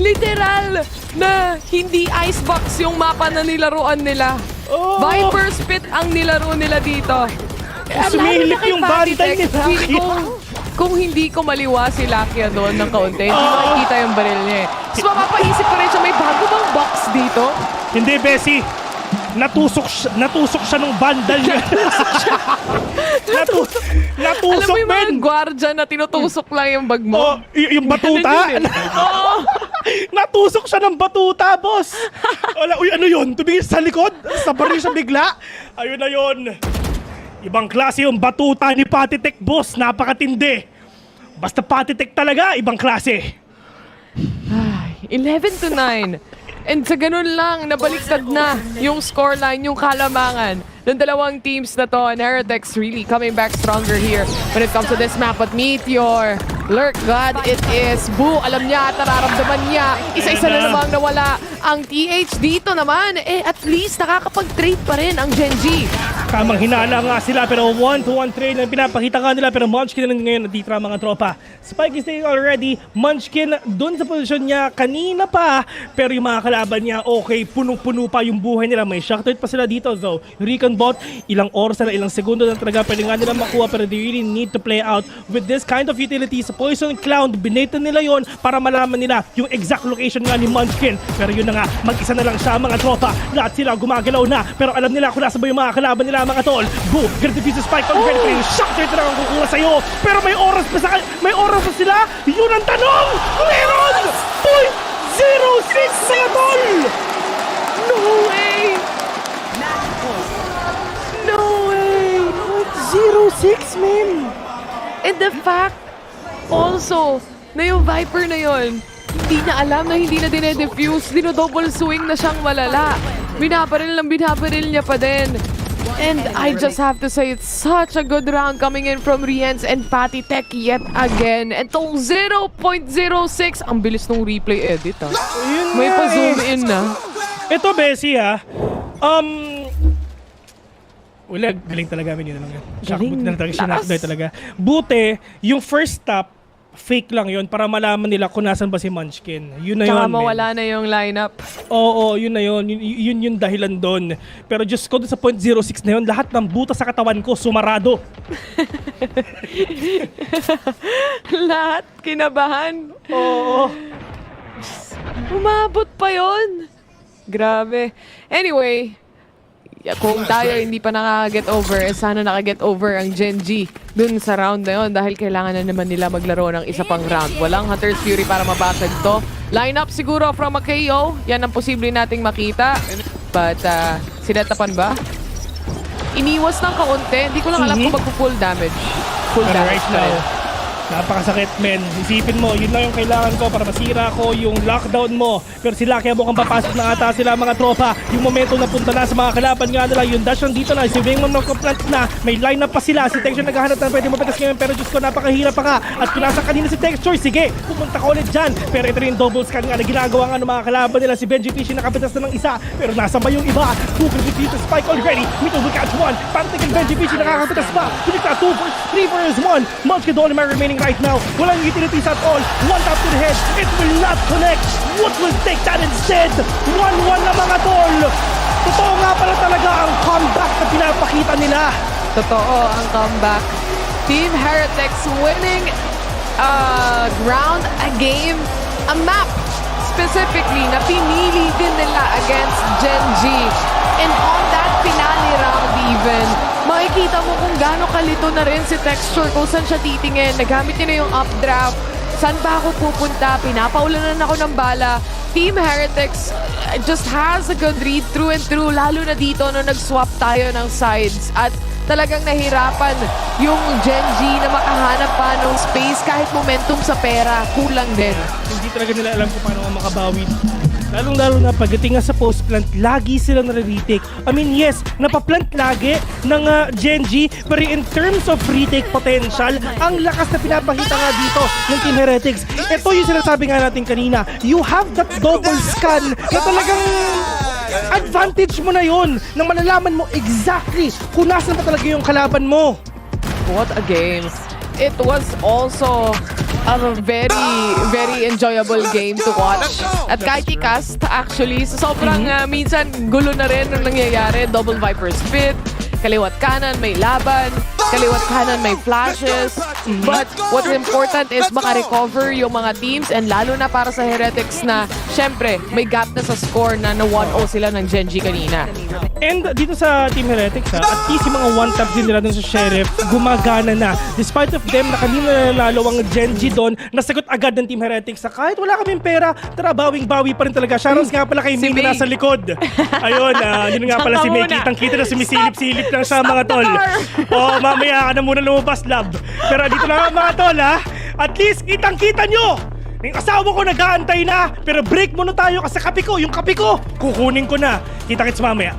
Literal na hindi icebox yung mapa na nilaruan nila. Viper Spit ang nilaro nila dito. Sumilip yung bandal ni Lakia. Kung hindi ko maliwa si Lakia doon ng kaunti, hindi makikita yung baril niya eh. So mapapaisip ko rin siya, may bago bang box dito? Hindi, Bessie. Natusok siya ng bandal niya. Natusok, alam mo yung mga gwardiya na tinutusok lang yung bag mo? Yung batuta? Natusok siya ng batuta, boss. Wala, ano yun? Tumingin sa likod? Sabaril siya bigla? Ayun na yun. Ibang klase yung batuta ni Patitek, boss. Napakatindi. Basta Patitek talaga, ibang klase. 11-9. And sa ganun lang, nabaliktad na yung scoreline, yung kalamangan ng dalawang teams na to. And Heretics really coming back stronger here when it comes to this map. But Meteor, Lurk God, it is. Boo, alam niya at nararamdaman niya. Isa-isa na namang nawala. Ang TH dito naman, at least nakakapag-trade pa rin ang Gen G. Tamang hinala nga sila, pero 1-to-1 trade na pinapakita nga nila, pero Munchkin na ngayon natitira mga tropa. Spike is taking already. Munchkin dun sa posisyon niya kanina pa, pero yung mga kalaban niya, okay, punong-puno pa yung buhay nila. May shock trade pa sila dito, though. Recon bot, ilang oras na ilang segundo na talaga pwede nga nila makuha, pero they really need to play out with this kind of utility. Sa Poison Cloud, binata nila yon para malaman nila yung exact location nga ni Munchkin. Pero yun na nga, mag-isa na lang siya mga tropa. Lahat sila gumagalaw na, pero alam nila kung nasa ba yung mga kalaban nila mga tol. Boo, get the piece of spike on Grenz. Yung shock trade na lang ang kukuha sa'yo. Pero may oras pa sila. Yun ang tanong! Meron! 0.06 mga tol! No way! No way! 0.06, man! And the fact also na yung Viper na yun, hindi na alam na hindi na dinedefuse, dino-double swing na siyang malala. Binabaril niya pa din. And I just have to say, it's such a good round coming in from Riens and Patitek yet again. Itong 0.06, ang bilis ng replay edit ha. May pa-zoom in na. Ito, Bessie ha. Wala, galing talaga yun lang yan. Buti na talaga, talaga. Buti, yung first stop, fake lang yon para malaman nila kung nasan ba si Munchkin. Yun na Tsaka yun, mawala na yung lineup. Oo, yun na yun. Yun yung dahilan doon. Pero just ko sa 0.06 na yun, lahat ng butas sa katawan ko sumarado. Lahat kinabahan. Oo. Umabot pa yon. Grabe. Anyway, kung tayo hindi pa nakaka-get over, sana naka-get over ang Gen G dun sa round na yun dahil kailangan na naman nila maglaro ng isa pang round. Walang Hunter's Fury para mabasag to. Lineup siguro from a KO. Yan ang posible nating makita. But, sinetapan ba? Iniwas ng kaunti. Hindi ko lang alam kung magpo-full damage. Full damage right na rin. Napakasakit, men. Isipin mo, yun lang yung kailangan ko para masira ko yung lockdown mo. Pero sila kaya mukhang papasok na ata sila mga tropa. Yung momento na punta na sa mga kalaban nga nila. Yung dash nandito na, si Wingman nagko-plant na. May lineup pa sila. Si Texture naghahanap na pwede mapitas ngayon. Pero Diyos ko, napakahirap pa ka. At kung nasa kanina si Texture, sige, pupunta ka ulit dyan. Pero ito rin double scan nga na ginagawa nga ng mga kalaban nila. Si Benji Fishy nakapitas na ng isa. Pero nasa ba yung iba? Google with dito, Spike already. Mito will catch one. Parang tigil Benji Fishy nakakapitas pa. Pinik na 2 versus 3 versus 1. Munchkin the only man remaining right now. Walang utilities at all. One tap to the head. It will not connect. What will take that instead? 1-1 na mga tol. Totoo nga pala talaga ang comeback na pinapakita nila. Totoo ang comeback. Team Heretics winning a round, a game, a map specifically na pinili din nila against Gen G. And on that finale round even, makikita mo kung gaano kalito na rin si Texture kung saan siya titingin. Nagamit niya na yung updraft. Saan ba ako pupunta? Pinapaulanan ako ng bala. Team Heretics just has a good read through and through. Lalo na dito nung nag-swap tayo ng sides. At talagang nahirapan yung Gen G na makahanap pa ng space kahit momentum sa pera. Kulang din. Hindi talaga nila alam kung paano makabawi. Lalong-lalo na pagdating nga sa post-plant, lagi sila nare-retake. I mean, yes, napaplant lagi ng Gen G, pero in terms of retake potential, ang lakas na pinapakita nga dito ng Team Heretics. Ito yung sinasabi nga natin kanina. You have that double scan na talagang advantage mo na yun nang malalaman mo exactly kung nasan pa talaga yung kalaban mo. What a game. It was also a very enjoyable game to watch. At kahit i-cast, actually, sobrang minsan gulo na rin ang nangyayari. Double Viper spit, kaliwat kanan may laban, kaliwat kanan may flashes. But what's important is maka-recover yung mga teams and lalo na para sa Heretics na syempre may gap na sa score na 1-0 sila ng Gen G kanina. And dito sa Team Heretics, at least yung mga one-taps din nila dun sa Sheriff, gumagana na. Despite of them, na kanina nanalo ang Gen G doon, nasagot agad ng Team Heretics na kahit wala kaming pera, tara bawing-bawi pa rin talaga. Shoutouts nga pala kay May na nasa likod. Ayun, yun nga pala si May. Kitang-kita na sumisilip-silip lang siya mga tol. Mamaya ka na muna lumabas, love. Pero dito na mga tol, ha? At least kitang-kita nyo! Yung asawa ko nag-aantay na, pero break muna tayo kasi kape ko, yung kape ko, kukunin ko na. Kita-kits mamaya.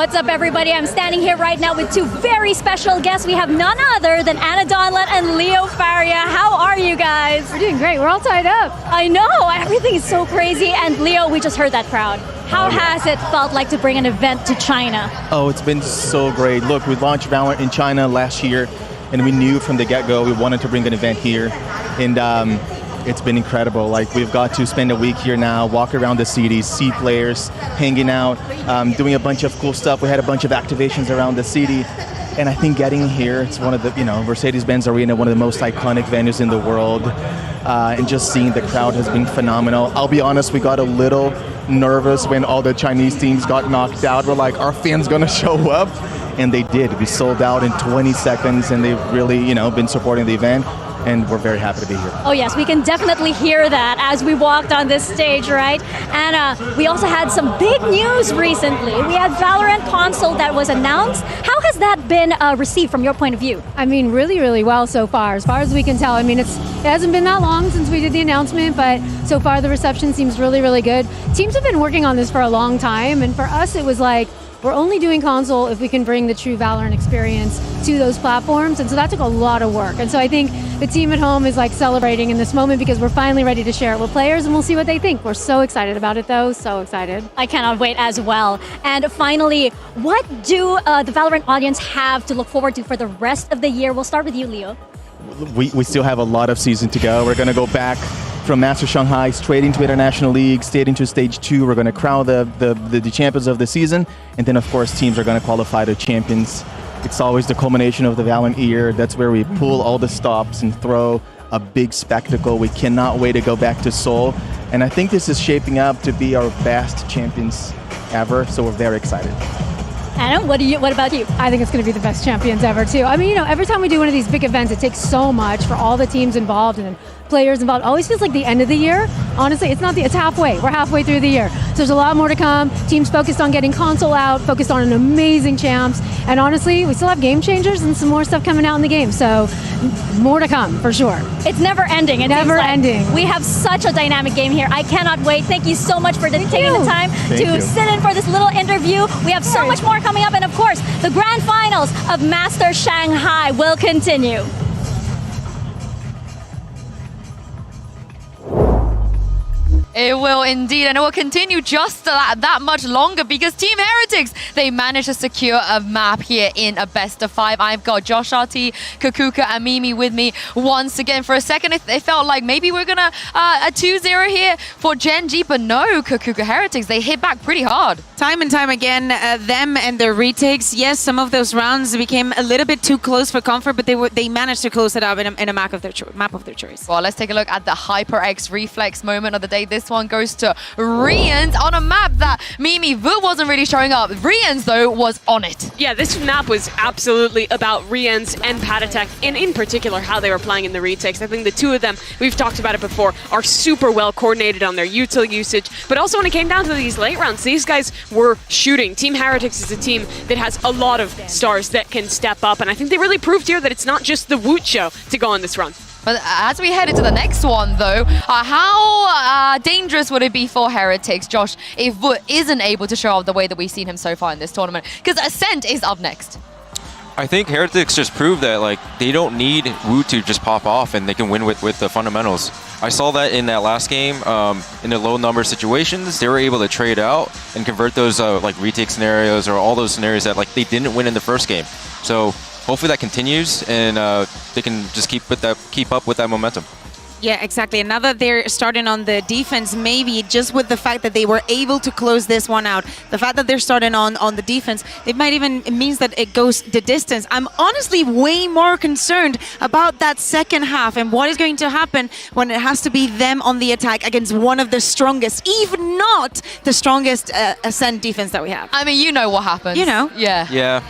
What's up, everybody? I'm standing here right now with two very special guests. We have none other than Anna Donlan and Leo Faria. How are you guys? We're doing great. We're all tied up. I know. Everything is so crazy. And Leo, we just heard that crowd. How has it felt like to bring an event to China? Oh, it's been so great. Look, we launched VALORANT in China last year, and we knew from the get-go we wanted to bring an event here. And it's been incredible. Like, we've got to spend a week here now, walk around the city, see players, hanging out, doing a bunch of cool stuff. We had a bunch of activations around the city. And I think getting here, it's one of the, Mercedes-Benz Arena, one of the most iconic venues in the world. And just seeing the crowd has been phenomenal. I'll be honest, we got a little nervous when all the Chinese teams got knocked out. We're like, are fans gonna show up? And they did. We sold out in 20 seconds, and they've really, been supporting the event. And we're very happy to be here. Oh yes, we can definitely hear that as we walked on this stage, right? And we also had some big news recently. We had VALORANT console that was announced. How has that been received from your point of view? I mean, really, really well so far as we can tell. I mean, it hasn't been that long since we did the announcement, but so far the reception seems really, really good. Teams have been working on this for a long time, and for us it was like, we're only doing console if we can bring the true VALORANT experience to those platforms, and so that took a lot of work. And so I think the team at home is like celebrating in this moment because we're finally ready to share it with players, and we'll see what they think. We're so excited about it though, so excited. I cannot wait as well. And finally, what do the VALORANT audience have to look forward to for the rest of the year? We'll start with you, Leo. We still have a lot of season to go. We're gonna go back from Masters Shanghai straight into International League, straight into Stage 2. We're going to crown the champions of the season. And then, of course, teams are going to qualify to champions. It's always the culmination of the VALORANT year. That's where we pull all the stops and throw a big spectacle. We cannot wait to go back to Seoul. And I think this is shaping up to be our best champions ever. So we're very excited. Anna, what about you? I think it's going to be the best champions ever, too. I mean, every time we do one of these big events, it takes so much for all the teams involved and players involved. It always feels like the end of the year. Honestly, it's halfway. We're halfway through the year. So there's a lot more to come. Teams focused on getting console out, focused on an amazing champs. And honestly, we still have game changers and some more stuff coming out in the game. So more to come, for sure. It's never ending. Never ending. We have such a dynamic game here. I cannot wait. Thank you so much for taking the time to sit in for this little interview. We have so much more coming up. And of course, the grand finals of Masters Shanghai will continue. It will indeed, and it will continue just that much longer because Team Heretics, they managed to secure a map here in a best of 5. I've got Josh RT, Kakuka, and Mimi with me once again. For a second, it felt like maybe we're gonna a 2-0 here for Gen G, but no, Kakuka Heretics, they hit back pretty hard. Time and time again, them and their retakes, yes, some of those rounds became a little bit too close for comfort, but they managed to close it up in a map of their choice. Well, let's take a look at the HyperX reflex moment of the day. This one goes to Rians on a map that Mimi Vu wasn't really showing up. Rians, though, was on it. Yeah, this map was absolutely about Rians and Patatek, and in particular how they were playing in the retakes. I think the two of them, we've talked about it before, are super well coordinated on their util usage, but also when it came down to these late rounds, these guys were shooting. Team Heretics is a team that has a lot of stars that can step up, and I think they really proved here that it's not just the Woot show to go on this run. But as we head into the next one, though, how dangerous would it be for Heretics, Josh, if Woot isn't able to show up the way that we've seen him so far in this tournament? Because Ascent is up next. I think Heretics just proved that they don't need Woot to just pop off and they can win with the fundamentals. I saw that in that last game, in the low number situations, they were able to trade out and convert those retake scenarios or all those scenarios that they didn't win in the first game. So hopefully that continues and they can just keep up with that momentum. Yeah, exactly. And now that they're starting on the defense, maybe just with the fact that they were able to close this one out, the fact that they're starting on the defense, it means that it goes the distance. I'm honestly way more concerned about that second half and what is going to happen when it has to be them on the attack against one of the strongest, even not the strongest Ascent defense that we have. I mean, you know what happens. You know. Yeah.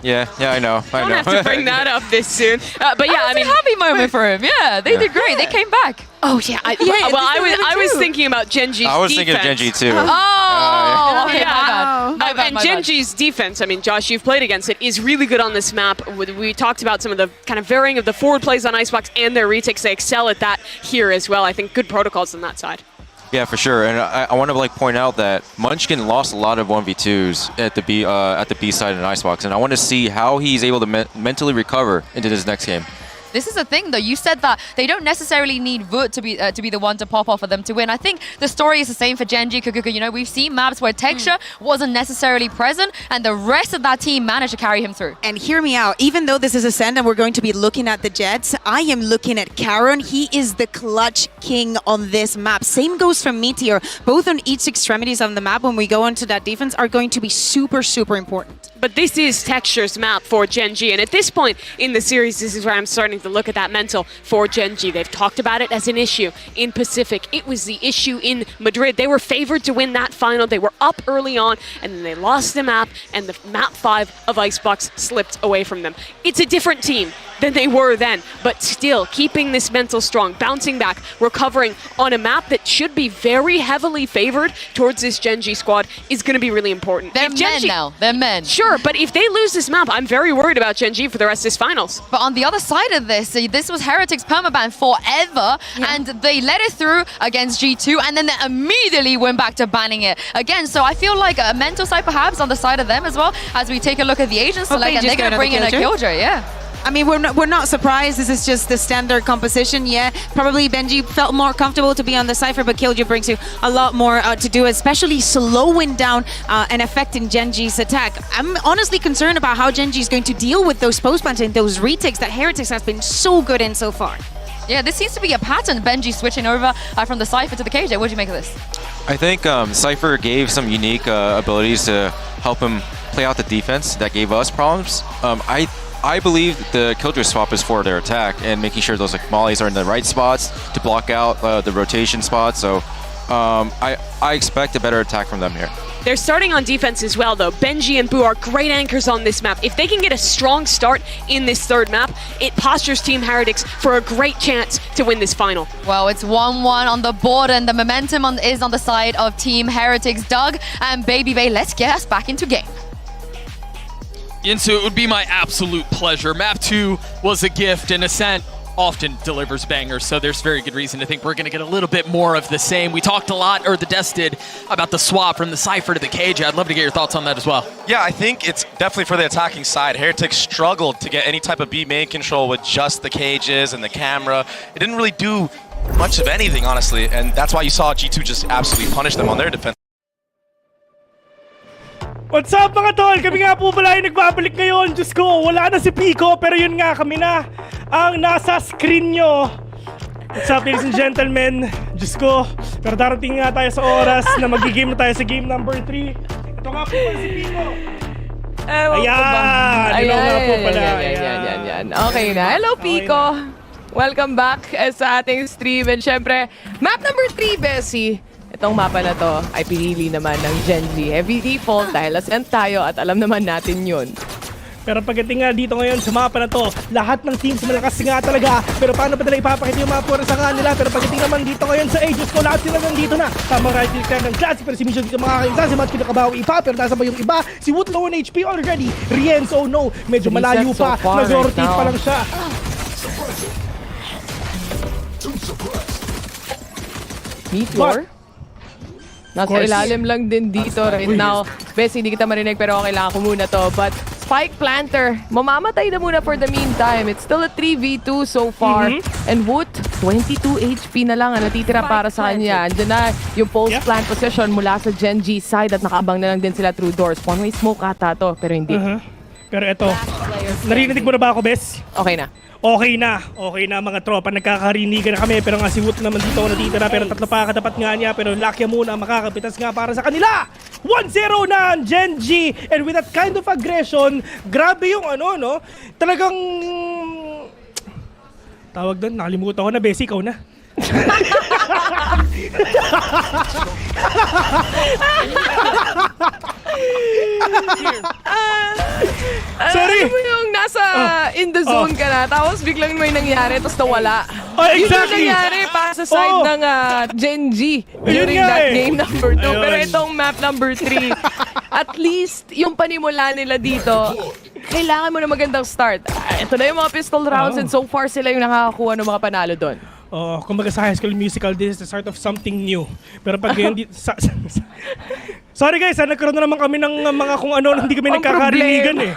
Yeah, I know. Don't have to bring that up this soon. But yeah, I mean, a happy moment for him. Yeah, they did great. They came back. Oh yeah, I was thinking about Gen G's defense. I was thinking of Gen G too. Okay, yeah. My bad. And Gen G's defense, I mean, Josh, you've played against it, is really good on this map. We talked about some of the kind of varying of the forward plays on Icebox and their retakes. They excel at that here as well. I think good protocols on that side. Yeah, for sure. And I want to point out that Munchkin lost a lot of 1v2s at the B side in Icebox, and I want to see how he's able to mentally recover into this next game. This is the thing, though. You said that they don't necessarily need Wood to be the one to pop off for them to win. I think the story is the same for Genji, Kukuku. You know, we've seen maps where Texture wasn't necessarily present, and the rest of that team managed to carry him through. And hear me out. Even though this is Ascend and we're going to be looking at the Jets, I am looking at Karon. He is the clutch king on this map. Same goes for Meteor. Both on each extremities of the map when we go into that defense are going to be super, super important. But this is Texture's map for Genji, and at this point in the series, this is where I'm starting to look at that mental for Genji. They've talked about it as an issue in Pacific. It was the issue in Madrid. They were favored to win that final. They were up early on, and then they lost the map, and the map 5 of Icebox slipped away from them. It's a different team than they were then, but still keeping this mental strong, bouncing back, recovering on a map that should be very heavily favored towards this Genji squad is going to be really important. They're men now. They're men. Sure, but if they lose this map, I'm very worried about Genji for the rest of this finals. But on the other side of this, this was Heretics permaban forever, and they let it through against G2, and then they immediately went back to banning it again. So I feel like a mental side perhaps on the side of them as well, as we take a look at the Asian select, and they're going to bring in a Killjoy, yeah. I mean, we're not surprised. This is just the standard composition. Yeah, probably Benji felt more comfortable to be on the Cypher, but Killjoy brings you a lot more to do, especially slowing down and affecting Genji's attack. I'm honestly concerned about how Genji is going to deal with those post-plants and those retakes that Heretics has been so good in so far. Yeah, this seems to be a pattern. Benji switching over from the Cypher to the KJ. What do you make of this? I think Cypher gave some unique abilities to help him play out the defense that gave us problems. I believe the Killjoy swap is for their attack and making sure those mollies are in the right spots to block out the rotation spots. So I expect a better attack from them here. They're starting on defense as well, though. Benji and Boo are great anchors on this map. If they can get a strong start in this third map, it postures Team Heretics for a great chance to win this final. Well, it's 1-1 on the board, and the momentum is on the side of Team Heretics. Doug and Baby Bay, let's get us back into game. Yinsu, it would be my absolute pleasure. Map 2 was a gift, and Ascent often delivers bangers, so there's very good reason to think we're going to get a little bit more of the same. We talked a lot, or the Des did, about the swap from the Cypher to the KJ. I'd love to get your thoughts on that as well. Yeah, I think it's definitely for the attacking side. Heretics struggled to get any type of B main control with just the cages and the camera. It didn't really do much of anything, honestly, and that's why you saw G2 just absolutely punish them on their defense. What's up mga tol? Kami nga po pala ay nagbabalik ngayon. Diyos ko, wala na si Pico, pero yun nga, kami na ang nasa screen nyo. What's up, ladies and gentlemen? Diyos ko, pero darating nga tayo sa oras na magigame na tayo sa game number 3. Ito nga po pala si Pico. Ayan! Ayan nga po pala. Ayan. Okay na. Hello, Pico. Welcome back sa ating stream. And syempre, map number 3, Bessie. Itong mapa na to ay pinili naman ng Genji. Heavy default dahil Ascent tayo at alam naman natin yun. Pero pagdating nga dito ngayon sa mapa na to, lahat ng teams malakas nga talaga. Pero paano pa nila ipapakita yung mapa sa kanila? Pero pagdating naman dito ngayon sa Aegis ko, lahat sila nandito na. Tamang right click ng classic, pero si Mission dito makakainsa. Si Matt pinakabawi ipa, pero nasa ba yung iba? Si Wood low on HP already. Rienzo, oh no, medyo malayo pa. Nag-rotate pa lang siya. Meteor? Nasa ilalim lang din dito right now. Bessie, hindi kita marinig pero kailangan ko muna to. But Spike Planter, mamamatay na muna for the meantime. It's still a 3v2 so far. And Wood, 22 HP na lang ang natitira para sa kanya. Andun na yung post-plant position mula sa Genji side at nakaabang na lang din sila through doors. One-way smoke ata to, pero hindi. Pero eto, narinig mo na ba ako, Bes? Okay na. Okay na mga tropa, nagkakarinigan na kami, pero nga si Woot naman dito natitira, pero tatlo pa katapat nga niya, pero Lakya muna makakapitas nga para sa kanila. 1-0 na ang Genji, and with that kind of aggression, grabe yung no, talagang tawag doon, nakalimutan ko na, Bessie, ikaw na. Sorry! Alam mo yung nasa in the zone ka na, tapos biglang may nangyari, tapos nawala. Exactly! Yun yung nangyari pa sa side ng Genji during that game number 2. Pero itong map number 3, at least yung panimula nila dito, kailangan mo na magandang start. Ito na yung mga pistol rounds and so far sila yung nakakakuha ng mga panalo doon. Kumbaga sa High School Musical, this is the start of something new. Pero pag ngayon, sorry guys, nagkaroon na naman kami ng mga kung ano, hindi kami nagkakarinigan eh.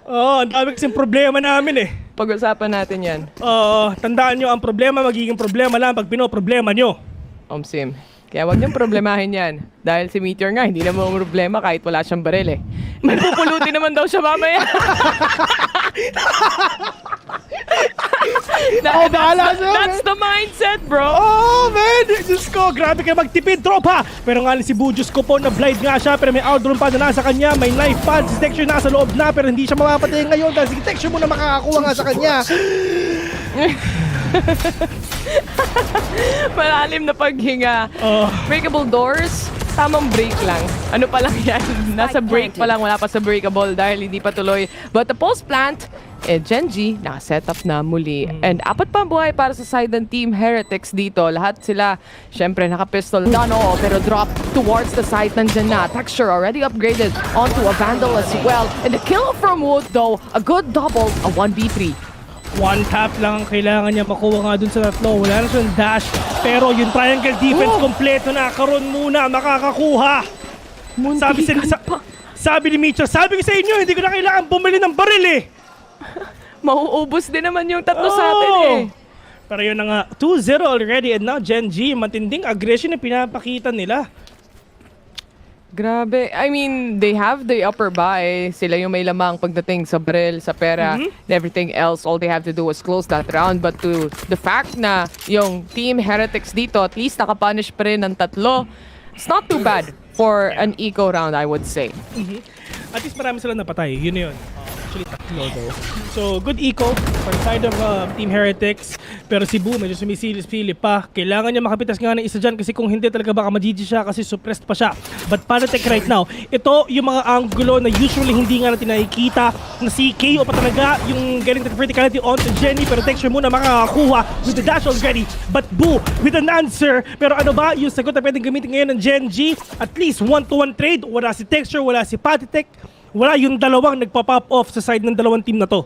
Ang dami kasing problema namin eh. Pag-usapan natin yan. Tandaan nyo, ang problema magiging problema lang pag pinoproblema nyo. Sim. Kaya wag niyong problemahin yan. Dahil si Meteor nga, hindi naman problema kahit wala siyang baril eh. May pupulutin naman daw siya mamaya. That's the mindset, bro. Man! Diyos ko, grabe kayo magtipid, tropa! Pero nga si Bujus ko po na blind nga siya, pero may outrun pa na nasa kanya, may knife pad, si Texture nasa loob na, pero hindi siya mamapatay ngayon dahil si Texture mo na makakakuha nga sa kanya. Malalim na paghinga. Breakable doors, tamang break lang. Ano pa lang yan? Nasa break pa lang, wala pa sa breakable dahil hindi pa tuloy. But the post plant, Genji, naka-set up na muli. And 4 pa buhay para sa side ng Team Heretics dito. Lahat sila, syempre, naka-pistol. Dano, pero drop towards the side nandyan na. Texture already upgraded onto a Vandal as well. And the kill from Wood, though, a good double, a 1v3. One tap lang ang kailangan niya makuha nga dun sa tatlo. Wala na siyang dash. Pero yung triangle defense kompleto na. Karon muna makakakuha. Sabi ni Mitchell, sabi ko sa inyo, hindi ko na kailangan bumili ng baril eh. Mauubos din naman yung tatlo sa atin eh. Pero yun na nga, 2-0 already. And now Genji, matinding aggression na pinapakita nila. Grabe. I mean, they have the upper buy. Sila yung may lamang pagdating sa baril, sa pera, and everything else. All they have to do is close that round. But to the fact na yung Team Heretics dito, at least nakapunish pa rin ng tatlo, it's not too bad for an eco round, I would say. At least marami sila napatay. Yun yun. Actually, tatlo though. So, good eco for side of Team Heretics. Pero si Boo, medyo sumisili-sili pa. Kailangan niya makapitas nga ng isa dyan kasi kung hindi talaga baka ma-GG siya kasi suppressed pa siya. But Paratech right now, ito yung mga angulo na usually hindi nga natin nakikita na si KO pa talaga yung getting the verticality onto Jenny pero Texture muna makakakuha with the dash already. But Boo with an answer. Pero ano ba yung sagot na pwedeng gamitin ngayon ng Genji? At least 1-to-1 trade. Wala si Texture, wala si Paratech. Wala yung dalawang nagpa-pop off sa side ng dalawang team na to.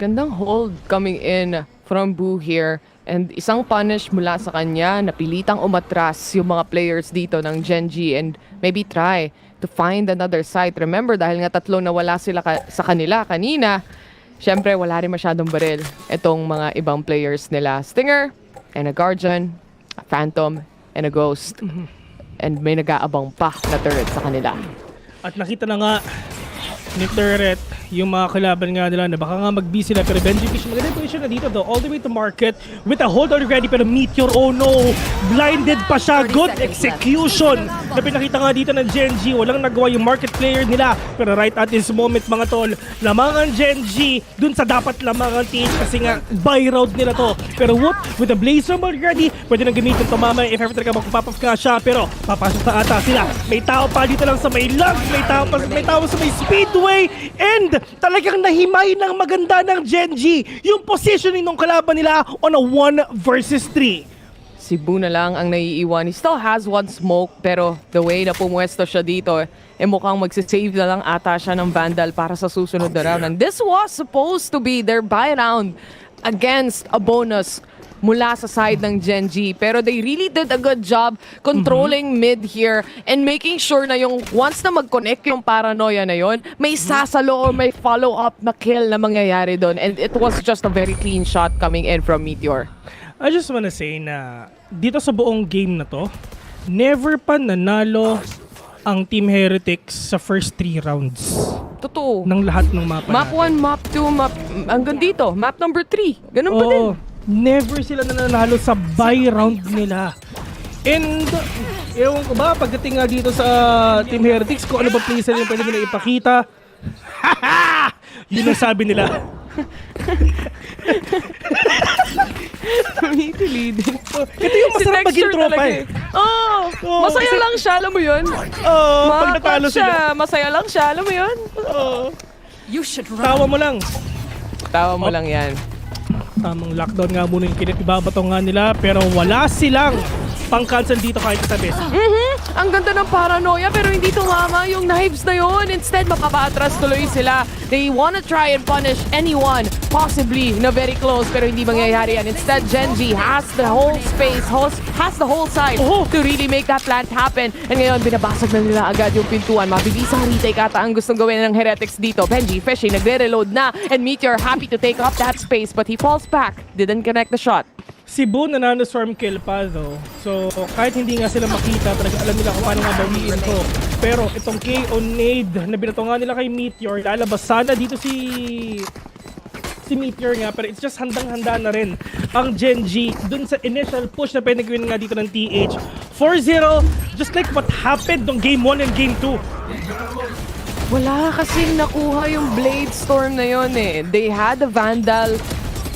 Gandang hold coming in from Boo here. And isang punish mula sa kanya, napilitang umatras yung mga players dito ng Genji and maybe try to find another site. Remember, dahil nga tatlo na wala sila sa kanila kanina, syempre wala rin masyadong baril itong mga ibang players nila. Stinger and a Guardian, a Phantom and a Ghost. And may nag-aabang pa na turret sa kanila. At nakita na nga ni Turret yung mga kalaban nga nila na baka nga mag-B sila pero Benji Fish magandang position na dito though all the way to market with a hold already pero Meteor, oh no, blinded pa siya. Good execution na pinakita nga dito ng Genji. Walang nagawa yung market player nila pero right at this moment mga tol, lamang ang Genji dun sa dapat lamang ang team kasi nga buy round nila to. Pero what with the Blazer already pwede nang gamitin to mamaya if ever talaga magpapapap ka siya pero papasok na ata sila. May tao pa dito lang sa may lag, may tao sa may speedway and talagang nahimay ng maganda ng Genji yung positioning ng kalaban nila on a 1 versus 3. Si Boo na lang ang naiiwan. He still has one smoke pero the way na pumwesto siya dito, mukhang magsisave na lang ata siya ng Vandal para sa susunod na round. And this was supposed to be their buy round against a bonus mula sa side ng Genji. Pero they really did a good job controlling mid here and making sure na yung once na mag-connect yung paranoia na yon, may sasalo or may follow-up na kill na mangyayari doon. And it was just a very clean shot coming in from Meteor. I just wanna say na dito sa buong game na to, never pa nanalo ang Team Heretics sa first 3 rounds. Totoo. Ng lahat ng mapa. Map 1, map 2, map hanggang dito. Map number 3. Ganun pa din. Never sila nanalo sa buy round nila. And, ewan ko ba, pagdating nga dito sa Team Heretics, kung ano ba plays nila yung pwede nila ipakita. Haha! Yun ang sabi nila. Ito yung masarap maging tropa eh. Masaya lang siya, alam mo yun? Pag natalo sila. Masaya lang siya, alam mo yun? Tawa mo lang. Tawa mo lang yan. Tamang lockdown nga muna yung ibabato nga nila pero wala silang pang-cancel dito kahit sa best. Ang ganda ng paranoia pero hindi tumama yung knives na yun. Instead, mapapa-atras tuloy sila. They wanna try and punish anyone possibly na very close pero hindi mangyayari yan. Instead, Genji has the whole space, has the whole side to really make that plant happen. And ngayon, binabasag na nila agad yung pintuan. Mabilisang retake ata ang gustong gawin ng Heretics dito. Benji, Fishy, nagre-reload na. And Meteor happy to take up that space but he falls back. Didn't connect the shot. Si Boo nanano-storm kill pa though. So kahit hindi nga sila makita, talaga alam nila kung paano nga bawiin to. Pero itong KO nade na binato nga nila kay Meteor, lalabas sana dito si Meteor nga, pero it's just handang-handa na rin ang Genji dun sa initial push na pwede gawin nga dito ng TH. 4-0, just like what happened nung Game 1 and Game 2. Wala kasing nakuha yung Blade Storm na yun eh. They had a Vandal,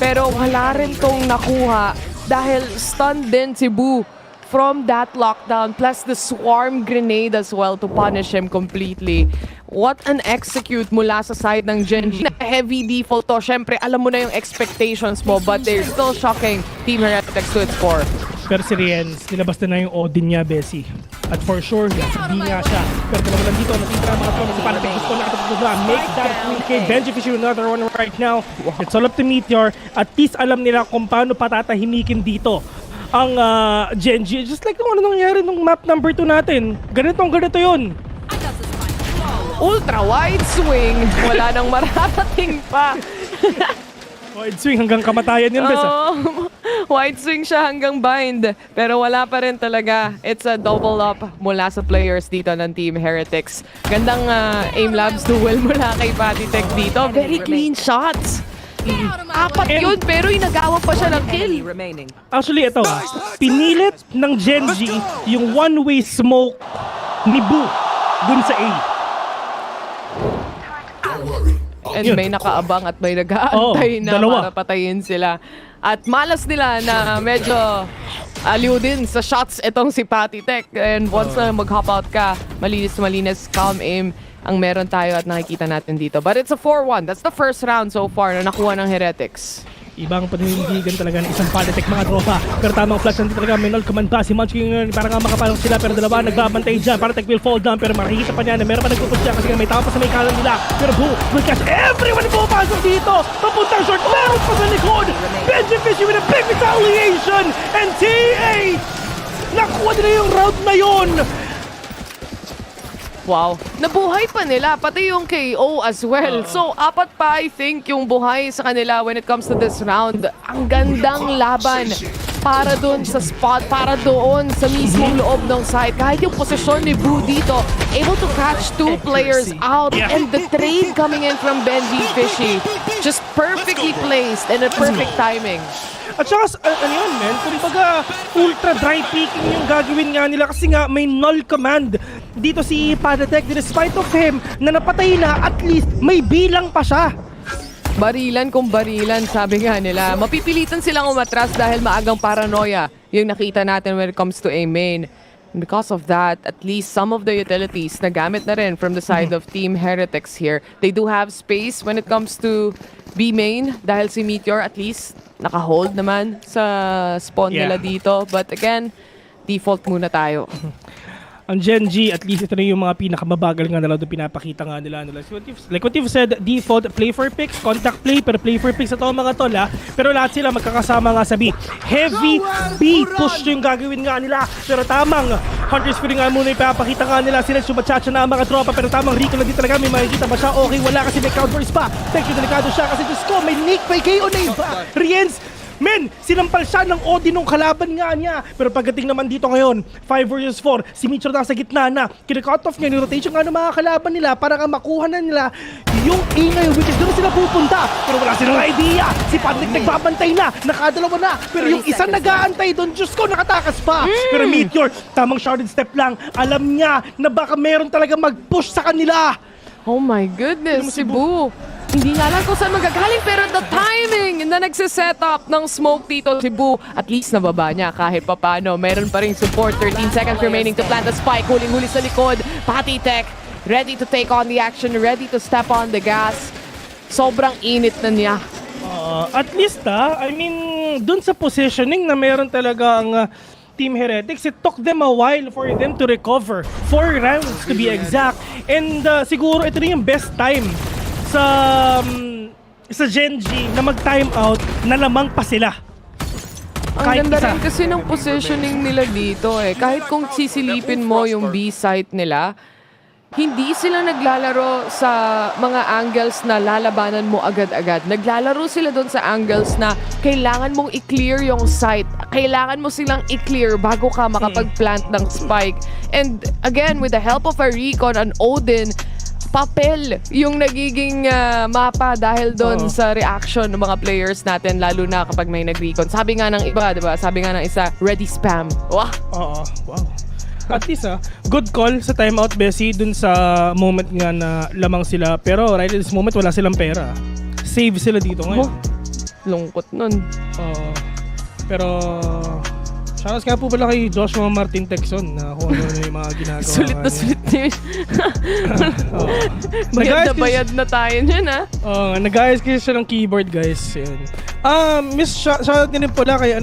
pero wala rin tong nakuha dahil stunned din si Boo from that lockdown plus the swarm grenade as well to punish him completely. What an execute mula sa side ng Genji. Heavy default to. Siyempre, alam mo na yung expectations mo but they're still shocking Team Heretics to its core. Pero si Riens, nilabas na yung Odin niya, Bessie. At for sure, hindi nga siya. Pero dalawa lang dito, natitira mga trono si Panatic. Gusto na katapos na make that kay Benji Fisher another one right now. It's all up to Meteor. At least alam nila kung paano patatahimikin dito ang Genji. Just like kung ano nangyari nung map number 2 natin. Ganito yun. Ultra wide swing. Wala nang mararating pa. Wide swing hanggang kamatayan yun, Bes. Wide swing siya hanggang bind. Pero wala pa rin talaga. It's a double up mula sa players dito ng Team Heretics. Gandang aim labs duel mula kay Patitech dito. Very clean shots. Apat yun, pero inagawa pa siya ng kill. Actually, ito pinilit ng Genji yung one-way smoke ni Boo dun sa A. And may nakaabang at may nag-aantay na para patayin sila. At malas nila na medyo aliw din sa shots itong si Patitech. And once na mag-hop out ka, malinis, calm aim ang meron tayo at nakikita natin dito. But it's a 4-1. That's the first round so far na nakuha ng Heretics. Ibang paninindigan talaga ng isang Patitech mga tropa. Pero tamang flash nandito talaga. May null command pa. Si Munchkin para nga makapalong sila. Pero dalawa nagbabantay dyan. Patitech will fall down. Pero makikita pa niya na meron pa nagpupus siya. Kasi may tao pa sa may kanan nila. Pero Boo will catch everyone pumapasok dito. Papuntang short. Meron pa sa likod. Benji Fishy with a big retaliation. And TA! Nakuha nila yung round na yun. Wow. Nabuhay pa nila, pati yung KO as well. So, apat pa, I think, yung buhay sa kanila when it comes to this round. Ang gandang laban para doon sa spot, para doon sa mismong loob ng side. Kahit yung posisyon ni Boo dito, able to catch 2 players out. And the trade coming in from Benji Fishy, just perfectly placed and a perfect timing. At saka, ano yun, man? Kumbaga, ultra dry picking yung gagawin nga nila kasi nga may null command dito si Patitech. Despite of him na napatay na, at least may bilang pa siya. Barilan kung barilan, sabi nga nila. Mapipilitan silang umatras dahil maagang paranoia yung nakita natin when it comes to A main. And because of that, at least some of the utilities na gamit na rin from the side of Team Heretics here. They do have space when it comes to B main dahil si Meteor at least naka-hold naman sa spawn nila dito. But again, default muna tayo. Ang Genji, at least ito na yung mga pinakamabagal nga nila doon pinapakita nga nila. Like what you've said, default, play for picks, contact play, pero play for picks ito mga tol ha. Pero lahat sila magkakasama nga sa B. Heavy B push yung gagawin nga nila. Pero tamang Hunter's Fury nga muna ipapakita nga nila. Sila sumachacha na ang mga tropa, pero tamang Rico na din talaga. May makikita ba siya? Okay, wala kasi may counters pa. Thank you, delikado siya kasi Diyos ko, may Nick, may KO na iba. Riens, men, sinampal siya ng Odin ng kalaban nga niya. Pero pagdating naman dito ngayon, 5 versus 4, si Mitchell nasa gitna na. Kina-cut off niya yung rotation nga ng mga kalaban nila para nga makuha na nila yung A ngayon, which is doon sila pupunta. Pero wala silang idea. Si Patitech nagbabantay na, nakadalawa na. Pero yung isa nag-aantay doon, Diyos ko, nakatakas pa. Pero Meteor, tamang sharded step lang. Alam niya na baka meron talaga mag-push sa kanila. Oh my goodness, si Boo. Hindi nga lang kung saan magagaling, pero the timing na nagsiset up ng smoke dito si Boo, at least nababa niya kahit papano. Meron pa ring support, 13 seconds remaining to plant the spike. Huling-huli sa likod, Patitech ready to take on the action, ready to step on the gas. Sobrang init na niya. At least I mean, dun sa positioning na meron talagang Team Heretics. It took them a while for them to recover. 4 rounds to be exact. And siguro ito rin yung best time sa Gen.G na mag-time out na lamang pa sila. Ang ganda rin kasi ng positioning nila dito eh. Kahit kung sisilipin mo yung B site nila, hindi sila naglalaro sa mga angles na lalabanan mo agad-agad. Naglalaro sila doon sa angles na kailangan mong i-clear yung site. Kailangan mo silang i-clear bago ka makapag-plant ng spike. And again, with the help of a recon and Odin, papel yung nagiging mapa dahil doon sa reaction ng mga players natin, lalo na kapag may nag-recon. Sabi nga ng iba, diba? Sabi nga ng isa, ready spam. Wow! Oo, wow. At least good call sa timeout, Bessie, dun sa moment nga na lamang sila. Pero right at this moment, wala silang pera. Save sila dito ngayon. Lungkot nun. Pero shoutout nga po pala kay Joshua Martin Texon na kung ano yung mga ginagawa. Sulit na sulit din. Bayad na tayo dyan, ha? Nag-ayos kasi siya ng keyboard, guys. Yun. Miss, shoutout din pala kay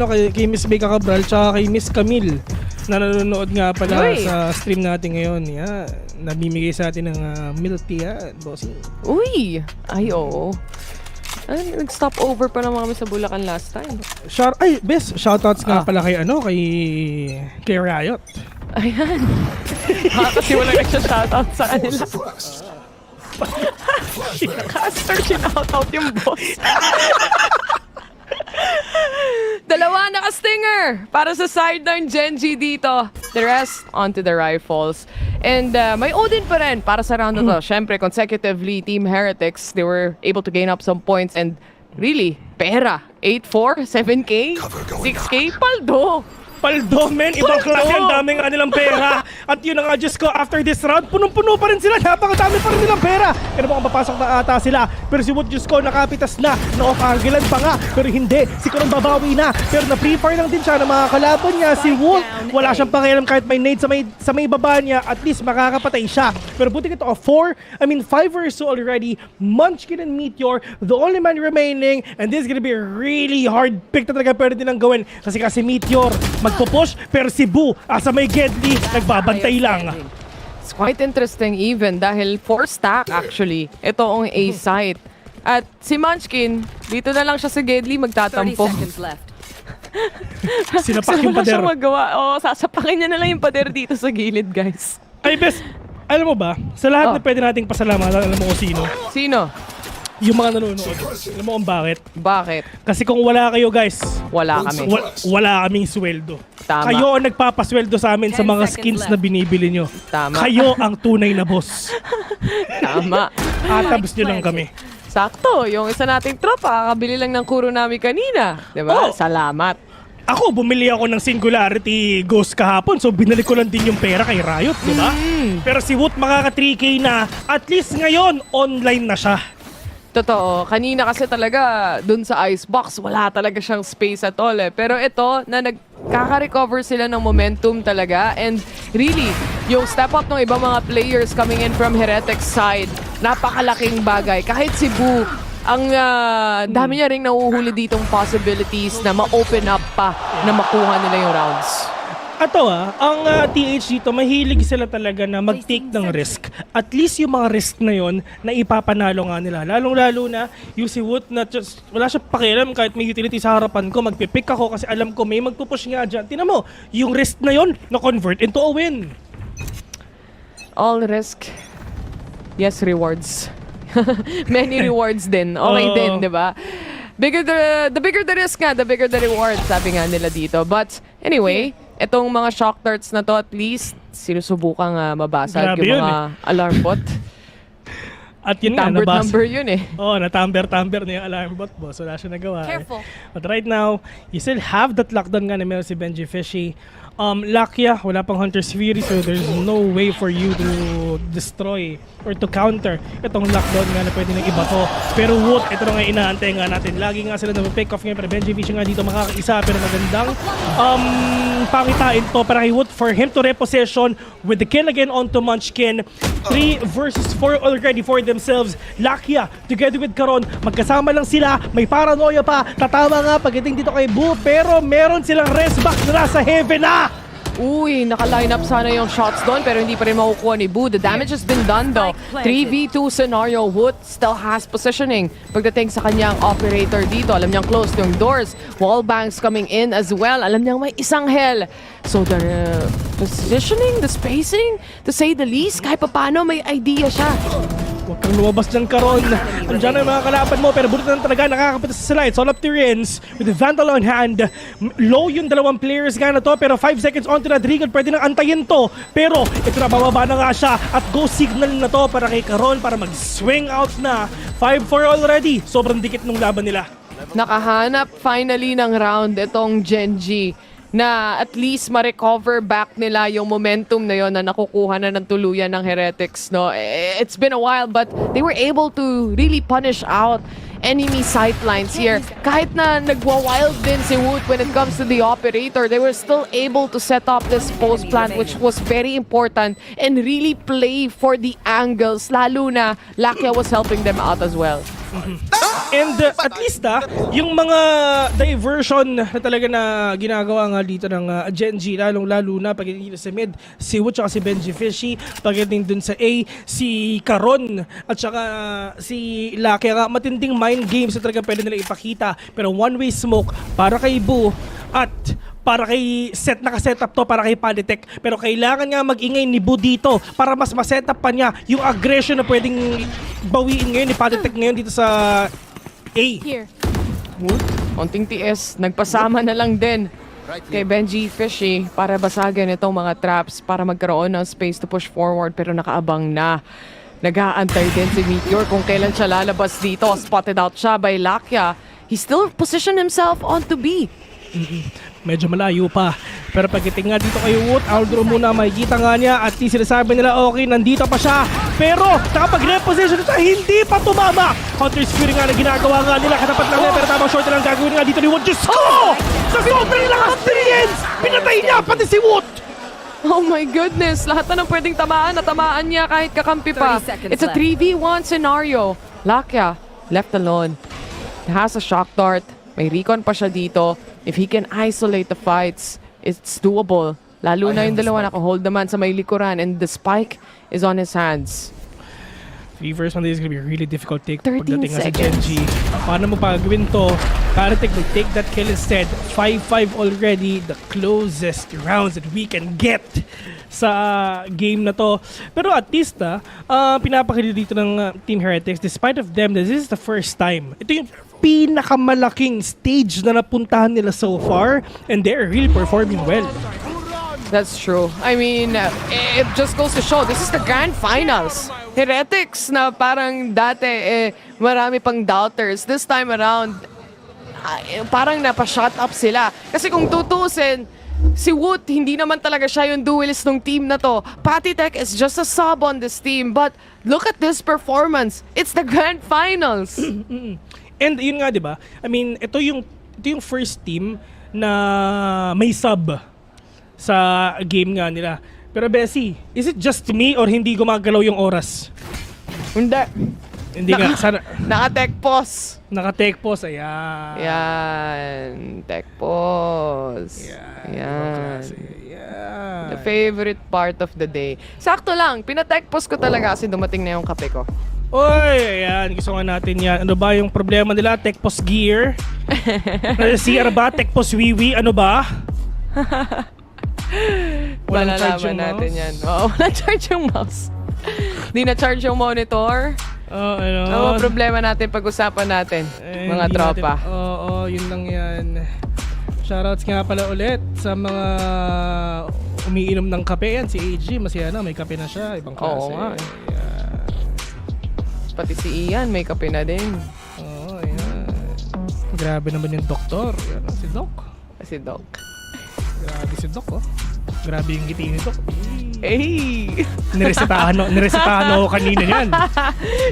Miss Becca Cabral tsaka kay Miss Camille na nanonood nga pala sa stream natin ngayon. Yan. Nabimigay sa atin ng milk tea, bossing. Uy! Ay, oo. Ay, nag-stop over pa naman kami sa Bulacan last time. Bes, shoutouts nga pala kay kay Riot. Ayan. Kasi wala nagsha-shoutout sa kanila. Caster, shoutout yung boss. Dalawa naka-stinger para sa side ng Gen.G dito. The rest, onto the rifles. And may Odin pa rin para sa round na to. Siyempre, consecutively, Team Heretics, they were able to gain up some points and really, pera. 8-4, 7K, 6K, paldo. Paldo, men. Ibang klase, ang daming nilang pera. At yun na nga, Diyos ko, after this round, punong-puno pa rin sila. Napakadami pa rin nilang pera. Pero mukhang papasok na ata sila. Pero si Wood, Diyos ko, nakapitas na. Na-off-angilan pa nga. Pero hindi. Si Kurong babawi na. Pero na-pre-fire lang din siya ng mga kalaban niya. Si Wood, wala siyang pakialam kahit may nade sa may baba niya. At least makakapatay siya. Pero buti ito, 5 versus 2 already. Munchkin and Meteor, the only man remaining. And this is gonna be a really hard pick na talaga pwede nilang gawin. Kasi Meteor, magpo-push, pero si Boo, asa may Gedli, nagbabantay lang. It's quite interesting even dahil 4 stack actually. Ito ang A site. At si Munchkin, dito na lang siya sa Gedli magtatampo. 30 seconds left. Sinapak yung pader. Siya magawa. Sasapakin niya na lang yung pader dito sa gilid, guys. Ay, Bes, alam mo ba, sa lahat na pwede nating pasalamatan, alam mo kung sino? Sino? Yung mga nanonood. Alam mo kung bakit? Bakit? Kasi kung wala kayo, guys, wala kami. Wala kaming sweldo. Tama. Kayo ang nagpapasweldo sa amin sa mga skins na binibili nyo. Tama. Kayo ang tunay na boss. Tama. Atabs nyo lang kami. Sakto. Yung isa nating tropa, kakabili lang ng kuro namin kanina. Diba? Salamat. Ako, bumili ako ng Singularity Ghost kahapon, so binalik ko lang din yung pera kay Riot, di ba? Pero si Woot makaka 3K na, at least ngayon, online na siya. Totoo. Kanina kasi talaga dun sa icebox, wala talaga siyang space at all eh. Pero ito, na nagkaka-recover sila ng momentum talaga. And really, yung step up ng ibang mga players coming in from Heretics side, napakalaking bagay. Kahit si Boo, ang dami niya ring nauhuli ditong possibilities na ma-open up pa na makuha nila yung rounds. Ato ang TH dito, mahilig sila talaga na mag-take ng risk. At least yung mga risk na yon na ipapanalo nga nila. Lalong-lalo na yung si Woot na just, wala siya pakialam kahit may utility sa harapan ko. Magpipick ako kasi alam ko may magpupush nga dyan. Tingnan mo, yung risk na yon na-convert into a win. All risk. Yes, rewards. Many rewards din. Okay din, di ba? The bigger the risk nga, the bigger the reward, sabi nga nila dito. But anyway, itong mga shock darts na to, at least sinusubukang mabasag yung mga alarm bot. At yun nga, number yun eh. Na-tamber na yung alarm bot, boss. Wala siya nagawa. Careful. But right now, you still have that lockdown nga na meron si Benji Fishy. Lakia, wala pang Hunter's Fury, so there's no way for you to destroy or to counter itong lockdown nga na pwede ng iba to. Pero Woot, ito na nga inaantay nga natin. Lagi nga sila na-pick off ngayon, pero Benji Fish nga dito makakaisa, pero magandang pakitain to para kay Woot for him to repossession with the kill again onto Munchkin. 3 versus 4 already for themselves. Lakia together with Karon, magkasama lang sila, may paranoia pa, tatama nga pagdating dito kay Boo, pero meron silang rest back na nasa heaven na! Uy, naka-line up sana yung shots doon pero hindi pa rin makukuha ni Boo. The damage has been done though. 3v2 scenario. Woot still has positioning. Pagdating sa kanyang operator dito, alam niyang close yung doors. Wallbangs coming in as well. Alam niyang may isang hell. So the positioning, the spacing, to say the least, kahit pa paano may idea siya. Huwag kang lumabas dyan, Karon. Andiyan ang mga kalaban mo, pero bulit na talaga nakakapit sa slide. It's all up to Rins with the Vandal on hand. Low yung dalawang players nga na to, pero 5 seconds onto Rodrigo, pwede nang antayin to. Pero ito na, bababa na nga siya at go signal na to para kay Karon para mag-swing out na. 5-4 already. Sobrang dikit nung laban nila. Nakahanap finally ng round itong Genji na at least ma-recover back nila yung momentum na yon na nakukuha na ng tuluyan ng Heretics, no? It's been a while but they were able to really punish out enemy sightlines here. Kahit na nagwa-wild din si Woot when it comes to the operator, they were still able to set up this post plant which was very important and really play for the angles, lalo na Lakia was helping them out as well. And at least yung mga diversion na talaga na ginagawa nga dito ng Genji, lalong-lalo na pagdating dito sa mid, si Woot at si Benji Fishy, pagdating dun sa A, si Karon at saka si Lakia nga, matinding mind games na talaga pwede nila ipakita. Pero one-way smoke para kay Boo at para kay naka-setup to para kay Palitek, pero kailangan nga mag-ingay ni Boo dito para mas ma-setup pa niya yung aggression na pwedeng bawiin ngayon ni Palitek ngayon dito sa A. Here. Konting TS, nagpasama na lang din kay Benji Fishy para basagin itong mga traps para magkaroon ng space to push forward, pero nakaabang na. Nag-aantay din si Meteor kung kailan siya lalabas dito. Spotted out siya by Lakia. He still positioned himself onto B. Medyo malayo pa. Pero pagdating nga dito kay Woot, outdraw muna, makikita nga niya at sinasabi nila okay, nandito pa siya. Pero nakapag-reposition siya, hindi pa tumama. Hunter's Fury nga na ginagawa nga nila, katapat lang niya, pero tamang short na lang gagawin nga dito ni Woot. Diyos ko! Sa sobrang lakas ni Jens, pinatay niya pati si Woot! Oh my goodness, lahat na ng pwedeng tamaan, natamaan niya kahit kakampi pa. It's a 3v1 scenario. Lakia, left alone. He has a shock dart. May recon pa siya dito. If he can isolate the fights, it's doable. Lalo na yung dalawa naka-hold naman sa may likuran and the spike is on his hands. 3 versus 1 is gonna be a really difficult take pagdating nga sa Genji. Paano mo pagawin to? Paratek will take that kill instead. 5-5 already, the closest rounds that we can get sa game na to. Pero at least pinapakita dito ng Team Heretics, despite of them, this is the first time. Ito yung pinakamalaking stage na napuntahan nila so far and they're really performing well. That's true. I mean, it just goes to show, this is the grand finals. Heretics na parang dati marami pang doubters. This time around, parang napa-shut up sila. Kasi kung tutusin, si Woot, hindi naman talaga siya yung duelist ng team na to. Patitek is just a sub on this team. But look at this performance. It's the grand finals. And yun nga, di ba? I mean, ito yung first team na may sub sa game nga nila. Pero Bessie, is it just me or hindi gumagalaw yung oras? Hindi. Hindi nga. Sana... Naka-tech pause. Naka-tech pause, ayan. Yan. Tech pause. Yan. The favorite part of the day. Sakto lang, pina-tech pause ko talaga kasi dumating na yung kape ko. Oy, ayan. Gusto nga natin yan. Ano ba yung problema nila? Tech pause gear? CR ba? Tech pause wiwi? Ano ba? Malalaman natin yan. Oo, wala charge yung mouse. Di na charge yung monitor. Ano problema natin pag-usapan natin, mga tropa. Oo, yun lang yan. Shoutouts nga pala ulit sa mga umiinom ng kape yan. Si AG, masaya na, may kape na siya. Ibang klase. Oo nga. Pati si Ian, may kape na din. Oo, yan. Grabe naman yung doktor. Yan, si Doc. Si Doc. Grabe si Doc, oh. Grabe yung ngiti nito. Hey! Niresetahan ako kanina yan.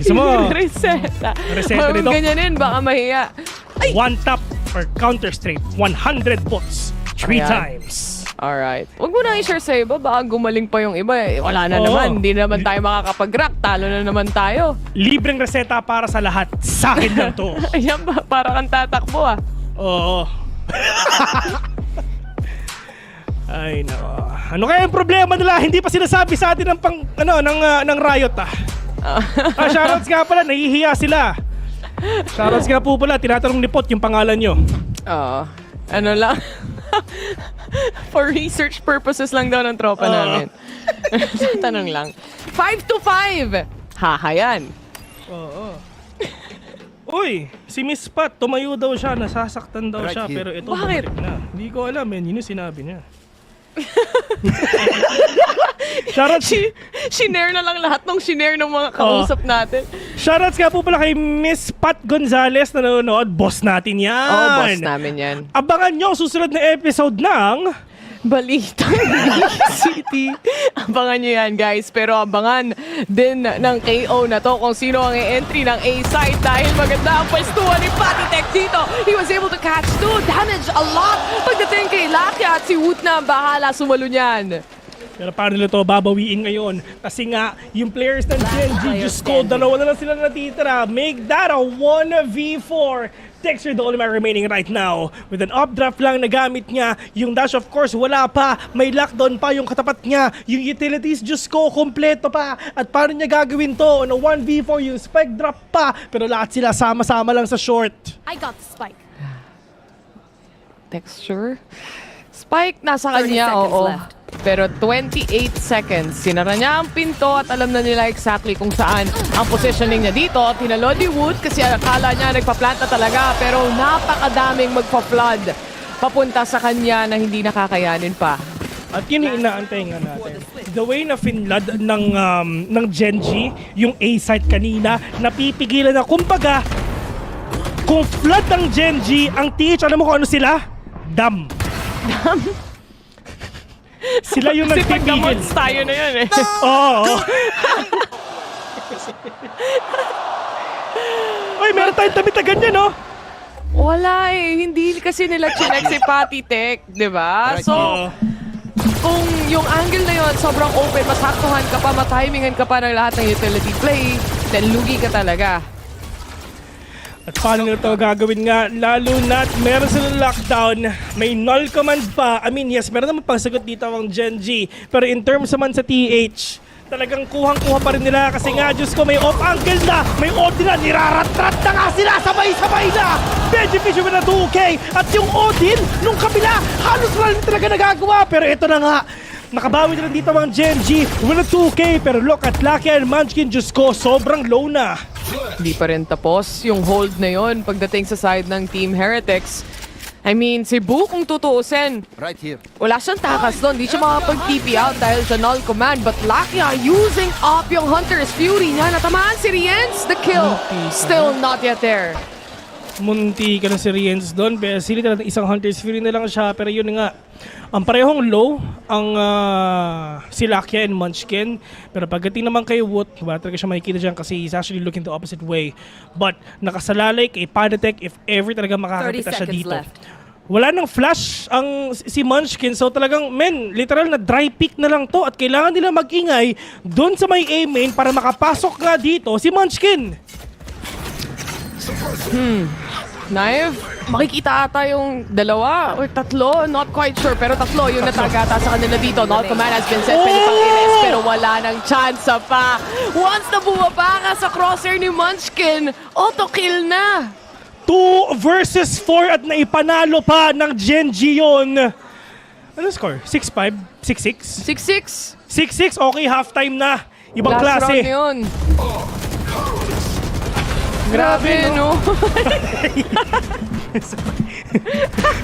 Gusto mo? Reseta. Reseta nito. Ganyanin, baka mahiya. Ay! One tap or counter straight. 100 pots. 3 Ayan. times. Alright. Huwag mo na i-share sa iba, baka gumaling pa yung iba eh. Wala na naman, hindi naman tayo makakapag-rock. Talo na naman tayo. Libreng reseta para sa lahat. Sa akin lang to. Ayan ba? Para kang tatakbo ah. Oo. Ay nako. Ano kaya yung problema nila? Hindi pa sinasabi sa atin ng ng Riot ah. Shoutouts nga pala, nahihiya sila. Shoutouts nga po pala, tinatanong ni Pot yung pangalan nyo. Oo. Ano lang? For research purposes lang daw ng tropa namin. Tanong lang. 5-5! Haha yan. Oo. Uy, si Miss Pat, tumayo daw siya, nasasaktan daw siya, pero ito Bakit? bumalik na. Hindi ko alam, yun yung sinabi niya. Shoutouts. Shinare na lang lahat ng shinare ng mga kausap natin. Shoutouts nga po pala kay Miss Pat Gonzales na nanonood. Boss natin yan. Oo, boss namin yan. Abangan nyo ang susunod na episode ng Balitang City. Abangan nyo yan, guys. Pero abangan din ng KO na to kung sino ang entry ng A-side dahil maganda ang pwestuhan ni Patitech dito. He was able to catch 2, damage a lot. Pagdating kay Lakia at si Woot na bahala sumalo niyan. Pero paano nila to babawiin ngayon? Kasi nga, yung players ng Gen.G, Diyos ko, dalawa na lang sila natitira. Make that a 1v4. Dexter, the only man remaining right now. With an updraft lang na gamit niya. Yung dash, of course, wala pa. May lockdown pa yung katapat niya. Yung utilities, Diyos ko, kompleto pa. At paano niya gagawin to? Na 1v4, yung spike drop pa. Pero lahat sila sama-sama lang sa short. I got the spike. Texture. Spike nasa kanya, oo. Pero 28 seconds. Sinara niya ang pinto at alam na nila exactly kung saan ang positioning niya dito. Tinalo ni Wood kasi akala niya nagpa-planta talaga pero napakadaming magpa-flood papunta sa kanya na hindi nakakayanin pa. At yun yung inaantay nga natin. The way na finlad ng Gen.G, yung A-site kanina, napipigilan na. Kumbaga, kung flood ng Gen.G, ang TH, alam mo kung ano sila? Dam. Sila yung nagpipigil. Kasi tayo na yan eh. Oo. Uy, meron tayong damit na ganyan, no? Wala eh. Hindi kasi nila chinek si Patitech, di ba? So, kung yung angle na yun sobrang open, masaktuhan ka pa, matimingan ka pa ng lahat ng utility play, then lugi ka talaga. At paano nila ito gagawin nga, lalo na't meron silang lockdown, may null command pa. I mean, yes, meron naman pangsagot dito ang Gen.G. Pero in terms naman sa TH, talagang kuhang-kuha pa rin nila kasi nga, Diyos ko, may off-angle na, may Odin na, nirarat-rat na nga sila, sabay-sabay na! Benji with a 2K at yung Odin, nung kabila, halos wala rin talaga nagagawa. Pero ito na nga, nakabawi na rin dito ang Gen.G with a 2K. Pero look at Lucky and Munchkin, Diyos ko, sobrang low na. Hindi pa rin tapos yung hold na yon pagdating sa side ng Team Heretics. I mean, si Boo kung tutuusin, wala siyang takas doon. Hindi siya makapag-TP out dahil sa null command. But Lakia using up yung Hunter's Fury niya. Natamaan si Rienz. The kill still not yet there. Munti ka na si Rienz doon. Pero sili talagang isang Hunter's Fury na lang siya. Pero yun nga, ang parehong low ang si Lakia and Munchkin. Pero pagdating naman kay Woot, wala talaga siya makikita dyan kasi he's actually looking the opposite way. But nakasalalay kay Patitech if ever talaga makakapita siya dito. Wala nang flash ang si Munchkin. So talagang, literal na dry pick na lang to. At kailangan nila mag-ingay doon sa may A main para makapasok nga dito si Munchkin. Knife, makikita ata yung dalawa or tatlo, not quite sure, pero tatlo yung natagata sa kanila dito. Null command has been set, pwede pang i-rest, pero wala nang chance pa. Once na bumaba ka sa crosshair ni Munchkin, auto-kill na. 2 versus 4 at naipanalo pa ng Gen.G yun. Ano score? 6-5? 6-6? 6-6. 6-6? Okay, halftime na. Ibang Last klase. round yun. Grabe, no?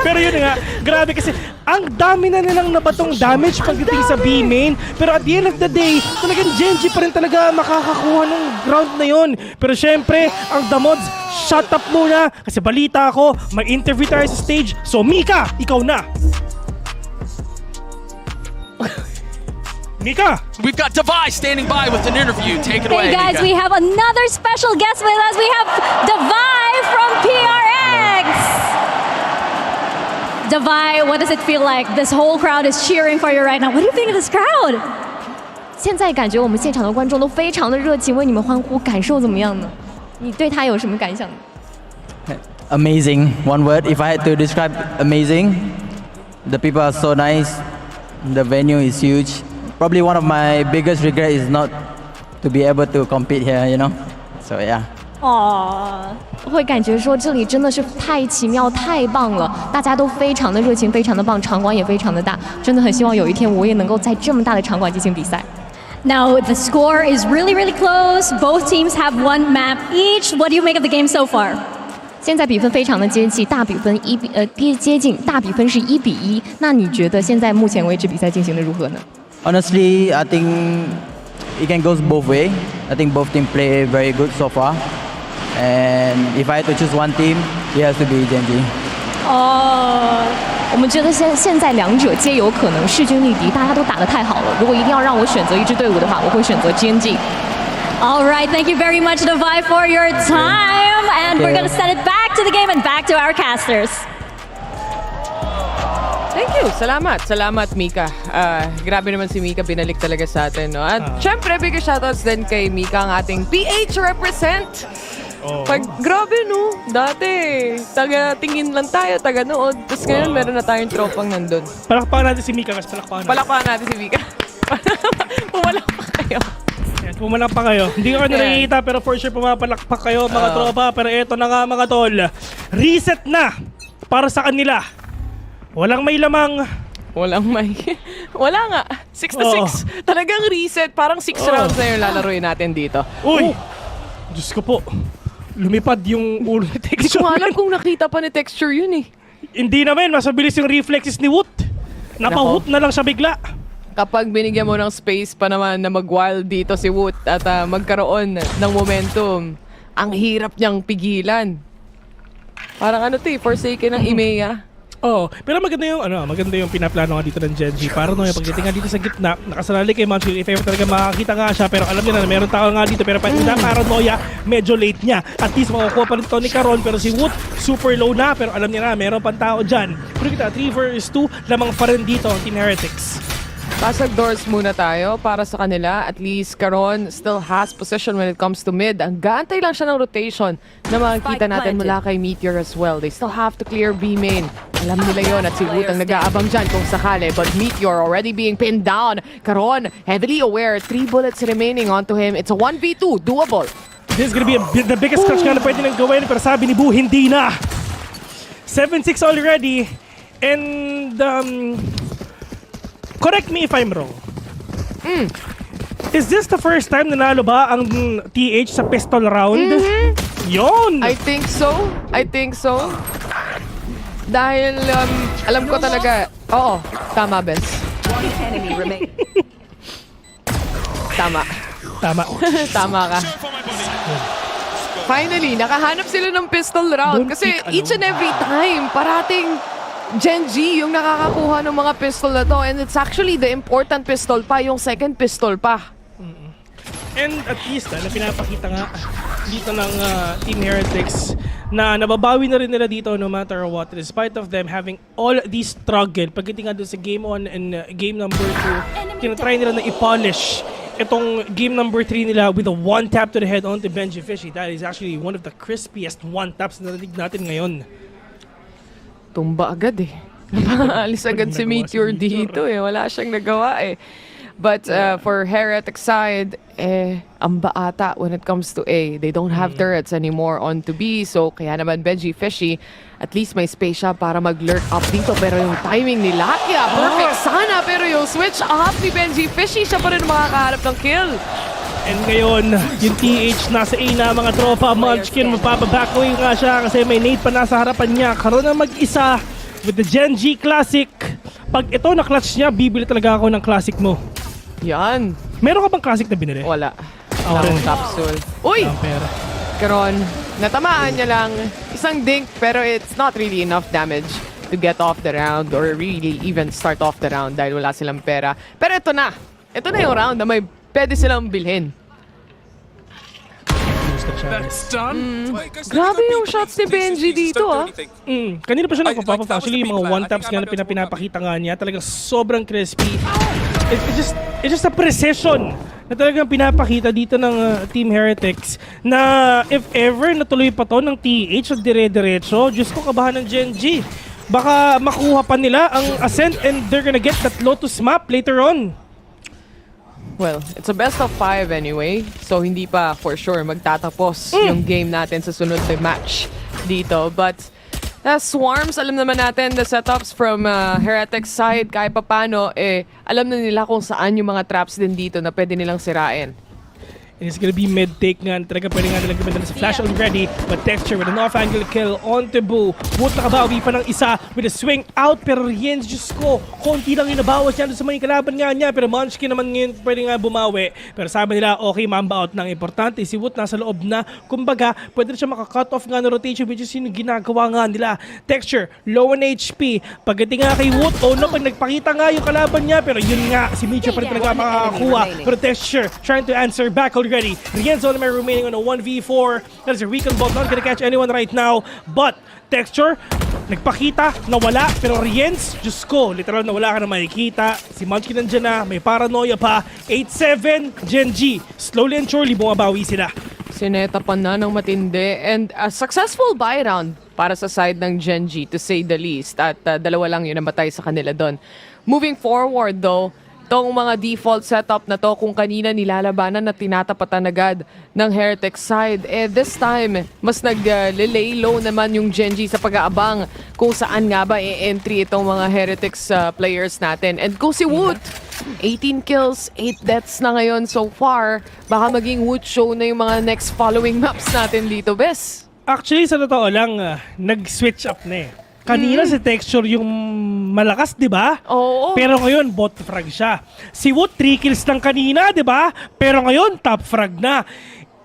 Pero yun nga, grabe kasi ang dami na nilang nabatong damage pagdating sa B main. Pero at the end of the day, talagang Gen.G pa rin talaga makakakuha ng ground na yun. Pero syempre, ang Damods, shut up muna. Kasi balita ako, may interview tayo sa stage. So Mika, ikaw na. Mika! We've got Devi standing by with an interview. Take it away, Hey guys, Mika. we have another special guest with us. We have Devi from PRX. Devi, what does it feel like? This whole crowd is cheering for you right now. What do you think of this crowd? 现在感觉我们现场的观众都非常的热情，为你们欢呼，感受怎么样呢？你对他有什么感想呢？ Amazing. One word, if I had to describe, amazing. The people are so nice. The venue is huge. Probably one of my biggest regret is not to be able to compete here, you know? So yeah. 会感觉说这里真的是太奇妙、太棒了，大家都非常的热情、非常的棒，场馆也非常的大，真的很希望有一天我也能够在这么大的场馆进行比赛。Now the score is really, really close. Both teams have one map each. What do you make of the game so far? 现在比分非常的接近，大比分接近，大比分是1-1。那你觉得现在目前为止比赛进行的如何呢？ Honestly, I think it can go both way. I think both teams play very good so far. And if I had to choose one team, it has to be Genji. 我们觉得现在两者皆有可能势均力敌，大家都打得太好了。如果一定要让我选择一支队伍的话，我会选择 GNG。All right, thank you very much, Devi, for your time. And we're going to send it back to the game and back to our casters. Thank you. Salamat, Mika. Grabe naman si Mika, binalik talaga sa atin. No? At syempre, bigger shoutouts din kay Mika, ang ating PH represent. Grabe no, dati taga-tingin lang tayo, taga-nood. Tapos ngayon meron na tayong tropang nandun. Palakpakan natin si Mika kasi palakpakan natin si Mika. Pumalak pa kayo. Yan, pumalak pa kayo. Hindi ko kayo nakikita pero for sure pumapalakpak kayo mga tropa. Pero eto na nga mga tol, reset na para sa kanila. Walang may lamang. Wala nga. 6-6. Talagang reset. Parang 6 rounds na yung lalaroin natin dito. Uy! Diyos ko po. Lumipad yung ulo ni Texture. Hindi ko alam kung nakita pa ni Texture yun eh. Hindi naman. Mas mabilis yung reflexes ni Woot. Napahoot na lang siya bigla. Kapag binigyan mo ng space pa naman na mag-wild dito si Woot at magkaroon ng momentum, ang hirap niyang pigilan. Parang Forsaken ng Imea. Pero maganda yung pinaplano nga dito ng Genji. Para yung pagdating nga dito sa gitna, nakasalali kay Manchil, if ever talaga makakita nga siya, pero alam niya na meron tao nga dito, pero paranoia, medyo late niya. At least makukuha pa rin ito ni Caron, pero si Woot, super low na, pero alam niya na, meron pang tao dyan. Pero kita, 3 vs 2, lamang pa rin dito ang Team Heretics. Pasag doors muna tayo para sa kanila. At least Caron still has position when it comes to mid. Ang gaantay lang siya ng rotation na makikita natin mula kay Meteor as well. They still have to clear B main. Alam nila yon at si Woot ang nag-aabang dyan kung sakali. But Meteor already being pinned down. Caron heavily aware. 3 bullets remaining onto him. It's a 1v2. Doable. This is gonna be the biggest clutch na pwede nang gawin. Pero sabi ni Bu, hindi na. 7-6 already. And correct me if I'm wrong. Is this the first time nanalo ba ang TH sa pistol round? Yon! I think so. Dahil alam ko talaga. Oo, tama, Bes. Tama ka. Finally, nakahanap sila ng pistol round. Kasi each and every time, parating Genji yung nakakakuha ng mga pistol na to. And it's actually the important pistol pa, yung second pistol pa. And at least na pinapakita nga dito ng Team Heretics na nababawi na rin nila dito no matter what, despite of them having all these struggle. Pagdating nga doon sa game 1 and game number 2, tinatry nila na i-polish itong game number 3 nila with a one tap to the head onto Benji Fishy. That is actually one of the crispiest one taps na narinig natin ngayon. Tumba agad eh. Napaalis agad si Meteor dito eh. Wala siyang nagawa eh. But for Heretic side, ang baata when it comes to A. They don't have turrets anymore on to B. So kaya naman Benji Fishy, at least may space siya para mag-lurk up dito. Pero yung timing ni Lakia, perfect sana. Pero yung switch up ni Benji Fishy, siya pa rin makakaharap ng kill. And ngayon, yung TH nasa A na mga tropa. Munchkin, mapapabackaway nga siya kasi may nade pa nasa harapan niya. Karoon na mag-isa with the Genji Classic. Pag ito na-clutch niya, bibili talaga ako ng Classic mo. Yan. Meron ka bang Classic na binili? Wala. Ang capsule. Uy! Karon, natamaan niya lang isang dink pero it's not really enough damage to get off the round or really even start off the round dahil wala silang pera. Pero ito na. ito na yung round na may pwede silang bilhin. Grabe yung shots ni Benji dito Kanina pa siya nagpapapap. Actually, yung mga one-taps nga na pinapakita nga niya, talagang sobrang crispy. It's just a precision na talagang pinapakita dito ng Team Heretics na if ever natuloy pa to ng TH at dire-diretso, Diyos ko, kabahan ng Gen G. Baka makuha pa nila ang Ascent and they're gonna get that Lotus map later on. Well, it's a best of 5 anyway. So hindi pa for sure magtatapos yung game natin sa sunod na match dito. But Swarms, alam naman natin the setups from Heretics side kahit papano, alam na nila kung saan yung mga traps din dito na pwede nilang sirain. And it's gonna be mid-take nga. Talaga pwede nga nilang gamitin sa flash already. But Texture with an off-angle kill on Taboo. Woot nakabawi pa ng isa with a swing out. Pero Rienz, Diyos ko, konti lang inabawas niya doon sa mga kalaban nga niya. Pero Munchkin naman ngayon pwede nga bumawi. Pero sabi nila, okay, mamba out ng importante. Si Woot nasa loob na. Kumbaga, pwede na siya maka-cut off nga ng rotation, which is yung ginagawa nga nila. Texture, low on HP. Pagdating nga kay Woot, oh no, pag nagpakita nga yung kalaban niya. Pero yun nga, si Mitchell pa rin talaga makakakuha. Pero Texture, trying to answer back already. Rienzo only remaining on a 1v4. That is a recon ball. Not gonna catch anyone right now. But Texture, nagpakita, nawala. Pero Rienz, Diyos ko, literal nawala ka na makikita. Si Munchkin nandiyan na, may paranoia pa. 8-7, Gen G. Slowly and surely, bumabawi sila. Sinetapan na ng matindi. And a successful buy round para sa side ng Gen G, to say the least. At dalawa lang yun namatay sa kanila doon. Moving forward though, itong mga default setup na to kung kanina nilalabanan na tinatapatan agad ng Heretics side, this time mas nag-lay low naman yung Gen G sa pag-aabang kung saan nga ba i-entry itong mga Heretics players natin. And kung si Woot, 18 kills, 8 deaths na ngayon so far, baka maging Woot show na yung mga next following maps natin dito, Bes. Actually, sa totoo lang, nag-switch up na Kanina si Texture yung malakas, di ba? Oo. Pero ngayon, bot frag siya. Si Woot, 3 kills lang kanina, di ba? Pero ngayon, top frag na.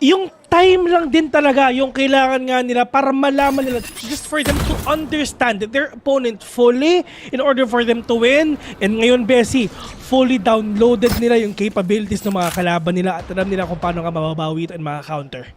Yung time lang din talaga yung kailangan nga nila para malaman nila, just for them to understand their opponent fully in order for them to win. And ngayon, Bessie, fully downloaded nila yung capabilities ng mga kalaban nila at alam nila kung paano ka mababawi ito and maka-counter.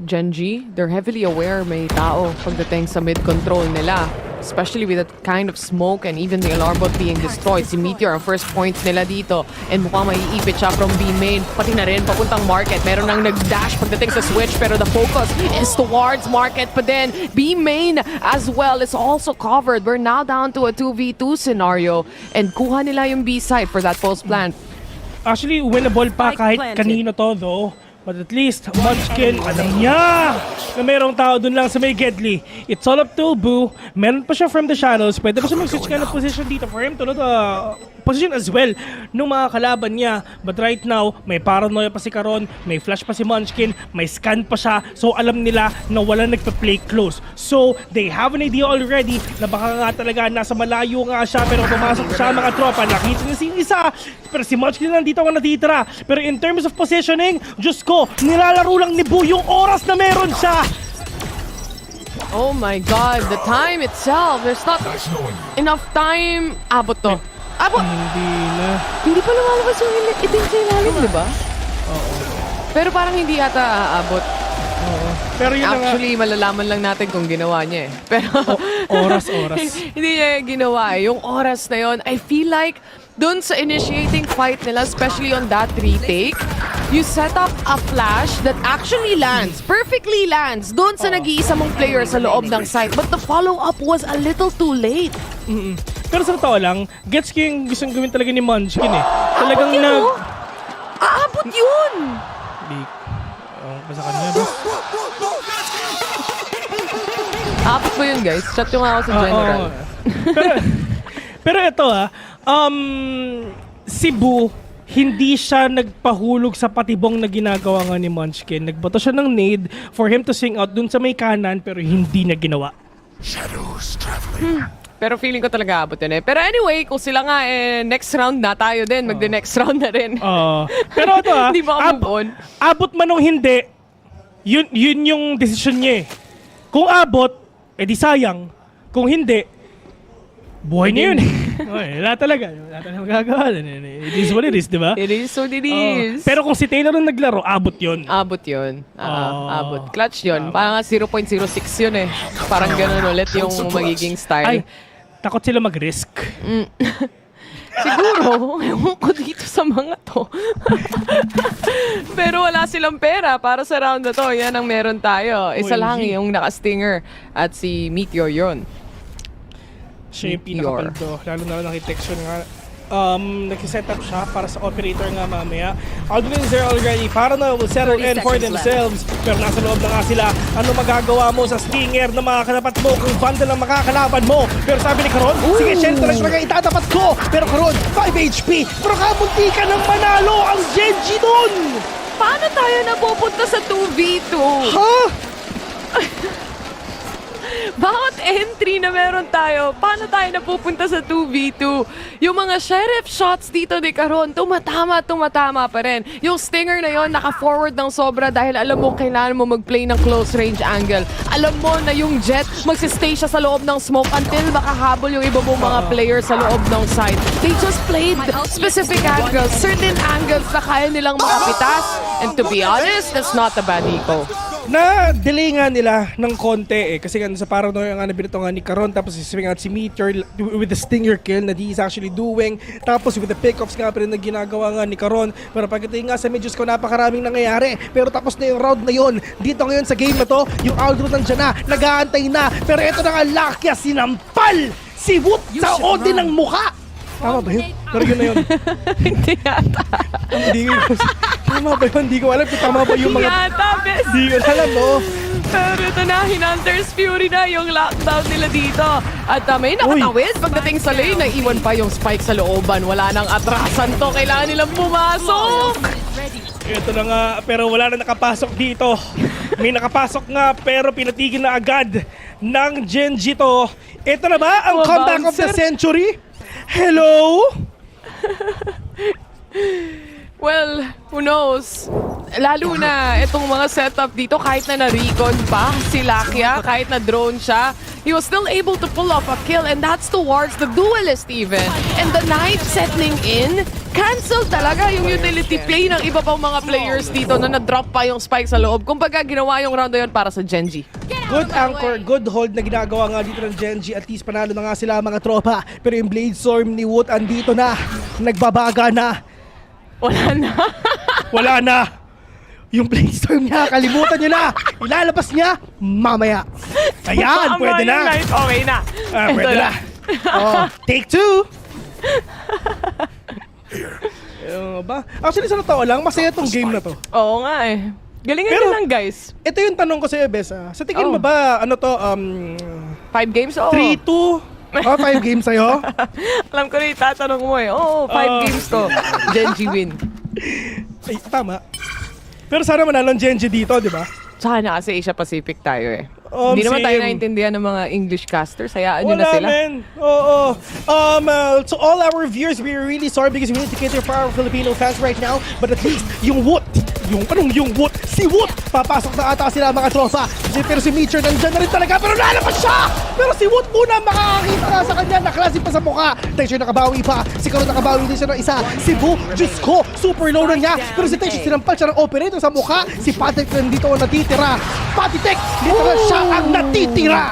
Gen G, they're heavily aware may tao pagdating sa mid-control nila. Especially with that kind of smoke and even the alarm bot being destroyed. Si Meteor ang first points nila dito. And mukhang maiipit siya from B main. Pati na rin papuntang market. Meron nang nag-dash pagdating sa switch. Pero the focus is towards market. But then B main as well is also covered. We're now down to a 2v2 scenario. And kuha nila yung B side for that post plant. Actually, winnable pa kahit kanino to though. But at least, Munchkin, alam niya na merong tao dun lang sa may Gedli. It's all up to Boo. Meron pa siya from the shadows. Pwede pa siya mag-switch ka ng position dito for him to know the position as well nung mga kalaban niya. But right now, may paranoia pa si Karon, may flash pa si Munchkin, may scan pa siya. So alam nila na wala nagpa-play close. So they have an idea already na baka nga talaga nasa malayo nga siya pero pumasok siya mga tropa. Nakita niya si isa. Pero si Munchkin nandito nga natitira. Pero in terms of positioning, Diyos ko, nilalaro lang ni Boo yung oras na meron siya. Oh my God, the time itself. There's not enough time. Abot to. Abot! Hindi pa lumalabas yung itim sa ilalim, di ba? Oo. Pero parang hindi yata aabot. Oo. Pero yun actually, malalaman lang natin kung ginawa niya Pero oras. Hindi niya ginawa Yung oras na yon, I feel like dun sa initiating fight nila, especially on that retake, you set up a flash that actually lands, perfectly lands, dun sa nag-iisa mong player sa loob ng site. But the follow-up was a little too late. Pero sa totoo lang, gets ko yung gustong gawin talaga ni Munchkin Talagang aabot yun! Basta kanya ba? Aabot mo yun, guys. Chat yung ako sa general. Pero ito si Boo, hindi siya nagpahulog sa patibong na ginagawa nga ni Munchkin. Nagbato siya ng nade for him to swing out dun sa may kanan pero hindi niya ginawa. Shadows traveling. Pero feeling ko talaga abot yun Pero anyway, kung sila nga next round na tayo din, magde-next round na rin. Pero ito Hindi ba move on? Abot man o hindi, yun yung decision niya Kung abot, edi sayang. Kung hindi, buhay niya yun Okay, wala talaga magagawa. It is what it is, di ba? It is what it is. Pero kung si Taylor ang naglaro, abot yun. Abot yun. Abot. Clutch yun. Parang 0.06 yun eh. Parang ganun ulit yung magiging style. Ay, takot sila mag-risk. Siguro, ewan ko dito sa mga to. Pero wala silang pera para sa round na to. Yan ang meron tayo. Isa lang yung naka-stinger at si Meteor yun. Siya yung pinakapaldo. Lalo na nakitext yun nga. Nag-set up siya para sa operator nga mamaya. Aldrin is there already. Para na will settle in for themselves. Pero nasa loob na nga sila. Ano magagawa mo sa stinger na mga katapat mo kung bundle ang makakalaban mo? Pero sabi ni Karon, sige, Shelter na talaga itatapat ko. Pero Karon, 5 HP. Pero kamunti ka ng manalo ang Genji dun! Paano tayo napupunta sa 2v2? Ha? Bawat entry na meron tayo, paano tayo napupunta sa 2v2? Yung mga sheriff shots dito ni Karon, tumatama pa rin. Yung stinger na yon naka-forward ng sobra dahil alam mo kailangan mo mag-play ng close range angle. Alam mo na yung Jet, magsistay siya sa loob ng smoke until makahabol yung iba mong mga players sa loob ng side. They just played specific angles, certain angles na kaya nilang makapitas. And to be honest, that's not a bad eco. Na-delay nga nila ng konti kasi nga sa paranoia nga nabinito nga ni Karon, tapos swing out si Meteor with the stinger kill na he is actually doing, tapos with the pickups nga pa rin na ginagawa nga ni Karon. Pero pagdating nga sa Medjus ko, napakaraming nangyayari, pero tapos na yung round na yon. Dito ngayon sa game na to, yung Aldro nandiyan na, nag-aantay na, pero ito na nga Lakia sinampal si Woot sa ode ng mukha. Tama ba yun? Pero yun na yun. Hindi yata. Tama ba yun? Hindi ko alam kung tama ba yung mga... Hindi ko alam, no? Pero ito na, Hinunter's Fury na yung lockdown nila dito. At may nakatawid pagdating sa lane, naiwan pa yung spike sa looban. Wala nang atrasan to. Kailangan nilang pumasok. Ito na nga, pero wala na nakapasok dito. May nakapasok nga, pero pinatigil na agad ng Genji to. Ito na ba ang comeback of the century? Hello? Well, who knows? Lalo na itong mga setup dito, kahit na na-recon pa si Lakia, kahit na drone siya, he was still able to pull off a kill, and that's towards the duelist even. And the knife settling in, cancel talaga yung utility play ng iba pang mga players dito na na-drop pa yung spike sa loob. Kumbaga, ginawa yung round na yun para sa Genji. Good anchor, good hold na ginagawa nga dito ng Genji. At least panalo na nga sila mga tropa. Pero yung Blade Storm ni Woot andito na. Nagbabaga na. Wala na. Wala na. Yung Blade Storm niya, kalimutan niyo na. Ilalabas niya mamaya. Ayan, pwede na. Okay na. Pwede na. Oh, take 2. Actually, sa totoo lang, masaya tong game na to. Oo nga eh. Galingan nyo lang, guys. Ito yung tanong ko sa'yo, Bes. Sa tingin mo ba, ano to, 5 games? Oo. 3-2? 5 games sa'yo? Alam ko na itatanong mo eh. Oo, 5 games to. Genji win. Ay, tama. Pero sana manalo ang Genji dito, di ba? Sana kasi Asia Pacific tayo eh. Hindi naman tayo naintindihan ng mga English casters. Hayaan nyo na sila. Wala, man. Oo. To all our viewers, we're really sorry because we need to cater for our Filipino fans right now. But at least, yung Woot, si Woot, papasok na ata sila mga tropa. Pero si Meteor nandyan na rin talaga, pero nalabas siya! Pero si Woot muna makakakita na sa kanya, naklase pa sa mukha. Tension nakabawi pa, si Karon nakabawi din siya ng isa. Si Bu, Diyos ko, super low na niya. Pero si Tension sinampal siya ng operator sa mukha. Si Patek nandito ang natitira. Patitek, literal siya ang natitira.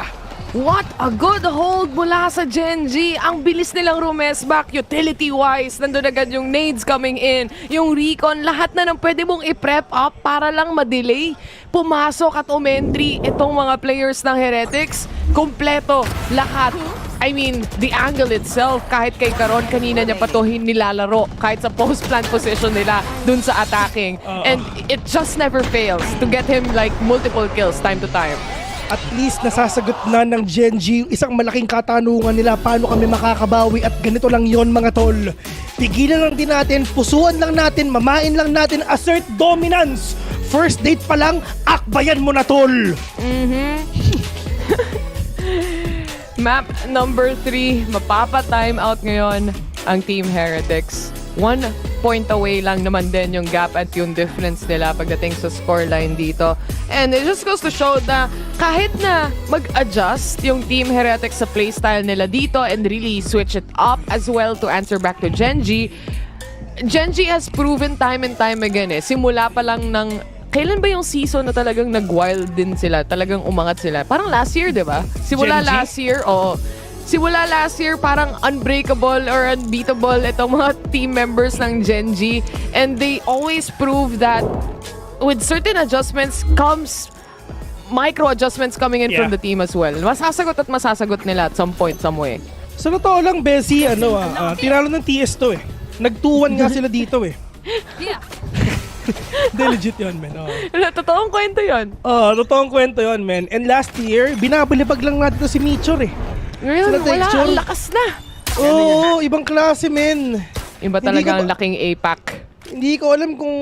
What a good hold mula sa Genji. Ang bilis nilang rumesback utility-wise. Nandun agad yung nades coming in. Yung recon, lahat na ng pwede mong i-prep up para lang ma-delay. Pumasok at umentry itong mga players ng Heretics. Kompleto, lahat. I mean, the angle itself, kahit kay Karon, kanina niya pa to nilalaro. Kahit sa post-plant position nila dun sa attacking. And it just never fails to get him like multiple kills time to time. At least nasasagot na ng Genji isang malaking katanungan nila, paano kami makakabawi, at ganito lang yon mga tol. Pigilan lang din natin, pusuan lang natin, mamain lang natin, assert dominance. First date pa lang, akbayan mo na tol. Map number 3, mapapa-time out ngayon ang Team Heretics. 1 point away lang naman din yung gap at yung difference nila pagdating sa scoreline dito. And it just goes to show na kahit na mag-adjust yung Team Heretics sa playstyle nila dito and really switch it up as well to answer back to Genji, Genji has proven time and time again simula pa lang ng kailan ba yung season na talagang nag-wild din sila, talagang umangat sila? Parang last year, di ba? Simula Genji? last year, simula last year, parang unbreakable or unbeatable itong mga team members ng Genji. And they always prove that with certain adjustments comes micro adjustments coming in from the team as well. Masasagot at masasagot nila at some point, some way. Sa totoo lang, Bessie, tinalo ng TS to Nag-2-1 nga sila dito Yeah. Hindi, legit yun, men. Totoong kwento yun. Totoong kwento yun, men. And last year, binabalibag lang natin to si Mitchor Ngayon, wala, ang lakas na. Ibang klase, men. Iba talaga ang laking APAC. Hindi ko alam kung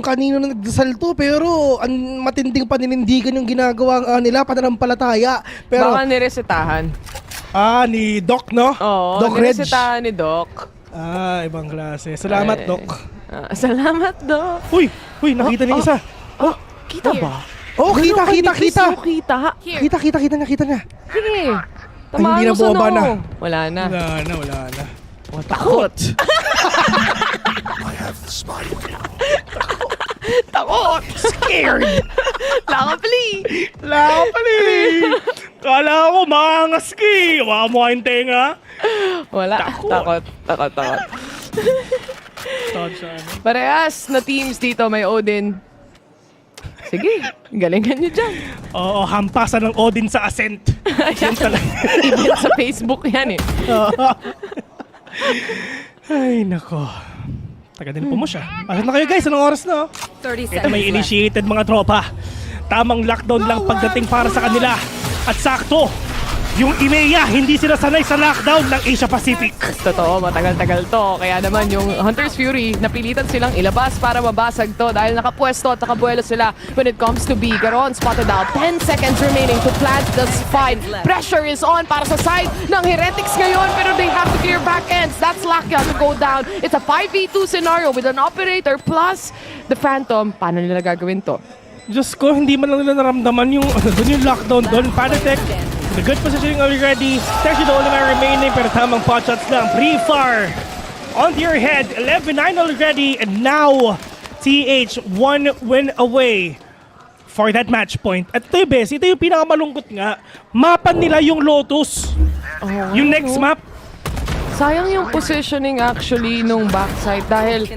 kanino na nagdasal to, pero ang matinding paninindigan yung ginagawa nila, pananampalataya. Pero, baka niresetahan. Ni Doc, no? Oo, Doc Reg. niresetahan ni Doc. Ibang klase. Salamat, Doc. Salamat, Doc. Uy, nakita niya isa. Kita ba? Kita. Kita niya. Sige. Ay, hindi na bumaba na. Wala na. Wala na. Takot. I have the spine. Takot. Scared. Lakapali. Kala ko mangaski. Wala mo kayong tenga. Wala. Takot. Parehas na teams dito. May Odin. Sige, galingan nyo dyan. Oo, hampasan ng Odin sa Ascent. Yan talaga. Event sa Facebook yan Ay, nako. Taga din po mo siya. Asan na kayo guys? Anong oras na? 30 seconds Ito may initiated mga tropa. Tamang lockdown lang pagdating para sa kanila. At sakto, yung IMEA, hindi sila sanay sa lockdown ng Asia Pacific. Totoo, matagal-tagal to. Kaya naman yung Hunter's Fury, napilitan silang ilabas para mabasag to dahil nakapwesto at nakabuelo sila when it comes to B. Garon spotted out. 10 seconds remaining to plant the fight. Pressure is on para sa side ng Heretics ngayon, pero they have to clear back ends. That's Lakia to go down. It's a 5v2 scenario with an operator plus the Phantom. Paano nila gagawin to? Diyos ko, hindi man lang nila naramdaman yung lockdown doon. Panatech, the good positioning already. There's the only man remaining, pero tamang pot shots lang. Pre-far onto your head. 11-9 already, and now TH 1 win away for that match point. At ito yung best, ito yung pinakamalungkot nga. Mapan nila yung Lotus. Yung next map. Sayang yung positioning actually nung backside dahil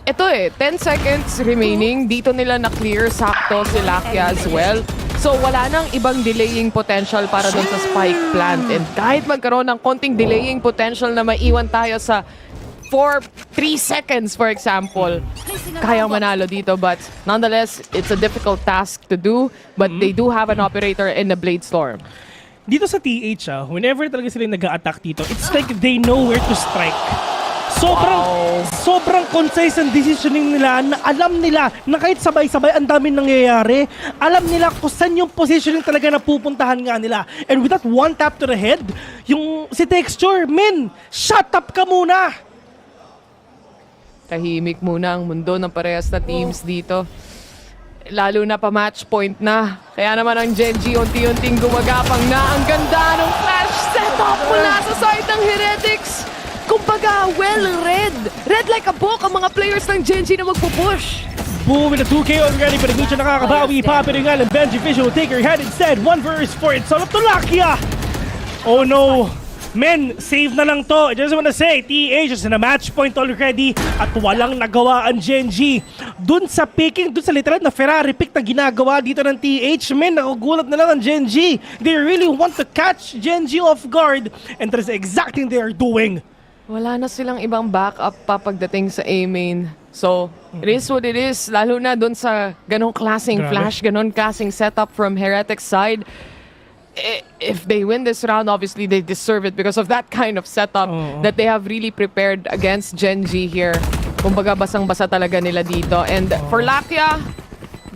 ito 10 seconds remaining. Dito nila na-clear sakto si Lakia as well. So wala nang ibang delaying potential para dun sa spike plant. And kahit magkaroon ng konting delaying potential na maiwan tayo sa 3 seconds for example, kayang manalo dito. But nonetheless, it's a difficult task to do. But they do have an operator in the Blade Storm. Dito sa TH, whenever talaga sila nag-a-attack dito, it's like they know where to strike. Sobrang concise ang decisioning nila na alam nila na kahit sabay-sabay ang daming nangyayari, alam nila kung saan yung positioning talaga na pupuntahan nga nila. And with that one tap to the head, yung si Texture, shut up ka muna! Tahimik muna ang mundo ng parehas na teams dito. Lalo na pa match point na. Kaya naman ang Genji unti-unting gumagapang na. Ang ganda ng flash setup mula sa side ng Heretics. Kumbaga, red like a book ang mga players ng Genji na magpupush. Boom with a 2K already, pero hindi siya nakakabawi pa. Pero nga ng Benji Visual take her head instead. 1 verse for it. Solve to Lakia. Oh no. Men, save na lang to. I just wanna say, TH is in a match point already at walang nagawa ang Genji. Dun sa picking, dun sa literal na Ferrari pick na ginagawa dito ng TH, men, nakugulat na lang ang Genji. They really want to catch Genji off guard and that is the exact thing they are doing. Wala na silang ibang backup pa pagdating sa A-main. So, it is what it is. Lalo na dun sa ganong klaseng flash, ganong klaseng setup from Heretics side. If they win this round, obviously they deserve it because of that kind of setup that they have really prepared against Genji here. Kumbaga basang-basa talaga nila dito. And for Lakia,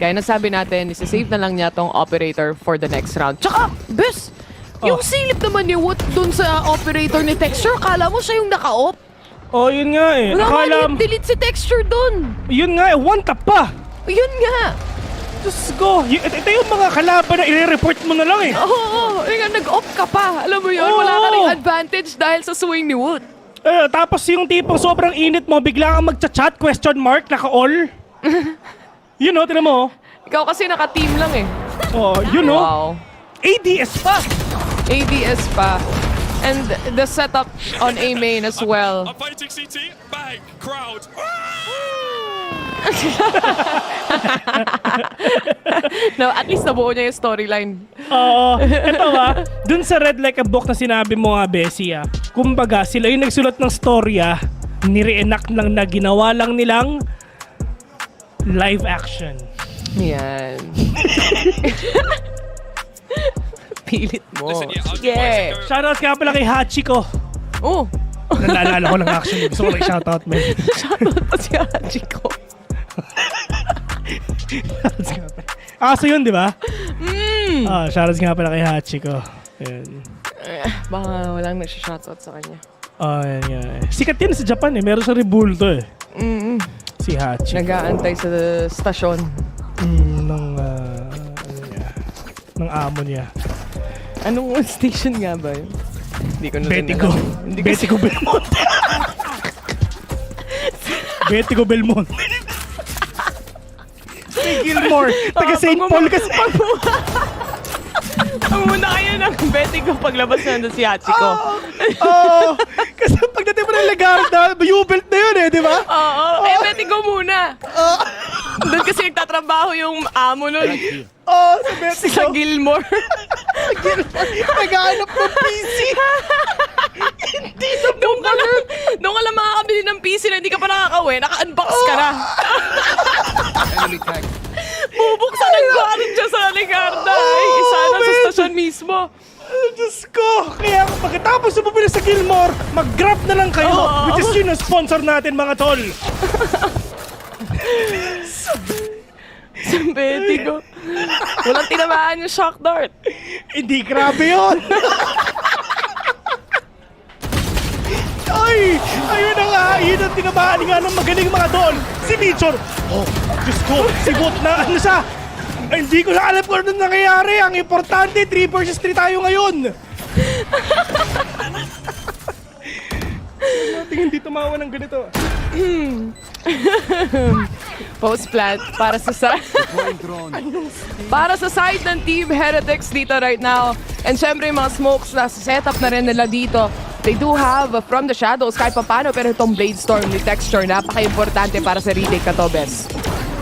gaya na sabi natin, isi-save na lang niya tong operator for the next round. Tsaka, yung silip naman ni Wood dun sa operator ni Texture, kala mo siya yung naka-op. Oh, yun nga eh. Wala Akala, nga delete si texture dun. yun nga eh, one tap pa. Yun nga. Diyos ko, ito yung mga kalaban na i-report mo na lang eh. Oo, nag-off ka pa. Alam mo yun, wala ka ring advantage dahil sa swing ni Wood. Tapos yung tipong sobrang init mo, bigla kang magchat-chat, question mark, naka-all. You know, tinan mo. Ikaw kasi naka-team lang eh. Oh, you know. Wow. ADS pa. ADS pa. And the setup on A main as well. Fighting CT, bang, crowd. No, at least nabuo niya yung storyline. Oo. Ito dun sa Red Like a Book na sinabi mo nga, Bessie, kumbaga, sila yung nagsulat ng storya, nire-enact lang na ginawa lang nilang live action. Yan. Pilit mo. Sige. Shoutout nga pala kay Hachiko. Oh. Naalala ko lang actually. Gusto ko lang shoutout, man. Shoutout pa si Hachiko. So yun, di ba? Shoutout nga pala kay Hachiko. Ayan. Baka walang nag-shoutout sa kanya. Yan. Sikat yan sa Japan eh. Meron sa Rebulto eh. Si Hachiko. Nag-aantay sa stasyon. Ng amo niya. Anong station nga ba yun? Hindi ko na Betico. Betico Belmont. Betico Belmont. Si Gilmore. Taga St. Paul kasi. Muna kayo ng Betico paglabas na nandun si Hachiko. Kasi pagdating mo ng Lagarda, U-belt na yun eh, di ba? Oo. Kaya Betico muna. Doon kasi nagtatrabaho yung amo nun. Sa Betico. Sa Gilmore. Naghahanap ng PC. Hindi na Doon ka lang makakabili ng PC na hindi ka pa nakakawin. Naka-unbox ka na. Bubuksan ang gwarin dyan sa Ligarda. Isa na sa stasyon mismo. Diyos ko! Kaya pagkatapos na bumili sa Gilmore, mag-grab na lang kayo. Which is yun ang sponsor natin, mga tol. Sa Betico. Walang tinamaan yung shock dart. Hindi, grabe yun. Ay! Ayun na nga! Yun ang tinamaan nga ng magaling mga tol. Si Mitchor. Diyos ko! Si Bot na ano siya? Ay, hindi ko na alam kung ano nangyayari. Ang importante, 3 versus 3 tayo ngayon. Nating hindi tumawa ng ganito. Post plant para sa side ng Team Heretics dito right now. And syempre yung mga smokes na setup na rin nila dito. They do have from the shadows kahit papano, pero itong Blade Storm ni Texture napaka-importante para sa retake na to, Bes.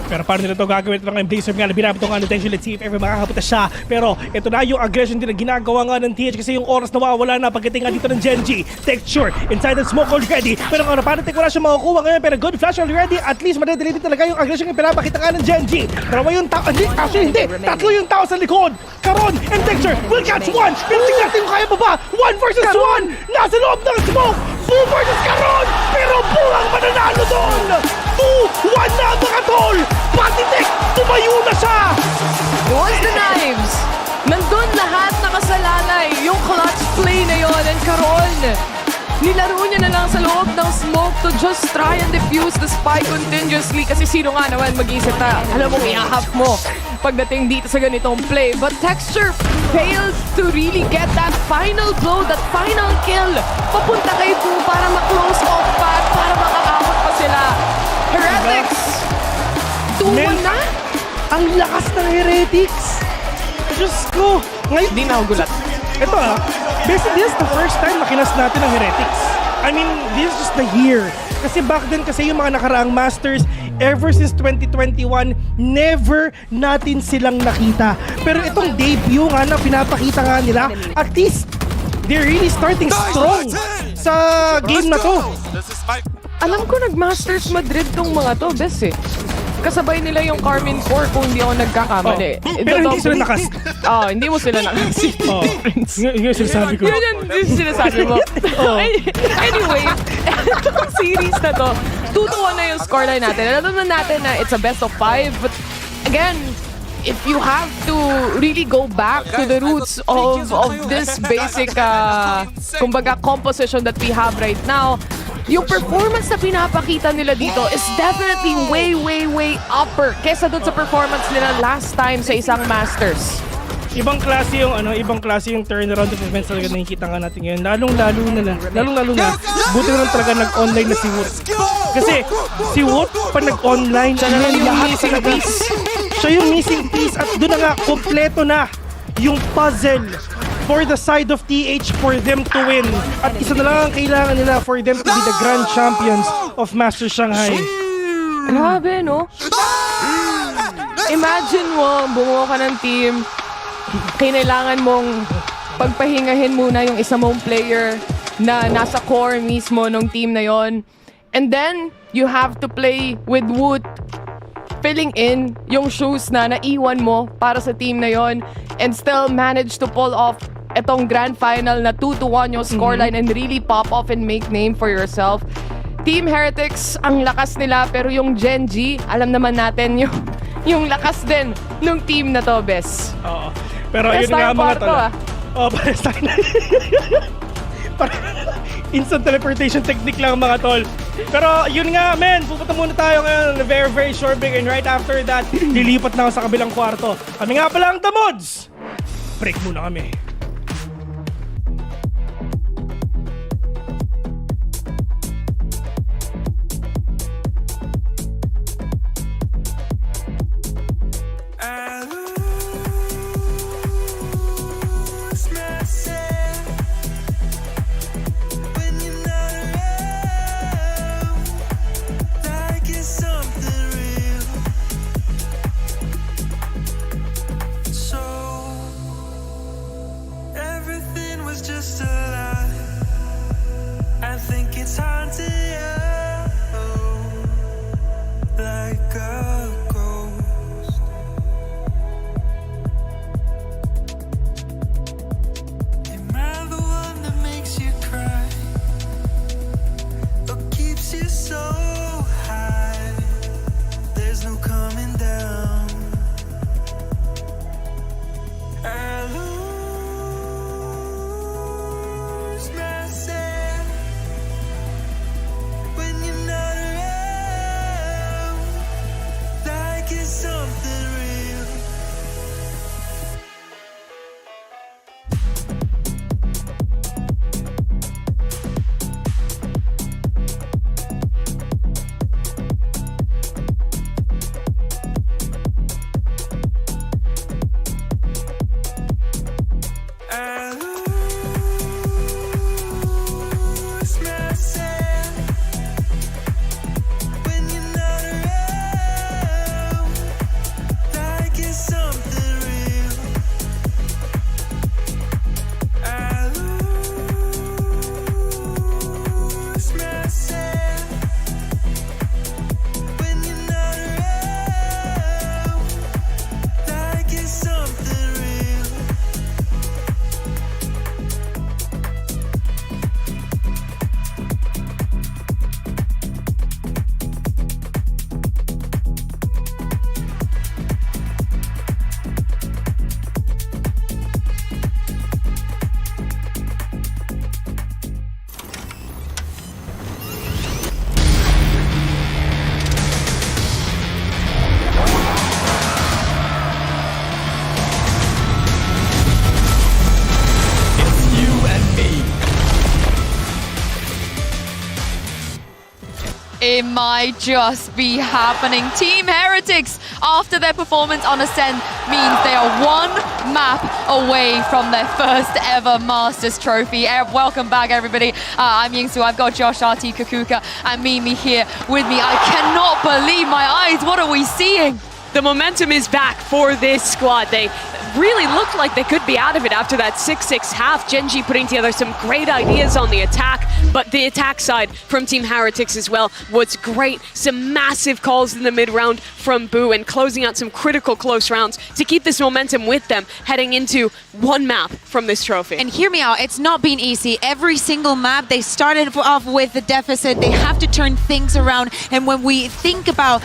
Pero paano nila ito gagawin? Ito lang yung Blazer nga na binabit ito nga ng tension. Let's see if ever makakapunta siya. Pero ito na yung aggression din na ginagawa nga ng TH kasi yung oras nawawala na pagdating nga dito ng Genji. Texture inside the smoke already. Pero nga paano wala siya makukuha ngayon. Pero good flash already. At least madadiliti talaga yung aggression yung pinapakita nga ng Genji. Pero yung tao, actually hindi. Tatlo yung tao sa likod. Karon and Texture will catch one. Pero tingnan natin kung kaya pa ba. 1 versus 1. Nasa loob ng smoke. Boo versus Karon. Pero Boo ang mananalo doon. 2-1 na mga tol. Patitek, tumayo na siya! Was the knives! Nandun lahat nakasalalay. Yung clutch play na yon and Caron. Nilaro niya na lang sa loob ng smoke to just try and defuse the spike continuously kasi sino nga naman mag-isip na alam mo, i-half mo pagdating dito sa ganitong play. But Texture failed to really get that final blow, that final kill. Papunta kay Boo para ma-close off back, para makaabot pa sila. Heretics! 2-1 na? Ang lakas ng Heretics! Diyos ko! Ngayon, hindi na ako gulat. Ito this is the first time nakinas natin ang Heretics. I mean, this is just the year. Kasi back then kasi yung mga nakaraang Masters, ever since 2021, never natin silang nakita. Pero itong debut nga na pinapakita nga nila, at least, they're really starting strong sa game na to. Alam ko nag-Masters Madrid tong mga to, Bes eh. Kasabay nila yung Carmine Core kung hindi ako nagkakamali. Pero hindi sila nakas... hindi mo sila nakas. Yun sinasabi ko. Yun yung sinasabi mo. Anyway, itong series na to, 2-1 na yung scoreline natin. Alam naman natin na it's a best of 5. But again, if you have to really go back to the roots of this basic kumbaga composition that we have right now, yung performance na pinapakita nila dito is definitely way upper kesa dun sa performance nila last time sa isang Masters. Ibang klase yung turnaround of events talaga nakikita nga natin ngayon. Lalong-lalo na, buti na lang talaga nag-online na si Woot. Kasi si Woot, pag nag-online, lahat sila piece. Siya yung missing piece at doon na nga, kompleto na yung puzzle for the side of TH for them to win. At isa na lang ang kailangan nila for them to be the grand champions of Masters Shanghai. Grabe, no? Imagine mo, bumuo ka ng team, kailangan mong pagpahingahin muna yung isa mong player na nasa core mismo ng team na yon. And then, you have to play with Woot, filling in yung shoes na naiwan mo para sa team na yon, and still manage to pull off etong grand final na 2-1 yung scoreline and really pop off and make name for yourself. Team Heretics, ang lakas nila, pero yung Gen G, alam naman natin yung lakas din ng team na to, Bes. Oo. Pero yun nga mga tol. Pares tayo na. Instant teleportation technique lang mga tol. Pero yun nga, men, pupunta muna tayo ngayon on a very short break, and right after that, lilipat na ako sa kabilang kwarto. Kami nga pala ang The Mods. Break muna kami. It might just be happening. Team Heretics, after their performance on Ascent, means they are one map away from their first ever Masters trophy. Welcome back, everybody. I'm Yingsu. I've got Josh, RT, Kakuka, and Mimi here with me. I cannot believe my eyes. What are we seeing? The momentum is back for this squad. They really looked like they could be out of it after that 6-6 half. Gen G putting together some great ideas on the attack, but the attack side from Team Heretics as well was great. Some massive calls in the mid-round from Boo and closing out some critical close rounds to keep this momentum with them heading into one map from this trophy. And hear me out, it's not been easy. Every single map, they started off with a deficit. They have to turn things around. And when we think about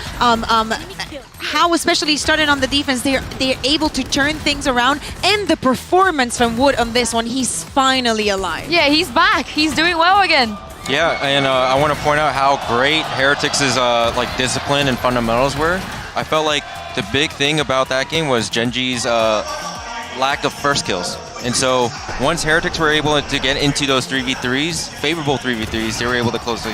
how especially started on the defense, they're able to turn things around, and the performance from Wood on this one, he's finally alive. Yeah, he's back. He's doing well again. Yeah, and I want to point out how great Heretics' like discipline and fundamentals were. I felt like the big thing about that game was Genji's lack of first kills. And so once Heretics were able to get into those 3v3s, favorable 3v3s, they were able to close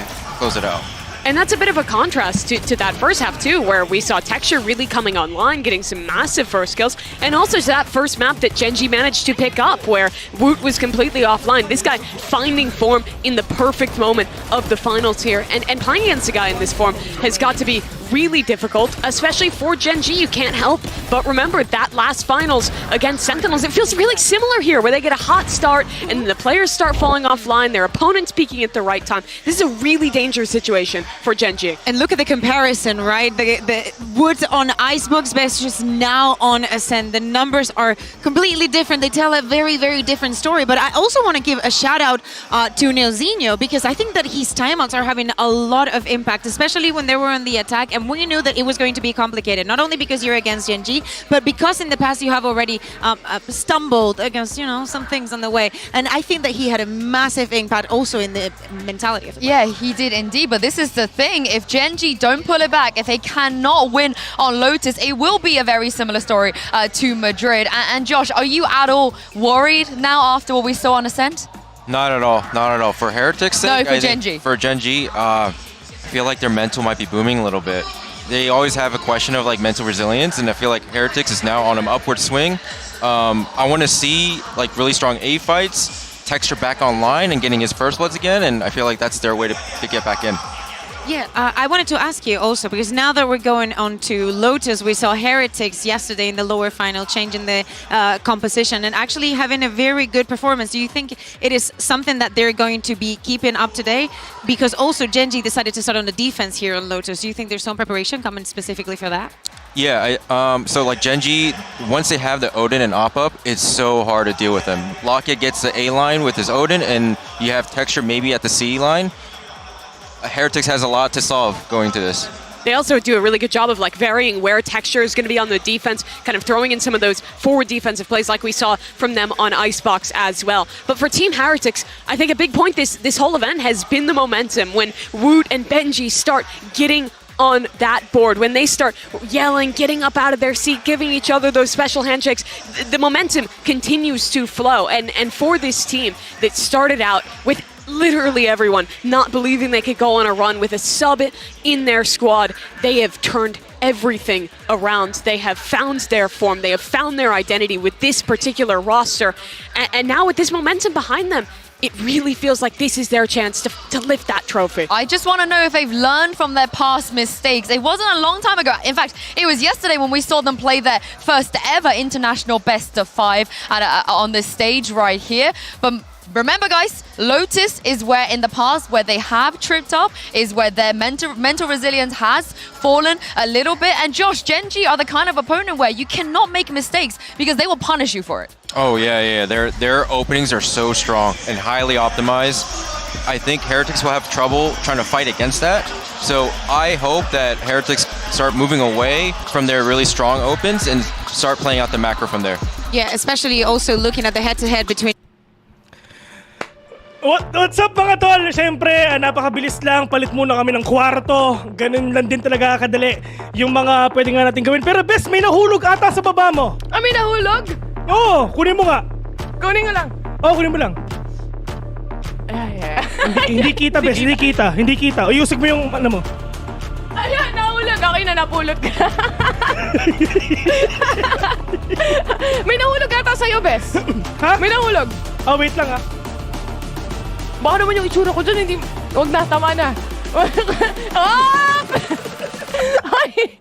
it out. And that's a bit of a contrast to that first half too, where we saw Texture really coming online, getting some massive first kills, and also to that first map that Genji managed to pick up, where Woot was completely offline. This guy finding form in the perfect moment of the finals here, and playing against a guy in this form has got to be really difficult, especially for Genji. You can't help but remember that last finals against Sentinels. It feels really similar here, where they get a hot start and the players start falling offline, their opponents peaking at the right time. This is a really dangerous situation for Genji. And look at the comparison, right? The Wood on Icebox versus now on Ascend. The numbers are completely different. They tell a very, very different story. But I also want to give a shout out to Neilzinho, because I think that his timeouts are having a lot of impact, especially when they were on the attack. And we knew that it was going to be complicated, not only because you're against Genji, but because in the past you have already stumbled against, some things on the way. And I think that he had a massive impact also in the mentality of the Yeah, he did indeed. But this is the thing. If Genji don't pull it back, if they cannot win on Lotus, it will be a very similar story to Madrid. And Josh, are you at all worried now after what we saw on Ascent? Not at all. Not at all. For Heretics' sake, No, for I think Genji. for Genji, I feel like their mental might be booming a little bit. They always have a question of like mental resilience, and I feel like Heretics is now on an upward swing. I want to see like really strong A fights, Texture back online and getting his first bloods again, and I feel like that's their way to get back in. Yeah, I wanted to ask you also, because now that we're going on to Lotus, we saw Heretics yesterday in the lower final changing the composition and actually having a very good performance. Do you think it is something that they're going to be keeping up today? Because also Genji decided to start on the defense here on Lotus. Do you think there's some preparation coming specifically for that? Yeah, so like Genji, once they have the Odin and Op up, it's so hard to deal with them. Lockett gets the A line with his Odin, and you have Texture maybe at the C line. Heretics has a lot to solve going to this. They also do a really good job of like varying where Texture is going to be on the defense, kind of throwing in some of those forward defensive plays like we saw from them on Icebox as well. But for Team Heretics, I think a big point this whole event has been the momentum. When Woot and Benji start getting on that board, when they start yelling, getting up out of their seat, giving each other those special handshakes, the momentum continues to flow. And for this team that started out with literally everyone not believing they could go on a run with a sub in their squad, they have turned everything around. They have found their form. They have found their identity with this particular roster. And now with this momentum behind them, it really feels like this is their chance to lift that trophy. I just want to know if they've learned from their past mistakes. It wasn't a long time ago. In fact, it was yesterday when we saw them play their first ever international best of 5 on this stage right here. But remember, guys, Lotus is where in the past where they have tripped up, is where their mental resilience has fallen a little bit. And Josh, Genji are the kind of opponent where you cannot make mistakes because they will punish you for it. Oh yeah. Their openings are so strong and highly optimized. I think Heretics will have trouble trying to fight against that. So I hope that Heretics start moving away from their really strong opens and start playing out the macro from there. Yeah, especially also looking at the head-to-head between What's up mga tol? Siyempre, napakabilis lang. Palit muna kami ng kwarto. Ganun lang din talaga kadali yung mga pwede nga natin gawin. Pero best, may nahulog ata sa baba mo. May nahulog? Oo, kunin mo nga. Kunin ko lang. Oo, kunin mo lang. Hindi kita, best. Hindi kita. O, iusig mo yung ano mo. Ayan, nahulog. Okay na, napulot ka. May nahulog ata sa'yo, bes. Ha? May nahulog. Oh, wait lang ha. Baka naman yung itsura ko dyan, hindi... Huwag na, tama na. Ay!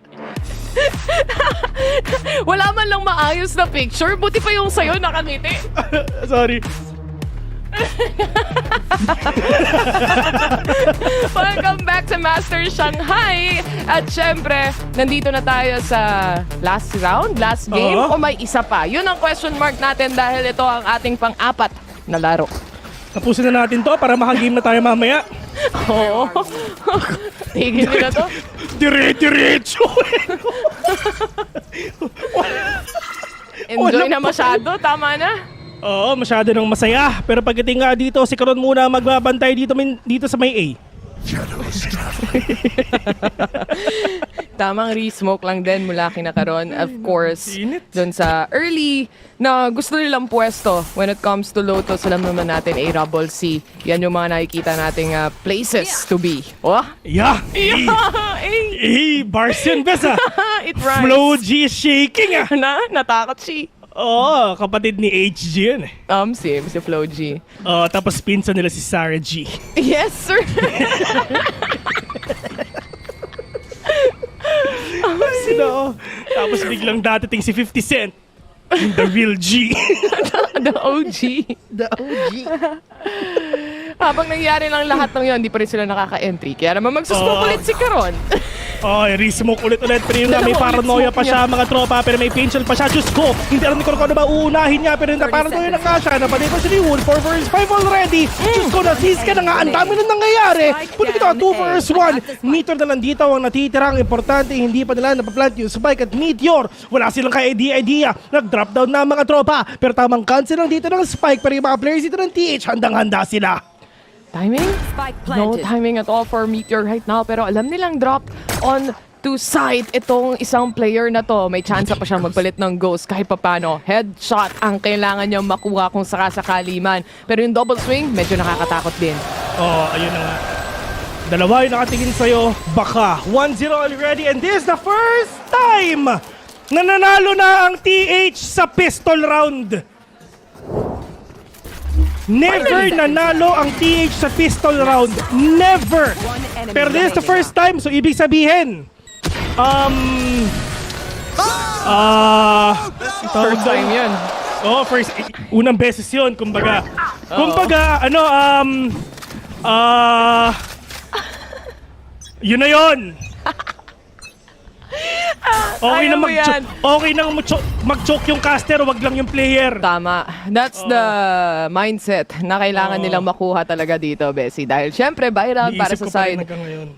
Wala man lang maayos na picture. Buti pa yung sa'yo, nakangiti. Sorry. Welcome back to Masters Shanghai. At syempre, nandito na tayo sa last round, last game, o may isa pa? Yun ang question mark natin dahil ito ang ating pang-apat na laro. Tapusin na natin to para makagame na tayo mamaya. Oo. Tigil nila to. Diretso. Enjoy na masyado. Tama na. Oo, masyado nang masaya. Pero pagdating nga dito, si Karon muna magbabantay dito sa may A. Tamang re-smoke lang din mula kina Karon. Of course, dun sa early na gusto nilang pwesto when it comes to Lotus. Alam naman natin, A-Rubble C. Yan yung mga nakikita nating places to be. Oh? Yeah! Bars yun, Besa! It rhymes. Flow G is shaking ah! Natakot si. Oo, kapatid ni HG yun eh. Same, si Flow G. Tapos pinsan nila si Sarah G. Yes, sir! Tapos biglang dadating si 50 Cent. The real G. The OG. The OG. Habang nangyari lang lahat ng yun, hindi pa rin sila nakaka-entry. Kaya naman magsusmoke ulit si Karon. Re-smoke ulit. Pero yun nga, may paranoia pa siya, mga tropa. Pero may painful pa siya. Diyos ko, hindi alam ni Karon kung ano ba uunahin niya. Pero yung paranoia na nga siya. Napatay pa siya ni Wool. 4 vs 5 already. Diyos ko, na-seize ka na nga. Ang dami na nangyayari. Punta kita 2 vs 1. Meteor na lang dito ang natitira. Ang importante, hindi pa nila napaplant yung Spike at Meteor. Wala silang ka-idea. Nag-drop down na mga tropa. Pero tamang cancel lang dito ng Spike. Pero yung mga players dito ng TH, handang-handa sila. Timing? No timing at all for Meteor right now. Pero alam nilang drop on to side itong isang player na to. May chance pa siyang magpalit ng Ghost kahit papano. Headshot ang kailangan niyang makuha kung sakasakali man. Pero yung double swing, medyo nakakatakot din. Ayun na nga. Dalawa yung nakatingin sa'yo. Baka 1-0 already. And this is the first time na nanalo na ang TH sa pistol round. Never nanalo ang TH sa pistol round. Never! Pero this is the first time, so ibig sabihin, first time yun. Unang beses yun, kumbaga. Yun na yun! Okay na mag-choke yung caster, wag lang yung player. Tama. That's the mindset na kailangan nilang makuha talaga dito, Bessie. Dahil syempre, buy round para sa side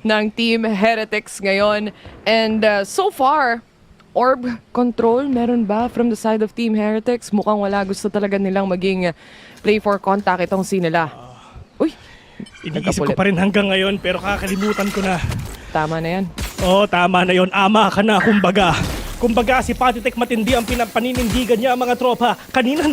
ng Team Heretics ngayon. And so far, orb control, meron ba from the side of Team Heretics? Mukhang wala. Gusto talaga nilang maging play for contact itong sinila. Uy! Iniisip ko pa rin hanggang ngayon, pero kakalimutan ko na. Tama na yan. Tama na yon. Ama ka na, kumbaga. Kumbaga, si Patitek matindi ang paninindigan niya, mga tropa. Kanina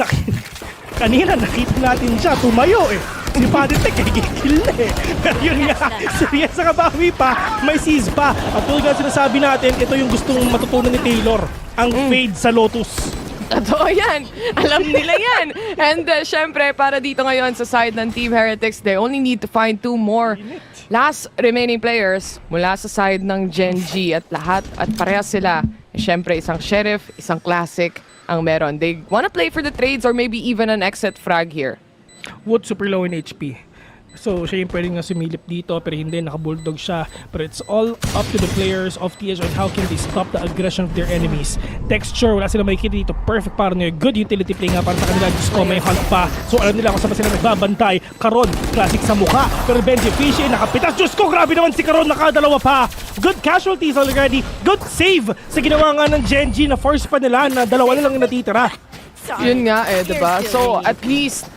nakita natin siya, tumayo eh. Si Patitek, gigil na eh. Pero yun nga, serious sa kabawi pa, may seize pa. At tulad nga sinasabi natin, ito yung gustong matutunan ni Taylor. Ang fade sa Lotus. Totoo yan. Alam nila yan. And syempre, para dito ngayon sa side ng Team Heretics, they only need to find 2 more last remaining players mula sa side ng Gen G at lahat at parehas sila. Syempre, isang Sheriff, isang Classic ang meron. They wanna play for the trades or maybe even an exit frag here. Wood super low in HP. So, siya yung pwedeng sumilip dito, pero hindi, naka-bulldog siya. But it's all up to the players of TH on how can they stop the aggression of their enemies. Texture, wala sila makikita dito. Perfect para nyo. Good utility play nga para sa kanila. Diyos ko, may hunt pa. So, alam nila kung saan sila nagbabantay. Karon, classic sa mukha. Pero Benji Fishy, nakapitas. Diyos ko, grabe naman si Karon, nakadalawa pa. Good casualties already. Good save sa ginawa nga ng Gen G na force pa nila na dalawa na lang natitira. Yun nga diba? So, at least,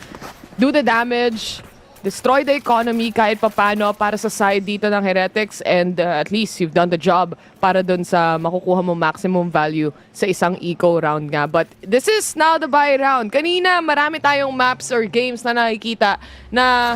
do the damage, destroy the economy kahit papano para sa side dito ng Heretics, and at least you've done the job para dun sa makukuha mo maximum value sa isang eco round nga. But this is now the buy round. Kanina marami tayong maps or games na nakikita na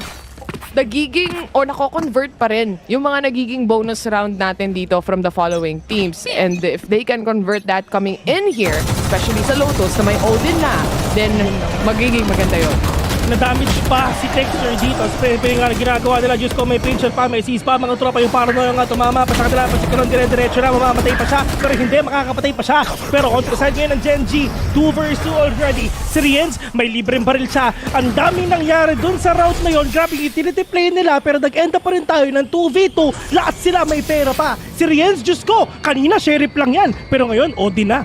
nagiging or nako-convert pa rin yung mga nagiging bonus round natin dito from the following teams. And if they can convert that coming in here, especially sa Lotus na may Odin na, then magiging maganda yun. Na-damage pa si Texture dito. Pero nga ginagawa nila, Diyos ko, may pincher pa, may seize pa, mga tropa yung paranoia nga tumama pa sa kanila, pa si Karon dire-diretso na, mamamatay pa siya, pero hindi, makakapatay pa siya. Pero on the side ngayon ng Gen G, 2 vs 2 already. Si Rienz, may libreng baril siya. Ang daming nangyari dun sa route na yon. Grabe utility play nila, pero nag-end up pa rin tayo ng 2v2. Lahat sila may pera pa. Si Rienz, Diyos ko, kanina sheriff lang yan, pero ngayon, Odin na.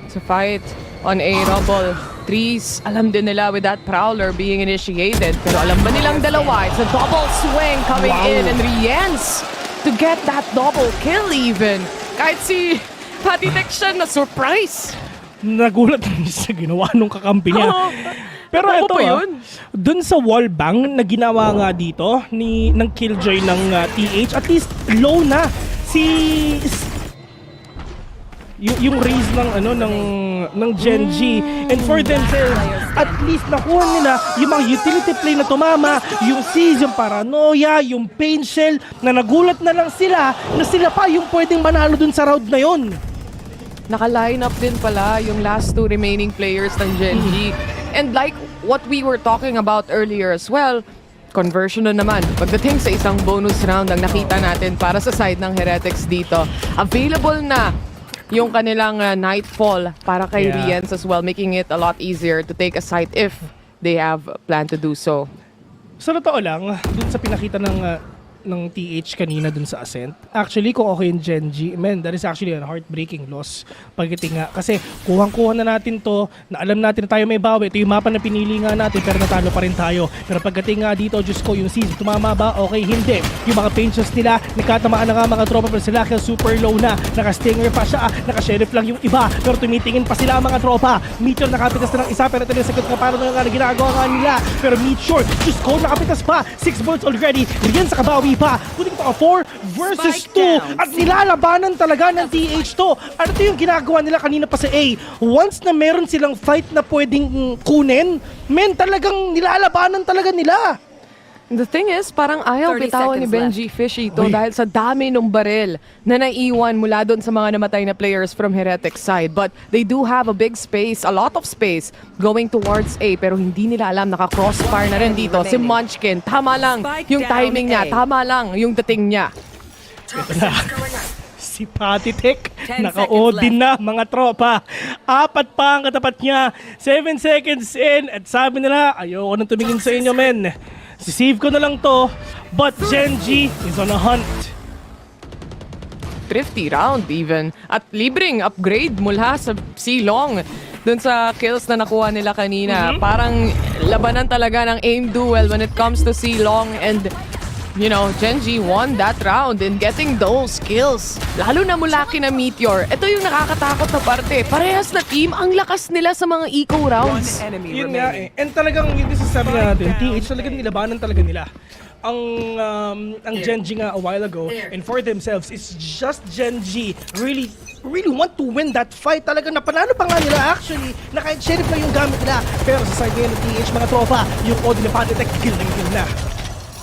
It's a fight on a rubble. Trees, alam din nila with that Prowler being initiated. Pero alam ba nilang dalawa? It's a double swing coming in, and Rienz to get that double kill even. Kahit si Patitek siya na surprise. Nagulat sa ginawa nung kakampi niya. Pero Ano ito pa yun? dun sa wall bang na ginawa nga dito ng Killjoy ng TH, at least low na si yung raise ng Gen G, and for themselves at least nakuha nila yung mga utility play na tumama, yung seize, yung paranoia, yung pain shell, na nagulat na lang sila na sila pa yung pwedeng manalo dun sa round na yon. Naka-line up din pala yung last two remaining players ng Gen G. And like what we were talking about earlier as well, conversion na naman. Pagdating sa isang bonus round ang nakita natin para sa side ng Heretics dito, available na yung kanilang Nightfall para kay Riens as well, making it a lot easier to take a site if they have planned to do so. Sa totoo lang, dun sa pinakita ng TH kanina dun sa Ascent, actually kung okay yung Gen G, man, that is actually a heartbreaking loss pagdating nga. Kasi kuhang-kuha na natin to, na alam natin na tayo may bawi. Ito yung mapa na pinili nga natin, pero natalo pa rin tayo. Pero pagdating nga dito, Diyos ko, yung season, tumama ba? Okay, hindi. Yung mga pensions nila, nagkatamaan na nga mga tropa, pero sila kaya super low na. Naka-stinger pa siya, naka-sheriff lang yung iba, pero tumitingin pa sila mga tropa. Meteor nakapitas na ng isa, pero ito na sagot nga para nga ginagawa nga nila. Pero Meteor, Diyos ko, nakapitas pa. 6 bullets already. Riyan sa kabawi pa, putting to a 4 versus 2, at nilalabanan talaga ng TH to. Ano to yung ginagawa nila kanina pa sa A? Once na meron silang fight na pwedeng kunin, men, talagang nilalabanan talaga nila. The thing is, parang ayaw bitawan ni Benji Fishy ito dahil sa dami ng baril na naiwan mula doon sa mga namatay na players from Heretic side. But they do have a big space, a lot of space going towards A, pero hindi nila alam, naka-crossfire na rin dito si Munchkin. Tama lang yung timing niya, tama lang yung dating niya. Ito na. Si Patitek, naka-Odin na mga tropa. 4 pa ang katapat niya. 7 seconds in, at sabi nila, ayoko nang tumingin sa inyo, men. Sisave ko na lang to, but Gen G is on a hunt. Thrifty round even. At libreng upgrade mula sa Silong dun sa kills na nakuha nila kanina. Parang labanan talaga ng aim duel when it comes to Silong, and you know, Gen G won that round in getting those kills. Lalo na mula kina Meteor. Ito yung nakakatakot na parte. Parehas na team, ang lakas nila sa mga eco rounds. Yun nga eh. And talagang, yun din sasabi nga natin, TH talagang nilabanan talaga nila. Ang Gen G nga a while ago, and for themselves, it's just Gen G really want to win that fight. Talagang napanalo pa nga nila actually, na kahit sheriff na yung gamit nila. Pero sa side ngayon ng TH, mga tropa, yung Odin na Patitek, kill na.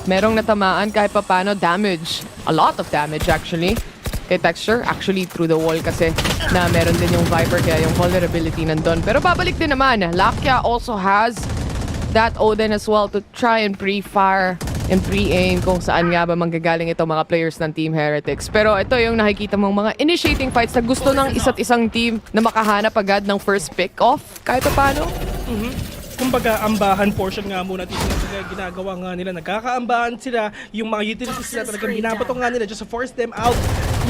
Merong natamaan kahit papano damage. A lot of damage actually. Kay Texture, actually through the wall kasi na meron din yung Viper kaya yung vulnerability nandun. Pero babalik din naman. Lakia also has that Odin as well to try and pre-fire and pre-aim kung saan nga ba manggagaling ito mga players ng Team Heretics. Pero ito yung nakikita mong mga initiating fights na gusto ng isa't isang team na makahanap agad ng first pick-off kahit papano. Kumbaga, ambahan portion nga muna dito na ginagawa nga nila. Nagkakaambahan sila, yung mga utilities nila talagang binabatong nga nila just to force them out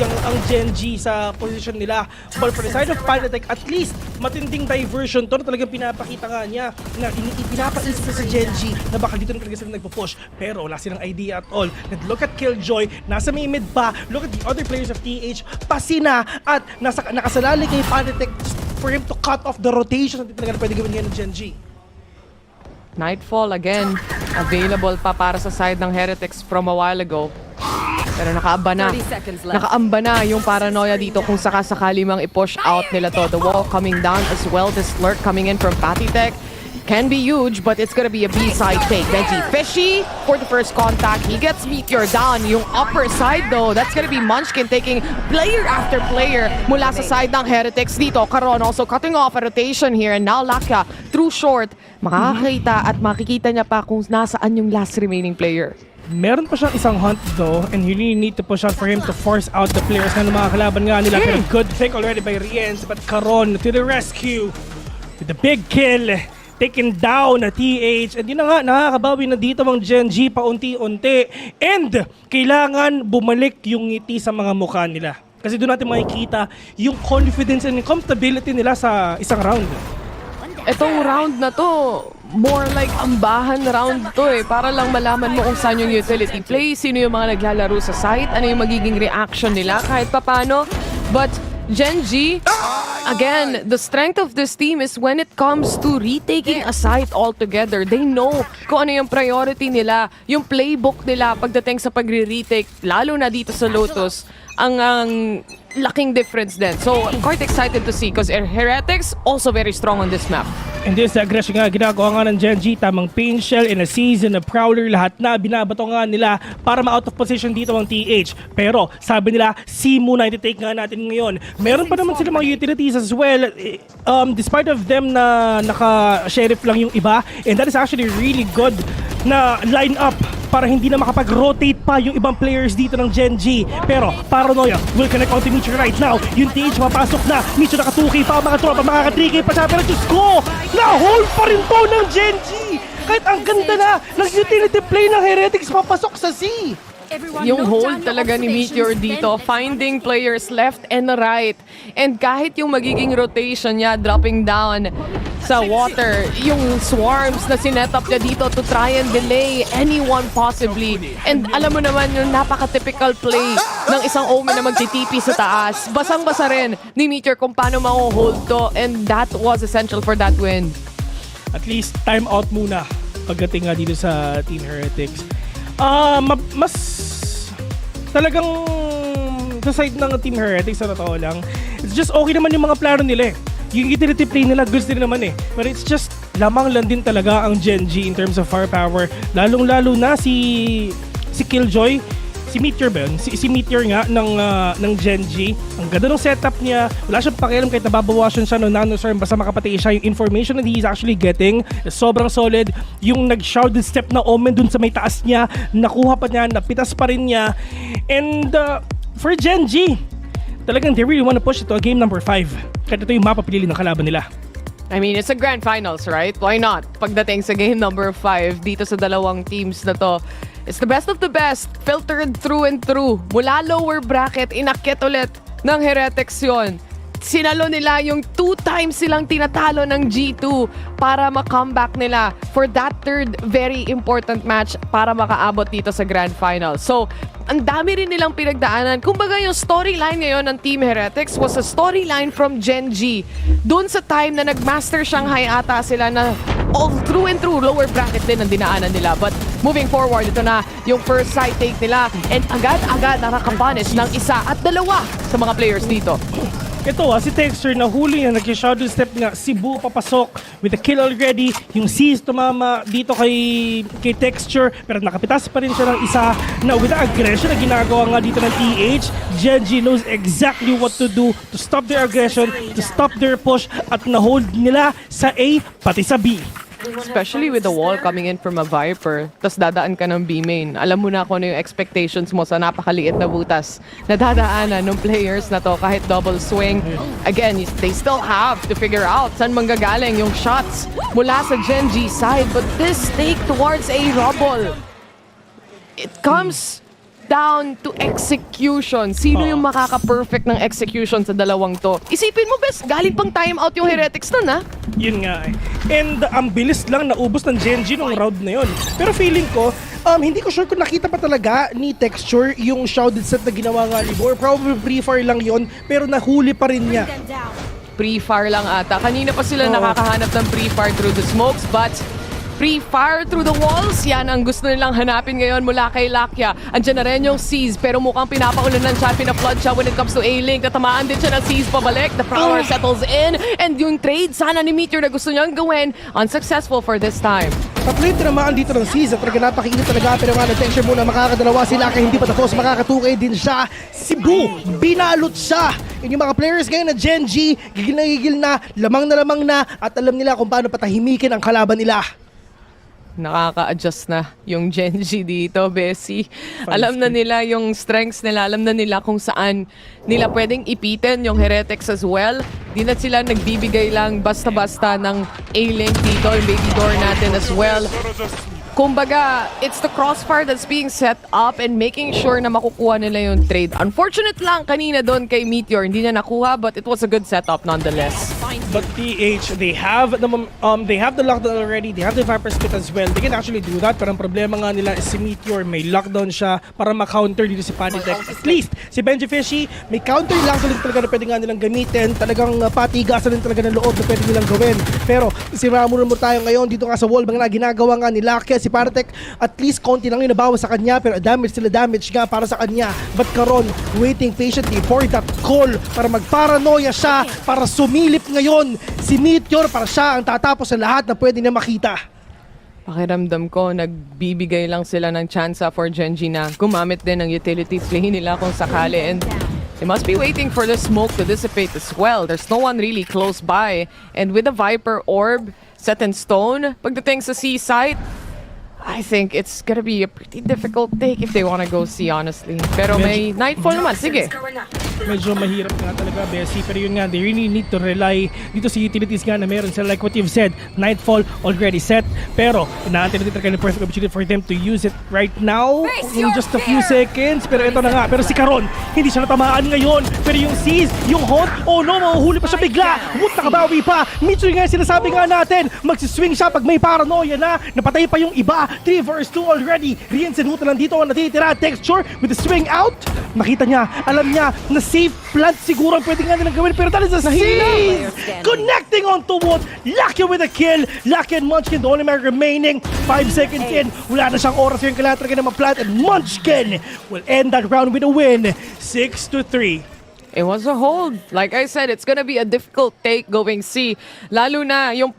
ang Gen G sa position nila. But for the side of Pattek, at least matinding diversion to na talagang pinapakita nga niya na pinapaisip sa Gen G na baka dito na talaga sila nagpo-push. Pero wala silang idea at all. And look at Killjoy, nasa may mid pa. Look at the other players of TH, pasina at nakasalali kay Pattek for him to cut off the rotation na talaga na pwede gawin ngayon ng Gen G. Nightfall again, available pa para sa side ng Heretics from a while ago. Pero nakaamba na. Nakaamba na yung paranoia dito kung sakasakali mang i-push out nila to. The wall coming down as well. This lurk coming in from Patitek can be huge, but it's gonna be a B-side take. Benji Fishy for the first contact. He gets Meteor down. Yung upper side though, that's gonna be Munchkin taking player after player mula sa side ng Heretics dito. Karon also cutting off a rotation here, and now Lakia through short. Makakakita at makikita niya pa kung nasaan yung last remaining player. Meron pa siyang isang hunt though, and you really need to push out for him to force out the players na mga kalaban nga nila. Pero good pick already by Riens, but Caron to the rescue with the big kill. Taken down na TH, and yun na nga, nakakabawi na dito ang Gen G paunti-unti, and kailangan bumalik yung ngiti sa mga mukha nila. Kasi doon natin makikita yung confidence and comfortability nila sa isang round. Itong round na to, more like ambahan round to eh. Para lang malaman mo kung saan yung utility play, sino yung mga naglalaro sa site, ano yung magiging reaction nila kahit papano. But Gen G, again, the strength of this team is when it comes to retaking a site altogether. They know kung ano yung priority nila, yung playbook nila pagdating sa pagre-retake, lalo na dito sa Lotus, ang laking difference din. So, I'm quite excited to see because Heretics also very strong on this map. And this aggression nga, ginagawa nga ng Gen G, tamang pain shell, in a season, a prowler, lahat na binabato nga nila para ma-out of position dito ang TH. Pero sabi nila, C muna i-take nga natin ngayon. Meron pa naman sila mga utilities as well, despite of them na naka-sheriff lang yung iba, and that is actually really good na line up para hindi na makapag-rotate pa yung ibang players dito ng Gen G. Pero Paranoia will connect on to Meteor right now. Yung TH mapasok na. Meteor naka-2K pa, mga tropa, makaka-3K pa siya. Pero Diyos ko, na-hold pa rin to ng Gen G. Kahit ang ganda na ng utility play ng Heretics papasok sa C. Yung hold talaga ni Meteor dito, finding players left and right. And kahit yung magiging rotation niya, dropping down sa water, yung swarms na sinet up niya dito to try and delay anyone possibly. And alam mo naman yung napaka-typical play ng isang Omen na magtitipi sa taas. Basang-basa rin ni Meteor kung paano ma-hold to, and that was essential for that win. At least time out muna pagdating nga dito sa Team Heretics. Mas talagang sa side ng Team Heretics, sa totoo lang, it's just okay naman yung mga plano nila eh. Yung utility play nila, goods din naman eh. But it's just, lamang lang din talaga ang Gen G in terms of firepower. Lalong-lalo na si Killjoy, si Meteor ba yun? Si Meteor nga ng Gen G. Ang ganda ng setup niya. Wala siyang pakialam kahit nababawasan siya ng nanoswarm, basta makapatay siya. Yung information that he is actually getting, sobrang solid. Yung nag-shrouded step na Omen dun sa may taas niya, nakuha pa niya, napitas pa rin niya. And for Gen G, talagang they really want to push it to a game number 5. Kahit ito yung mapapilili ng kalaban nila. I mean, it's a grand finals, right? Why not? Pagdating sa game number 5 dito sa dalawang teams na to, it's the best of the best, filtered through and through. Mula lower bracket, inakyat ulit ng Heretics yun. Sinalo nila yung 2 times silang tinatalo ng G2 para ma-comeback nila for that third very important match para makaabot dito sa grand final. So, ang dami rin nilang pinagdaanan. Kumbaga yung storyline ngayon ng Team Heretics was a storyline from Gen G. Doon sa time na nag-Masters Shanghai ata sila na all through and through, lower bracket din ang dinaanan nila. But moving forward, ito na yung first side take nila and agad-agad nakakapunish ng isa at dalawa sa mga players dito. Ito si Texture na huli niya, nag-shadow step nga, Cebu papasok with the kill already. Yung C's tumama dito kay Texture, pero nakapitas pa rin siya ng isa na with the aggression na ginagawa nga dito ng TH. Gen G knows exactly what to do to stop their aggression, to stop their push, at na-hold nila sa A pati sa B. Especially with the wall coming in from a Viper, tas dadaan ka ng B-main. Alam mo na kung ano yung expectations mo sa napakaliit na butas na dadaanan ng players na to kahit double swing. Again, they still have to figure out saan manggagaling yung shots mula sa Gen G side. But this take towards a rubble, it comes down to execution. Sino yung makaka-perfect ng execution sa dalawang to? Isipin mo, best, galing pang timeout yung Heretics nun, ha? Yun nga eh. And ang bilis lang naubos ng Gen G nung round na yun. Pero feeling ko, hindi ko sure kung nakita pa talaga ni Texture yung shrouded set na ginawa nga ni Boar. Probably pre-fire lang yun, pero nahuli pa rin niya. Pre-fire lang ata. Kanina pa sila nakakahanap ng pre-fire through the smokes, but pre-fire through the walls, yan ang gusto nilang hanapin ngayon mula kay Lakya. Andiyan na rin yung C's, pero mukhang pinapaulanan siya, pinaplood siya when it comes to A-Link. Natamaan din siya ng C's pabalik. The Prowler settles in, and yung trade sana ni Meteor na gusto niyang gawin, unsuccessful for this time. Patlate naman dito ng C's at talaga napakainit talaga, pero nga na-tension muna, makakadalawa sila kaya hindi pa tapos, makakatukay din siya. Cebu, binalot siya. Yung mga players ngayon na Gen G, gigil na, lamang na, at alam nila kung paano patahimikin ang kalaban nila. Nakaka-adjust na yung Gen G dito, Bessie. Alam na nila yung strengths nila, alam na nila kung saan nila pwedeng ipitin yung Heretics as well. Di na sila nagbibigay lang basta-basta ng A-Link dito, yung baby door natin as well. Kumbaga, it's the crossfire that's being set up and making sure na makukuha nila yung trade. Unfortunate lang kanina doon kay Meteor, hindi na nakuha, but it was a good setup nonetheless. But TH, they have the lockdown already. They have the Viper Spit as well. They can actually do that. Pero ang problema nga nila is si Meteor may lockdown siya para ma-counter dito si Paditech. At least si Benji Fishy may counter lang talaga na pwede nga nilang gamitin. Talagang patigasan din talaga ng loob na pwede nilang gawin. Pero si Ramurumur tayo ngayon dito nga sa wall mga ginagawa nga ni Lakia. Si Paditech at least konti lang yung nabawas sa kanya pero damage nga para sa kanya. But Karon waiting patiently for that call para magparanoia siya para sumilip ngayon si Meteor para siya ang tatapos sa lahat na pwede niya makita. Pakiramdam ko, nagbibigay lang sila ng chance for Genji na gumamit din ng utility play nila kung sakali. And they must be waiting for the smoke to dissipate as well. There's no one really close by. And with the Viper Orb set in stone, pagdating sa C site, I think it's gonna be a pretty difficult take if they wanna go C, honestly. Pero may Nightfall naman, sige. Medyo mahirap nga talaga, Bessie. Pero yun nga, they really need to rely dito sa utilities nga na meron sila. Like what you've said, Nightfall already set. Pero, inaantay natin talaga ng perfect opportunity for them to use it right now in just a few seconds. Pero ito na nga, pero si Karon, hindi siya natamaan ngayon. Pero yung Seize, yung Haunt, oh no, mahuhuli pa siya bigla. Woot, nakabawi pa. Mitsu nga sinasabi nga natin, magsiswing siya pag may paranoia na. Napatay pa yung iba. 3 vs 2 already. Rian Senhuta lang dito ang natitira. Texture with the swing out. Nakita niya, alam niya na safe plant siguro ang pwede nga nilang gawin. Pero that is a Seize! Connecting onto Wood. Lucky with a kill. Lucky and Munchkin, the only man remaining. 5 seconds in. Wala na siyang oras yung kailangan talaga na ma-plant. And Munchkin will end that round with a win. 6-3. It was a hold. Like I said, it's gonna be a difficult take going C. Lalo na yung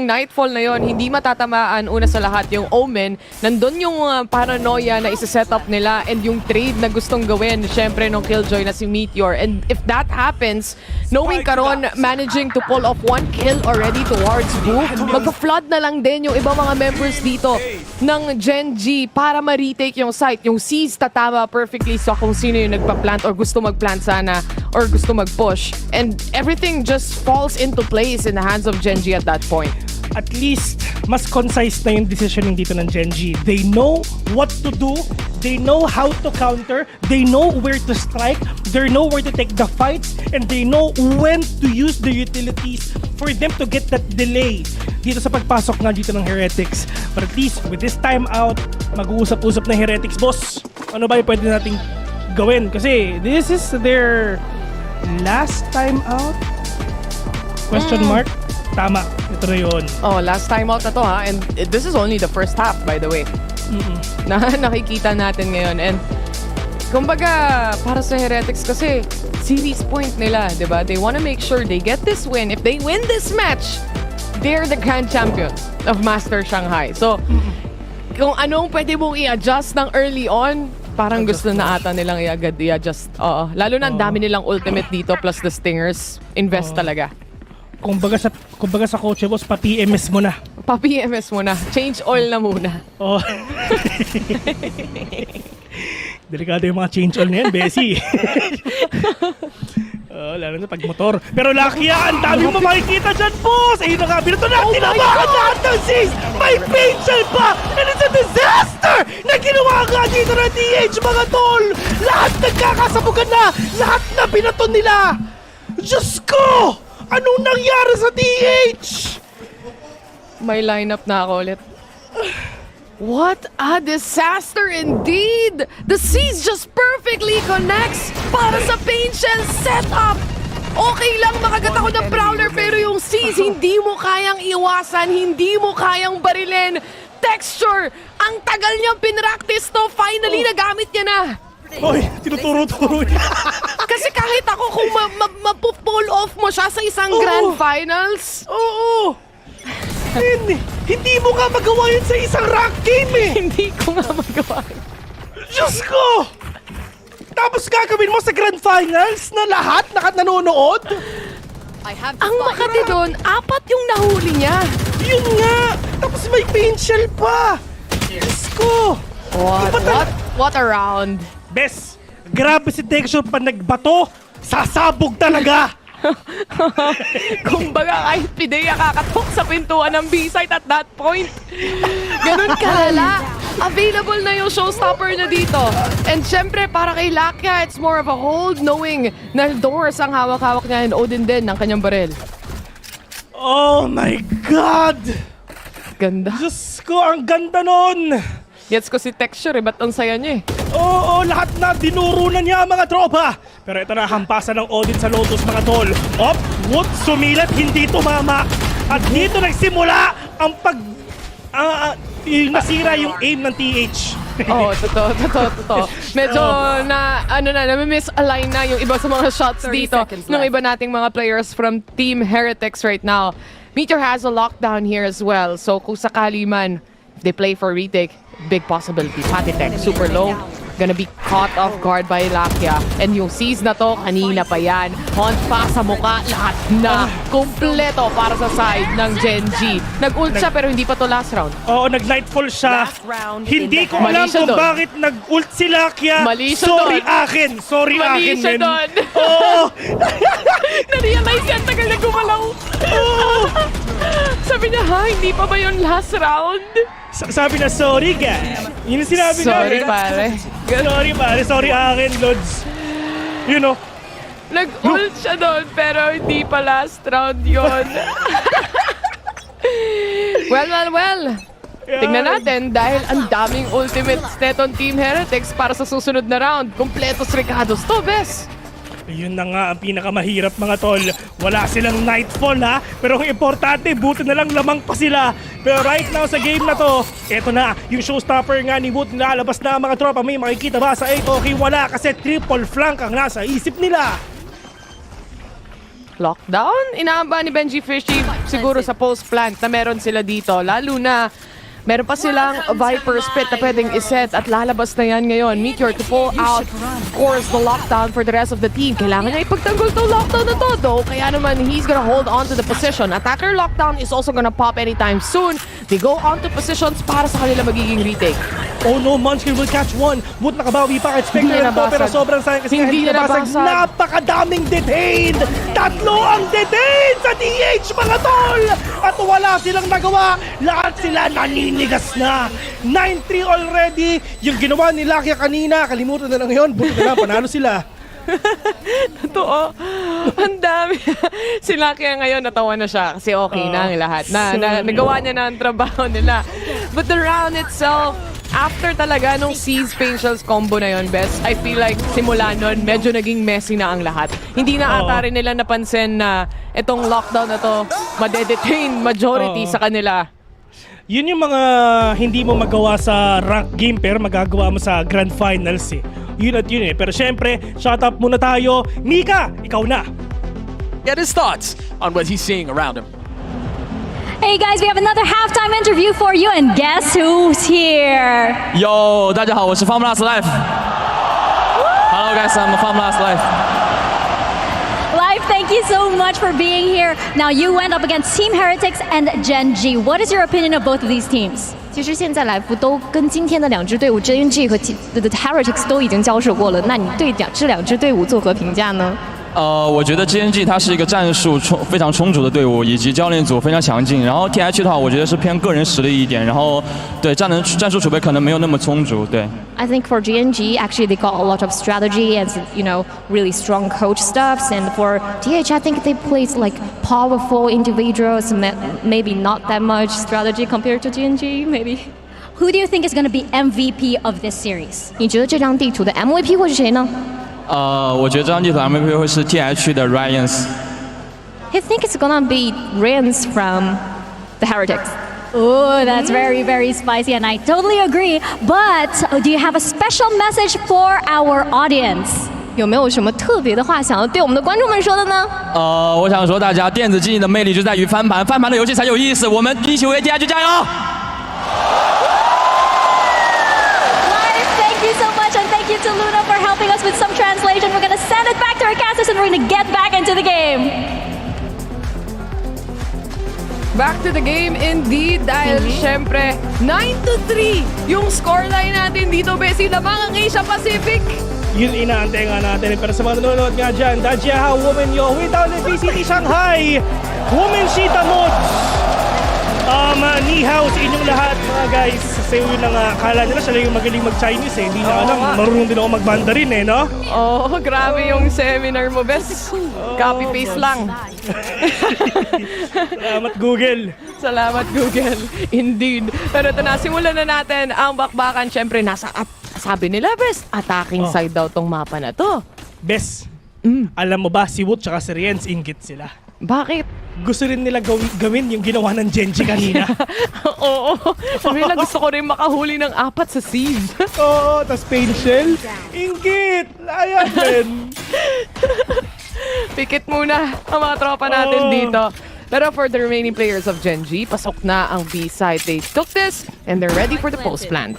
Nightfall na yon, hindi matatamaan una sa lahat yung Omen. Nandun yung paranoia na isa-set up nila and yung trade na gustong gawin, syempre nung Killjoy na si Meteor. And if that happens, knowing Karon managing to pull off 1 kill already towards Boo, magpa-flood na lang din yung ibang mga members dito ng Genji para ma-retake yung site. Yung Seize tatama perfectly sa kung sino yung nagpa-plant or gusto mag-plant sana or gusto mag-push. And everything just falls into place in the hands of Genji at that point. At least, mas concise na yung decisioning dito ng Genji. They know what to do. They know how to counter. They know where to strike. They know where to take the fights. And they know when to use the utilities for them to get that delay dito sa pagpasok nga dito ng Heretics. But at least, with this time out, mag-uusap-usap na Heretics, boss. Ano ba yung pwede nating gawin? Kasi this is their last time out? Question mark? Tama, ito na yun. Oh, last time out na to ha. And this is only the first half, by the way. Na nakikita natin ngayon. And kumbaga, para sa Heretics kasi, series point nila, di ba? They wanna make sure they get this win. If they win this match, they're the grand champion of Masters Shanghai. So, kung anong pwede mong i-adjust ng early on, parang gusto na ata nilang i-adjust. Lalo na ang dami nilang ultimate dito plus the Stingers. Invest talaga. Kumbaga sa coach boss, pa-PMS mo na. Pa-PMS mo na. Change oil na muna. Oh. Delikado yung mga change oil na yan, Bessie. Lalo na pag motor. Pero Lakia, ang dami mo makikita dyan, boss! Ayun na nga, binato na, tinamaan lahat ng Seize! May painful pa! And it's a disaster na ginawa nga dito ng TH, mga tol! Lahat nagkakasabugan na! Lahat na binato nila! Diyos ko! Anong nangyari sa TH? May lineup na ako ulit. What a disaster indeed! The Seize just perfectly connects para sa Pain Shell setup! Okay lang makagat ako ng Prowler pero yung Seize hindi mo kayang iwasan, hindi mo kayang barilin. Texture! Ang tagal niyang pinractice to, finally nagamit niya na! Oy, tinuturo-turo niya. Kasi kahit ako kung ma-pull off mo siya sa isang Grand Finals. Oo! Hindi mo nga magawa yun sa isang rank game eh! Hindi ko nga magawa. Diyos ko! Tapos gagawin mo sa Grand Finals na lahat nanonood? Ang makati doon, 4 yung nahuli niya. Yun nga! Tapos may pain shell pa! Diyos ko! What a round! Bes, grabe si Texture pa nagbato, sasabog talaga! Kumbaga kahit Pidea kakatok sa pintuan ng B-site at that point. Ganun kalala. Available na yung showstopper na dito. And syempre para kay Lakia, it's more of a hold knowing na doors ang hawak-hawak niya and Odin din ng kanyang baril. Oh my God! Ganda. Diyos ko, ang ganda nun! Gets ko si texture ba't ang saya niya Oo, lahat na dinuro na niya mga tropa. Pero ito na, hampasan ng Odin sa Lotus mga tol. Op, wood, sumilat, hindi tumama. At dito nagsimula ang nasira yung aim ng TH. Oo, totoo. Medyo nami-misalign na yung iba sa mga shots dito ng iba nating mga players from Team Heretics right now. Meteor has a lockdown here as well. So kung sakali man, they play for retake, big possibility. Patitech, super low. Gonna be caught off guard by Lakia. And yung seize na to, kanina pa yan. Hunt pa sa mukha, lahat na. Kompleto para sa side ng Gen.G. Nag-ult siya pero hindi pa to last round. Oo, nag-nightfall siya. Hindi ko alam kung bakit nag-ult si Lakia. Mali siya Sorry doon. akin. Sorry Mali akin, siya men. doon. Oo. Na-realize yan, tagal na gumalaw. Sabi niya, ha, hindi pa ba yun last round? Sabi na, sorry guys. Yun yung sinabi niya. Sorry, pare. Sorry pare, sorry akin, Lods. You know. Nag-ult siya doon, pero hindi pa last round yun. Well. Tingnan natin dahil ang daming ultimates netong Team Heretics para sa susunod na round. Kompletos regados to, bes. Yun na nga ang pinakamahirap mga tol. Wala silang nightfall ha. Pero ang importante, buti na lang lamang pa sila. Pero right now sa game na to, eto na, yung showstopper nga ni Wood nilalabas na mga tropa. May makikita ba sa 8? Okay, wala kasi triple flank ang nasa isip nila. Lockdown? Inaamba ni Benji Fishy siguro sa post plant na meron sila dito. Lalo na meron pa silang Viper Spit na pwedeng iset at lalabas na yan ngayon. Meteor to pull out, of course, the lockdown for the rest of the team. Kailangan niya ipagtanggol to lockdown na to, though. Kaya naman, he's gonna hold on to the position. Attacker lockdown is also gonna pop anytime soon. They go on to positions para sa kanila magiging retake. Oh no, Munchkin will catch one. Wood nakabawi pa. Expect na to, pero sobrang sayang kasi hindi nabasag. Napakadaming detained. 3 ang detained sa DH, mga tol. At wala silang nagawa. Lahat sila naninigas na. 9-3 already. Yung ginawa ni Lakia kanina, kalimutan na lang ngayon. Buti na lang, panalo sila. Totoo. Ang dami. Si Lakia ngayon, natawa na siya kasi okay na ang lahat. Nagawa niya na ang trabaho nila. But the round itself, after talaga nung Seize Facials combo na yon, Bes, I feel like simula nun, medyo naging messy na ang lahat. Hindi na ata rin nila napansin na itong lockdown na to, madedetain majority sa kanila. Yun yung mga hindi mo magawa sa rank game pero magagawa mo sa grand finals eh. Yun at yun eh. Pero syempre, shut up muna tayo. Mika, ikaw na. Get his thoughts on what he's seeing around him. Hey guys, we have another halftime interview for you, and guess who's here? Yo, 大家好，我是 FALORANT Live. Hello guys, I'm FALORANT Live. Live, thank you so much for being here. Now you went up against Team Heretics and Gen.G. What is your opinion of both of these teams? 其实现在来福都跟今天的两支队伍 Gen.G 和 Heretics 都已经交手过了，那你对这两支队伍作何评价呢？我觉得 GNG 它是一个战术非常充足的队伍，以及教练组非常强劲。然后 TH 的话，我觉得是偏个人实力一点，然后对战术储备可能没有那么充足。对。I think for GNG, actually they got a lot of strategy and really strong coach stuffs. And for TH, I think they played like powerful individuals, maybe not that much strategy compared to GNG, maybe. Who do you think is going to be MVP of this series? 你觉得这张地图的 MVP 会是谁呢？我觉得这张地图 MVP 会是 TH 的 Ryans。 I think it's gonna be Ryans from the Heretics. Oh, that's very, very spicy, and I totally agree. But do you have a special message for our audience? 有没有什么特别的话想要对我们的观众们说的呢？我想说大家，电子竞技的魅力就在于翻盘，翻盘的游戏才有意思。我们一起为 TH 加油！ Thank you so much, and thank you to Luna for helping us with some translation. We're going to send it back to our casters and we're going to get back into the game. Back to the game indeed dahil syempre 9-3 yung scoreline natin dito, Bessie, lamang ang Asia Pacific. Yun inaantay nga natin. Pero sa mga nanonood nga dyan, Dajiaha Women Yo, without the VCT Shanghai, Women Shita Mods. Ni hao sa inyong lahat mga guys. Sa yun na nga, akala nila siya lang yung magaling mag-Chinese eh. Hindi na alam, marunong din ako mag-Mandarin eh, no? Oh, grabe yung seminar mo, bes. Copy-paste lang. Salamat, Google. Salamat, Google. Indeed. Pero ito na, simulan na natin ang bakbakan. Siyempre, sabi nila, bes, attacking side daw tong mapa na to. Bes, alam mo ba, si Woot tsaka si Rienz, inggit sila. Bakit? Gusto rin nila gawin yung ginawa ng Genji kanina. Oo. Sabi nila, gusto ko rin makahuli ng 4 sa seed. Oo, tas pain shell. Inggit! Ayan din. Pikit muna ang mga tropa natin dito. Pero for the remaining players of Genji, pasok na ang B side. They took this and they're ready for the post plant.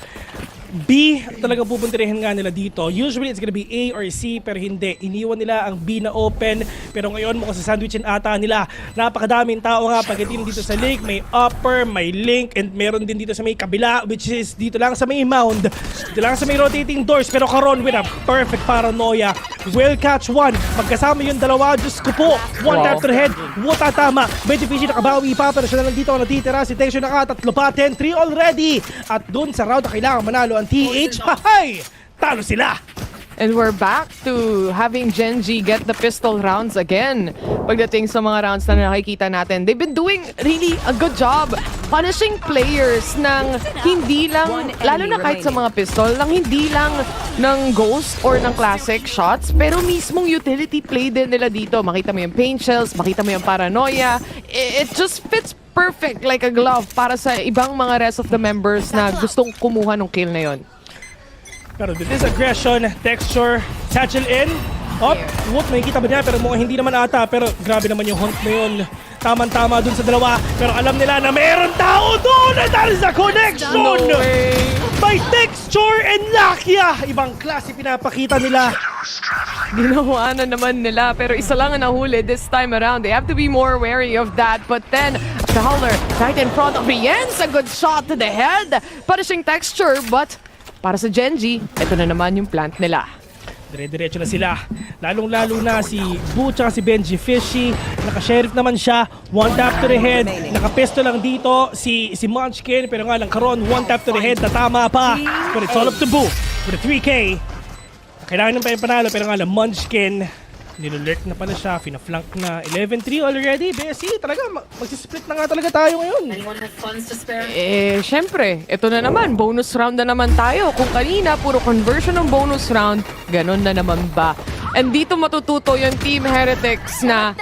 B, talaga pupuntirihin nga nila dito. Usually, it's gonna be A or C, pero hindi. Iniwan nila ang B na open. Pero ngayon, mukhang sa sandwichin ata nila. Napakadaming tao nga pagdating dito sa lake. May upper, may link, and meron din dito sa may kabila, which is dito lang sa may mound. Dito lang sa may rotating doors. Pero Karon with a perfect paranoia. Will catch one. Magkasama yung dalawa. Diyos ko po. One tap to the head. Wata tama. Medyo fishy nakabawi pa, pero siya na lang dito ang natitira. Si Teixo nakatatlo pa. 10-3 already. At dun sa round na kailangan manalo ang TH, hahay! Talo sila! And we're back to having Genji get the pistol rounds again. Pagdating sa mga rounds na nakikita natin, they've been doing really a good job punishing players ng hindi lang, lalo na kahit sa mga pistol, ng hindi lang ng ghost or ng classic shots, pero mismong utility play din nila dito. Makita mo yung pain shells, makita mo yung paranoia. It just fits perfect like a glove para sa ibang mga rest of the members na gustong kumuha ng kill na yon. Pero this aggression, texture, satchel in. Woot, makikita ba niya? Pero mukhang hindi naman ata. Pero grabe naman yung hunt na yun. Tama-tama dun sa dalawa. Pero alam nila na meron tao doon! And that is a connection! No way! By texture and Lakia! Ibang klase pinapakita nila. Ginawa na naman nila, pero isa lang ang nahuli this time around. They have to be more wary of that. But then, Prowler right in front of Rienz. A good shot to the head. Punishing texture, but para sa Genji, ito na naman yung plant nila. Dire-diretso na sila. Lalong-lalo na si Boo tsaka si Benji Fishy. Naka-sheriff naman siya. One tap to the head. Naka-pesto lang dito si Munchkin. Pero nga lang Karon, one tap to the head. Natama pa. But it's all up to Boo. For the 3K. Kailangan ng panalo. Pero nga lang Munchkin. Nilulurk na pala siya. Fina-flank na. 11-3 already. Bessie, talaga. Magsisplit na nga talaga tayo ngayon. Syempre. Ito na naman. Bonus round na naman tayo. Kung kanina, puro conversion ng bonus round, ganun na naman ba? And dito matututo yung Team Heretics na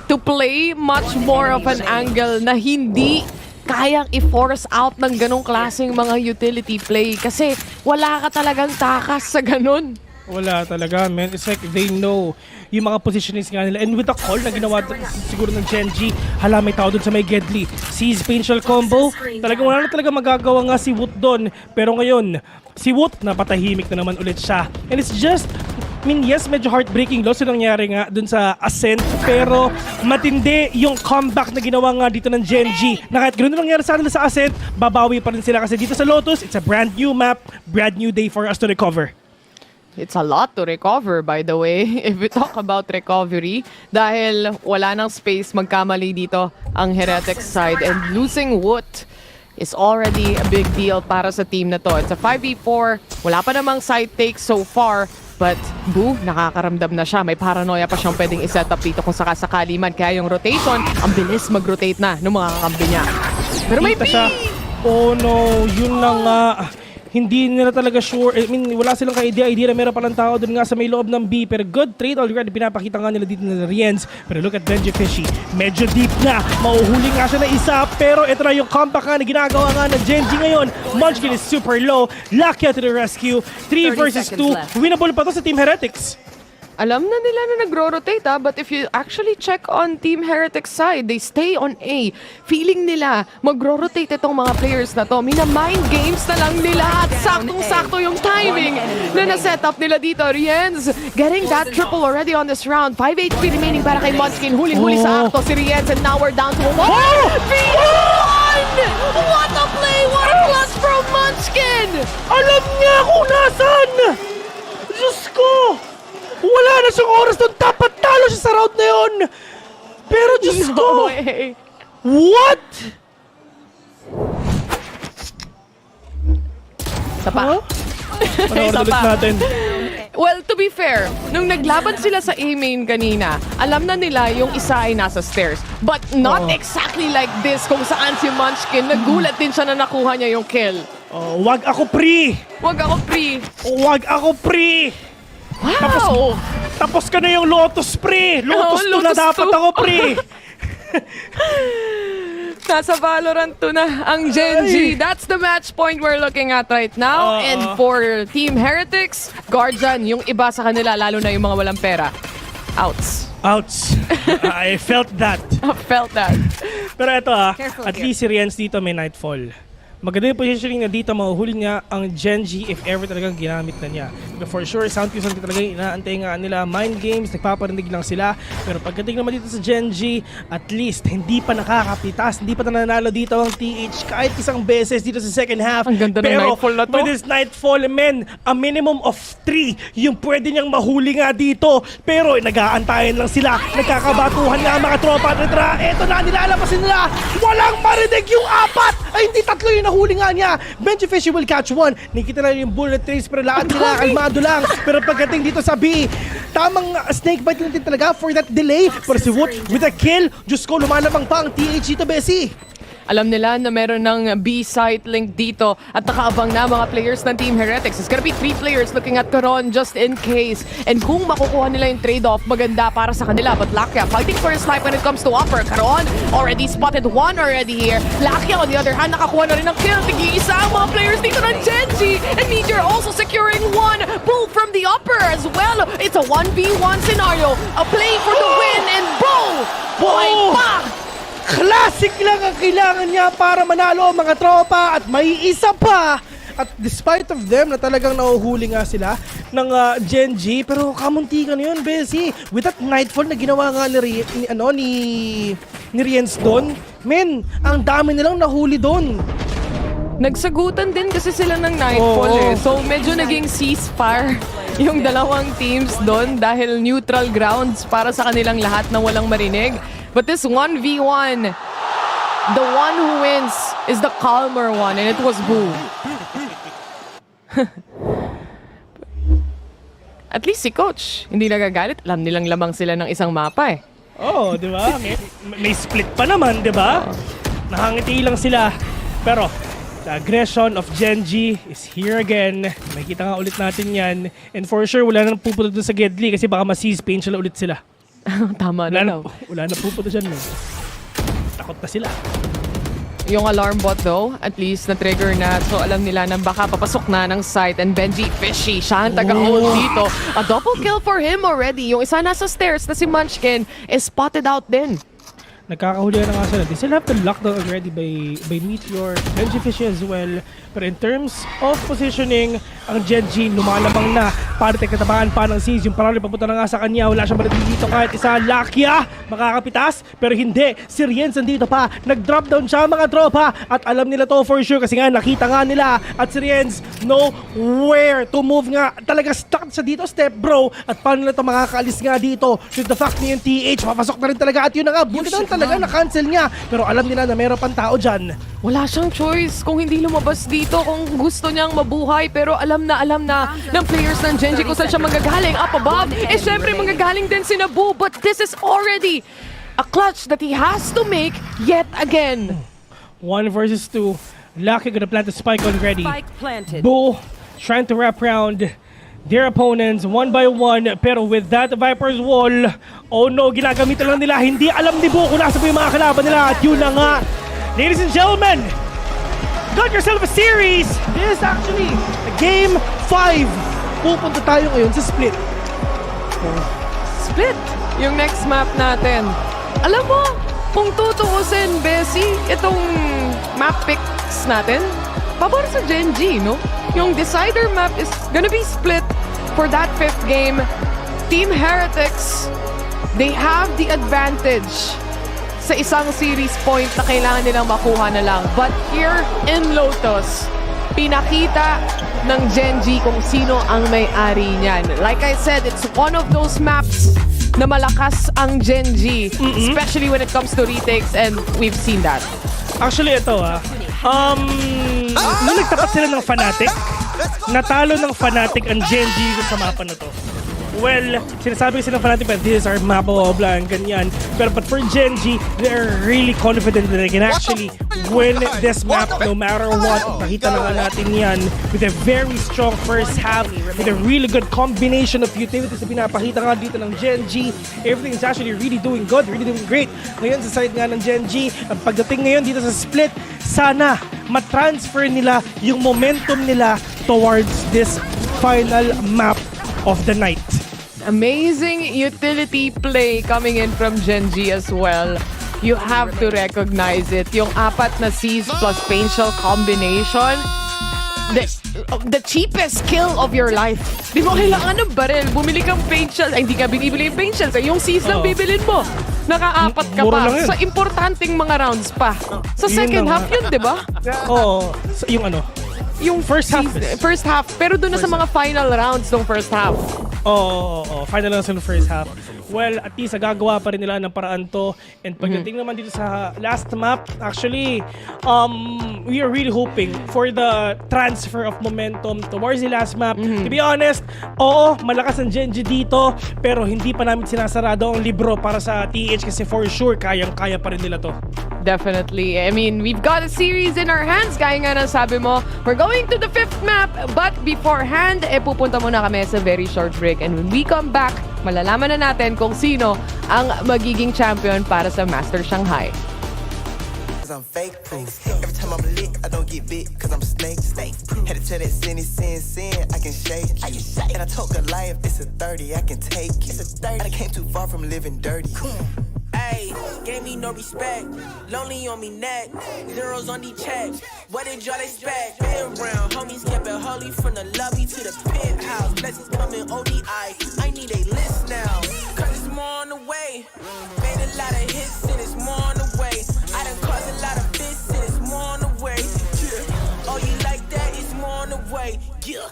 to play much more of an angle na hindi kayang i-force out ng ganong klaseng mga utility play. Kasi wala ka talagang takas sa ganun. Wala talaga, man. It's like they know yung mga positionings nga nila. And with the call na ginawa siguro ng Genji, hala may tao dun sa may Gedli. Sees Painshell combo. Talagang wala na talaga magagawa nga si Woot dun. Pero ngayon, si Woot, napatahimik na naman ulit siya. And it's just, I mean, yes, medyo heartbreaking loss yung nangyari nga dun sa Ascent. Pero matindi yung comeback na ginawa nga dito ng Genji. Na kahit ganoon nangyari sa kanila sa Ascent, babawi pa rin sila kasi dito sa Lotus, it's a brand new map, brand new day for us to recover. It's a lot to recover, by the way, if we talk about recovery. Dahil wala nang space magkamali dito ang Heretics side. And losing Woot is already a big deal para sa team na to. It's a 5v4. Wala pa namang side take so far. But Boo, nakakaramdam na siya. May paranoia pa siyang pwedeng iset up dito kung sakasakali man. Kaya yung rotation, ang bilis mag-rotate na ng mga kakampi niya. Pero may siya. Oh no, yun na nga. Hindi nila talaga sure. I mean, wala silang ka-idea na meron palang tao doon nga sa may loob ng B. Pero good trade already. Pinapakita nga nila dito na Rienz. Pero look at Benji Fishy. Medyo deep na. Mauhuli nga siya na isa. Pero ito na yung comeback nga na ginagawa nga ng Genji ngayon. Munchkin is super low. Lakia to the rescue. 3 versus 2. Winnable pa to sa Team Heretics. Alam na nila na nagro-rotate but if you actually check on Team Heretics side, they stay on A. Feeling nila magro-rotate itong mga players na to. Mina-mind games na lang nila at saktong-sakto yung timing na na-set up nila dito. Rienz getting that triple already on this round. 5 HP remaining para kay Munchkin. Huling-huli sa akto si Rienz and now we're down to 1. What a play! What a plus from Munchkin! Alam niya kung nasan! Diyos ko! Wala na siyang oras doon. Dapat talo siya sa round na yun. Pero Diyos ko! Way. What? Isa pa. Panoorin Isa ulit pa. natin. Well, to be fair, nung naglaban sila sa A-main kanina, alam na nila yung isa ay nasa stairs. But not exactly like this kung saan si Munchkin, nagulat din siya na nakuha niya yung kill. Oh, wag ako pre! Wag ako pre! Wag ako pre! Wow! Tapos ka na yung Lotus pre! Lotus 2 na Lotus dapat 2. ako pre! Nasa Valorant 2 na ang Gen G. That's the match point we're looking at right now. And for Team Heretics, Guardian, yung iba sa kanila, lalo na yung mga walang pera. Outs. Outs. I felt that. Felt that. Pero ito Careful at here. least si Riens dito may Nightfall. Maganda yung positioning na dito, mahuhuli niya ang Gen G if ever talagang ginamit na niya. But for sure, Sound Fusion talaga yung inaantay nga nila. Mind games, nagpaparinig lang sila. Pero pagdating naman dito sa Gen G, at least hindi pa nakakapitas, hindi pa nananalo dito ang TH kahit isang beses dito sa second half. Ang ganda ng Pero Nightfall na to. with this Nightfall, men, a minimum of 3 yung pwede niyang mahuli nga dito. Pero nag-aantayan lang sila, nagkakabatuhan nga ang mga tropa. Eto na, nilalabasin nila. Walang marinig yung 4! Ay, hindi 3 yung nahuli nga niya. Benji Fishy will catch 1. Nakikita na yung bullet trace pero lahat nila kalmado lang. Pero pagdating dito sa B, tamang snakebite lang din talaga for that delay. Pero si Wood with a kill, Diyos ko, lumalabang pa ang TH dito, Bessie. Alam nila na meron ng B-site link dito at nakaabang na mga players ng Team Heretics. It's gonna be 3 players looking at Caron just in case. And kung makukuha nila yung trade-off, maganda para sa kanila. But Lakia fighting for his life when it comes to upper. Caron already spotted 1 already here. Lakia on the other hand, nakakuha na rin ng kill. Tig-iisa ang mga players dito ng Gen G. And Meteor also securing 1 pull from the upper as well. It's a 1v1 scenario. A play for the win and bro! Buhay pa! Classic lang ang kailangan niya para manalo ang mga tropa at may isa pa. At despite of them na talagang nahuhuli nga sila ng Gen G, pero kamuntikan na yun, Bessie. With that Nightfall na ginawa nga ni Riens doon, men, ang dami nilang nahuli doon. Nagsagutan din kasi sila ng Nightfall eh. So medyo naging ceasefire yung dalawang teams doon dahil neutral grounds para sa kanilang lahat na walang marinig. But this 1v1, the one who wins is the calmer one and it was Boo. At least si Coach, hindi nagagalit. Alam nilang lamang sila ng isang mapa eh. Oh, di ba? May split pa naman, di ba? Nakangiti lang sila. Pero the aggression of Gen G is here again. Makikita nga ulit natin yan. And for sure, wala nang pupunta doon sa Gedli kasi baka ma-seize pain sila ulit sila. Tama na daw. Wala na pupunta dyan, man. Takot na sila. Yung alarm bot though, at least na-trigger na. So alam nila na baka papasok na ng site. And Benji Fishy, siya ang taga-hold dito. A double kill for him already. Yung isa nasa stairs na si Munchkin is spotted out din. Nagkakahuli na nga sila. They still have the lockdown already by Meteor, Benji Fishy as well. Pero in terms of positioning, ang Gen G lumalabang na. Para katabaan pa ng Seize. Yung parang papunta na nga sa kanya. Wala siyang marating dito kahit isa. Lakia! Makakapitas. Pero hindi. Si Riens nandito pa. Nag-drop down siya mga tropa. At alam nila to for sure kasi nga nakita nga nila. At si Riens know where to move nga. Talaga stuck siya dito, step bro. At paano na ito makakaalis nga dito. With the fact na yung TH, papasok na rin talaga. At yun na nga, buti na talaga na-cancel niya. Pero alam nila na meron pang tao dyan. Wala siyang choice kung hindi lumabas dito kung gusto niyang mabuhay. Pero alam na ng players ng Gen G kung saan siya magagaling. Up above, eh syempre magagaling din si Nabu. But this is already a clutch that he has to make yet again. 1 versus 2. Lucky gonna plant the spike already. Spike planted. Bo trying to wrap around their opponents one by one. Pero with that Viper's Wall, oh no, ginagamitan lang nila. Hindi alam ni Bo kung nasa po yung mga kalaban nila. At yun na nga. Ladies and gentlemen, got yourself a series. This is actually Game 5. Pupunta tayo ngayon sa Split. Split! Yung next map natin. Alam mo, kung tutuusin, Bessie, itong map picks natin, pabor sa Gen G, no? Yung decider map is gonna be split for that 5th game. Team Heretics, they have the advantage sa isang series point na kailangan nilang makuha na lang. But here in Lotus, pinakita ng Gen G kung sino ang may-ari niyan. Like I said, it's one of those maps na malakas ang Gen G, especially when it comes to retakes, and we've seen that. Actually, ito nung nagtapat sila ng Fnatic, natalo ng Fnatic ang Gen G sa mapa na to. Well, sinasabi kasi ng Fnatic, but this is our map, blah, blah, and ganyan. But for Gen G, they're really confident that they can actually win this map no matter what. Nakita na nga natin yan with a very strong first half, with a really good combination of utilities na pinapakita nga dito ng Gen G. Everything is actually really doing good, really doing great. Ngayon sa side nga ng Gen G, ang pagdating ngayon dito sa split, sana matransfer nila yung momentum nila towards this final map of the night. Amazing utility play coming in from Gen G as well. You have to recognize it. Yung apat na C's plus Pain Shell combination, the cheapest kill of your life. Di mo kailangan ng baril. Bumili kang Pain Shell. Ay, hindi ka binibili yung Pain Shell. Yung C's lang bibilin mo. Nakaapat ka pa. Sa importanteng mga rounds pa. Sa second half yun, di ba? Oo. Yung ano? Yung first half. First half. Pero doon na sa mga final rounds ng first half. Final rounds ng first half. Well, at least gagawa pa rin nila ng paraan to. And pagdating naman dito sa last map, actually, we are really hoping for the transfer of momentum towards the last map. To be honest, malakas ang Gen G dito, pero hindi pa namin sinasarado ang libro para sa TH kasi for sure, kayang-kaya pa rin nila to. Definitely. I mean, we've got a series in our hands. Kaya nga na sabi mo, we're going to the 5th map. But beforehand, pupunta muna kami sa very short break. And when we come back, malalaman na natin kung sino ang magiging champion para sa Masters Shanghai. I'm fake proof. Every time I'm lit, I don't get bit, cause I'm snake proof. Headed to that sin, I can shake it. And I told Goliath, it's a 30, I can take it. I came too far from living dirty. Ayy, gave me no respect. Lonely on me neck. Zeros on the checks. What did y'all expect? Been round, homies kept it holy from the lobby to the penthouse. Blessings coming ODI. I need a list now. Cause it's more on the way. Made a lot of hits and it's more on the way. I done caused a lot of fits and it's more on the way. Yeah. Oh, you like that? It's more on the way. Yeah.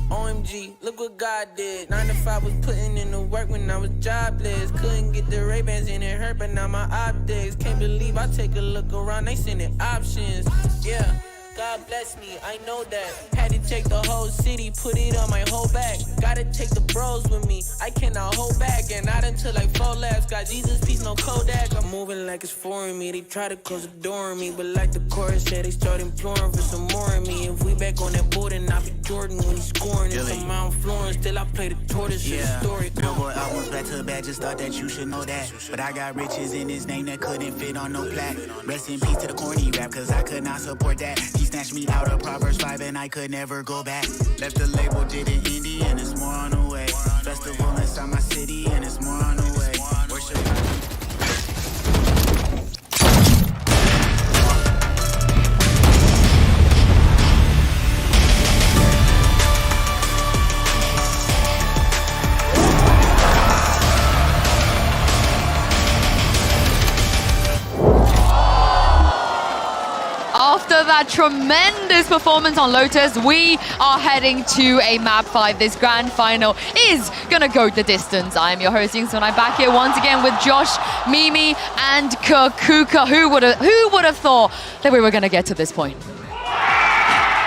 OMG, look what God did. 9 to 5 was putting in the work when I was jobless. Couldn't get the Ray-Bans and it hurt, but now my optics. Can't believe I take a look around, they sending options. Yeah, God bless me, I know that. Had to take the whole city, put it on my whole back. Gotta take the bros with me, I cannot hold back. And not until like 4 laps, got Jesus peace, no Kodak. I'm moving like it's foreign me, they try to close the door on me. But like the chorus said, they start imploring for some more of me. If we back on that board, then I'll be Jordan when he's scoring. It's a Mount Florence, still I play the tortoise in the story. Billboard albums back to back, just thought that you should know that. But I got riches in his name that couldn't fit on no plaque. Rest in peace to the corny rap, cause I could not support that. He snatched me out of Proverbs 5 and I could never go back. Left the label, did it indie and it's more on the way. Festival inside my city and it's more on the way. Worship. After that tremendous performance on Lotus, we are heading to a map 5. This grand final is gonna go the distance. I'm your host, Yingsun. I'm back here once again with Josh, Mimi, and Kakuka. Who would have thought that we were gonna get to this point?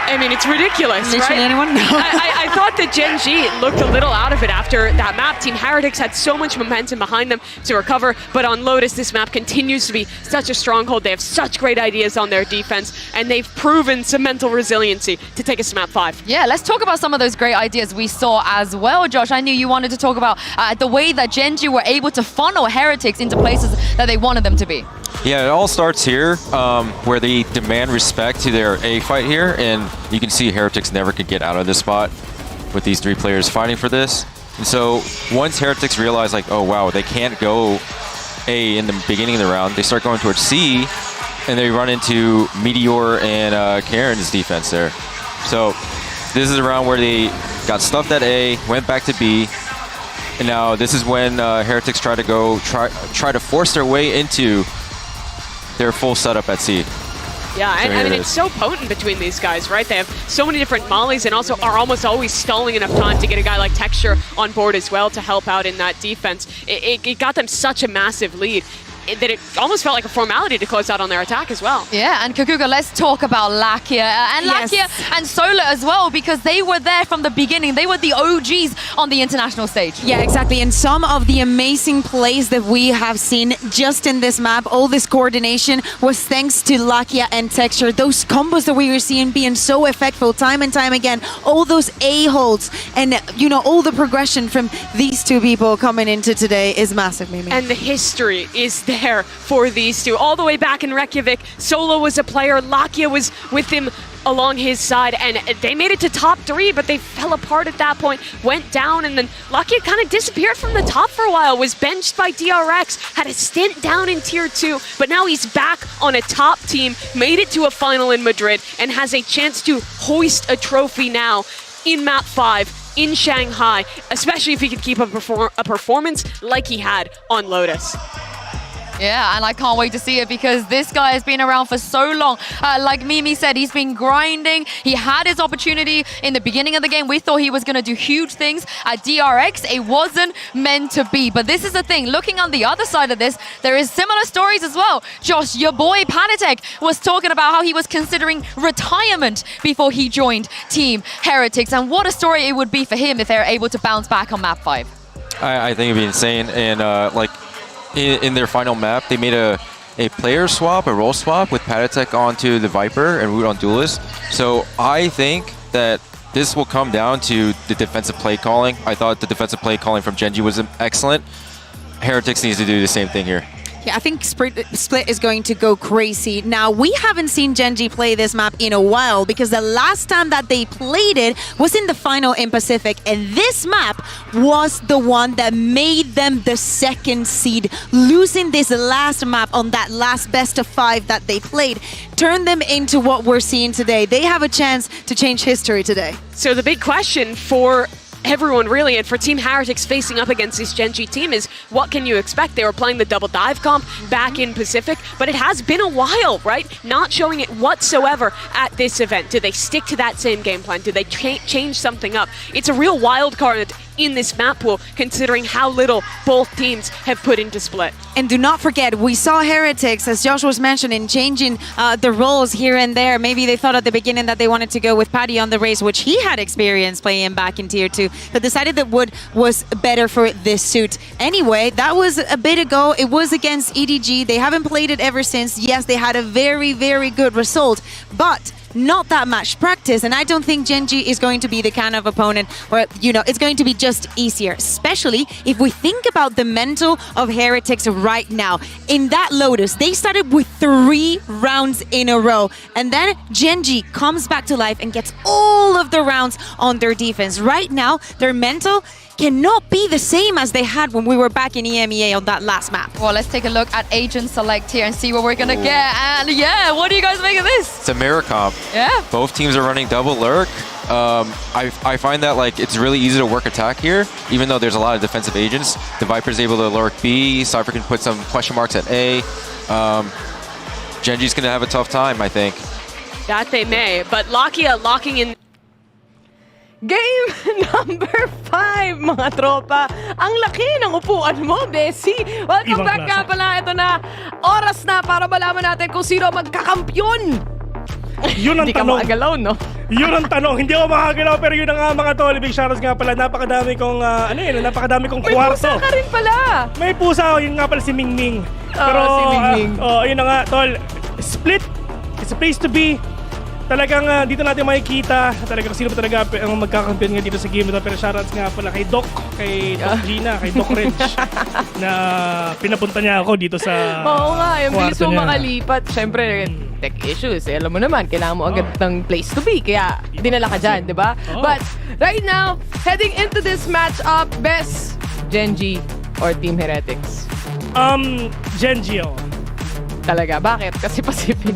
I mean, it's ridiculous, Literally right? anyone? No. I thought that Gen G looked a little out of it after that map. Team Heretics had so much momentum behind them to recover, but on Lotus, this map continues to be such a stronghold. They have such great ideas on their defense, and they've proven some mental resiliency to take us to map 5. Yeah, let's talk about some of those great ideas we saw as well, Josh. I knew you wanted to talk about the way that Gen G were able to funnel Heretics into places that they wanted them to be. Yeah, it all starts here, where they demand respect to their A fight here, and you can see Heretics never could get out of this spot with these 3 players fighting for this. And so once Heretics realize, like, oh wow, they can't go A in the beginning of the round, they start going towards C, and they run into Meteor and Karen's defense there. So this is a round where they got stuffed at A, went back to B, and now this is when Heretics try to force their way into their full setup at C. Yeah, and I mean, it's so potent between these guys, right? They have so many different mollies and also are almost always stalling enough time to get a guy like Texture on board as well to help out in that defense. It got them such a massive lead. it almost felt like a formality to close out on their attack as well. Yeah, and Kakuga, let's talk about Lakia. And Lakia and Solar as well, because they were there from the beginning. They were the OGs on the international stage. Yeah, exactly. And some of the amazing plays that we have seen just in this map, all this coordination was thanks to Lakia and Texture. Those combos that we were seeing being so effective time and time again, all those A-holds and, you know, all the progression from these two people coming into today is massive, Mimi. And the history is there for these two. All the way back in Reykjavik, Solo was a player, Lakia was with him along his side, and they made it to top 3, but they fell apart at that point, went down, and then Lakia kind of disappeared from the top for a while, was benched by DRX, had a stint down in Tier 2, but now he's back on a top team, made it to a final in Madrid, and has a chance to hoist a trophy now in Map 5 in Shanghai, especially if he could keep up a performance like he had on Lotus. Yeah, and I can't wait to see it because this guy has been around for so long. Like Mimi said, he's been grinding. He had his opportunity in the beginning of the game. We thought he was going to do huge things at DRX. It wasn't meant to be. But this is the thing. Looking on the other side of this, there is similar stories as well. Josh, your boy Panatek was talking about how he was considering retirement before he joined Team Heretics. And what a story it would be for him if they're able to bounce back on Map 5. I think it'd be insane. And like, in their final map, they made a player swap, a role swap with Patatek onto the Viper and Root on Duelist. So I think that this will come down to the defensive play calling. I thought the defensive play calling from Genji was excellent. Heretics needs to do the same thing here. Yeah, I think Split is going to go crazy. Now, we haven't seen Genji play this map in a while because the last time that they played it was in the final in Pacific. And this map was the one that made them the second seed. Losing this last map on that last best of 5 that they played turned them into what we're seeing today. They have a chance to change history today. So the big question for everyone really, and for Team Heretics facing up against this Genji team is, what can you expect? They were playing the double dive comp back in Pacific, but it has been a while, right? Not showing it whatsoever at this event. Do they stick to that same game plan? Do they change something up? It's a real wild card in this map pool, considering how little both teams have put into Split. And do not forget, we saw Heretics, as Josh was mentioning, changing the roles here and there. Maybe they thought at the beginning that they wanted to go with Paddy on the race, which he had experience playing back in Tier 2, but decided that Wood was better for this suit. Anyway, that was a bit ago. It was against EDG. They haven't played it ever since. Yes, they had a very, very good result, but not that much practice, and I don't think Genji is going to be the kind of opponent where, you know, it's going to be just easier, especially if we think about the mental of Heretics right now. In that Lotus, they started with 3 rounds in a row, and then Genji comes back to life and gets all of the rounds on their defense. Right now, their mental cannot be the same as they had when we were back in EMEA on that last map. Well, let's take a look at Agent Select here and see what we're gonna get. And yeah, what do you guys make of this? It's a mirror comp. Yeah. Both teams are running double lurk. I find that like it's really easy to work attack here, even though there's a lot of defensive agents. The Viper's able to lurk B, Cypher can put some question marks at A. Genji's gonna have a tough time, I think. That they may, but Lakia locking in. Game number 5, mga tropa. Ang laki ng upuan mo, Bessie. Welcome back nga pala. Ito na, oras na para malaman natin kung sino magkakampyon. Yun ang Hindi tanong. ka makagalaw, no? Yun ang tanong. Hindi ako makagalaw, pero yun ang mga tol. Big shoutouts nga pala. Napakadami kong, napakadami kong kwarto. May pusa ka rin pala. May pusa ako. Yun nga pala si Mingming. Pero, si Mingming. Yun na nga, tol. Split is a place to be. Talagang dito natin makikita talagang sino pa talaga ang magkakampiyon nga dito sa game ito. Pero shoutouts nga pala kay Doc Gina, kay Doc Rich na pinapunta niya ako dito sa Oo nga, yung bilis kwarto mo niya. makalipat. Siyempre, tech issues. Alam mo naman, kailangan mo agad ng place to be. Kaya dinala ka dyan, di ba? But right now, heading into this matchup, Bes, Genji or Team Heretics? Genji ako. Talaga? Bakit? Kasi Pacific.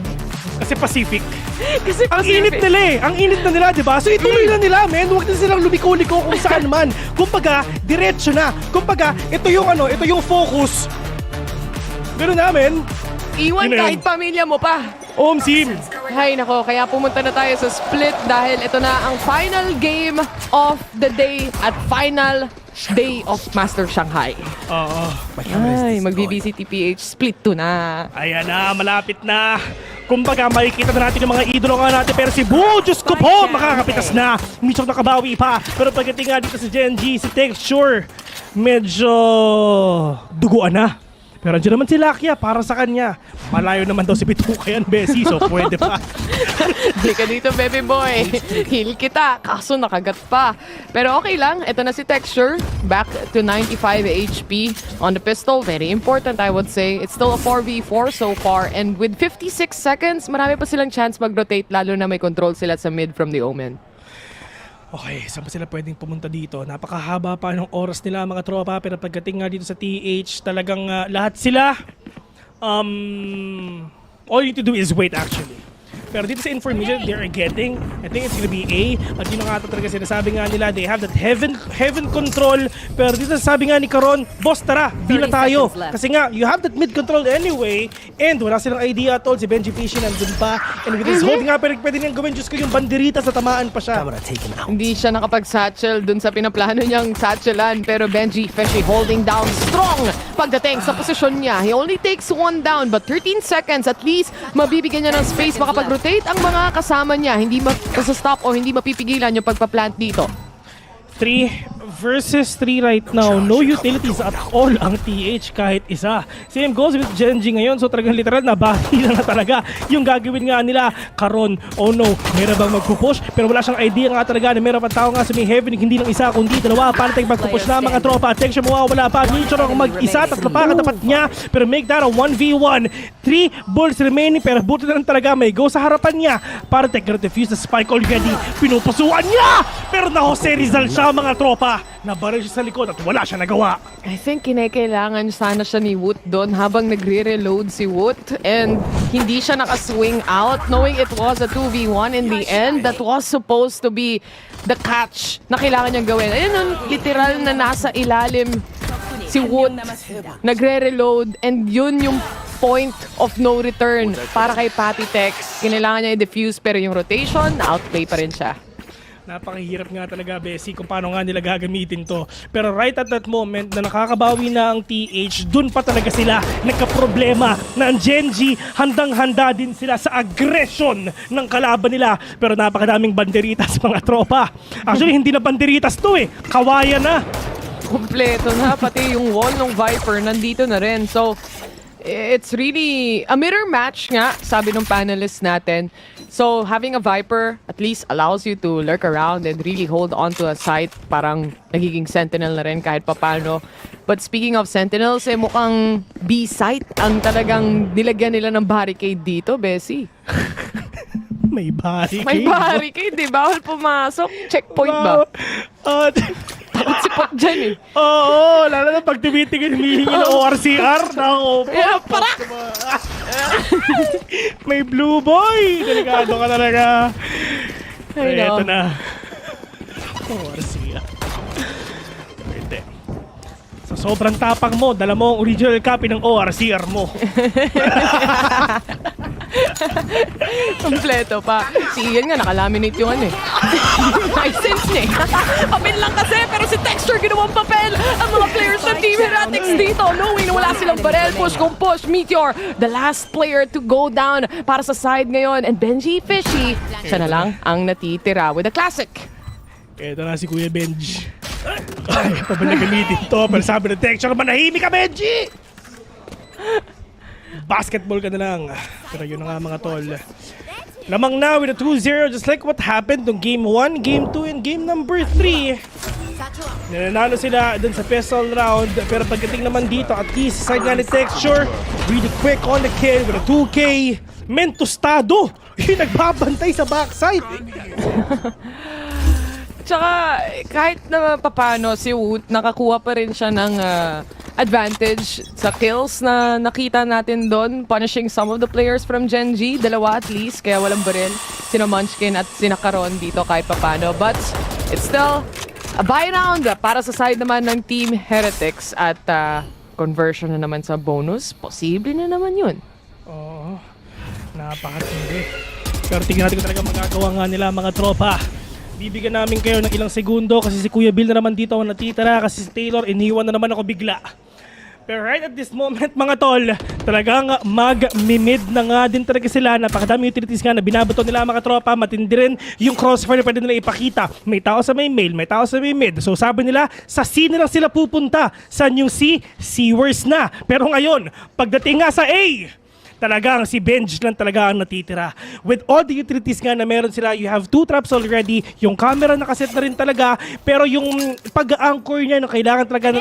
Kasi Pacific. Kasi ang init nila eh. Ang init na nila, di ba? So ituloy na nila, men. Huwag na silang lumiko-liko kung saan man. Kumbaga, diretso na. Kumbaga, ito yung focus. Ganoon namin. Iwan kahit pamilya mo pa. Sim. Hay nako, kaya pumunta na tayo sa split dahil ito na ang final game of the day at final day of Masters Shanghai. Oo. Ay, mag-BBCTPH split 2 na. Ayan na, malapit na. Kumbaga, makikita na natin yung mga idolo nga natin. Pero si Boo, Diyos ko po, makakapitas na. Medyo nakabawi pa. Pero pagdating nga dito si Genji, si Texture, medyo duguan na. Pero andyan naman si Lakia para sa kanya. Malayo naman daw si Bituka yan, Bessie, so pwede pa. Di ka dito, baby boy. Heal kita, kaso nakagat pa. Pero okay lang, ito na si Texture. Back to 95 HP on the pistol. Very important, I would say. It's still a 4v4 so far. And with 56 seconds, marami pa silang chance mag-rotate, lalo na may control sila sa mid from the Omen. Okay, saan pa sila pwedeng pumunta dito? Napakahaba pa ng oras nila mga tropa, pero pagdating nga dito sa TH, talagang lahat sila, all you need to do is wait actually. Pero dito sa information they're getting, I think it's gonna be A. At yun nga talaga sinasabi nga nila, they have that heaven control. Pero dito sabi nga ni Karon, boss tara, bila tayo. Kasi nga, you have that mid control anyway. And wala silang idea at all. Si Benji Fishy nandun pa. And with his hold nga, pero pwede niyang gawin. Diyos ko yung banderita sa tamaan pa siya. Hindi siya nakapag-satchel dun sa pinaplano niyang satchelan. Pero Benji Fishy holding down strong pagdating sa posisyon niya. He only takes 1 down, but 13 seconds at least mabibigyan niya ng space makapag-rotate ang mga kasama niya. Hindi mapasa-stop o hindi mapipigilan yung pagpa-plant dito. 3 versus 3 right now. No utilities at all ang TH kahit isa. Same goes with Genji ngayon. So talagang literal na bahila na talaga yung gagawin nga nila. Karon, oh no, meron bang magpupush? Pero wala siyang idea nga talaga na meron pa tao nga sa may heaven. Hindi lang isa kundi dalawa. Para tayong magpupush na mga tropa. Attention mo, wala pa. Nature ako mag-isa. Tatlo pa katapat niya. Pero make that a 1v1. 3 balls remaining. Pero buti na lang talaga may go sa harapan niya. Para tayong defuse the spike already. Pinupusuan niya! Pero na Jose Rizal siya mga tropa. Nabaril siya sa likod at wala siya nagawa. I think kinakailangan sana siya ni Woot doon habang nagre-reload si Woot and hindi siya nakaswing out knowing it was a 2v1 in the end. That was supposed to be the catch na kailangan niyang gawin. Ayun nun, literal na nasa ilalim si Woot, nagre-reload and yun yung point of no return para kay Patty Tex. Kinailangan niya i-defuse pero yung rotation, outplay pa rin siya. Napakahirap nga talaga, Bessie, kung paano nga nila gagamitin to. Pero right at that moment na nakakabawi na ang TH, dun pa talaga sila nagka-problema na ang Genji handang-handa din sila sa aggression ng kalaban nila. Pero napakadaming banderitas mga tropa. Actually, hindi na banderitas to eh. Kawayan na. Kompleto na, pati yung wall ng Viper nandito na rin. So, it's really a mirror match nga, sabi ng panelists natin. So, having a Viper at least allows you to lurk around and really hold on to a site. Parang nagiging Sentinel na rin kahit papano. But speaking of Sentinels, mukhang B-site ang talagang nilagyan nila ng barricade dito, Bessie. May barricade? May barricade, di ba? Bawal pumasok. Checkpoint ba? Takot si Pot dyan eh. Oo, lalo na pag tumitingin humihingi ng ORCR. Nako, para! May blue boy! Delikado ka talaga. Ay, no. Ito na. ORCR. Pwede. Sa sobrang tapang mo, dala mo ang original copy ng ORCR mo. Kompleto pa. Si Ian nga nakalaminate yung ano eh. License niya eh. Papel lang kasi pero si Texture ginawang papel. Ang mga players ng Team Heretics dito knowing na wala silang barel. Push kung push. Meteor, the last player to go down para sa side ngayon. And Benji Fishy, siya na lang ang natitira with a classic. Ito na si Kuya Benji. Ay, pa ba nagamitin to? Pero sabi ng Texture, manahimik ka Benji! Basketball ka na lang. Pero yun na nga mga tol. Lamang na with a 2-0 just like what happened nung Game 1, Game 2, and Game number 3. Nanalo sila dun sa pistol round. Pero pagdating naman dito, at least side nga ni Texture, really quick on the kill with a 2K. Mentostado! Yung nagbabantay sa backside. Tsaka kahit na papano si Woot, nakakuha pa rin siya ng advantage sa kills na nakita natin doon, punishing some of the players from Genji, dalawa at least, kaya walang baril. Sina Munchkin at sina Karon dito kahit papano. But it's still a buy round para sa side naman ng Team Heretics at conversion na naman sa bonus. Posible na naman yun. Oo, napakatindi. Pero tingnan natin kung talaga magagawa nga nila mga tropa. Bibigyan namin kayo ng ilang segundo kasi si Kuya Bill na naman dito ang natitira kasi si Taylor iniwan na naman ako bigla. Pero right at this moment mga tol, talagang mag-mid na nga din talaga sila. Napakadami utilities nga na binabato nila mga tropa. Matindi rin yung crossfire na pwede nila ipakita. May tao sa may mail, may tao sa may mid. So sabi nila, sa C na lang sila pupunta. Saan yung C? C-worst na. Pero ngayon, pagdating nga sa A, talagang si Benj lang talaga ang natitira. With all the utilities nga na meron sila, you have 2 traps already, yung camera nakaset na rin talaga, pero yung pag-anchor niya na kailangan talaga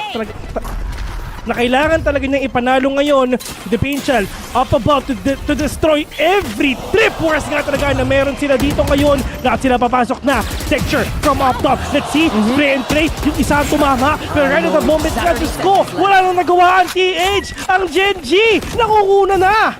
na kailangan talaga niyang ipanalo ngayon, the Pinchal up above to destroy every tripwires nga talaga na meron sila dito ngayon. Lahat sila papasok na. Texture from up top. Let's see, spray and play. Yung isa tumama. Pero right at the moment, Francis ko, wala nang nagawa ang TH. Ang Gen G, nakunguna na.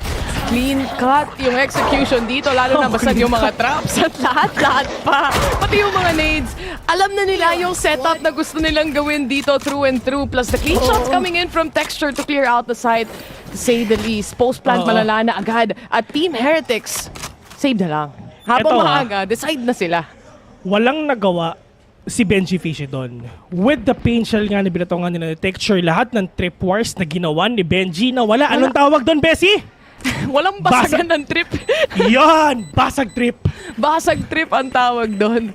Clean cut yung execution dito, lalo na basag yung mga traps at lahat pa. Pati yung mga nades, alam na nila yung setup na gusto nilang gawin dito through and through. Plus the clean shots coming in from Texture to clear out the side, to say the least. Post-plant malala na agad. At Team Heretics, save na lang. Habang maaga, decide na sila. Walang nagawa si Benji Fishy doon. With the Pinchal nga na binatongan nila ni Texture, lahat ng tripwires na ginawa ni Benji na wala. Anong tawag doon, Bessie? Walang basagan ng trip. Yan! Basag trip. Basag trip ang tawag doon.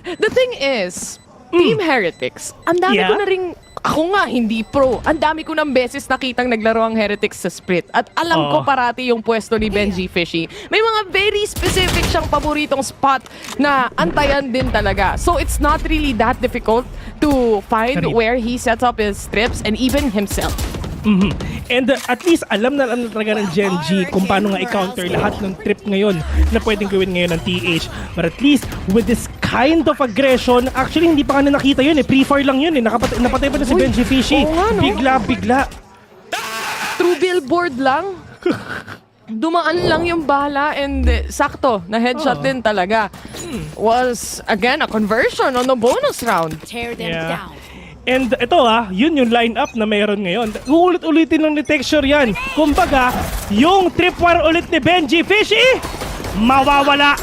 The thing is, Team Heretics, ang dami ko na rin, ako nga hindi pro, ang dami ko ng beses nakitang naglaro ang Heretics sa split. At alam ko parati yung pwesto ni Benji Fishy. May mga very specific siyang paboritong spot na antayan din talaga. So it's not really that difficult to find where he sets up his trips and even himself. And at least alam na talaga ng Gen G kung paano nga i-counter lahat ng trip ngayon na pwedeng gawin ngayon ng TH. But at least with this kind of aggression, actually hindi pa nga nakita yun eh. Pre-fire lang yun eh. Napatay pa na si Benji Fishy. Bigla. True billboard lang. Dumaan lang yung bala and sakto na headshot din talaga. Was again a conversion on the bonus round. Tear them down. And ito yun yung lineup na mayroon ngayon. Uulit-ulitin lang ni Texture yan. Kumbaga, yung tripwire ulit ni Benji Fishy, mawawala.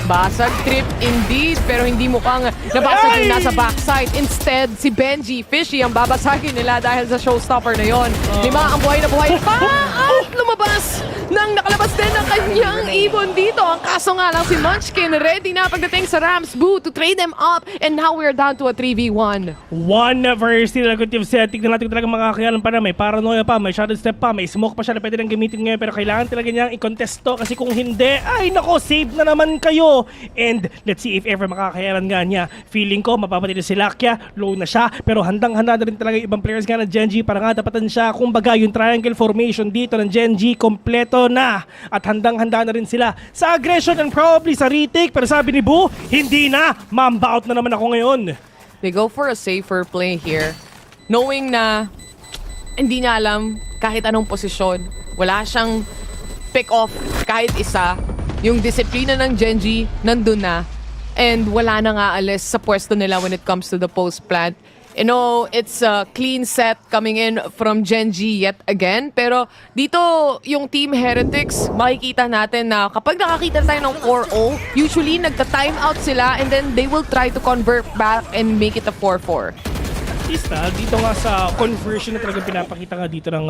Basag trip indeed, pero hindi mukhang nabasag yung nasa backside. Instead, si Benji Fishy ang babasagin nila dahil sa showstopper na yon. Lima ang buhay na buhay pa at lumabas nang nakalabas din ang kanyang ibon dito. Ang kaso nga lang si Munchkin ready na pagdating sa Rams Boo to trade them up, and now we're down to a 3v1. One versus negative set. Tignan natin kung talagang makakayalan pa na. May paranoia pa, may shadow step pa, may smoke pa siya na pwede nang gamitin ngayon, pero kailangan talaga niyang i-contest to kasi kung hindi, ay nako, save na naman kayo. And let's see if ever makakayaran nga niya. Feeling ko mapapatid si Lakia, low na siya, pero handang-handa na rin talaga yung ibang players nga ng Gen G para nga dapatan siya. Kumbaga yung triangle formation dito ng Gen G kompleto na at handang-handa na rin sila sa aggression and probably sa retake, pero sabi ni Boo, hindi na, mamba out na naman ako ngayon. They go for a safer play here, knowing na hindi niya alam kahit anong posisyon, wala siyang pick off kahit isa. Yung disiplina ng Gen G nandun na, and wala na nga alis sa pwesto nila when it comes to the post plant. You know, it's a clean set coming in from Gen G yet again. Pero dito, yung Team Heretics, makikita natin na kapag nakakita tayo ng 4-0, usually nagta-time out sila and then they will try to convert back and make it a 4-4. Dito nga sa conversion na talagang pinapakita nga dito ng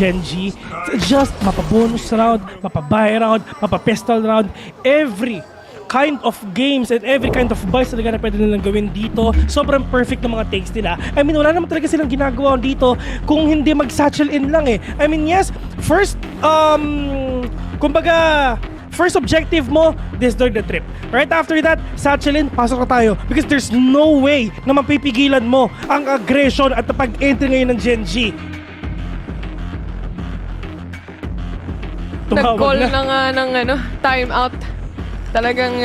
Gen G, just mapa-bonus round, mapa-buy round, mapa-pistol round, every kind of games and every kind of buys talaga na pwede nilang gawin dito. Sobrang perfect ng mga takes nila. I mean, wala naman talaga silang ginagawa dito kung hindi mag-satchel in lang eh. I mean, yes, first, kumbaga, first objective mo, destroy the trip. Right after that, satchel in, pasok na tayo. Because there's no way na mapipigilan mo ang aggression at pag-entry ngayon ng Gen G. Nag-call na nga ng time out. Talagang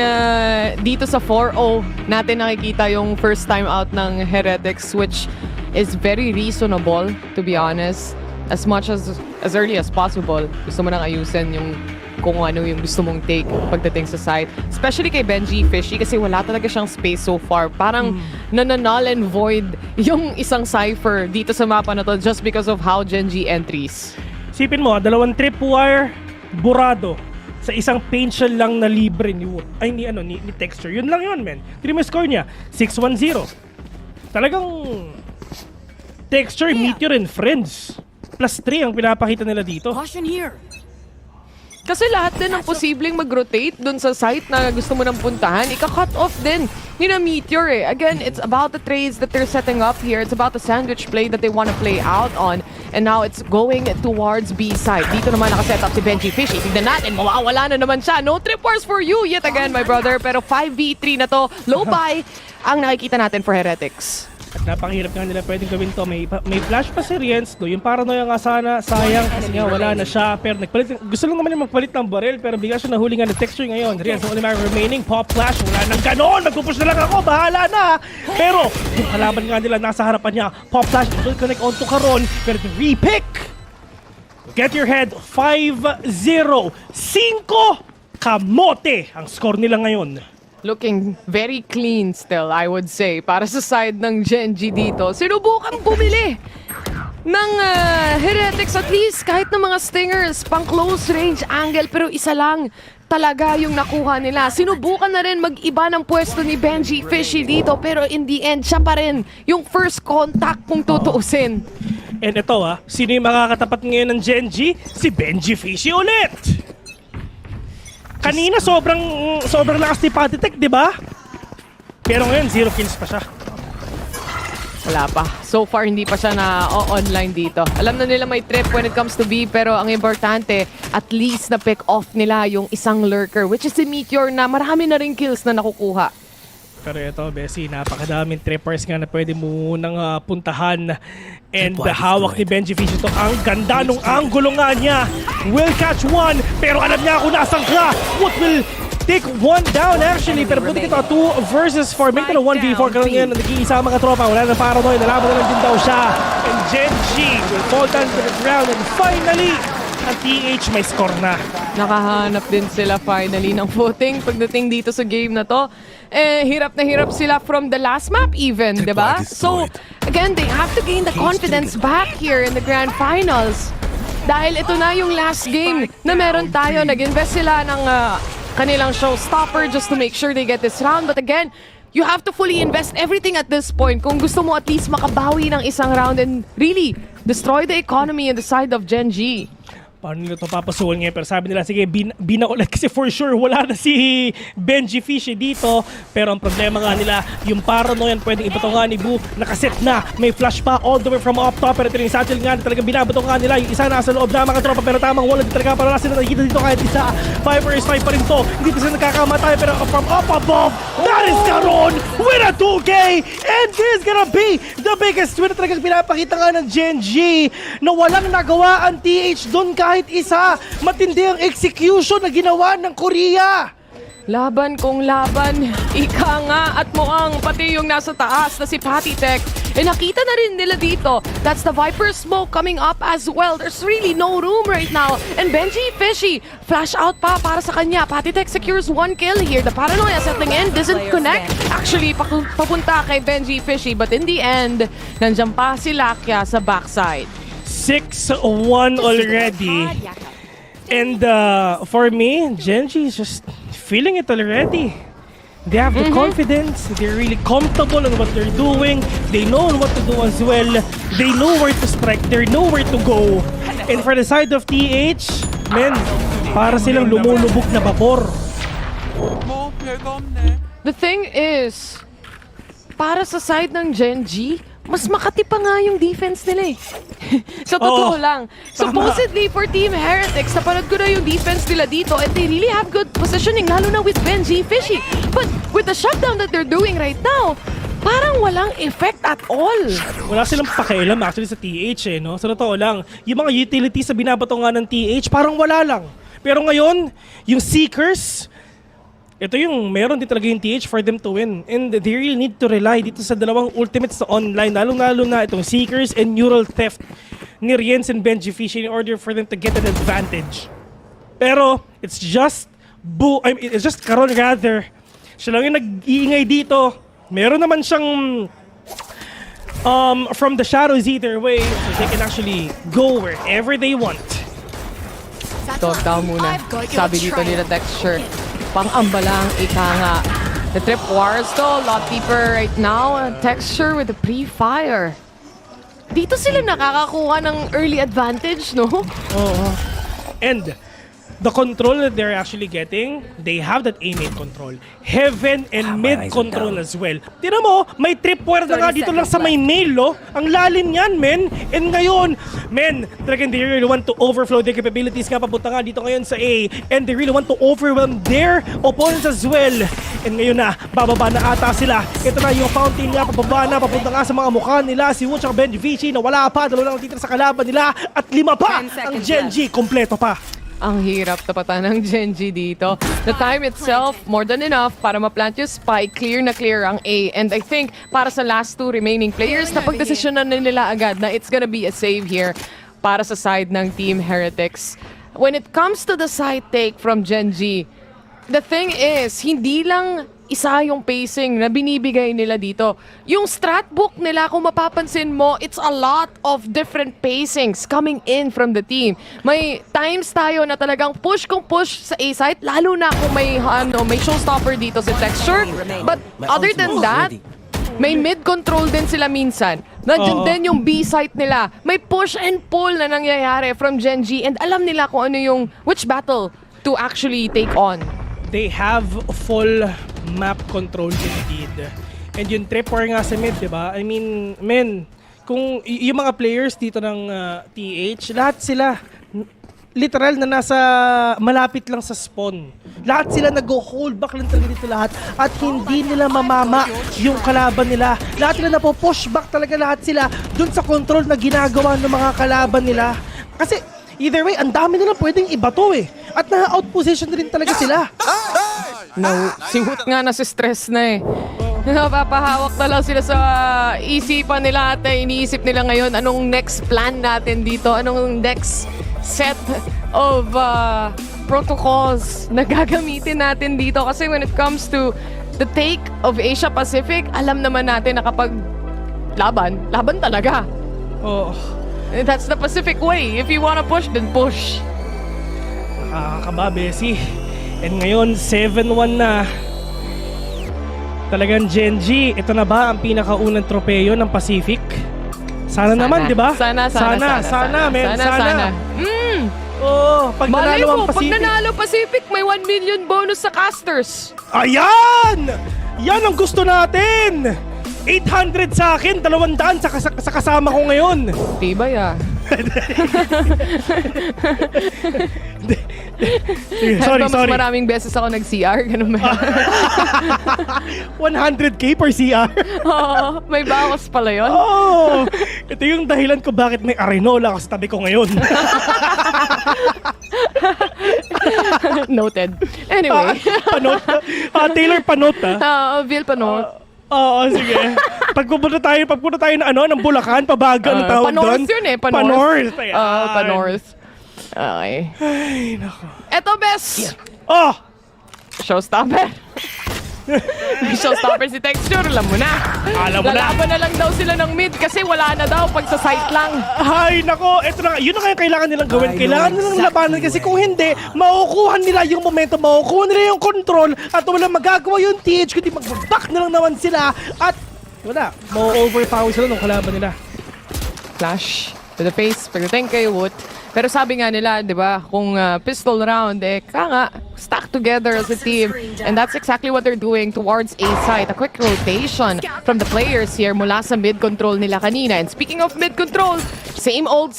dito sa 4-0 natin nakikita yung first time out ng Heretics, which is very reasonable, to be honest. As much as early as possible, gusto mo nang ayusin yung kung ano yung gusto mong take pagdating sa site. Especially kay Benji Fishy kasi wala talaga siyang space so far. Parang null and void yung isang cipher dito sa mapa na to just because of how Gen G entries. Sipin mo, dalawang tripwire, burado. sa isang paintshell lang na libre ni Texture. Yun lang yun, men. Tignan mo yung score niya, 6-1-0. Talagang Texture, Meteor, and Friends. +3 ang pinapakita nila dito. Kasi lahat din ang posibleng mag-rotate dun sa site na gusto mo nang puntahan, ika-cut off din ni na Meteor eh. Again, it's about the trades that they're setting up here. It's about the sandwich play that they want to play out on. And now it's going towards B side. Dito naman nakaset up si Benji Fishy. Tignan natin, mawawala na naman siya. No trip wars for you yet again, my brother. Pero 5v3 na to. Low buy ang nakikita natin for Heretics. At napakahirap nga nila pwedeng gawin to. May flash pa si Rienz. Yung paranoia nga sana, sayang kasi nga wala na siya. Pero gusto lang naman yung magpalit ng baril, pero bigla siya nahuli nga ng Texture ngayon. Rienz, only man remaining, pop flash, wala nang ganon. Nagpupush na lang ako, bahala na. Pero yung kalaban nga nila nasa harapan niya, pop flash, will connect onto Caron, pero repick. Get your head, 5-0. 5 kamote ang score nila ngayon. Looking very clean still, I would say, para sa side ng Genji dito. Sinubukan bumili ng Heretics at least kahit ng mga stingers, pang close range angle, pero isa lang talaga yung nakuha nila. Sinubukan na rin mag-iba ng pwesto ni Benji Fishy dito, pero in the end, siya pa rin yung first contact kung tutuusin. And ito sino yung makakatapat ngayon ng Genji? Si Benji Fishy ulit! Kanina sobrang lakas ni Patitek, di ba? Pero ngayon 0 kills pa siya. Wala pa. So far hindi pa siya na online dito. Alam na nila may trip when it comes to B, pero ang importante, at least na pick off nila yung isang lurker, which is si Meteor na marami na rin kills na nakukuha. Pero ito, Bessie, napakadaming trippers nga na pwede mo nang puntahan. And hawak ni Benji Fish ito. Ang ganda nung angulo nga niya. Will catch one, pero alam niya kung nasan ka. What will take one down actually. Pero buti ito, 2 versus 4. May ito na 1v4 ka lang yan. Nag-iisa mga tropa. Wala na paranoid. Nalaban na lang din daw siya. And Genji will fall down to the ground. And finally, ang TH may score na. Nakahanap din sila finally ng footing pagdating dito sa game na to. Hirap na hirap sila from the last map even, di ba? So, again, they have to gain the confidence back here in the Grand Finals. Dahil ito na yung last game na meron tayo. Nag-invest sila ng kanilang showstopper just to make sure they get this round. But again, you have to fully invest everything at this point kung gusto mo at least makabawi ng isang round and really destroy the economy on the side of Genji. Paano nila ito papasukin ngayon? Pero sabi nila, sige, binaulat kasi for sure wala na si Benji Fishy dito. Pero ang problema nga nila, yung paranoia pwedeng ibato nga ni Boo, nakaset na, may flash pa all the way from up top. Pero ito yung satchel nga, talagang binabato nga nila. Yung isa nasa loob na mga tropa, pero tamang wala din talaga para sila nakikita dito kahit isa. 5 vs 5 pa rin to. Hindi pa sila nakakamatay, pero from up above, that is Caron with a 2K! And this is gonna be the biggest win na talagang pinapakita nga ng Genji na walang nagawa ang TH doon kahit isa. Matindi ang execution na ginawa ng Korea. Laban kung laban, ika nga at mukhang pati yung nasa taas na si Patitek. Nakita na rin nila dito. That's the Viper smoke coming up as well. There's really no room right now. And Benji Fishy, flash out pa para sa kanya. Patitek secures 1 kill here. The paranoia settling in, doesn't connect. Actually, papunta kay Benji Fishy. But in the end, nandiyan pa si Lakia sa backside. 6-1 already. And for me, Genji is just feeling it already. They have the confidence. They're really comfortable in what they're doing. They know what to do as well. They know where to strike. They know where to go. And for the side of TH, men, para silang lumulubog na vapor. The thing is, para sa side ng Genji, mas makati pa nga yung defense nila eh. Sa totoo lang. Supposedly for Team Heretics, napanood ko na yung defense nila dito and they really have good positioning, lalo na with Benji Fishy. But with the shutdown that they're doing right now, parang walang effect at all. Wala silang pakialam actually sa TH no? Sa totoo lang, yung mga utilities sa binabato nga ng TH, parang wala lang. Pero ngayon, yung Seekers, ito yung meron din talaga yung TH for them to win. And they really need to rely dito sa dalawang ultimates sa online. Lalo na itong Seekers and Neural Theft ni Rienz and Benji Fish in order for them to get an advantage. Pero, it's just Caron rather. Siya lang yung nag-iingay dito. Meron naman siyang from the shadows either way. So they can actually go wherever they want. Dog down muna. Sabi dito nila Texture. Pang-ambalang ika nga. The trip wars though, a lot deeper right now. Texture with the pre-fire. Dito sila nakakakuha ng early advantage, no? Oo. And the control that they're actually getting, they have that A-mid control. Heaven and mid control as well. Tira mo, may tripwire na nga dito lang sa may mail, oh. Ang lalim yan, men. And ngayon, men, talagang they really want to overflow their capabilities nga papunta nga dito ngayon sa A. And they really want to overwhelm their opponents as well. And ngayon na, bababa na ata sila. Ito na yung fountain nga, pababa na, papunta nga sa mga mukha nila. Si Wu at Benji na wala pa, dalawa lang titira sa kalaban nila. At 5 pa ang Genji, kompleto pa. Ang hirap tapatan ng Genji dito. The time itself, more than enough para ma-plant yung spike. Clear na clear ang A. And I think para sa last 2 remaining players, napagdesisyonan na nila agad na it's gonna be a save here para sa side ng Team Heretics. When it comes to the side take from Genji, the thing is, hindi lang isa yung pacing na binibigay nila dito. Yung strat book nila, kung mapapansin mo, it's a lot of different pacings coming in from the team. May times tayo na talagang push kung push sa A site, lalo na kung may showstopper dito sa Texture. But other than that, may mid control din sila minsan. Nandiyan din yung B site nila. May push and pull na nangyayari from Genji and alam nila kung ano yung which battle to actually take on. They have full map control indeed. And yung tripwire nga sa mid, diba? I mean, men, kung yung mga players dito ng TH, lahat sila literal na nasa malapit lang sa spawn. Lahat sila nag-hold back lang talaga dito lahat at hindi nila mamama yung kalaban nila. Lahat sila napo-push back talaga lahat sila dun sa control na ginagawa ng mga kalaban nila. Kasi either way, ang dami nila pwedeng ibato eh. At na-outposition rin talaga sila. No, si Hoot nga nasi-stress na eh. Napapahawak na lang sila sa isipan nila at iniisip nila ngayon anong next plan natin dito, anong next set of protocols na gagamitin natin dito. Kasi when it comes to the take of Asia Pacific, alam naman natin na kapag laban talaga. Oh. That's the Pacific way. If you wanna push, then push. Nakakaba, Bessie. And ngayon, 7-1 na. Talagang Genji, ito na ba ang pinakaunang tropeyo ng Pacific? Sana naman, di ba? Sana, men. Pag malay nanalo ang mo, Pacific. pag nanalo Pacific, may 1 million bonus sa casters. Ayan! Yan ang gusto natin! 800 sa akin, 200 sa kasama ko ngayon. Tibay ah. Sorry. Mas maraming beses ako nag-CR, ganun ba? 100k per CR. Oo, may bawas pala yun. Oo. Ito yung dahilan ko bakit may Arenola ako sa tabi ko ngayon. Noted. Anyway. Taylor Panot ah. Vil Panot. Oo, sige. Pagpunta tayo ng Bulacan, pabaga, ano tawag doon? Panorth yun eh, Panorth. Panorth. Okay. Ay, nako. Eto, Bes! Oh! Showstopper. Showstopper si Texture, alam mo na. Lalaban na lang daw sila ng mid kasi wala na daw pag sa site lang. Ay, nako. Eto na nga. Yun na nga yung kailangan nilang gawin. Kailangan nilang labanan kasi kung hindi, makukuha nila yung momentum, makukuha nila yung control at walang magagawa yung TH kundi mag-back na lang naman sila at wala. Ma-overpower sila ng kalaban nila. Flash to the face, pagdating kay Wood. Pero sabi nga nila, di ba, kung pistol round, stack together as a team. And that's exactly what they're doing towards A site. A quick rotation from the players here mula sa mid-control nila kanina. And speaking of mid-control, same old,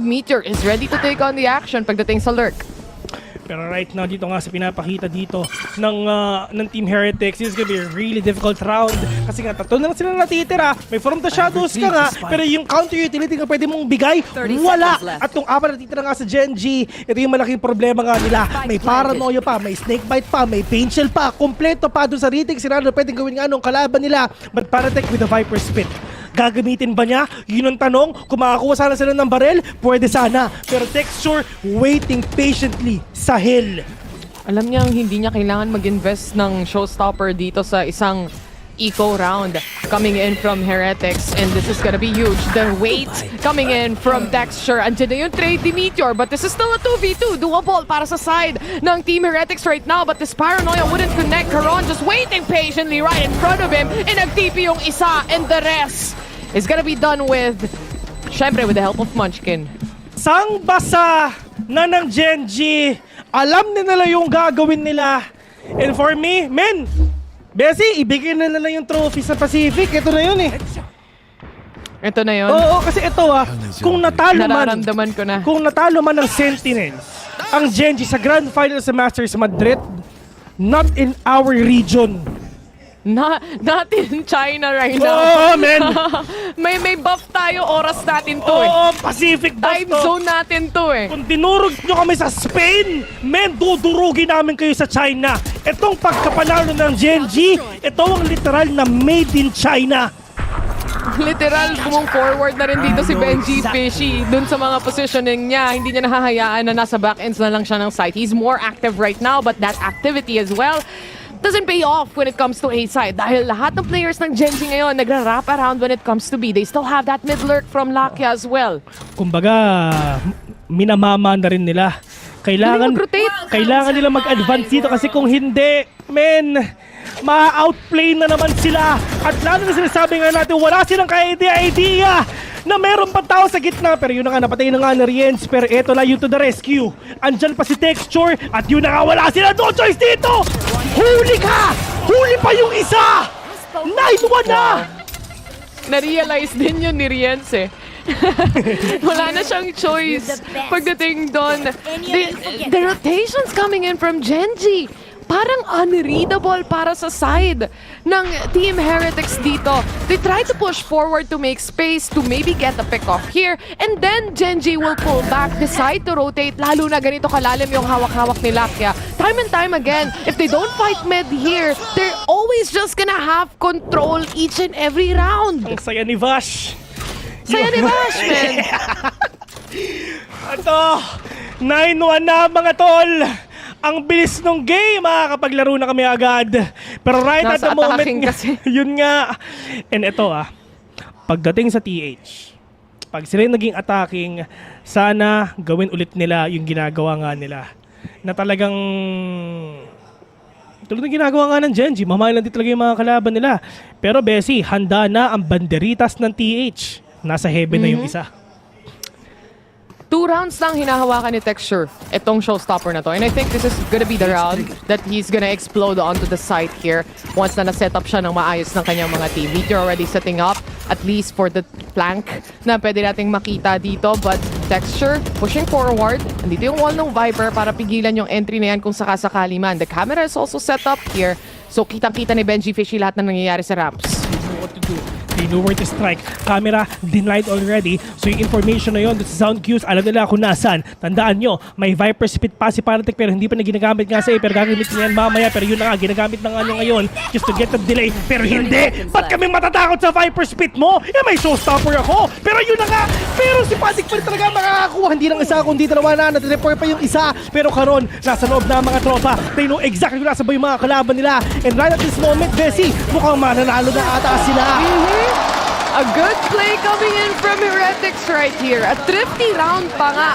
Meteor is ready to take on the action pagdating sa lurk. Pero right now, dito nga sa pinapakita dito ng Team Heretics, this is gonna be a really difficult round. Kasi nga, 3 na lang sila natitira. May From the Shadows ka nga, pero yung counter utility nga pwede mong bigay, wala. At kung 4 natitira nga sa Genji, ito yung malaking problema nga nila. May paranoia pa, may snakebite pa, may pain shell pa, kompleto pa doon sa retake. Sila pwedeng gawin nga nung kalaban nila. But Paratech with the Viper Spit. Gagamitin ba niya? Yun ang tanong. Kung makakuha sana sila ng barel, pwede sana. Pero Texture, waiting patiently sa hill. Alam niya hindi niya kailangan mag-invest ng showstopper dito sa isang eco round coming in from Heretics, and this is gonna be huge. The weight coming in from Texture. Andiyan na yung trade ni Meteor, but this is still a 2v2. Doable para sa side ng Team Heretics right now, but this Paranoia wouldn't connect. Caron just waiting patiently right in front of him, and nag-TP yung isa, and the rest is gonna be done with, syempre, with the help of Munchkin. Sang basa na ng Genji, alam nila yung gagawin nila. And for me, men, Bessie, ibigay na nila yung trophy sa Pacific. Ito na yun eh. Ito na yun? Oo, kasi ito kung natalo man, nararamdaman ko na. Kung natalo man ng Sentinels, ang Genji sa Grand Final sa Masters Madrid, not in our region. Not in China right now. Oo, men! may buff tayo, oras natin to eh. Oo, Pacific buff Time zone natin to eh. Kung dinurog nyo kami sa Spain, men, dudurugin namin kayo sa China. Itong pagkapanalo ng Genji, ito ang literal na made in China. Literal, bumong forward na rin dito si Benji Fishy. Dun sa mga positioning niya, hindi niya nahahayaan na nasa backends na lang siya ng site. He's more active right now, but that activity as well doesn't pay off when it comes to A side. Dahil lahat ng players ng Genji ngayon nagra-wrap around when it comes to B. They still have that mid lurk from Lakia as well. Kumbaga, minamama na rin nila. Kailangan nila mag-advance dito kasi kung hindi, men, ma-outplay na naman sila. At lalo na sinasabi nga natin, wala silang ka-idea na meron pa tao sa gitna. Pero yun na nga, napatay na nga na Riens. Pero eto na yun to the rescue. Andyan pa si Texture. At yun na nga, wala sila. No choice dito! Huli ka! Huli pa yung isa! Nice one na! Na-realize din yun ni Riens eh. Wala na siyang choice pagdating doon. The rotations coming in from Genji, parang unreadable para sa side ng Team Heretics dito. They try to push forward to make space to maybe get a pick off here, and then Genji will pull back, decide to rotate, lalo na ganito kalalim yung hawak-hawak ni Lakia. Time and time again, if they don't fight mid here, they're always just gonna have control each and every round. Ang saya ni Vash. Saya ni Vash, man. Ito, 9-1 na mga tol. Ang bilis nung game, makakapaglaro na kami agad. Pero right at the moment, yun nga. And ito pagdating sa TH, pag sila naging attacking, sana gawin ulit nila yung ginagawa nga nila. Na talagang tulad ng ginagawa nga ng Genji, mamahalan din talaga yung mga kalaban nila. Pero Bessie, handa na ang banderitas ng TH. Nasa heaven na yung isa. 2 rounds lang hinahawakan ni Texture itong showstopper na to. And I think this is gonna be the round that he's gonna explode onto the site here once na na-set up siya ng maayos ng kanyang mga team. Meteor already setting up at least for the flank na pwede nating makita dito. But Texture pushing forward. Andito yung wall ng Viper para pigilan yung entry na yan kung sakasakali man. The camera is also set up here. So kitang-kita ni Benji Fishy lahat na nangyayari sa ramps. What to do? They know where to strike. Camera denied already. So yung information na yun, the sound cues, alam nila kung nasan. Tandaan nyo, may Viper speed pa si Paratek pero hindi pa na ginagamit nga sa pero gagamit niya yan mamaya. Pero yun na nga, ginagamit na nga nyo ngayon just to get the delay. Pero hindi! Ba't kami matatakot sa Viper speed mo? May showstopper ako! Pero yun na nga! Pero si Patik pa rin talaga makakakuha. Hindi lang isa, kundi dalawa na. Nat-report pa yung isa. Pero karon, nasa loob na mga tropa. They know exactly kung nasa ba yung mga kalaban nila. And right at this moment, Bessie, mukhang mananalo na ata sila. A good play coming in from Heretics right here. A thrifty round pa nga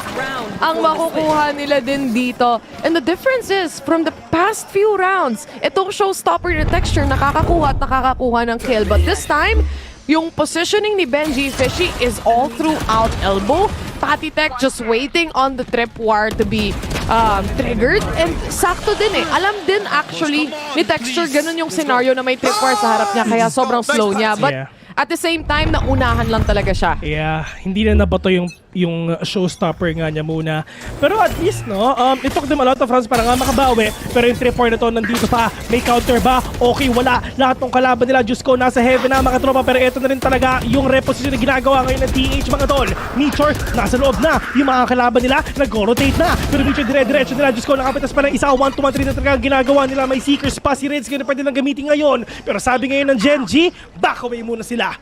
ang makukuha nila din dito. And the difference is, from the past few rounds, itong showstopper na Texture nakakakuha at nakakakuha ng kill. But this time, yung positioning ni Benji Fishy is all throughout elbow. Patty Tech just waiting on the tripwire to be triggered. And sakto din eh. Alam din actually ni Texture ganun yung scenario na may tripwire sa harap niya kaya sobrang slow niya. But at the same time, naunahan lang talaga siya. Yeah, hindi na nabato yung showstopper nga niya muna. Pero at least, no, it took them a lot of rounds para nga makabawi. Pero yung 3-4 na to, nandito pa. May counter ba? Okay, wala. Lahat ng kalaban nila, Diyos ko, nasa heaven na mga tropa. Pero ito na rin talaga yung reposition na ginagawa ngayon ng TH, mga tol. Meteor, nasa loob na. Yung mga kalaban nila, nag-rotate na. Pero Meteor, dire-diretso nila. Diyos ko, nakapitas pa ng isa. 1-2-1-3 na talaga ginagawa nila. May Seekers pa. Si Reds, kaya pwede lang gamitin ngayon. Pero sabi ngayon ng Genji, back away muna sila.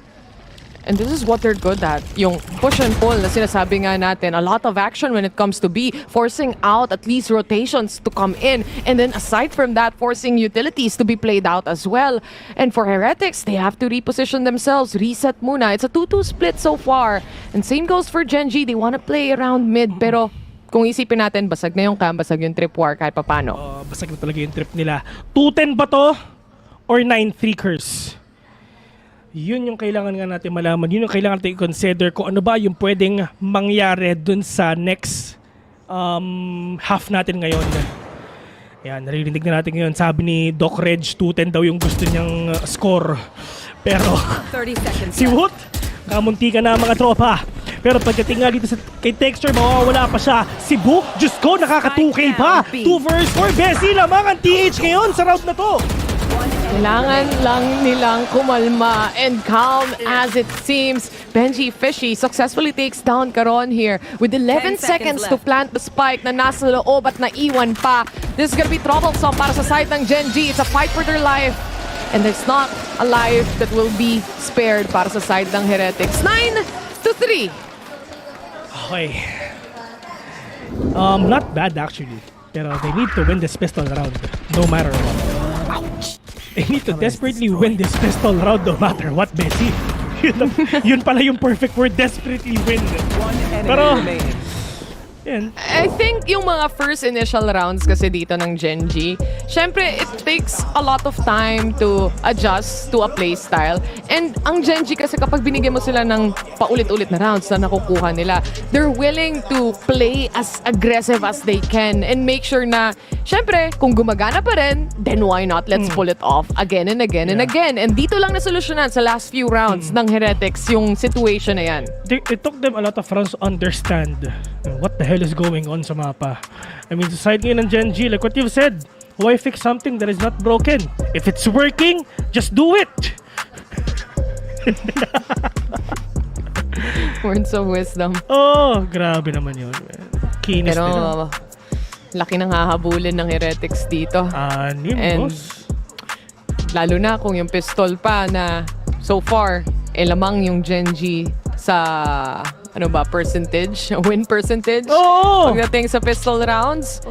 And this is what they're good at. Yung push and pull na sinasabi nga natin. A lot of action when it comes to B. Forcing out at least rotations to come in. And then aside from that, forcing utilities to be played out as well. And for Heretics, they have to reposition themselves. Reset muna. It's a 2-2 split so far. And same goes for Gen.G. They want to play around mid. Pero kung isipin natin, basag na yung cam, basag yung trip war kahit papano. Basag na talaga yung trip nila. 2-10 ba to? Or 9-3 curse? Yun yung kailangan nga natin malaman. Yun yung kailangan natin i-consider kung ano ba yung pwedeng mangyari dun sa next half natin ngayon. Yan, naririnig na natin ngayon. Sabi ni Doc Reg, 2-10 daw yung gusto niyang score. Pero si Woot, kamunti ka na mga tropa. Pero pagdating nga dito kay Texture, mawawala pa siya. Si Book, Diyos ko, nakaka-2K pa. 2 vs 4. Bessie lamang ang TH ngayon sa round na to. Kailangan lang nilang kumalma and calm as it seems. Benji Fishy successfully takes down Caron here with 11 seconds to plant the spike na nasa loob at naiwan pa. This is gonna be troublesome para sa side ng Gen.G. It's a fight for their life. And there's not a life that will be spared para sa side ng Heretics. 9-3. Okay. Not bad actually. Pero they need to win this pistol round no matter what. Ouch! They need to desperately win this pistol round no matter what, Bessie. Yun pala yung perfect word, desperately win. Pero, yan. I think yung mga first initial rounds kasi dito ng Gen.G, syempre it takes a lot of time to adjust to a playstyle. And ang Gen.G kasi kapag binigyan mo sila ng paulit-ulit na rounds na nakukuha nila, they're willing to play as aggressive as they can and make sure na, syempre, kung gumagana pa rin, then why not? Let's pull it off again and again and again. And dito lang nasolusyonan sa last few rounds ng Heretics yung situation na yan. It took them a lot of rounds to understand what the hell is going on sa mapa. I mean, sa side ngayon ng Gen.G, like what you've said, why fix something that is not broken? If it's working, just do it! Words of wisdom. Oh, grabe naman yun. Kinis nila. Laki ng hahabulin ng Heretics dito. Boss. Lalo na kung yung pistol pa na so far, lamang yung Gen.G sa percentage, win percentage. Pagdating sa pistol rounds.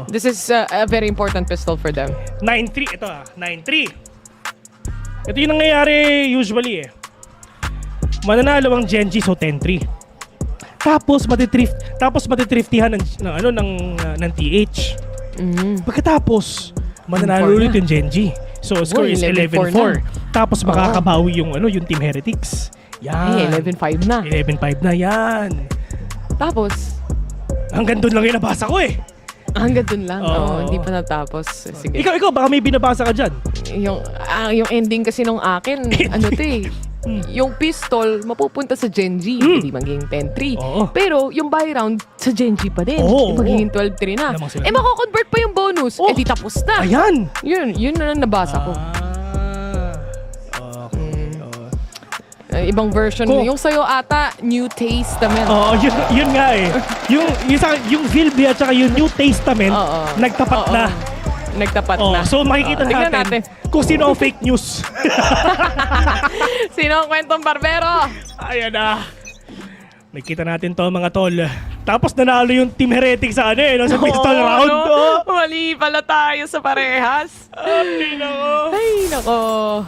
This is a very important pistol for them. 9-3. Ito 9-3. Ito yung nangyayari usually mananalo ang Gen.G, so 10-3. Tapos matitriftihan ng TH. Pagkatapos mananalo ulit yung Gen.G. So score is 11-4. Tapos makakabawi yung Team Heretics. Yan. 11-5 na. 11-5 na yan. Tapos hanggang doon lang yung nabasa ko Hanggang doon lang. Hindi pa natapos. Sige. Ikaw baka may binabasa ka dyan. Yung ending kasi nung akin, yung pistol mapupunta sa Gen.G, hindi magiging 10-3. Pero yung buy round sa Gen.G pa din. Magiging 12-3 na. Mako-convert pa yung bonus. Di tapos na. Ayan. Yun na nabasa ko. Ibang version. Yung sa'yo ata, New Testament. Yun nga yung Vilby at saka yung New Testament, nagtapat na. Nagtapat na. So makikita natin kung sino ang fake news. Sino ang kwentong barbero? Ayan na. Nakita natin to mga tol. Tapos nanalo yung Team Heretics sa sa pistol round. Mali pala tayo sa parehas. Ay nako.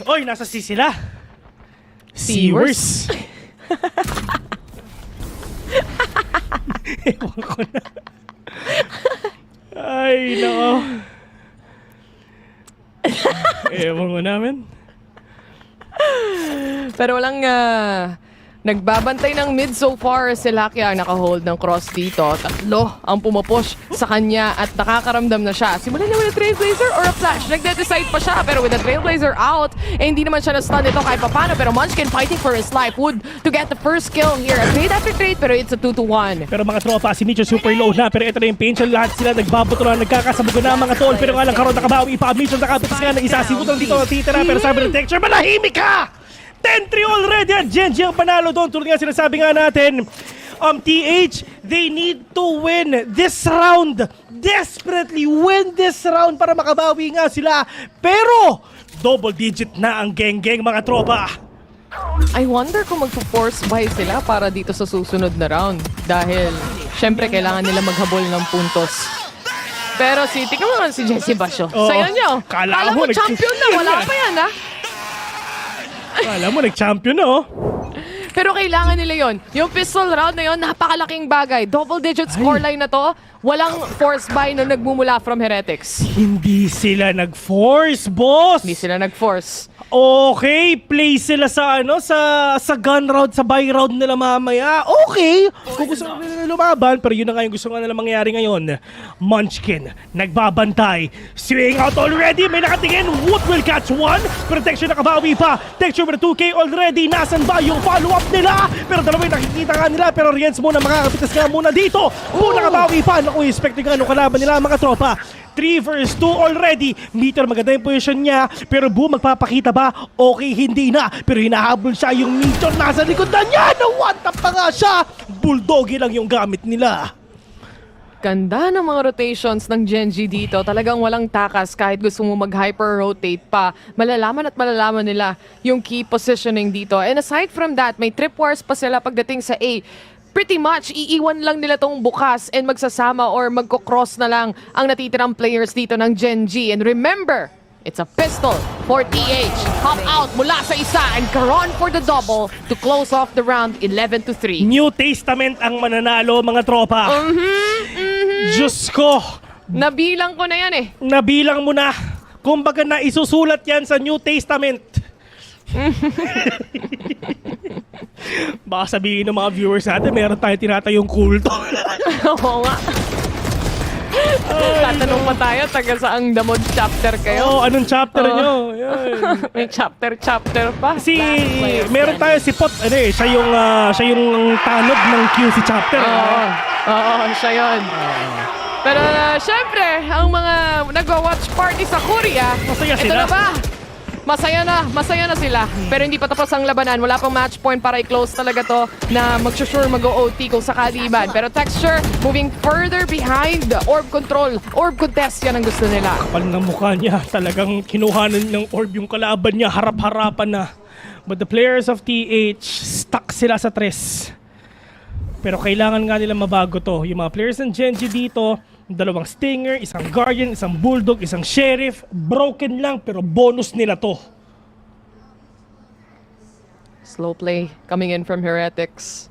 Oy, nasa C sila. Seawers. Ewan ko na. Ay, nako. Ewan ko namin. Pero walang nagbabantay ng mid so far. Si Lucky ang nakahold ng cross dito. 3 ang pumapush sa kanya at nakakaramdam na siya. Simulan niya with a Trailblazer or a flash. Nagde-decide pa siya pero with a Trailblazer out, hindi naman siya na-stun ito kahit papano. Pero Munchkin fighting for his life. Wood to get the first kill here. A trade after trade pero it's a 2-1. Pero mga tropa, si Mitchell super low na. Pero ito na yung Painchel. Lahat sila nagbabato na, nagkakasabog na mga tol. Pero nga lang Caron nakabawi pa. Mitchell nakapitas nga ng isa. Si Wood ang dito natitira. Pero sabi ng Texture, malahimik ka! 10-3 already at Gen.G ang panalo doon. Tulad nga sinasabi nga natin, TH, they need to win this round. Desperately win this round para makabawi nga sila. Pero, Double digit na ang geng-geng mga tropa. I wonder kung magpo-force buy sila para dito sa susunod na round. Dahil, syempre, kailangan nila maghabol ng puntos. Pero tingnan mo naman si Jessie Basho. Sayo nyo. Kala mo champion na. Wala pa yan, ha? Kala mo nag-champion na, oh. Pero kailangan nila yon. Yung pistol round na yon, napakalaking bagay. Double-digit scoreline na to. Walang force buy na nagmumula from Heretics. Hindi sila nag-force, boss. Hindi sila nag-force. Okay, play sila sa sa gun round, sa buy round nila mamaya. Okay, kung gusto nila lumaban, pero yun na nga yung gusto nila mangyayari ngayon. Munchkin, nagbabantay. Swing out already, may nakatingin. Wood will catch one. Protection nakabawi pa. Texture with 2K already. Nasaan ba yung follow-up nila? Pero dalawa yung nakikita nga nila. Pero Riens muna, makakapitas nga muna dito. Nakabawi pa. Naku, expect nyo kalaban nila mga tropa. 3 versus 2 already. Meter, maganda yung position niya. Pero Boom, magpapakita ba? Okay, hindi na. Pero hinahabol siya yung Meter. Nasa likod na niya. Nawanta pa nga siya. Bulldogi lang yung gamit nila. Ganda ng mga rotations ng Gen.G dito. Talagang walang takas kahit gusto mo mag-hyper-rotate pa. Malalaman nila yung key positioning dito. And aside from that, may trip wars pa sila pagdating sa A. Pretty much, iiwan lang nila tong bukas and magsasama or magko-cross na lang ang natitirang players dito ng Gen.G. And remember, it's a pistol for TH. Hop out mula sa isa and Caron for the double to close off the round 11-3. New Testament ang mananalo mga tropa. Diyos ko. Nabilang ko na yan eh. Nabilang mo na. Kumbaga na isusulat yan sa New Testament. Baka sabihin ng mga viewers natin, meron tayo tinatayong kulto. Oo nga. Tatanong pa tayo, taga saang damod chapter kayo? Oo, anong chapter nyo? May chapter pa. Meron tayo si Pot, siya yung tanod ng QC chapter. Oo, siya yun. Pero syempre, ang mga nagwa-watch party sa Korea, masaya ito na ba? Masaya na sila. Pero hindi pa tapos ang labanan. Wala pang match point para i-close talaga to na mag-sure mag-OT kung sakali man. Pero Texture, moving further behind. Orb control, orb contest, yan ang gusto nila. Kapal ng mukha niya. Talagang kinuhanan ng orb yung kalaban niya. Harap-harapan na. But the players of TH, stuck sila sa 3. Pero kailangan nga nila mabago to. Yung mga players ng Gen.G dito, 2 Stinger, 1 Guardian, 1 Bulldog, 1 Sheriff. Broken lang pero bonus nila to. Slow play coming in from Heretics.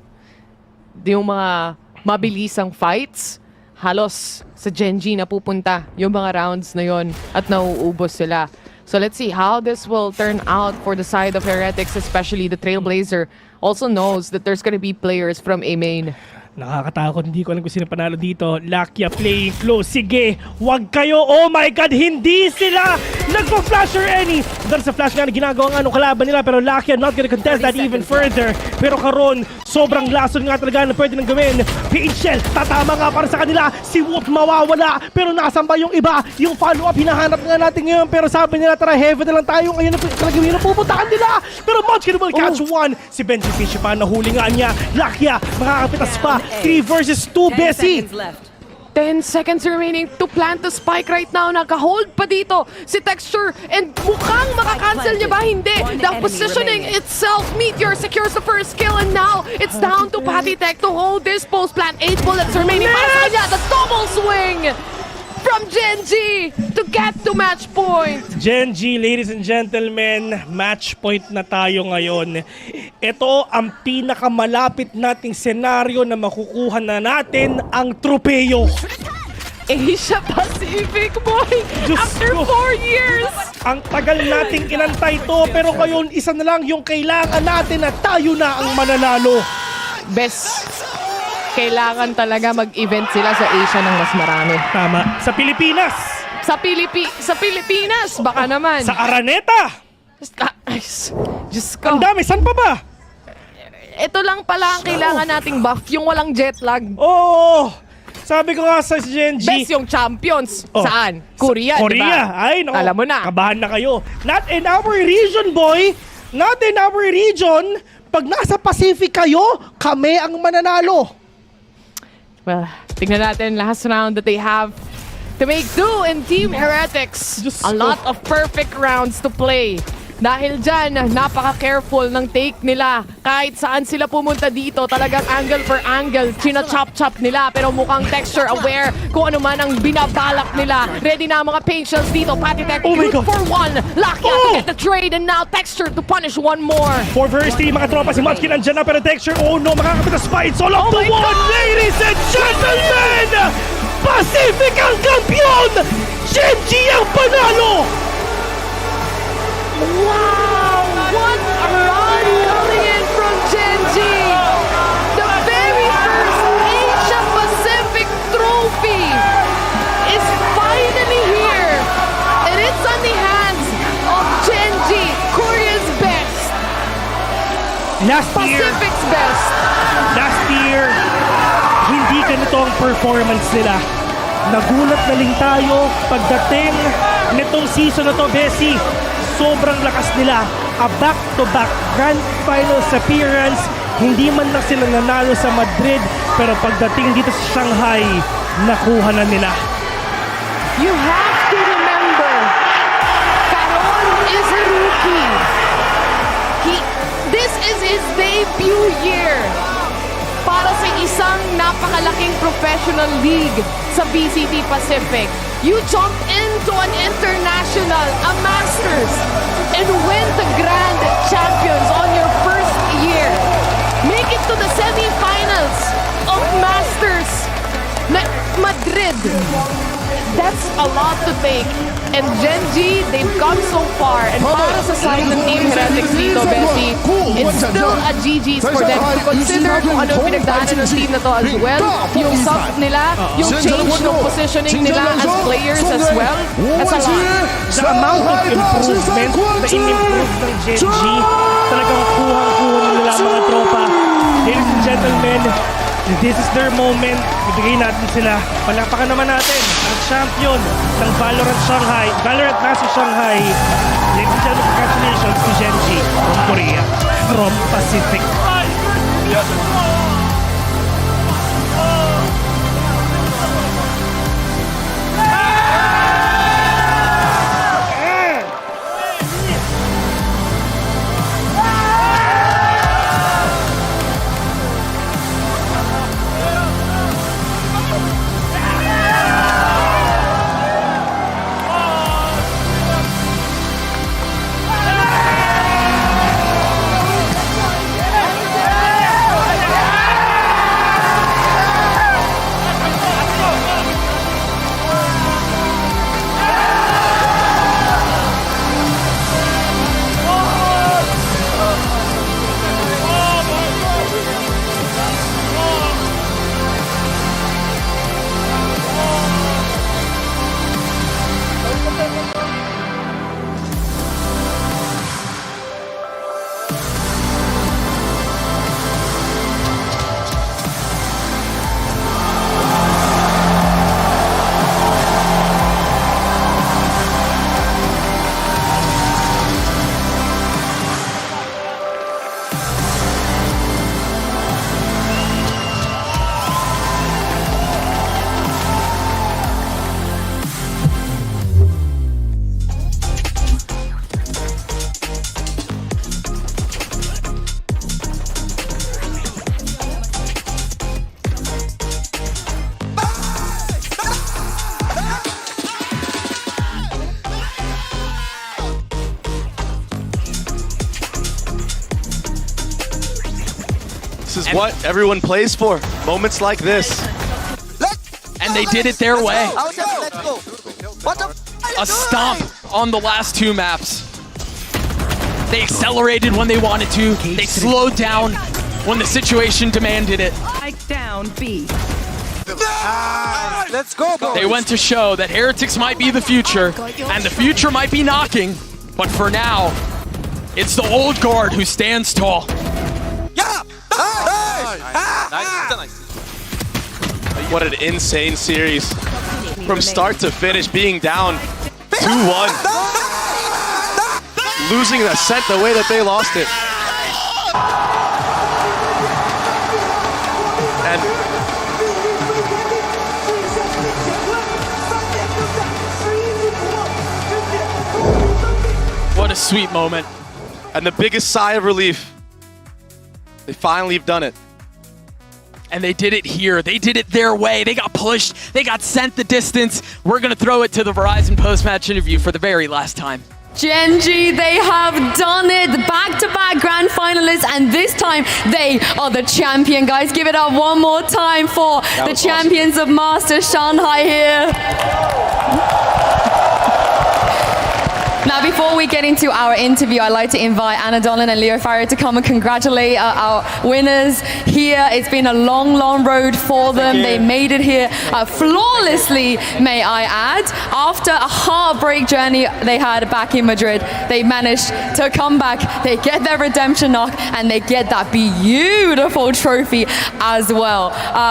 Yung mga mabilisang fights, halos sa Gen.G na pupunta yung mga rounds na yon at nauubos sila. So let's see how this will turn out for the side of Heretics, especially the Trailblazer also knows that there's gonna be players from A main. Nakakatakot, hindi ko alam kung sino panalo dito. Lakia playing close. Sige, wag kayo. Oh my God, hindi sila nagpa-flash or any. Dahil sa flash nga na ginagawa nga nung kalaban nila. Pero Lakia not gonna contest that even further. Pero Caron, sobrang lason nga talaga na pwede nang gawin. Page Shell, tatama nga para sa kanila. Si Woot mawawala. Pero nasan ba yung iba? Yung follow-up, hinahanap nga natin ngayon. Pero sabi nila, tara, heaven na lang tayo. Ngayon na talaga yun ang pupuntahan nila. Pero Munchkin will catch one. Si Benji Fish pa, nahuli nga niya. Lakia, makakapitas pa. 3 versus 2, Bessie. 10 seconds remaining to plant the spike right now. Naka-hold pa dito si Texture and mukhang makakancel niya ba? Hindi. The positioning itself, Meteor secures the first kill and now it's down to Patty Tech to hold this post plant. 8 bullets remaining para sa kanya. The double swing from Gen.G to get to match point. Gen.G, ladies and gentlemen, match point na tayo ngayon. Ito ang pinakamalapit nating senaryo na makukuha na natin ang tropeyo. Asia Pacific, boy! Diyos after ko. 4 years! Ang tagal nating inantay to, pero ngayon isa na lang yung kailangan natin na tayo na ang mananalo. Best. Kailangan talaga mag-event sila sa Asia ng mas marami. Tama. Sa Pilipinas! Sa Pilipinas! Baka naman. Sa Araneta! Diyos ko. Ang dami, saan pa ba? Ito lang pala ang kailangan nating buff, yung walang jet lag. Oo! Sabi ko nga sa Gen.G. Best yung champions. Saan? Korea, Korea. diba? Ay, no. Alam mo na. Kabahan na kayo. Not in our region, boy. Not in our region. Pag nasa Pacific kayo, kami ang mananalo. Well, tingnan natin last round that they have. to make do in Team Heretics. A lot of perfect rounds to play. Dahil dyan, napaka-careful ng take nila. Kahit saan sila pumunta dito, talagang angle per angle, china-chop-chop nila. Pero mukhang texture aware kung ano man ang binabalak nila. Ready na ang mga patience dito. Patitech, good for one. Lucky to get the trade, and now texture to punish one more. For verse team, mga tropa, si Mudkin nandyan na, pero texture, oh no, makakapit na spite. All up to one, ladies and gentlemen! Pacific ang kampiyon! Genji ang panalo! Wow! What a run coming in from Genji! The very first Asia Pacific trophy is finally here! And it's on the hands of Genji, Korea's best! Pacific's best! Last year, hindi ganito ang performance nila. Nagulat na lang tayo pagdating nitong season na to, Bessie. Sobrang lakas nila. A back-to-back grand finals appearance. Hindi man lang sila nanalo sa Madrid, pero pagdating dito sa Shanghai, nakuha na nila. You have to remember, Caron is a rookie. This is his debut year para sa isang napakalaking professional league sa VCT Pacific. You jump into an international, a Masters, and win the Grand Champions on your first year. Make it to the semifinals of Masters Madrid. That's a lot to take. And Genji, they've come so far. And para sa side ng Team Heretics dito, Bessie, it's still a GG's for them to consider kung ano pinagdaanan ng team na to as well. Yung sub nila, yung change ng positioning nila as players as well. That's a lot. The amount of improvement na in-improve ng Genji, talagang kuhang-kuha nila mga tropa. Ladies and gentlemen, this is their moment. Ibigay natin sila. Palapakan naman natin ang champion ng VALORANT Shanghai, VALORANT Masters Shanghai. Ladies and gentlemen, congratulations to Genji from Korea, from Pacific. This is what everyone plays for. Moments like this. And they did it their way. A stomp on the last two maps. They accelerated when they wanted to. They slowed down when the situation demanded it. Down B. Let's go, boys. They went to show that Heretics might be the future, and the future might be knocking, but for now, it's the old guard who stands tall. What an insane series. From start to finish, being down 2-1. Losing the set the way that they lost it. And sweet moment. And the biggest sigh of relief, they finally have done it. And they did it here. They did it their way. They got pushed. They got sent the distance. We're going to throw it to the Verizon post-match interview for the very last time. Gen.G, they have done it. Back-to-back grand finalists, and this time they are the champion, guys. Give it up one more time for the champions of Masters Shanghai here. Now, before we get into our interview, I'd like to invite Anna Donlan and Leo Farrier to come and congratulate our winners here. It's been a long, long road for them. They made it here flawlessly, may I add. After a heartbreak journey they had back in Madrid, they managed to come back. They get their redemption knock, and they get that beautiful trophy as well.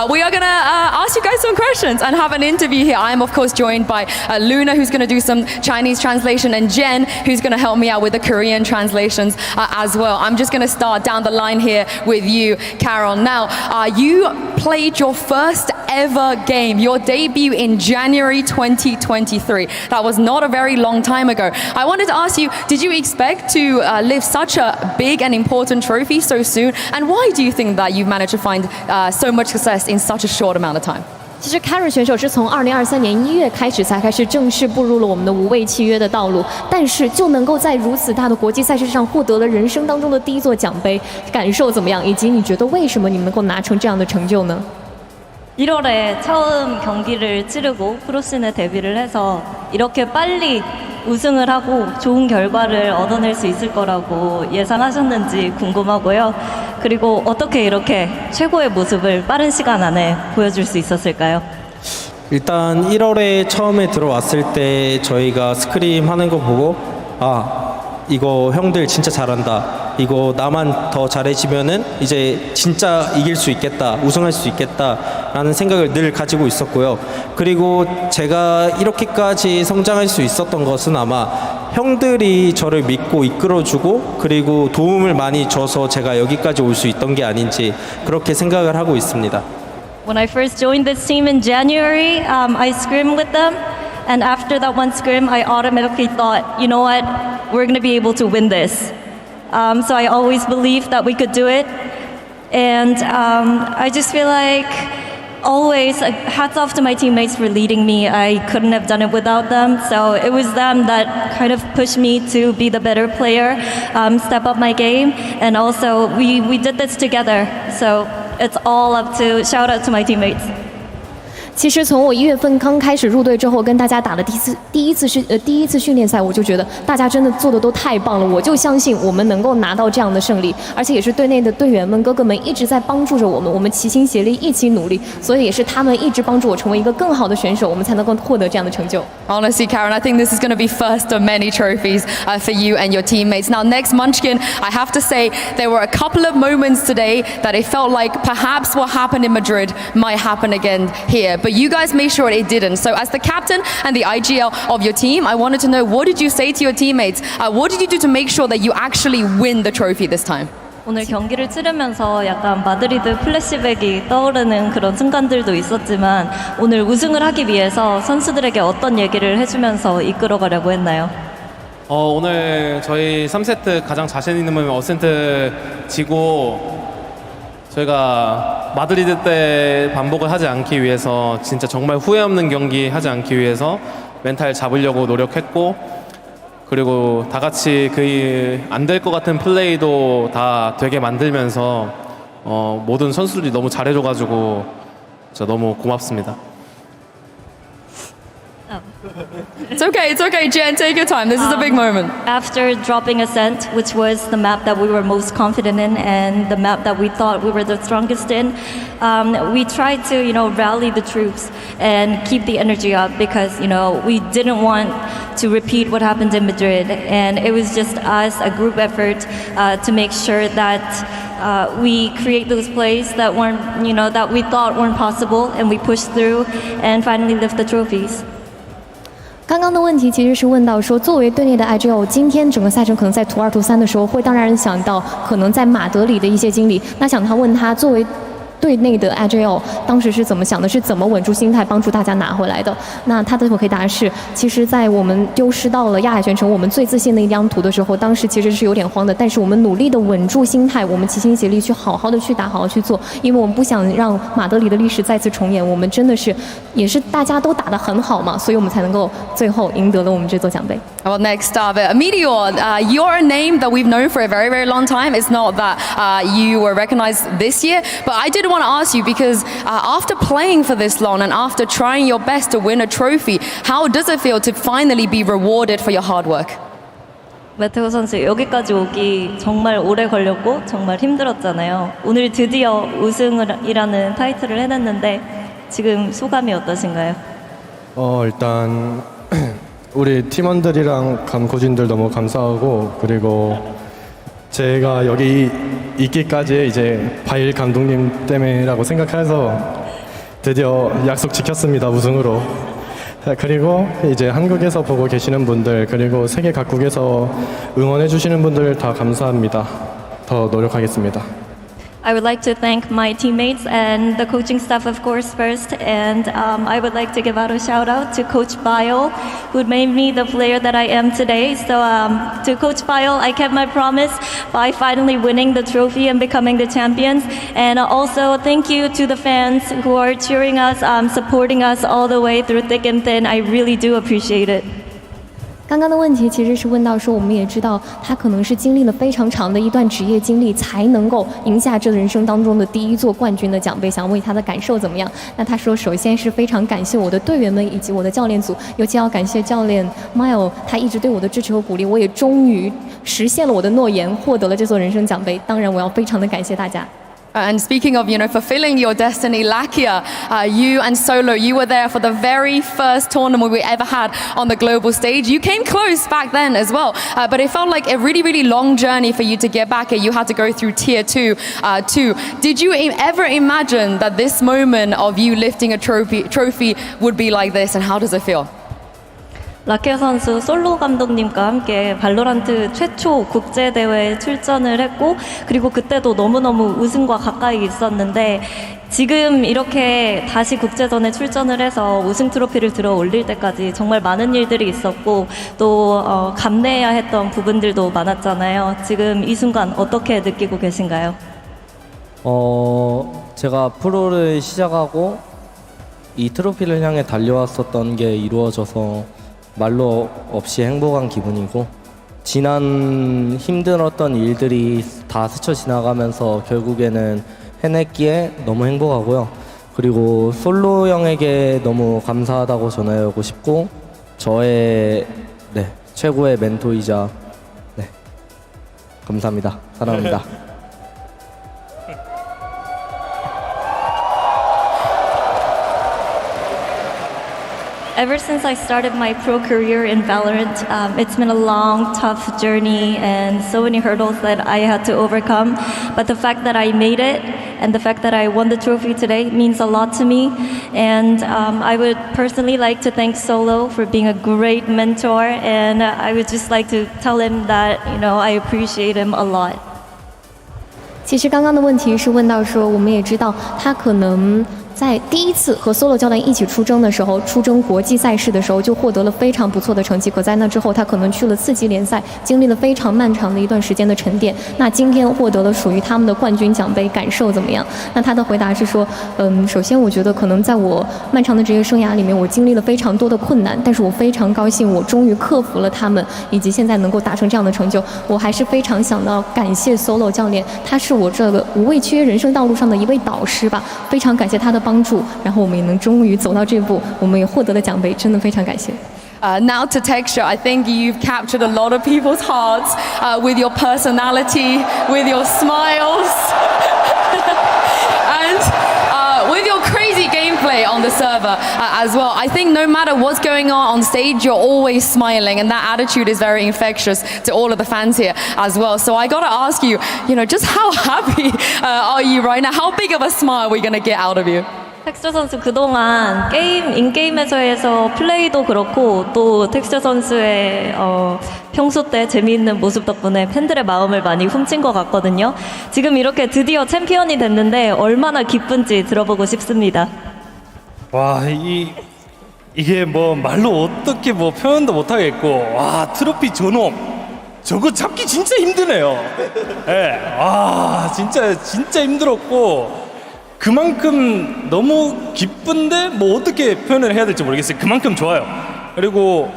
We are going to ask you guys some questions and have an interview here. I am, of course, joined by Luna, who's going to do some Chinese translation, and Jen, who's going to help me out with the Korean translations as well. I'm just going to start down the line here with you, Carol. Now, you played your first ever game, your debut in January 2023. That was not a very long time ago. I wanted to ask you, did you expect to lift such a big and important trophy so soon? And why do you think that you've managed to find so much success in such a short amount of time? 其实 Karen 选手是从2023年1月开始才开始正式步入了我们的无畏契约的道路，但是就能够在如此大的国际赛事上获得了人生当中的第一座奖杯，感受怎么样？以及你觉得为什么你们能够拿成这样的成就呢？ 1월에 처음 경기를 치르고 프로씬에 데뷔를 해서 이렇게 빨리 우승을 하고 좋은 결과를 얻어낼 수 있을 거라고 예상하셨는지 궁금하고요. 그리고 어떻게 이렇게 최고의 모습을 빠른 시간 안에 보여줄 수 있었을까요? 일단 1월에 처음에 들어왔을 때 저희가 스크림 하는 거 보고 이거 형들 진짜 잘한다. 이거 나만 더 잘해지면은 이제 진짜 이길 수 있겠다. 우승할 수 있겠다라는 생각을 늘 가지고 있었고요. 그리고 제가 이렇게까지 성장할 수 있었던 것은 아마 형들이 저를 믿고 이끌어주고 그리고 도움을 많이 줘서 제가 여기까지 올 수 있던 게 아닌지 그렇게 생각을 하고 있습니다. When I first joined this team in January, I scrimmed with them. And after that one scrim, I automatically thought, you know what, we're going to be able to win this. So I always believed that we could do it. And I just feel like always, hats off to my teammates for leading me. I couldn't have done it without them. So it was them that kind of pushed me to be the better player, step up my game. And also, we did this together. So it's all up to, shout out to my teammates. 其实从我1月份刚开始入队之后，跟大家打的第一次训练赛，我就觉得大家真的做的都太棒了，我就相信我们能够拿到这样的胜利，而且也是队内的队员们、哥哥们一直在帮助着我们，我们齐心协力一起努力，所以也是他们一直帮助我成为一个更好的选手，我们才能够获得这样的成就。Honestly, Karen, I think this is going to be first of many trophies for you and your teammates. Now, next Munchkin, I have to say there were a couple of moments today that it felt like perhaps what happened in Madrid might happen again here. But you guys made sure it didn't. So as the captain and the IGL of your team, I wanted to know, what did you say to your teammates? What did you do to make sure that you actually win the trophy this time? 오늘 경기를 치르면서 약간 마드리드 플래시백이 떠오르는 그런 순간들도 있었지만 오늘 우승을 하기 위해서 선수들에게 어떤 얘기를 해주면서 이끌어가려고 했나요? 오늘 저희 3세트 가장 자신 있는 부분 어센트 지고 저희가 마드리드 때 반복을 하지 않기 위해서 진짜 정말 후회 없는 경기 하지 않기 위해서 멘탈 잡으려고 노력했고 그리고 다 같이 그 안 될 것 같은 플레이도 다 되게 만들면서 모든 선수들이 너무 잘해줘가지고 진짜 너무 고맙습니다. It's okay, Jen, take your time. This is a big moment. After dropping Ascent, which was the map that we were most confident in and the map that we thought we were the strongest in, we tried to, rally the troops and keep the energy up because, we didn't want to repeat what happened in Madrid. And it was just us, a group effort to make sure that we create those plays that weren't, that we thought weren't possible, and we pushed through and finally lift the trophies. 刚刚的问题其实是问到说，作为队内的 IGL， 今天整个赛程可能在图2、图3的时候，会当然想到可能在马德里的一些经历。那想问他，作为队内的 agile 当时是怎么想的，是怎么稳住心态帮助大家拿回来的。那他的回答是，其实在我们丢失到了亚海全程我们最自信的一张图的时候，当时其实是有点慌的，但是我们努力的稳住心态，我们齐心协力去好好的去打，好好去做，因为我们不想让马德里的历史再次重演，我们真的是也是大家都打得很好嘛，所以我们才能够最后赢得了我们这座奖杯。Well, next up, Meteor, you're a name that we've known for a very, very long time. It's not that you were recognized this year, but I did want to ask you because after playing for this long and after trying your best to win a trophy, how does it feel to finally be rewarded for your hard work? 메테오 선수 여기까지 오기 정말 오래 걸렸고 정말 힘들었잖아요. 오늘 드디어 우승이라는 타이틀을 해냈는데 지금 소감이 어떠신가요? 일단 우리 팀원들이랑 감코진들 너무 감사하고 그리고 제가 여기 있기까지 이제 바일 감독님 때문이라고 생각해서 드디어 약속 지켰습니다. 우승으로. 그리고 이제 한국에서 보고 계시는 분들 그리고 세계 각국에서 응원해 주시는 분들 다 감사합니다. 더 노력하겠습니다. I would like to thank my teammates and the coaching staff, of course, first. And I would like to give out a shout out to Coach Bio, who made me the player that I am today. So to Coach Bio, I kept my promise by finally winning the trophy and becoming the champions. And also thank you to the fans who are cheering us, supporting us all the way through thick and thin. I really do appreciate it. 刚刚的问题其实是问到说，我们也知道他可能是经历了非常长的一段职业经历，才能够赢下这人生当中的第一座冠军的奖杯。想问他的感受怎么样？那他说，首先是非常感谢我的队员们以及我的教练组，尤其要感谢教练 Mile， 他一直对我的支持和鼓励，我也终于实现了我的诺言，获得了这座人生奖杯。当然，我要非常的感谢大家。And speaking of, fulfilling your destiny, Lakia, you and Solo, you were there for the very first tournament we ever had on the global stage. You came close back then as well, but it felt like a really, really long journey for you to get back here. You had to go through tier 2 too. Did you ever imagine that this moment of you lifting a trophy would be like this, and how does it feel? 라키아 선수 솔로 감독님과 함께 발로란트 최초 국제대회에 출전을 했고 그리고 그때도 너무너무 우승과 가까이 있었는데 지금 이렇게 다시 국제전에 출전을 해서 우승 트로피를 들어 올릴 때까지 정말 많은 일들이 있었고 또 감내해야 했던 부분들도 많았잖아요. 지금 이 순간 어떻게 느끼고 계신가요? 제가 프로를 시작하고 이 트로피를 향해 달려왔었던 게 이루어져서 말로 없이 행복한 기분이고 지난 힘들었던 일들이 다 스쳐 지나가면서 결국에는 해냈기에 너무 행복하고요. 그리고 솔로 형에게 너무 감사하다고 전하고 싶고 저의 최고의 멘토이자 감사합니다. 사랑합니다. Ever since I started my pro career in Valorant, it's been a long, tough journey and so many hurdles that I had to overcome. But the fact that I made it and the fact that I won the trophy today means a lot to me. And I would personally like to thank Solo for being a great mentor. And I would just like to tell him that, I appreciate him a lot. 其实刚刚的问题是问到说，我们也知道他可能在第一次和 Solo 教练一起出征的时候，出征国际赛事的时候就获得了非常不错的成绩。可在那之后，他可能去了次级联赛，经历了非常漫长的一段时间的沉淀。那今天获得了属于他们的冠军奖杯，感受怎么样？那他的回答是说，首先我觉得可能在我漫长的职业生涯里面，我经历了非常多的困难，但是我非常高兴，我终于克服了他们，以及现在能够达成这样的成就。我还是非常想到感谢 Solo 教练，他是我这个无畏缺人生道路上的一位导师吧，非常感谢他的帮助，然后我们也能终于走到这步，我们也获得了奖杯，真的非常感谢。Now to Texture, I think you've captured a lot of people's hearts with your personality, with your smiles, and with your crazy gameplay on the server as well. I think no matter what's going on stage, you're always smiling, and that attitude is very infectious to all of the fans here as well. So I gotta ask you, just how happy are you right now? How big of a smile are we gonna get out of you? 텍스처 선수 그동안 인게임에서 플레이도 그렇고 또 텍스처 선수의 평소 때 재미있는 모습 덕분에 팬들의 마음을 많이 훔친 것 같거든요. 지금 이렇게 드디어 챔피언이 됐는데 얼마나 기쁜지 들어보고 싶습니다. 와, 이게 뭐 말로 어떻게 뭐 표현도 못하겠고, 와, 트로피 저놈 저거 잡기 진짜 힘드네요. 예, 와, 진짜 힘들었고, 그만큼 너무 기쁜데 뭐 어떻게 표현을 해야 될지 모르겠어요. 그만큼 좋아요. 그리고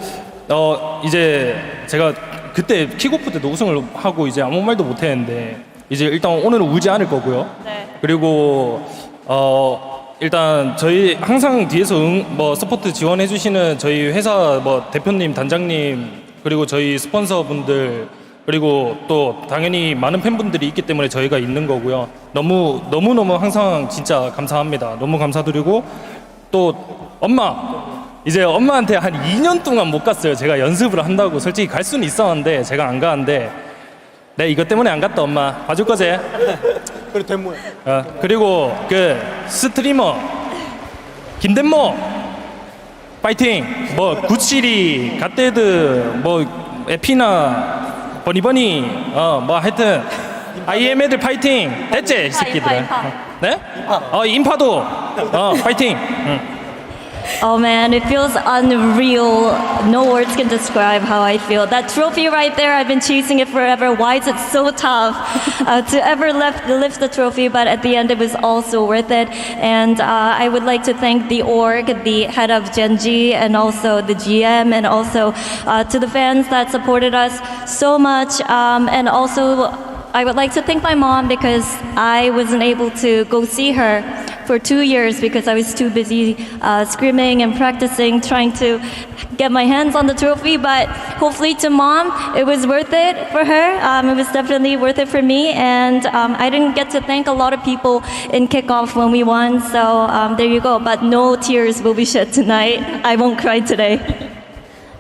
이제 제가 그때 킥오프 때도 우승을 하고 이제 아무 말도 못 했는데, 이제 일단 오늘은 울지 않을 거고요. 네. 그리고 일단 저희 항상 뒤에서 서포트 지원해 주시는 저희 회사 대표님, 단장님, 그리고 저희 스폰서분들, 그리고 또 당연히 많은 팬분들이 있기 때문에 저희가 있는 거고요. 너무 항상 진짜 감사합니다. 너무 감사드리고, 또 이제 엄마한테 한 2년 동안 못 갔어요. 제가 연습을 한다고. 솔직히 갈 수는 있었는데 제가 안 가는데, 내 이것 때문에 안 갔다. 엄마 봐줄 거지? 그리고 덴모야. 그리고 그 스트리머 김덴모 파이팅. 구치리, 갓데드, 에피나, 버니버니, 하여튼 IM 애들 파이팅. 됐지 이 새끼들은. 네? 인파도 파이팅. Oh man, it feels unreal. No words can describe how I feel. That trophy right there, I've been chasing it forever. Why is it so tough to ever lift the trophy? But at the end, it was also worth it. And I would like to thank the org, the head of Genji, and also the GM, and also to the fans that supported us so much. And also, I would like to thank my mom because I wasn't able to go see her for 2 years because I was too busy scrimming and practicing, trying to get my hands on the trophy. But hopefully to mom, it was worth it for her. It was definitely worth it for me. And I didn't get to thank a lot of people in kickoff when we won. So there you go. But no tears will be shed tonight. I won't cry today.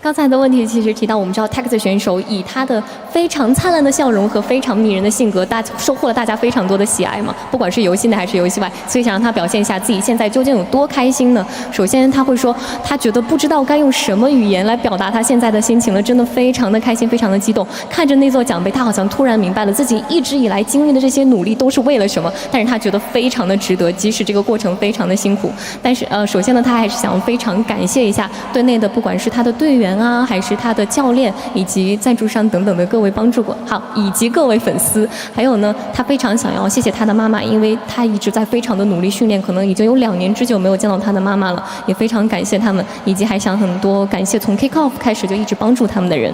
刚才的问题其实提到，我们知道 Tax 选手以他的非常灿烂的笑容和非常迷人的性格，收获了大家非常多的喜爱嘛。不管是游戏内还是游戏外，所以想让他表现一下自己现在究竟有多开心呢？首先他会说，他觉得不知道该用什么语言来表达他现在的心情了，真的非常的开心，非常的激动。看着那座奖杯，他好像突然明白了自己一直以来经历的这些努力都是为了什么，但是他觉得非常的值得，即使这个过程非常的辛苦。但是首先呢，他还是想非常感谢一下队内的，不管是他的队员啊，还是他的教练以及赞助商等等的各位帮助过，以及各位粉丝。还有呢，他非常想要谢谢他的妈妈，因为他一直在非常的努力训练，可能已经有2年之久没有见到他的妈妈了，也非常感谢他们，以及还想很多感谢从 kick off 开始就一直帮助他们的人。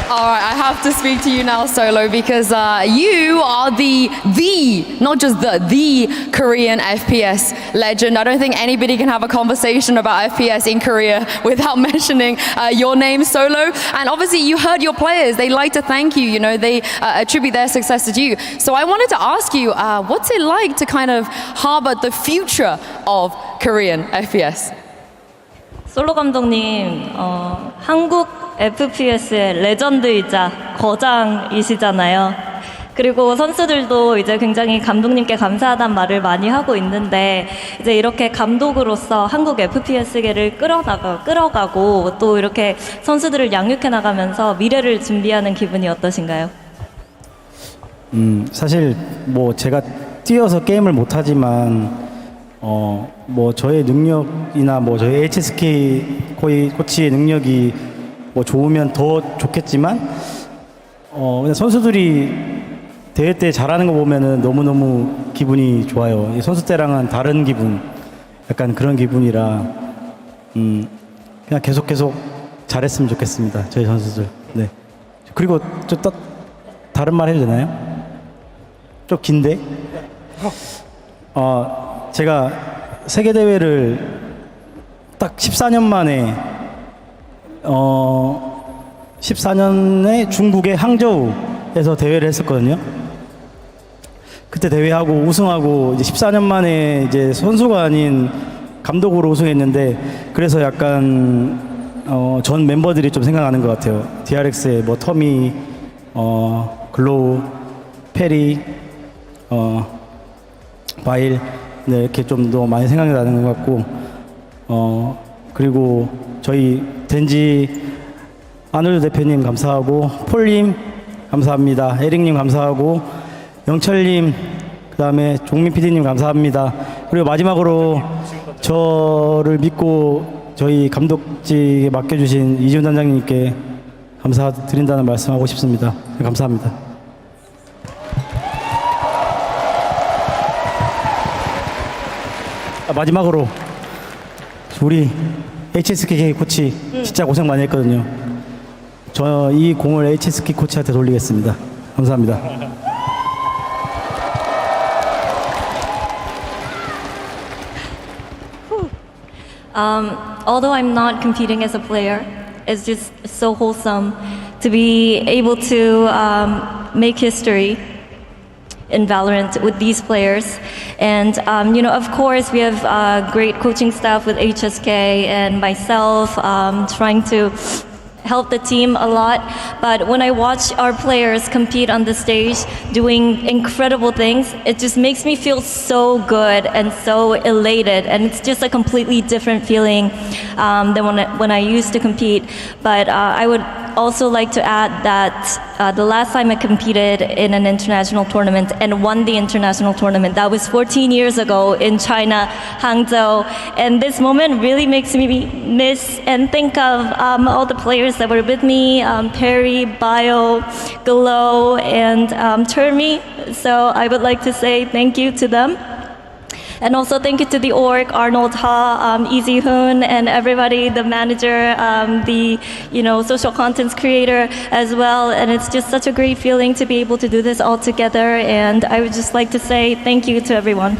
Alright, I have to speak to you now, Solo, because you are not just the Korean FPS legend. I don't think anybody can have a conversation about FPS in Korea without mentioning your name, Solo. And obviously, you heard your players. They like to thank you. You know, they attribute their success to you. So I wanted to ask you, what's it like to kind of harbor the future of Korean FPS? 솔로 감독님, 한국 FPS의 레전드이자 거장이시잖아요. 그리고 선수들도 이제 굉장히 감독님께 감사하다는 말을 많이 하고 있는데, 이제 이렇게 감독으로서 한국 FPS계를 끌어가고 또 이렇게 선수들을 양육해 나가면서 미래를 준비하는 기분이 어떠신가요? 사실 뭐 제가 뛰어서 게임을 못하지만 뭐 저의 능력이나 뭐 저희 HSK 코치의 능력이 뭐 좋으면 더 좋겠지만 그냥 선수들이 대회 때 잘하는 거 보면은 너무너무 기분이 좋아요. 선수 때랑은 다른 기분, 약간 그런 기분이라 그냥 계속 잘했으면 좋겠습니다. 저희 선수들. 네. 그리고 좀 다른 말 해도 되나요? 좀 긴데? 제가 세계 대회를 딱 14년 만에 14년에 중국의 항저우에서 대회를 했었거든요. 그때 대회하고 우승하고 이제 14년 만에 이제 선수가 아닌 감독으로 우승했는데, 그래서 약간 전 멤버들이 좀 생각나는 것 같아요. DRX의 뭐 터미, 글로우, 페리, 바일 네, 이렇게 좀 더 많이 생각이 나는 것 같고 그리고 저희 덴지 아놀드 대표님 감사하고 폴님 감사합니다. 에릭님 감사하고 영철님 그다음에 종민 PD님 감사합니다. 그리고 마지막으로 저를 믿고 저희 감독직에 맡겨주신 이지훈 단장님께 감사드린다는 말씀하고 싶습니다. 네, 감사합니다. 마지막으로 우리 HSK 코치 진짜 고생 많이 했거든요. 저 이 공을 HSK 코치한테 돌리겠습니다. 감사합니다. Although I'm not competing as a player, it's just so wholesome to be able to make history in Valorant with these players. And, of course, we have great coaching staff with HSK and myself trying to help the team a lot. But when I watch our players compete on the stage doing incredible things, it just makes me feel so good and so elated. And it's just a completely different feeling than when I used to compete. But I would also like to add that the last time I competed in an international tournament and won the international tournament, that was 14 years ago in China, Hangzhou. And this moment really makes me miss and think of all the players that were with me, Perry, Bio, Galo, and Termi. So I would like to say thank you to them. And also thank you to the org, Arnold Ha, Easy Hoon, and everybody, the manager, the social contents creator as well. And it's just such a great feeling to be able to do this all together. And I would just like to say thank you to everyone.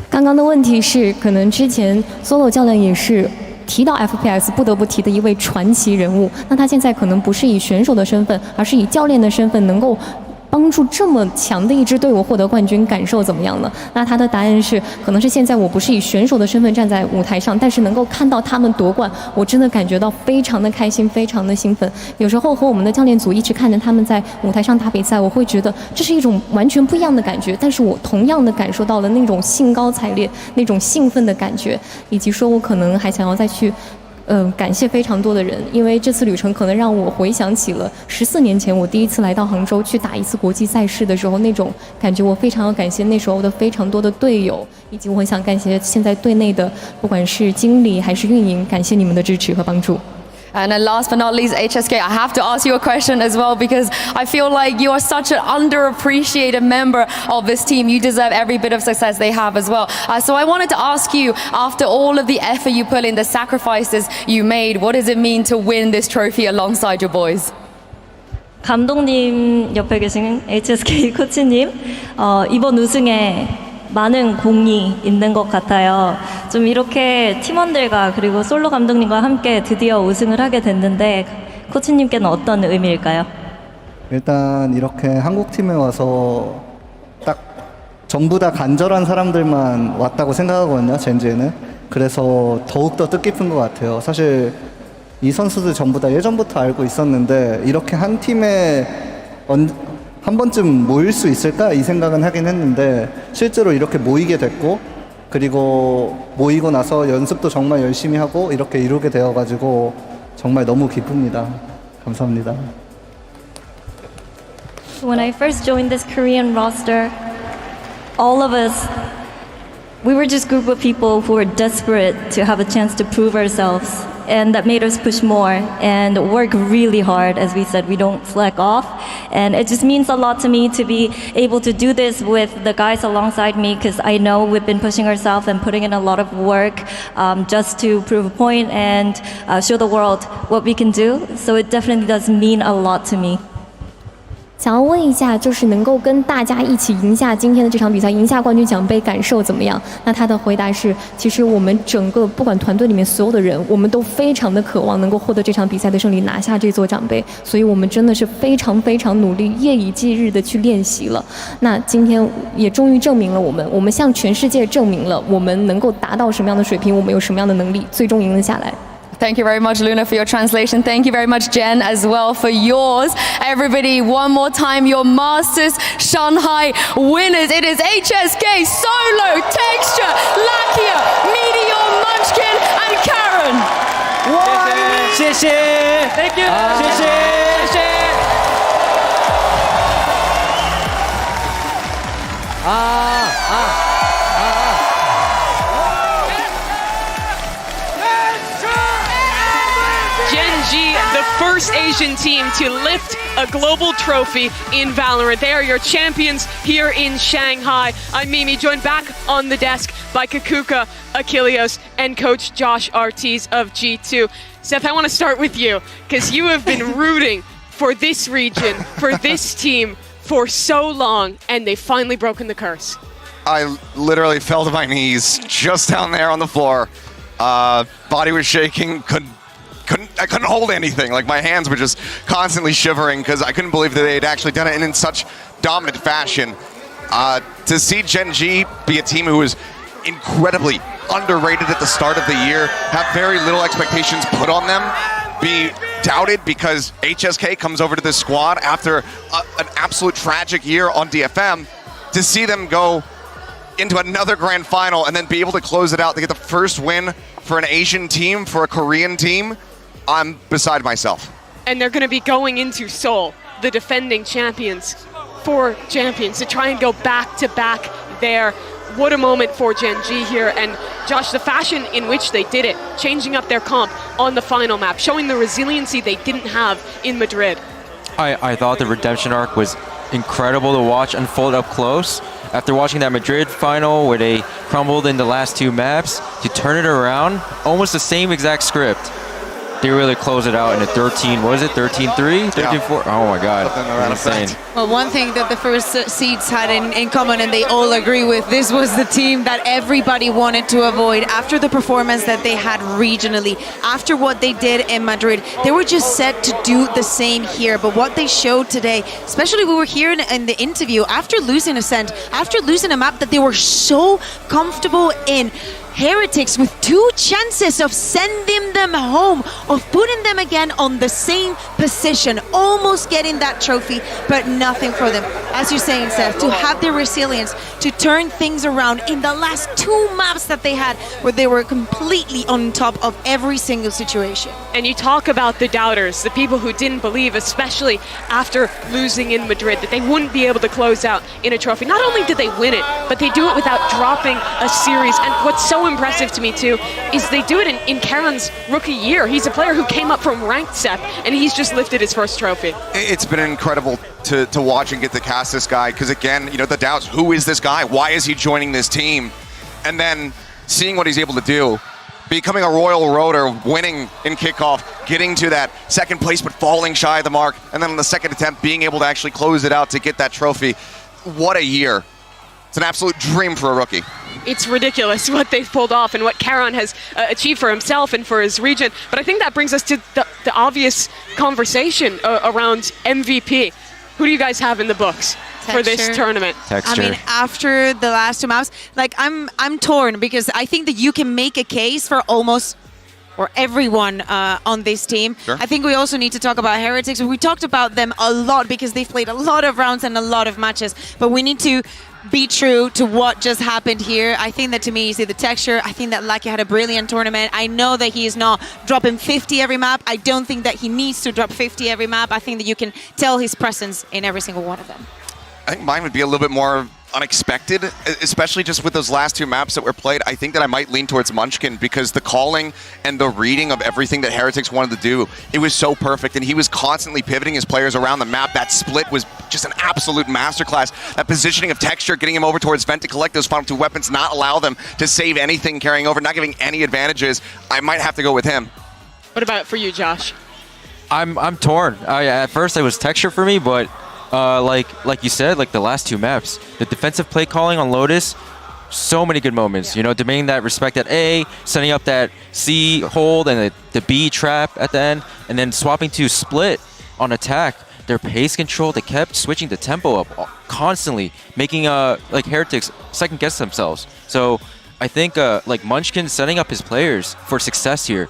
刚刚的问题是，可能之前 Solo 教练也是提到 FPS 不得不提的一位传奇人物。那他现在可能不是以选手的身份，而是以教练的身份，能够帮助这么强的一支队伍获得冠军，感受怎么样呢？那他的答案是，可能是现在我不是以选手的身份站在舞台上，但是能够看到他们夺冠，我真的感觉到非常的开心，非常的兴奋。有时候和我们的教练组一直看着他们在舞台上打比赛，我会觉得这是一种完全不一样的感觉，但是我同样的感受到了那种兴高采烈、那种兴奋的感觉，以及说我可能还想要再去感谢非常多的人，因为这次旅程可能让我回想起了14年前我第一次来到杭州去打一次国际赛事的时候那种感觉，我非常要感谢那时候的非常多的队友，以及我很想感谢现在队内的不管是经理还是运营，感谢你们的支持和帮助。And last but not least, HSK, I have to ask you a question as well because I feel like you are such an underappreciated member of this team. You deserve every bit of success they have as well. So I wanted to ask you, after all of the effort you put in, the sacrifices you made, what does it mean to win this trophy alongside your boys? 감독님 옆에 계신 HSK 코치님, 이번 우승에 많은 공이 있는 것 같아요. 좀 이렇게 팀원들과 그리고 솔로 감독님과 함께 드디어 우승을 하게 됐는데 코치님께는 어떤 의미일까요? 일단 이렇게 한국팀에 와서 딱 전부 다 간절한 사람들만 왔다고 생각하거든요, 젠지에는. 그래서 더욱더 뜻깊은 것 같아요. 사실 이 선수들 전부 다 예전부터 알고 있었는데 이렇게 한 팀에 한 번쯤 모일 수 있을까? 이 생각은 하긴 했는데 실제로 이렇게 모이게 됐고 그리고 모이고 나서 연습도 정말 열심히 하고 이렇게 이루게 되어가지고 정말 너무 기쁩니다. 감사합니다. When I first joined this Korean roster, all of us, we were just a group of people who were desperate to have a chance to prove ourselves. And that made us push more and work really hard. As we said, we don't slack off. And it just means a lot to me to be able to do this with the guys alongside me because I know we've been pushing ourselves and putting in a lot of work just to prove a point and show the world what we can do. So it definitely does mean a lot to me. 想要问一下，就是能够跟大家一起赢下今天的这场比赛，赢下冠军奖杯，感受怎么样？那他的回答是，其实我们整个不管团队里面所有的人，我们都非常的渴望能够获得这场比赛的胜利，拿下这座奖杯，所以我们真的是非常非常努力，夜以继日的去练习了。那今天也终于证明了我们向全世界证明了我们能够达到什么样的水平，我们有什么样的能力，最终赢了下来。Thank you very much, Luna, for your translation. Thank you very much, Jen, as well, for yours. Everybody, one more time, your Masters Shanghai winners. It is HSK, Solo, Texture, Lakia, Meteor, Munchkin, and Karen. 谢谢 Thank you. 谢谢 Gen G, the first Asian team to lift a global trophy in Valorant. They are your champions here in Shanghai. I'm Mimi, joined back on the desk by Kakuka, Achilleos, and Coach Josh Ortiz of G2. Seth, I want to start with you, because you have been rooting for this region, for this team, for so long, and they've finally broken the curse. I literally fell to my knees just down there on the floor. Body was shaking, I couldn't hold anything. Like, my hands were just constantly shivering because I couldn't believe that they had actually done it and in such dominant fashion. To see Gen G be a team who was incredibly underrated at the start of the year, have very little expectations put on them, be doubted because HSK comes over to this squad after an absolute tragic year on DFM, to see them go into another grand final and then be able to close it out to get the first win for an Asian team, for a Korean team, I'm beside myself. And they're going to be going into Seoul, the defending champions, to try and go back-to-back there. What a moment for Gen G here. And Josh, the fashion in which they did it, changing up their comp on the final map, showing the resiliency they didn't have in Madrid. I thought the redemption arc was incredible to watch unfold up close. After watching that Madrid final where they crumbled in the last two maps, to turn it around, almost the same exact script. They really close it out in a 13, what is it, 13-3? 13-4? Oh my God, insane. Well, one thing that the first seeds had in common, and they all agree with, this was the team that everybody wanted to avoid after the performance that they had regionally, after what they did in Madrid. They were just set to do the same here, but what they showed today, especially we were here in the interview, after losing Ascent, after losing a map that they were so comfortable in, Heretics with 2 chances of sending them home, of putting them again on the same position, almost getting that trophy, but nothing for them. As you're saying, Seth, to have the resilience to turn things around in the last 2 maps that they had, where they were completely on top of every single situation. And you talk about the doubters, the people who didn't believe, especially after losing in Madrid, that they wouldn't be able to close out in a trophy. Not only did they win it, but they do it without dropping a series. And what's so impressive to me too is they do it in Karen's rookie year. He's a player who came up from ranked, Seth, and he's just lifted his first trophy. It's been incredible to watch and get to cast this guy, because again, you know, the doubts, who is this guy? Why is he joining this team? And then seeing what he's able to do, becoming a Royal Roader, winning in kickoff, getting to that second place but falling shy of the mark, and then on the second attempt being able to actually close it out to get that trophy. What a year. It's an absolute dream for a rookie. It's ridiculous what they've pulled off and what Karan has achieved for himself and for his region. But I think that brings us to the obvious conversation around MVP. Who do you guys have in the books for this tournament? Texture. I mean, after the last 2 maps, like I'm torn, because I think that you can make a case for almost or everyone on this team. Sure. I think we also need to talk about Heretics. We talked about them a lot because they've played a lot of rounds and a lot of matches, but we need to be true to what just happened here. I think that, to me, you see the texture. I think that Lucky had a brilliant tournament. I know that he is not dropping 50 every map. I don't think that he needs to drop 50 every map. I think that you can tell his presence in every single one of them. I think mine would be a little bit more unexpected, especially just with those last 2 maps that were played. I think that I might lean towards Munchkin, because the calling and the reading of everything that Heretics wanted to do, it was so perfect, and he was constantly pivoting his players around the map. That split was just an absolute masterclass. That positioning of texture, getting him over towards Vent to collect those final 2 weapons, not allow them to save anything carrying over, not giving any advantages. I might have to go with him. What about for you, Josh? I'm torn. At first it was texture for me, but like you said, like the last 2 maps, the defensive play calling on Lotus, so many good moments. You know, demanding that respect at A, setting up that C hold and the B trap at the end, and then swapping to split on attack. Their pace control, they kept switching the tempo up constantly, making like Heretics second guess themselves. So I think like Munchkin setting up his players for success here.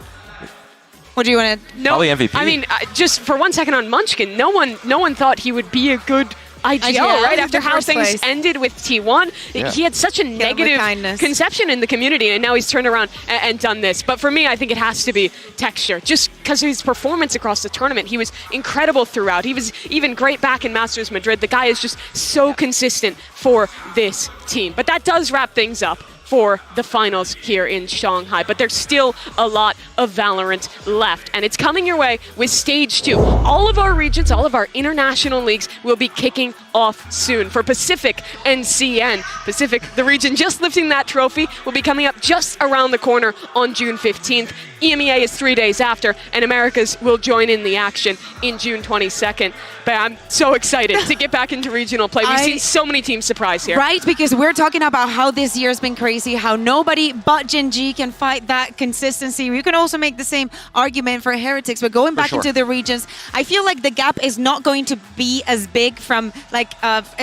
What do you want to? No, Probably MVP. I mean, just for 1 second on Munchkin, no one thought he would be a good IGL, right? After how things ended with T1, he had such a negative conception in the community, and now he's turned around and done this. But for me, I think it has to be texture, just because of his performance across the tournament. He was incredible throughout. He was even great back in Masters Madrid. The guy is just so consistent for this team. But that does wrap things up for the finals here in Shanghai. But there's still a lot of Valorant left, and it's coming your way with Stage 2. All of our regions, all of our international leagues will be kicking off soon. For Pacific and CN, Pacific, the region just lifting that trophy, will be coming up just around the corner on June 15th. EMEA is 3 days after, and Americas will join in the action in June 22nd. But I'm so excited to get back into regional play. We've seen so many teams surprise here. Right, because we're talking about how this year's been crazy, how nobody but Gen G can fight that consistency. You can also make the same argument for Heretics, but going back into the regions, I feel like the gap is not going to be as big from like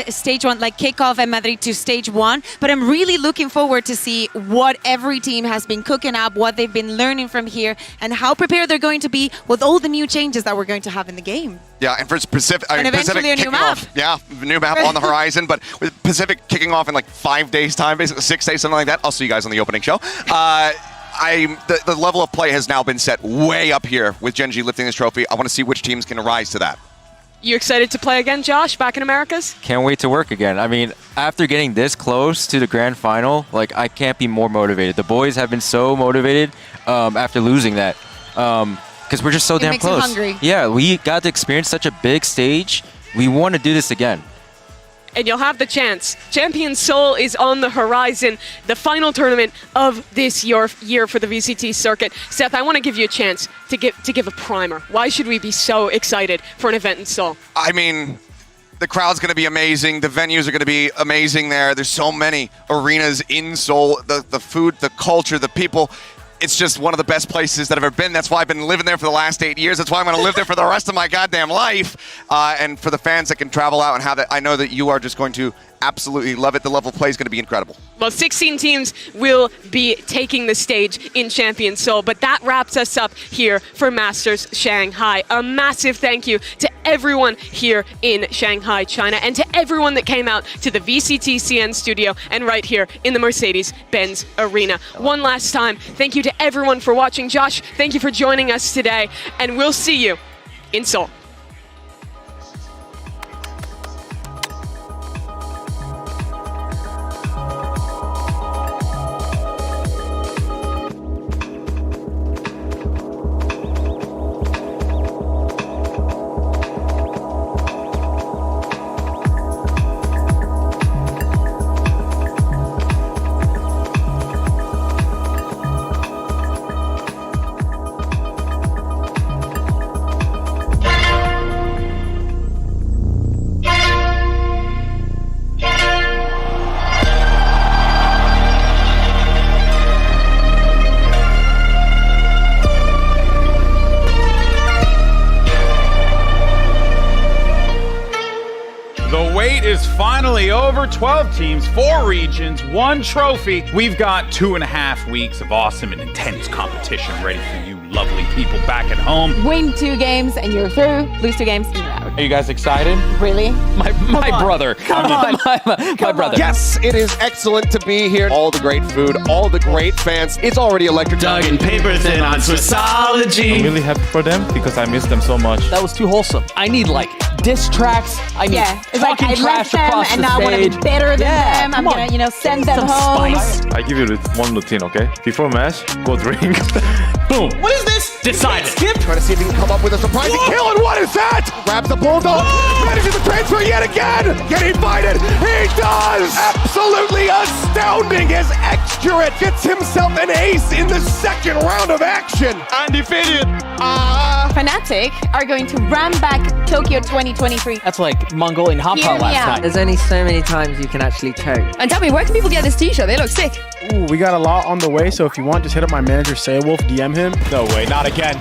stage 1, like kickoff and Madrid to stage 1, but I'm really looking forward to see what every team has been cooking up, what they've been learning from here, and how prepared they're going to be with all the new changes that we're going to have in the game. Yeah, and for Pacific, And eventually Pacific a new kicking map. off. Yeah, new map on the horizon, but with Pacific kicking off in like 5 days' time, basically 6 days, something like that. I'll see you guys on the opening show. The level of play has now been set way up here with Gen G lifting this trophy. I want to see which teams can rise to that. You excited to play again, Josh, back in Americas? Can't wait to work again. I mean, after getting this close to the grand final, like, I can't be more motivated. The boys have been so motivated after losing that. Because we're just so damn close. Hungry. Yeah, we got to experience such a big stage. We want to do this again. And you'll have the chance. Champion Seoul is on the horizon, the final tournament of this year for the VCT circuit. Seth, I want to give you a chance to give a primer. Why should we be so excited for an event in Seoul? I mean, the crowd's going to be amazing. The venues are going to be amazing there. There's so many arenas in Seoul. The food, the culture, the people. It's just one of the best places that I've ever been. That's why I've been living there for the last 8 years. That's why I'm going to live there for the rest of my goddamn life. And for the fans that can travel out and have that, I know that you are just going to absolutely love it. The level of play is going to be incredible. Well, 16 teams will be taking the stage in Champion Seoul, but that wraps us up here for Masters Shanghai. A massive thank you to everyone here in Shanghai, China, and to everyone that came out to the VCT CN studio and right here in the Mercedes-Benz Arena. One last time, thank you to everyone for watching. Josh, thank you for joining us today, and we'll see you in Seoul. is finally over. 12 teams, 4 regions, 1 trophy. We've got 2.5 weeks of awesome and intense competition ready for you lovely people back at home. Win 2 games and you're through. Lose 2 games and you're out. Are you guys excited? Really? My brother. Come on. my brother. Yes, it is excellent to be here. All the great food, all the great fans. It's already electric. Dug and paper thin on Swissology. I'm really happy for them because I miss them so much. That was too wholesome. I need like diss tracks. I need it's like I trash left them across and the now I want to be stage. better than them. I'm come gonna, on. send them Some home. spice. I give you one routine, okay? Before match, go drink. Boom. What is this? Decided. Skip. Trying to see if he can come up with a surprising kill, and what is that? Grabs the bulldog, manages to transfer yet again. Can he find it? He does! Absolutely astounding as X-Jurate gets himself an ace in the second round of action. Undefeated. Fnatic are going to run back Tokyo 2023. That's like Mongolian hot pot last time. There's only so many times you can actually choke. And tell me, where can people get this t-shirt? They look sick. Ooh, we got a lot on the way, so if you want, just hit up my manager, Saywolf, DM him. No way, not again.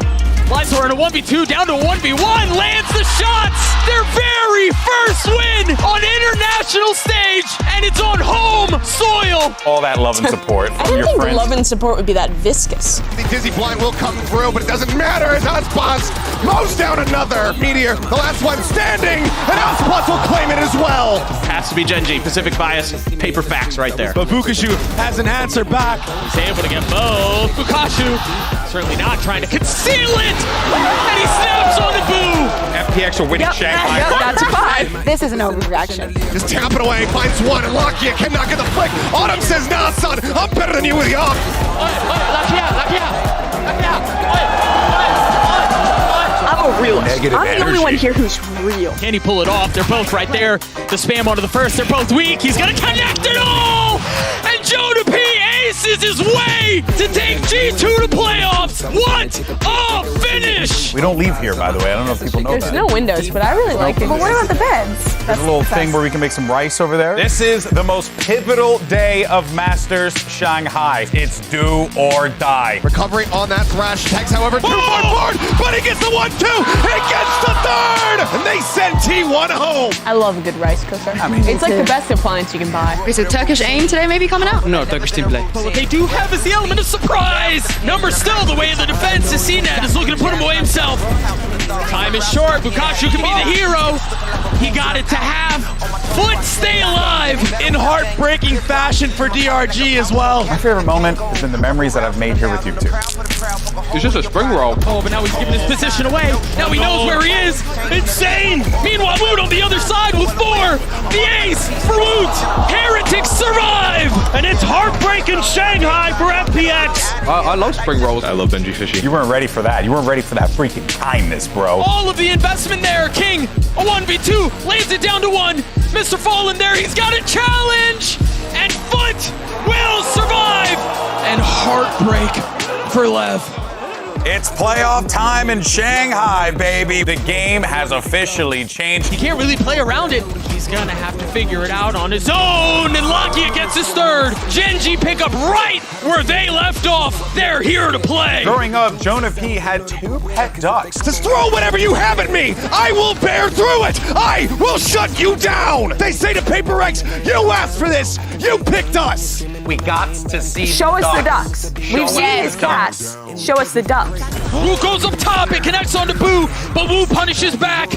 Lysor in a 1v2, down to a 1v1, lands the shots! Their very first win on international stage, and it's on home soil! All that love and support I from didn't your think friends. love and support would be that viscous. The Dizzy Blind will come through, but it doesn't matter as Aspas mows down another Meteor, the last one standing, and Aspas will claim it as well. Has to be Genji. Pacific bias, paper facts right there. But Bukashu has an answer back. He's able to get both. Bukashu certainly not trying to conceal it! And he snaps on the boo! FPX are winning Shanghai. That's fine. This is an overreaction. Just tap it away, finds one, and Lakia cannot get the flick. Autumn says, nah, son, I'm better than you with the off. I'm a realist. Negative I'm the only one here who's real. Can he pull it off? They're both right there. The spam onto the first. They're both weak. He's gonna connect it all! And Jonah P aces his way to take G2 to playoffs! What a finish! We don't leave here, by the way. I don't know if people know There's that. no windows, but I really like it. But what about the beds? There's a little thing where we can make some rice over there. This is the most pivotal day of Masters Shanghai. It's do or die. Recovery on that thrash. Tags, however, too far forward, but he gets the 1-2. He gets the third, and they send T1 home. I love a good rice cooker. It's like the best appliance you can buy. Is it Turkish aim today maybe coming out? No, Turkish team play. But what they do have is the element of surprise! Number still the way of the defense. CNET is looking to put him away himself. Time is short. Bukashu can be the hero. He got it to have. Foot stay alive. In heartbreaking fashion for DRG as well. My favorite moment has been the memories that I've made here with you two. It's just a spring roll. Oh, but now he's giving his position away. Now he knows where he is. Insane. Meanwhile, Woot on the other side with 4. The ace for Woot. Heretics survive. And it's heartbreaking Shanghai for FPX. I love spring rolls. I love Benji Fishy. You weren't ready for that. You weren't ready for that freaking kindness, bro. All of the investment there. King, a 1v2, lays it down to 1. Mr. Fallen there, he's got a challenge. And Foot will survive. And heartbreak for Lev. It's playoff time in Shanghai, baby. The game has officially changed. He can't really play around it. He's gonna have to figure it out on his own. And Lakia gets his third. Genji pick up right where they left off. They're here to play. Growing up, Jonah P had 2 pet ducks. Just throw whatever you have at me. I will bear through it. I will shut you down. They say to Paper X, you asked for this. You picked us. We got to see Show us the ducks. We've seen his cats. Show us the ducks. Wu goes up top, it connects onto Boo, but Wu punishes back.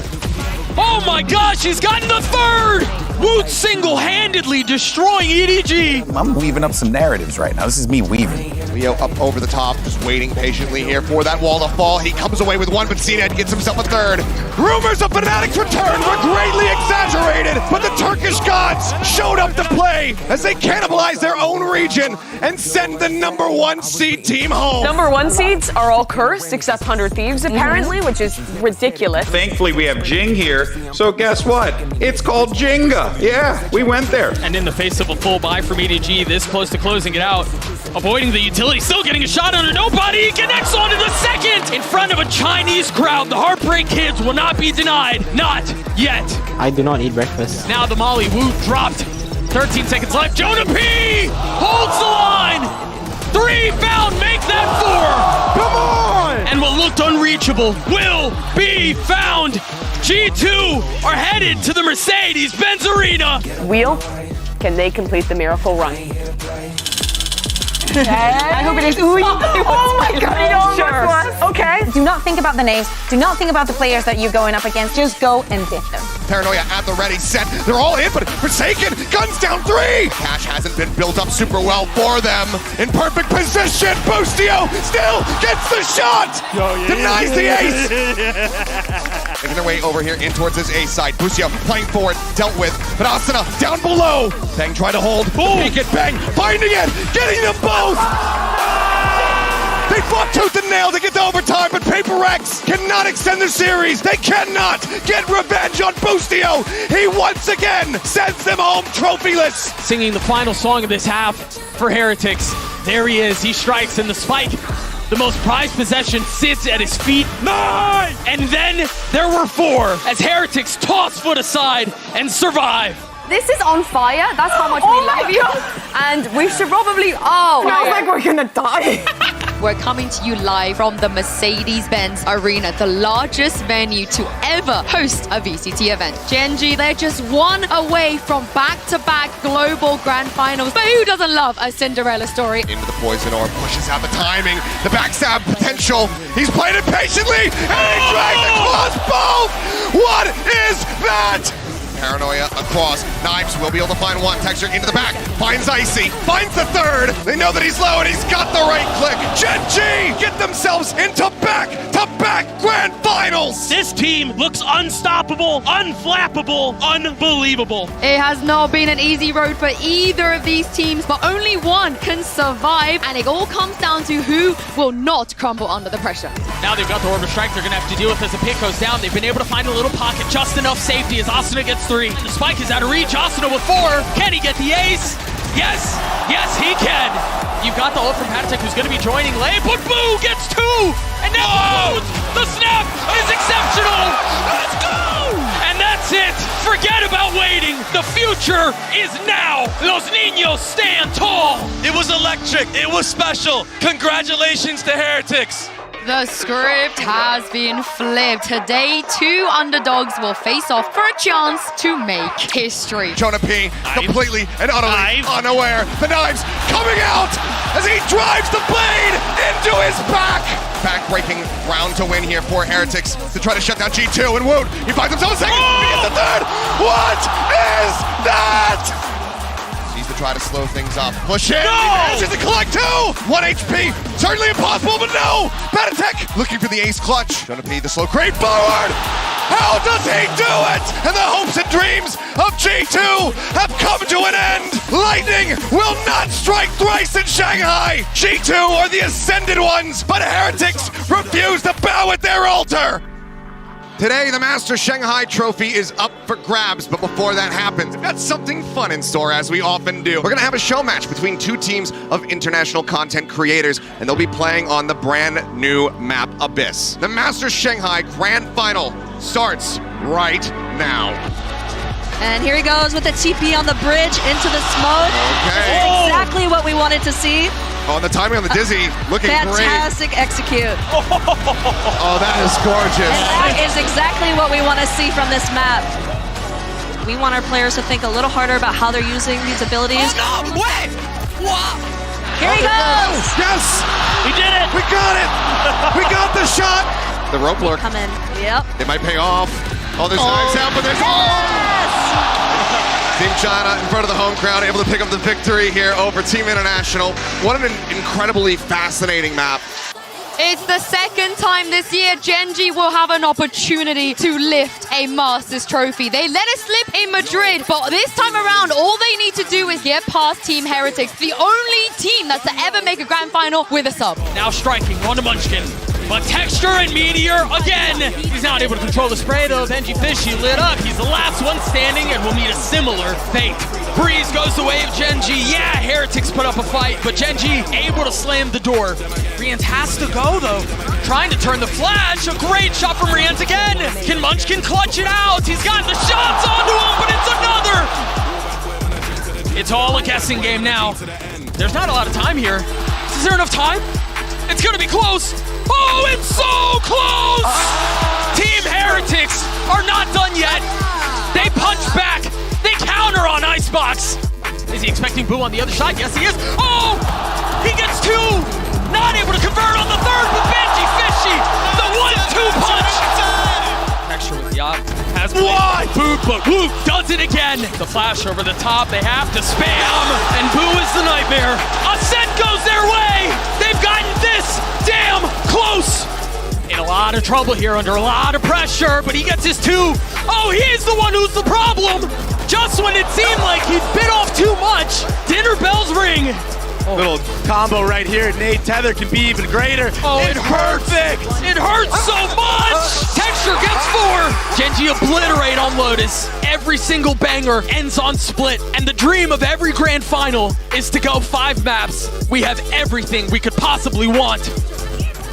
Oh my gosh, he's gotten the third! Wu single-handedly destroying EDG. I'm weaving up some narratives right now. This is me weaving. Leo up over the top, just waiting patiently here for that wall to fall. He comes away with 1, but CNET gets himself a third. Rumors of Fnatic's return were greatly exaggerated, but the Turkish gods showed up to play as they cannibalize their own region and send the number 1 seed team home. Number 1 seeds are all cursed except 100 Thieves, apparently, which is ridiculous. Thankfully, we have Jing here, so guess what? It's called Jenga. Yeah, we went there. And in the face of a full buy from EDG, this close to closing it out, avoiding the utility, still getting a shot under nobody. He connects onto the second in front of a Chinese crowd. The Heartbreak Kids will not be denied. Not yet. I do not eat breakfast. Now the Molly Wu dropped. 13 seconds left. Jonah P holds the line. 3 found, make that 4. Come on! And what looked unreachable will be found. G2 are headed to the Mercedes-Benz Arena. Wheel, can they complete the miracle run? I hope it is. Ooh, oh my god, it almost was. Okay. Do not think about the names. Do not think about the players that you're going up against. Just go and dip them. Paranoia at the ready, set. They're all in, but Forsaken, guns down 3. Cash hasn't been built up super well for them. In perfect position, Boostio still gets the shot. Denies the ace. Making their way over here in towards his ace side. Boostio playing forward, dealt with, but Asuna down below. Bang try to hold. Peek it, Bang finding it, getting them both. They fought tooth and nail to get to overtime, but Paper X cannot extend the series. They cannot get revenge on Boostio. He once again sends them home trophyless. Singing the final song of this half for Heretics. There he is. He strikes in the spike. The most prized possession sits at his feet. 9! And then there were 4 as Heretics toss Foot aside and survive. This is on fire. That's how much we love you. And we should probably. Oh, Smells like we're gonna die. We're coming to you live from the Mercedes-Benz Arena, the largest venue to ever host a VCT event. Gen.G, they're just one away from back-to-back global grand finals. But who doesn't love a Cinderella story? Into the poison orb, pushes out the timing, the backstab potential. He's played it patiently, and he drags across both! What is that? Paranoia across. Knives will be able to find one. Texture into the back. Finds Icy. Finds the third. They know that he's low and he's got the right click. Gen.G get themselves into back-to-back grand finals. This team looks unstoppable, unflappable, unbelievable. It has not been an easy road for either of these teams, but only one can survive, and it all comes down to who will not crumble under the pressure. Now they've got the orb of strength they're going to have to deal with as the pick goes down. They've been able to find a little pocket, just enough safety as Asuna gets 3. The spike is out of reach. Asuna with 4. Can he get the ace? Yes! Yes, he can! You've got the ult from Patek who's going to be joining lane, but Boo gets 2! And now the snap is exceptional! Let's go! And that's it! Forget about waiting! The future is now! Los Niños stand tall! It was electric! It was special! Congratulations to Heretics! The script has been flipped. Today, 2 underdogs will face off for a chance to make history. Jonah P, completely and utterly unaware. The knives coming out as he drives the blade into his back. Back-breaking round to win here for Heretics to try to shut down G2 and Woot. He finds himself a second. He gets the third. What is that? To try to slow things up. Push in. No! He manages to collect 2. 1 HP. Certainly impossible, but no. Patek looking for the ace clutch. Jonah P, the slow crate forward. How does he do it? And the hopes and dreams of G2 have come to an end. Lightning will not strike thrice in Shanghai. G2 are the ascended ones, but Heretics refuse to bow at their altar. Today, the Masters Shanghai trophy is up for grabs, but before that happens, we've got something fun in store, as we often do. We're gonna have a show match between 2 teams of international content creators, and they'll be playing on the brand new map Abyss. The Masters Shanghai Grand Final starts right now. And here he goes with the TP on the bridge into the smoke. Okay. This is exactly what we wanted to see. Oh, the timing on the Dizzy looking Fantastic great. execute. Oh, that is gorgeous. And that is exactly what we want to see from this map. We want our players to think a little harder about how they're using these abilities. Oh no, wait! What? Here he goes! Yes! He did it! We got it! We got the shot! The rope lurk. Come in. Yep. It might pay off. Oh, there's knives out, but there's... Team China in front of the home crowd, able to pick up the victory here over Team International. What an incredibly fascinating map. It's the second time this year Gen.G will have an opportunity to lift a Masters trophy. They let it slip in Madrid, but this time around, all they need to do is get past Team Heretics, the only team that's to ever make a grand final with a sub. Now striking, one to Munchkin. But Texture and Meteor again. He's not able to control the spray though. Benji Fishy lit up. He's the last one standing and will meet a similar fate. Breeze goes the way of Gen.G. Yeah, Heretics put up a fight, but Gen.G able to slam the door. Rians has to go though. Trying to turn the flash. A great shot from Rians again. Can Munchkin clutch it out? He's got the shots onto him, but it's another. It's all a guessing game now. There's not a lot of time here. Is there enough time? It's gonna be close. Oh, it's so close! Team Heretics are not done yet. They punch back. They counter on Icebox. Is he expecting Boo on the other side? Yes, he is. Oh! He gets 2. Not able to convert on the third, but Benji Fishy, the 1-2 punch. Texture with the op. Has what? Boot, but Woo does it again. The flash over the top. They have to spam, and Boo is the nightmare. Ascent goes their way. They've gotten this damn close. In a lot of trouble here, under a lot of pressure, but he gets his 2. Oh, he's the one who's the problem. Just when it seemed like he'd bit off too much, dinner bells ring. Little combo right here. Nate Tether can be even greater. Oh, it's perfect. It hurts so much. Texture gets 4. Gen.G obliterate on Lotus. Every single banger ends on split. And the dream of every grand final is to go 5 maps. We have everything we could possibly want.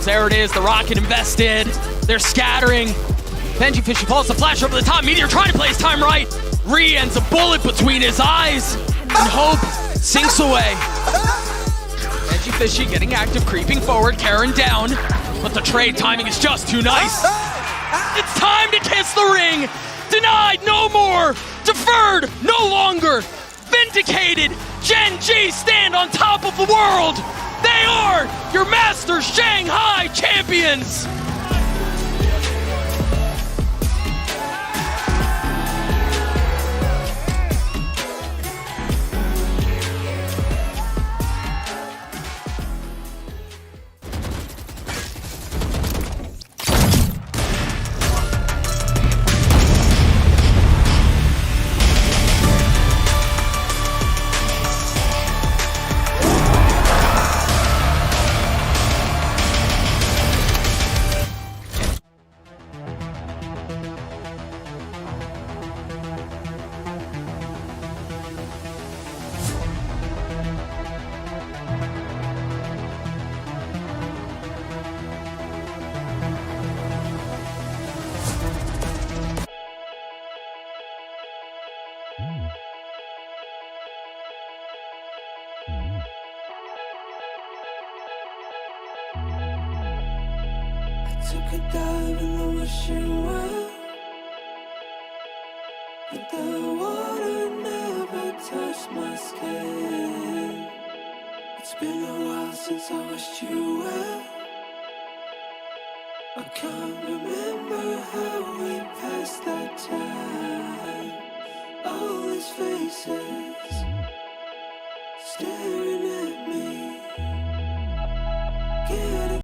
There it is, the rocket invested. They're scattering. Benji Fishy falls the flash over the top. Meteor trying to play his time right. Ree ends a bullet between his eyes. And hope sinks away. Benji Fishy getting active, creeping forward, Karen down. But the trade timing is just too nice. It's time to kiss the ring. Denied, no more. Deferred, no longer. Vindicated. Gen G stand on top of the world. They are your Masters Shanghai champions. Took a dive in the ocean well, but the water never touched my skin. It's been a while since I watched you well. I can't remember how we passed that time. All these faces staring